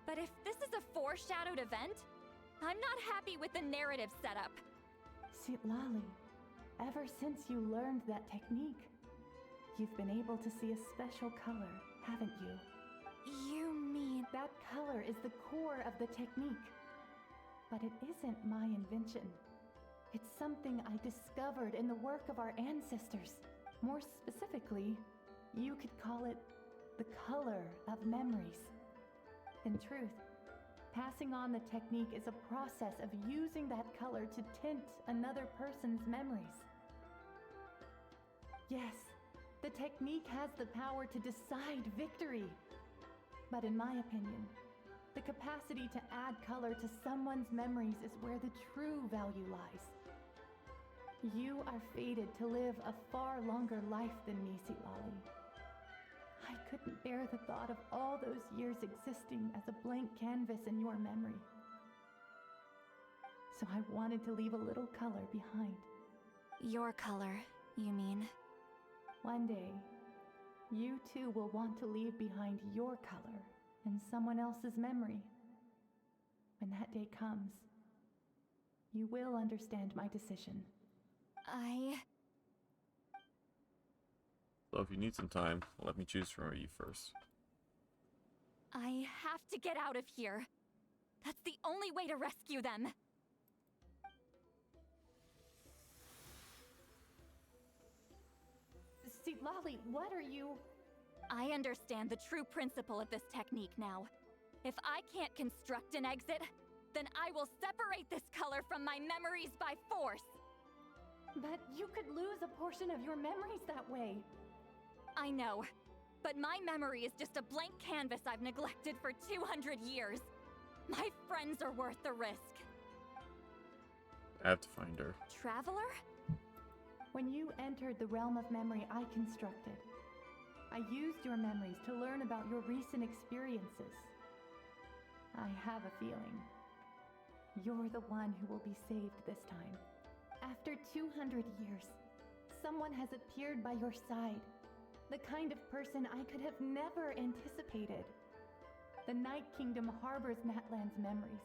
Speaker 2: But if this is a foreshadowed event, I'm not happy with the narrative setup.
Speaker 11: Seat Lolly, ever since you learned that technique, you've been able to see a special color, haven't you?
Speaker 2: You mean...
Speaker 11: That color is the core of the technique. But it isn't my invention. It's something I discovered in the work of our ancestors. More specifically, You could call it the color of memories. In truth, passing on the technique is a process of using that color to tint another person's memories. Yes, the technique has the power to decide victory. But in my opinion, the capacity to add color to someone's memories is where the true value lies. You are fated to live a far longer life than me, Citlali. I couldn't bear the thought of all those years existing as a blank canvas in your memory. So I wanted to leave a little color behind.
Speaker 2: Your color, you mean?
Speaker 11: One day, you too will want to leave behind your color in someone else's memory. When that day comes, you will understand my decision.
Speaker 1: So if you need some time, let me choose from you first.
Speaker 2: I have to get out of here. That's the only way to rescue them.
Speaker 11: Citlali, what are you...
Speaker 2: I understand the true principle of this technique now. If I can't construct an exit, then I will separate this color from my memories by force.
Speaker 11: But you could lose a portion of your memories that way.
Speaker 2: I know, but my memory is just a blank canvas I've neglected for 200 years. My friends are worth the risk.
Speaker 1: I have to find her.
Speaker 2: Traveler?
Speaker 11: When you entered the realm of memory I constructed, I used your memories to learn about your recent experiences. I have a feeling you're the one who will be saved this time. After 200 years, someone has appeared by your side. The kind of person I could have never anticipated. The Night Kingdom harbors Natlan's memories,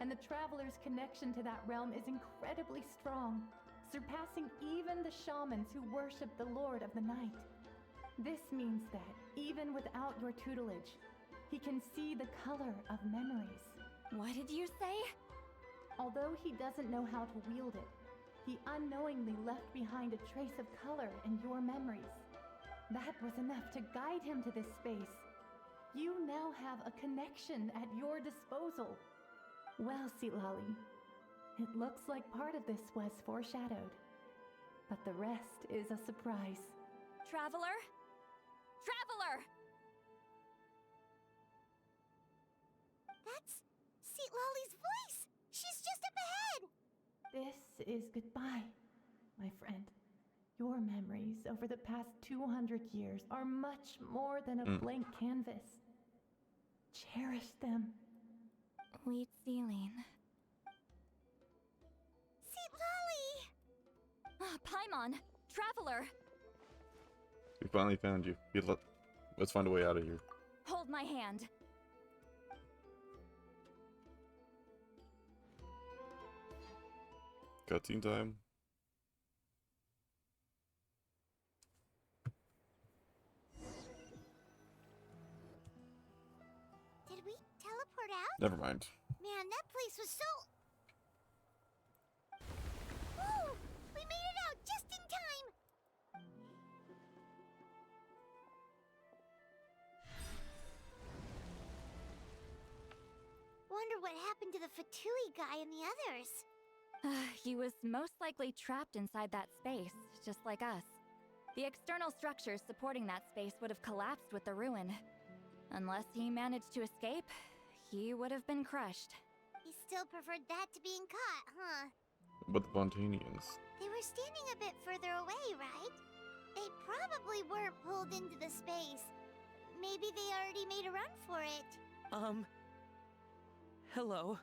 Speaker 11: and the Traveler's connection to that realm is incredibly strong, surpassing even the shamans who worship the Lord of the Night. This means that, even without your tutelage, he can see the color of memories.
Speaker 2: What did you say?
Speaker 11: Although he doesn't know how to wield it, he unknowingly left behind a trace of color in your memories. That was enough to guide him to this space. You now have a connection at your disposal. Well, Citlali, it looks like part of this was foreshadowed, but the rest is a surprise.
Speaker 2: Traveler? Traveler!
Speaker 5: That's Citlali's voice! She's just up ahead!
Speaker 11: This is goodbye, my friend. Your memories over the past 200 years are much more than a blank canvas. Cherish them.
Speaker 2: Wheat Celine.
Speaker 5: Citlali!
Speaker 2: Paimon! Traveler!
Speaker 1: We finally found you. Let's find a way out of here.
Speaker 2: Hold my hand.
Speaker 1: Cutscene time.
Speaker 5: Did we teleport out?
Speaker 1: Never mind.
Speaker 5: Man, that place was so... Woo! We made it out just in time! Wonder what happened to the Fatui guy and the others.
Speaker 2: He was most likely trapped inside that space, just like us. The external structures supporting that space would have collapsed with the ruin. Unless he managed to escape, he would have been crushed.
Speaker 5: He still preferred that to being caught, huh?
Speaker 1: But the Bontanians.
Speaker 5: They were standing a bit further away, right? They probably weren't pulled into the space. Maybe they already made a run for it.
Speaker 20: Hello?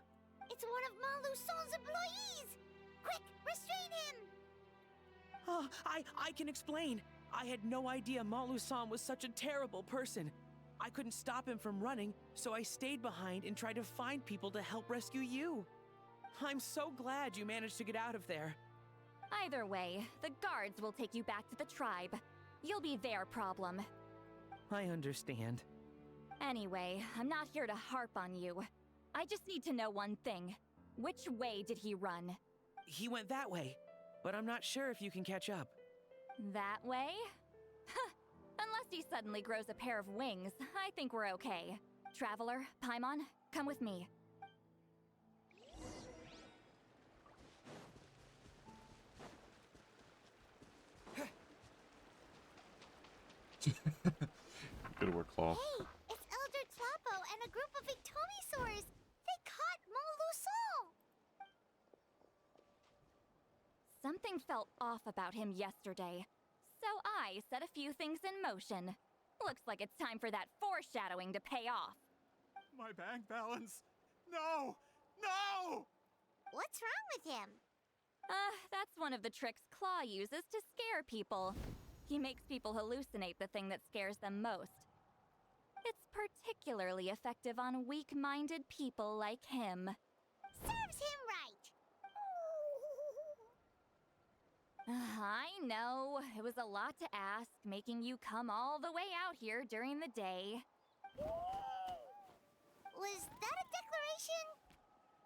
Speaker 5: It's one of Malu Son's employees! Quick, restrain him!
Speaker 20: Oh, I can explain. I had no idea Malu-san was such a terrible person. I couldn't stop him from running, so I stayed behind and tried to find people to help rescue you. I'm so glad you managed to get out of there.
Speaker 2: Either way, the guards will take you back to the tribe. You'll be their problem.
Speaker 20: I understand.
Speaker 2: Anyway, I'm not here to harp on you. I just need to know one thing. Which way did he run?
Speaker 20: He went that way, but I'm not sure if you can catch up.
Speaker 2: That way? Huh. Unless he suddenly grows a pair of wings, I think we're okay. Traveler, Paimon, come with me.
Speaker 1: Good work, Claw.
Speaker 5: Hey, it's Elder Tlapo and a group of Ictomisaurs. They caught Molusol.
Speaker 2: Something felt off about him yesterday, so I set a few things in motion. Looks like it's time for that foreshadowing to pay off.
Speaker 19: My bank balance! No! No!
Speaker 5: What's wrong with him?
Speaker 2: That's one of the tricks Claw uses to scare people. He makes people hallucinate the thing that scares them most. It's particularly effective on weak-minded people like him.
Speaker 5: Serves him right.
Speaker 2: I know, it was a lot to ask, making you come all the way out here during the day.
Speaker 5: Was that a declaration?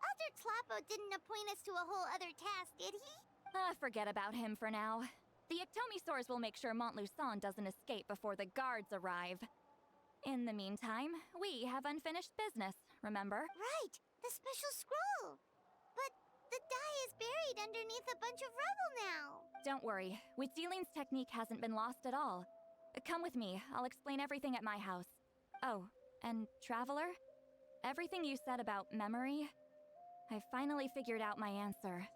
Speaker 5: Elder Tlapo didn't appoint us to a whole other task, did he?
Speaker 2: Forget about him for now. The Ictomisaurs will make sure Montluçon doesn't escape before the guards arrive. In the meantime, we have unfinished business, remember?
Speaker 5: Right, the special scroll. But the die is buried underneath a bunch of rubble now.
Speaker 2: Don't worry, Huitzilin's technique hasn't been lost at all. Come with me, I'll explain everything at my house. Oh, and Traveler? Everything you said about memory, I finally figured out my answer.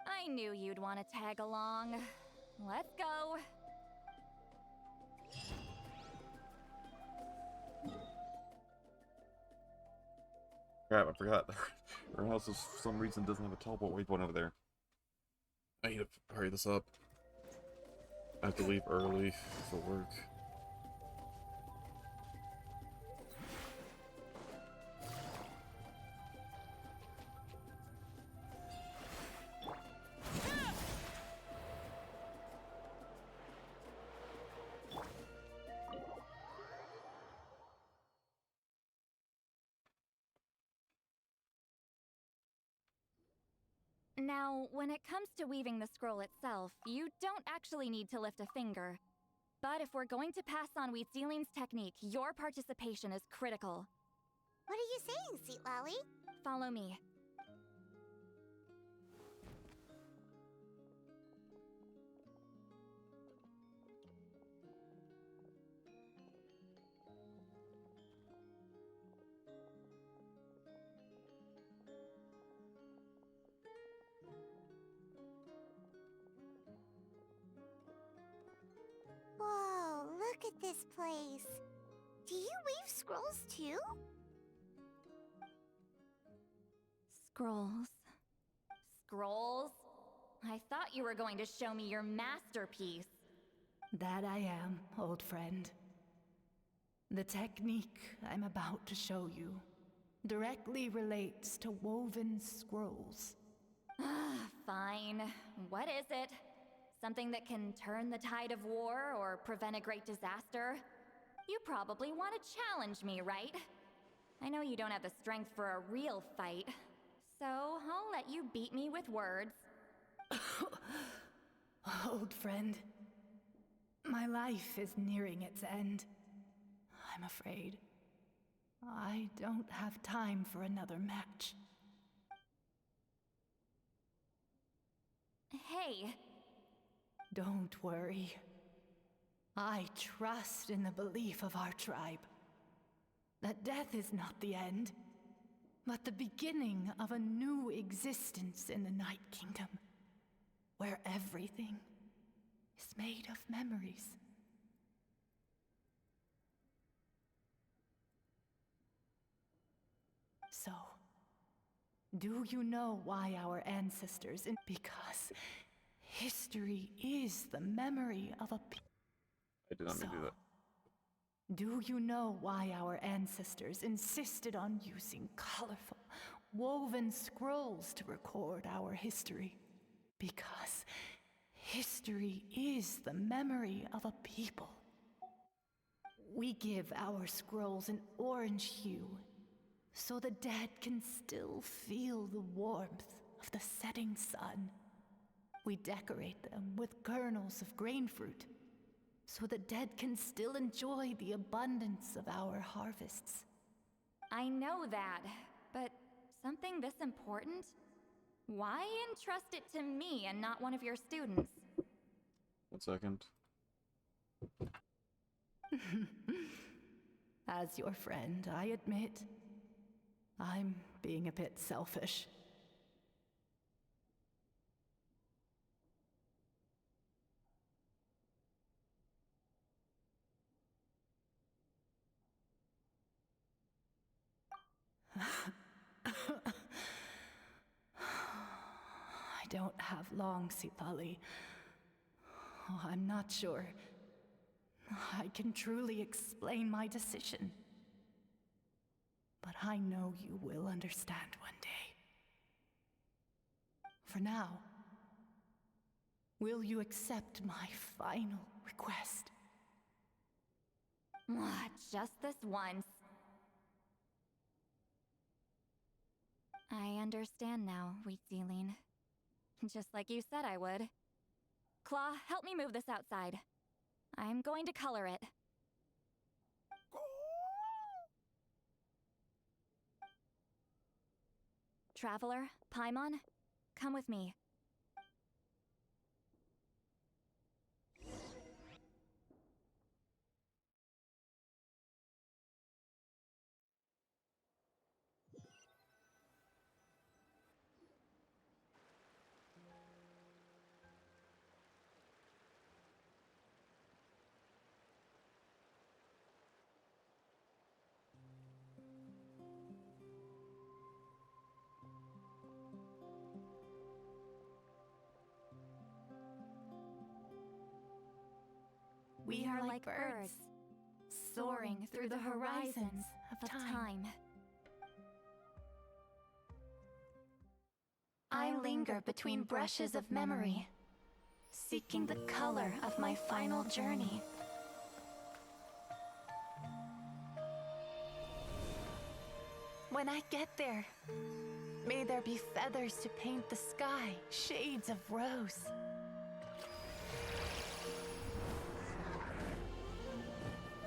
Speaker 2: I knew you'd want to tag along. Let's go.
Speaker 1: Crap, I forgot. Our house, for some reason, doesn't have a teleport waypoint over there. I need to hurry this up. I have to leave early for work.
Speaker 2: Now, when it comes to weaving the scroll itself, you don't actually need to lift a finger. But if we're going to pass on Huitzilin's technique, your participation is critical.
Speaker 5: What are you saying, Sweet Lolly?
Speaker 2: Follow me.
Speaker 5: Whoa, look at this place. Do you weave scrolls too?
Speaker 2: Scrolls. Scrolls? I thought you were going to show me your masterpiece.
Speaker 11: That I am, old friend. The technique I'm about to show you directly relates to woven scrolls.
Speaker 2: Fine. What is it? Something that can turn the tide of war or prevent a great disaster? You probably want to challenge me, right? I know you don't have the strength for a real fight, so I'll let you beat me with words.
Speaker 11: Old friend, my life is nearing its end. I'm afraid I don't have time for another match.
Speaker 2: Hey.
Speaker 11: Don't worry. I trust in the belief of our tribe that death is not the end, but the beginning of a new existence in the Night Kingdom, where everything is made of memories. So, do you know why our ancestors because history is the memory of a people.
Speaker 1: I did not mean to do that.
Speaker 11: Do you know why our ancestors insisted on using colorful, woven scrolls to record our history? Because history is the memory of a people. We give our scrolls an orange hue, so the dead can still feel the warmth of the setting sun. We decorate them with kernels of grain fruit, so the dead can still enjoy the abundance of our harvests.
Speaker 2: I know that, but something this important? Why entrust it to me and not one of your students?
Speaker 1: 1 second.
Speaker 11: As your friend, I admit, I'm being a bit selfish. I don't have long, Citlali. Oh, I'm not sure I can truly explain my decision. But I know you will understand one day. For now, will you accept my final request?
Speaker 2: Just this once. I understand now, Wheatsealing. Just like you said I would. Claw, help me move this outside. I'm going to color it. Traveler, Paimon, come with me.
Speaker 11: We are like birds, soaring through the horizons of time. I linger between brushes of memory, seeking the color of my final journey. When I get there, may there be feathers to paint the sky, shades of rose.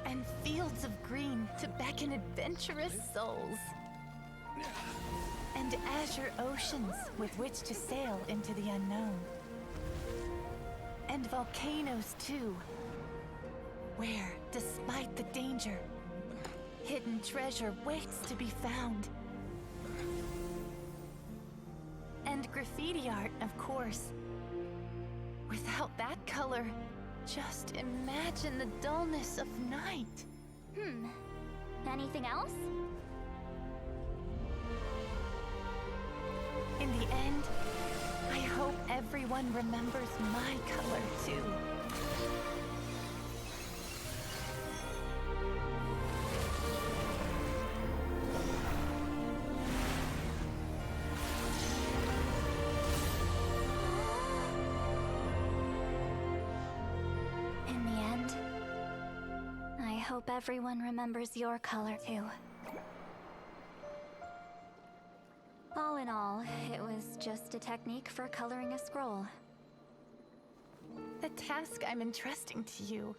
Speaker 11: And fields of green to beckon adventurous souls. And azure oceans with which to sail into the unknown. And volcanoes too, where, despite the danger, hidden treasure waits to be found. And graffiti art, of course. Without that color, just imagine the dullness of night.
Speaker 2: Anything else?
Speaker 11: In the end, I hope everyone remembers my color too.
Speaker 2: In the end, I hope everyone remembers your color too. All in all, it was just a technique for coloring a scroll.
Speaker 11: The task I'm entrusting to you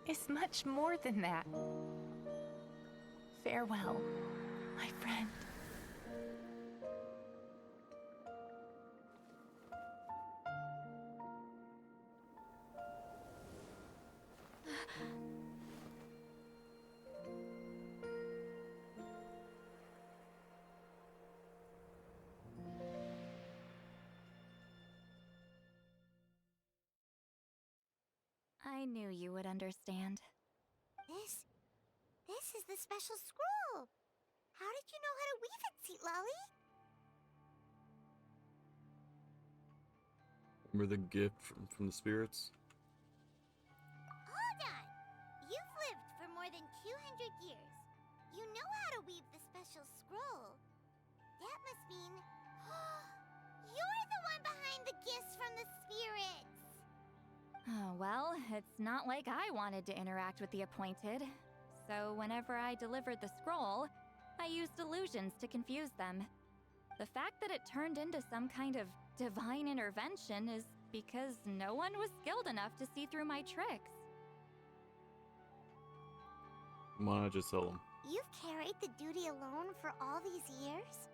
Speaker 11: is much more than that. Farewell, my friend.
Speaker 2: I knew you would understand.
Speaker 5: This is the special scroll. How did you know how to weave it, Citlali?
Speaker 1: Remember the gift from the spirits?
Speaker 5: Hold on! You've lived for more than 200 years. You know how to weave the special scroll. That must mean... you're the one behind the gifts from the spirits!
Speaker 2: Oh, well, it's not like I wanted to interact with the Appointed. So whenever I delivered the scroll, I used illusions to confuse them. The fact that it turned into some kind of divine intervention is because no one was skilled enough to see through my tricks.
Speaker 1: Why not just tell him?
Speaker 5: You've carried the duty alone for all these years?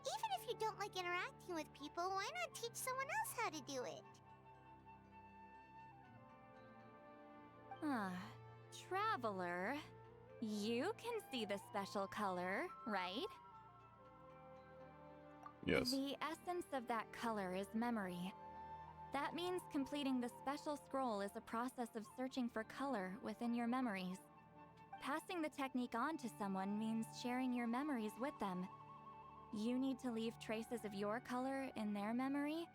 Speaker 5: Even if you don't like interacting with people, why not teach someone else how to do it?
Speaker 2: Traveler, you can see the special color, right?
Speaker 1: Yes.
Speaker 2: The essence of that color is memory. That means completing the special scroll is a process of searching for color within your memories. Passing the technique on to someone means sharing your memories with them. You need to leave traces of your color in their memory,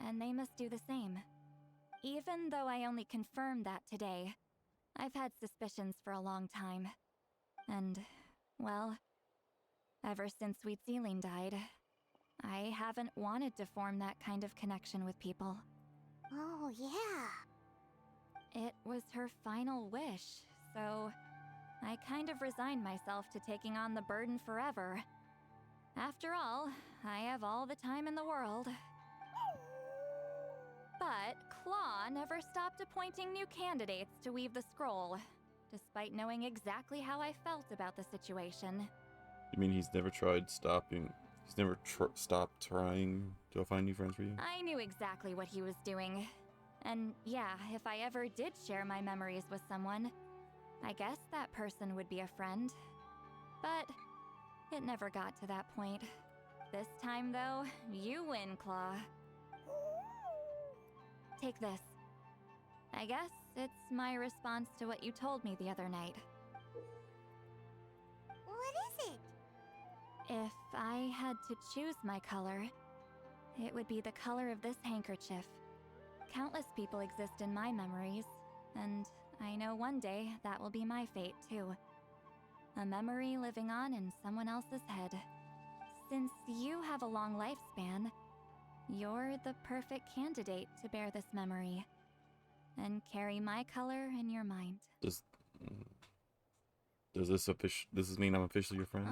Speaker 2: and they must do the same. Even though I only confirmed that today, I've had suspicions for a long time. And, well, ever since Sweet Celine died, I haven't wanted to form that kind of connection with people.
Speaker 5: Oh, yeah.
Speaker 2: It was her final wish, so I kind of resigned myself to taking on the burden forever. After all, I have all the time in the world. But Claw never stopped appointing new candidates to weave the scroll, despite knowing exactly how I felt about the situation.
Speaker 1: You mean he's never tried stopping? He's never stopped trying to find new friends for you?
Speaker 2: I knew exactly what he was doing. And yeah, if I ever did share my memories with someone, I guess that person would be a friend. But it never got to that point. This time, though, you win, Claw. Take this. I guess it's my response to what you told me the other night.
Speaker 5: What is it?
Speaker 2: If I had to choose my color, it would be the color of this handkerchief. Countless people exist in my memories, and I know one day that will be my fate, too. A memory living on in someone else's head. Since you have a long lifespan, you're the perfect candidate to bear this memory and carry my color in your mind.
Speaker 1: Does this mean I'm officially your friend?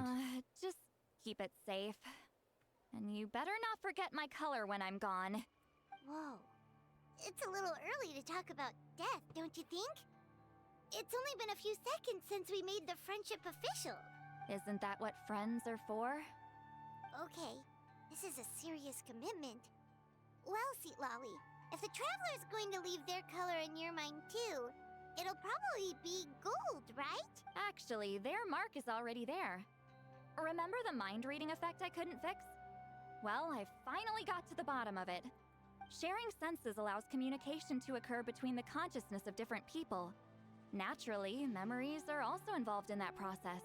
Speaker 2: Just keep it safe. And you better not forget my color when I'm gone.
Speaker 5: Whoa. It's a little early to talk about death, don't you think? It's only been a few seconds since we made the friendship official.
Speaker 2: Isn't that what friends are for?
Speaker 5: Okay, this is a serious commitment. Well, Seat Lolly, if the Traveler's going to leave their color in your mind too, it'll probably be gold, right?
Speaker 2: Actually, their mark is already there. Remember the mind reading effect I couldn't fix? Well, I finally got to the bottom of it. Sharing senses allows communication to occur between the consciousness of different people. Naturally, memories are also involved in that process.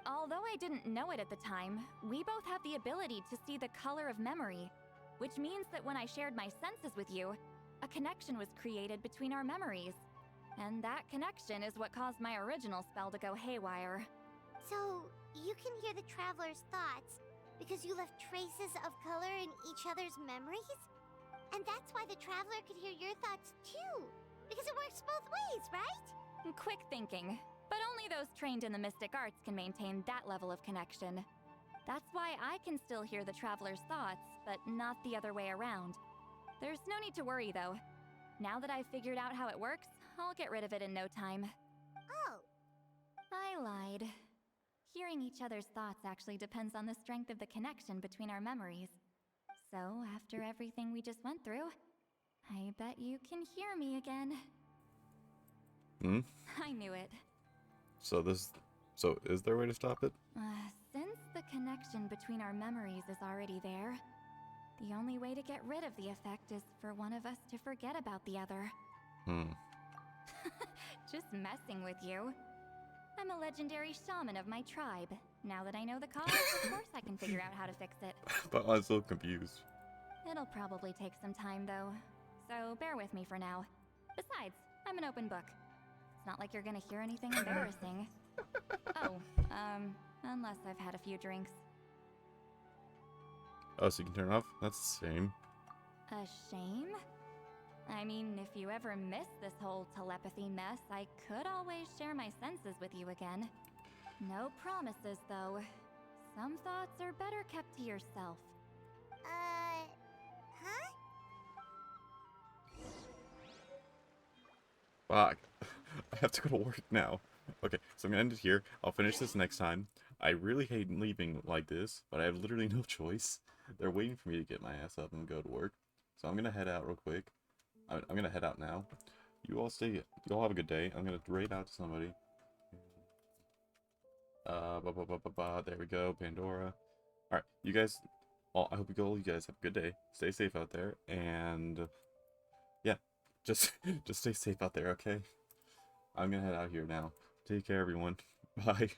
Speaker 2: Although I didn't know it at the time, we both have the ability to see the color of memory, which means that when I shared my senses with you, a connection was created between our memories. And that connection is what caused my original spell to go haywire.
Speaker 5: So, you can hear the Traveler's thoughts because you left traces of color in each other's memories? And that's why the Traveler could hear your thoughts too, because it works both ways, right?
Speaker 2: Quick thinking, but only those trained in the mystic arts can maintain that level of connection. That's why I can still hear the Traveler's thoughts, but not the other way around. There's no need to worry, though. Now that I've figured out how it works, I'll get rid of it in no time.
Speaker 5: Oh.
Speaker 2: I lied. Hearing each other's thoughts actually depends on the strength of the connection between our memories. So, after everything we just went through, I bet you can hear me again. I knew it.
Speaker 1: So is there a way to stop it?
Speaker 2: Since the connection between our memories is already there, the only way to get rid of the effect is for one of us to forget about the other. Just messing with you. I'm a legendary shaman of my tribe. Now that I know the cause, of course I can figure out how to fix it.
Speaker 1: But I'm so confused.
Speaker 2: It'll probably take some time, though. So bear with me for now. Besides, I'm an open book. It's not like you're gonna hear anything embarrassing. Unless I've had a few drinks.
Speaker 1: Oh, so you can turn it off? That's the same.
Speaker 2: A shame? I mean, if you ever miss this whole telepathy mess, I could always share my senses with you again. No promises, though. Some thoughts are better kept to yourself.
Speaker 5: Huh?
Speaker 1: Fuck. I have to go to work now. Okay, so I'm gonna end it here. I'll finish this next time. I really hate leaving like this, but I have literally no choice. They're waiting for me to get my ass up and go to work. So I'm gonna head out real quick. I'm gonna head out now. You all have a good day. I'm gonna raid out to somebody. There we go, Pandora. Alright, you guys, I hope you guys have a good day. Stay safe out there, and yeah, just stay safe out there, okay? I'm gonna head out here now. Take care, everyone. Bye.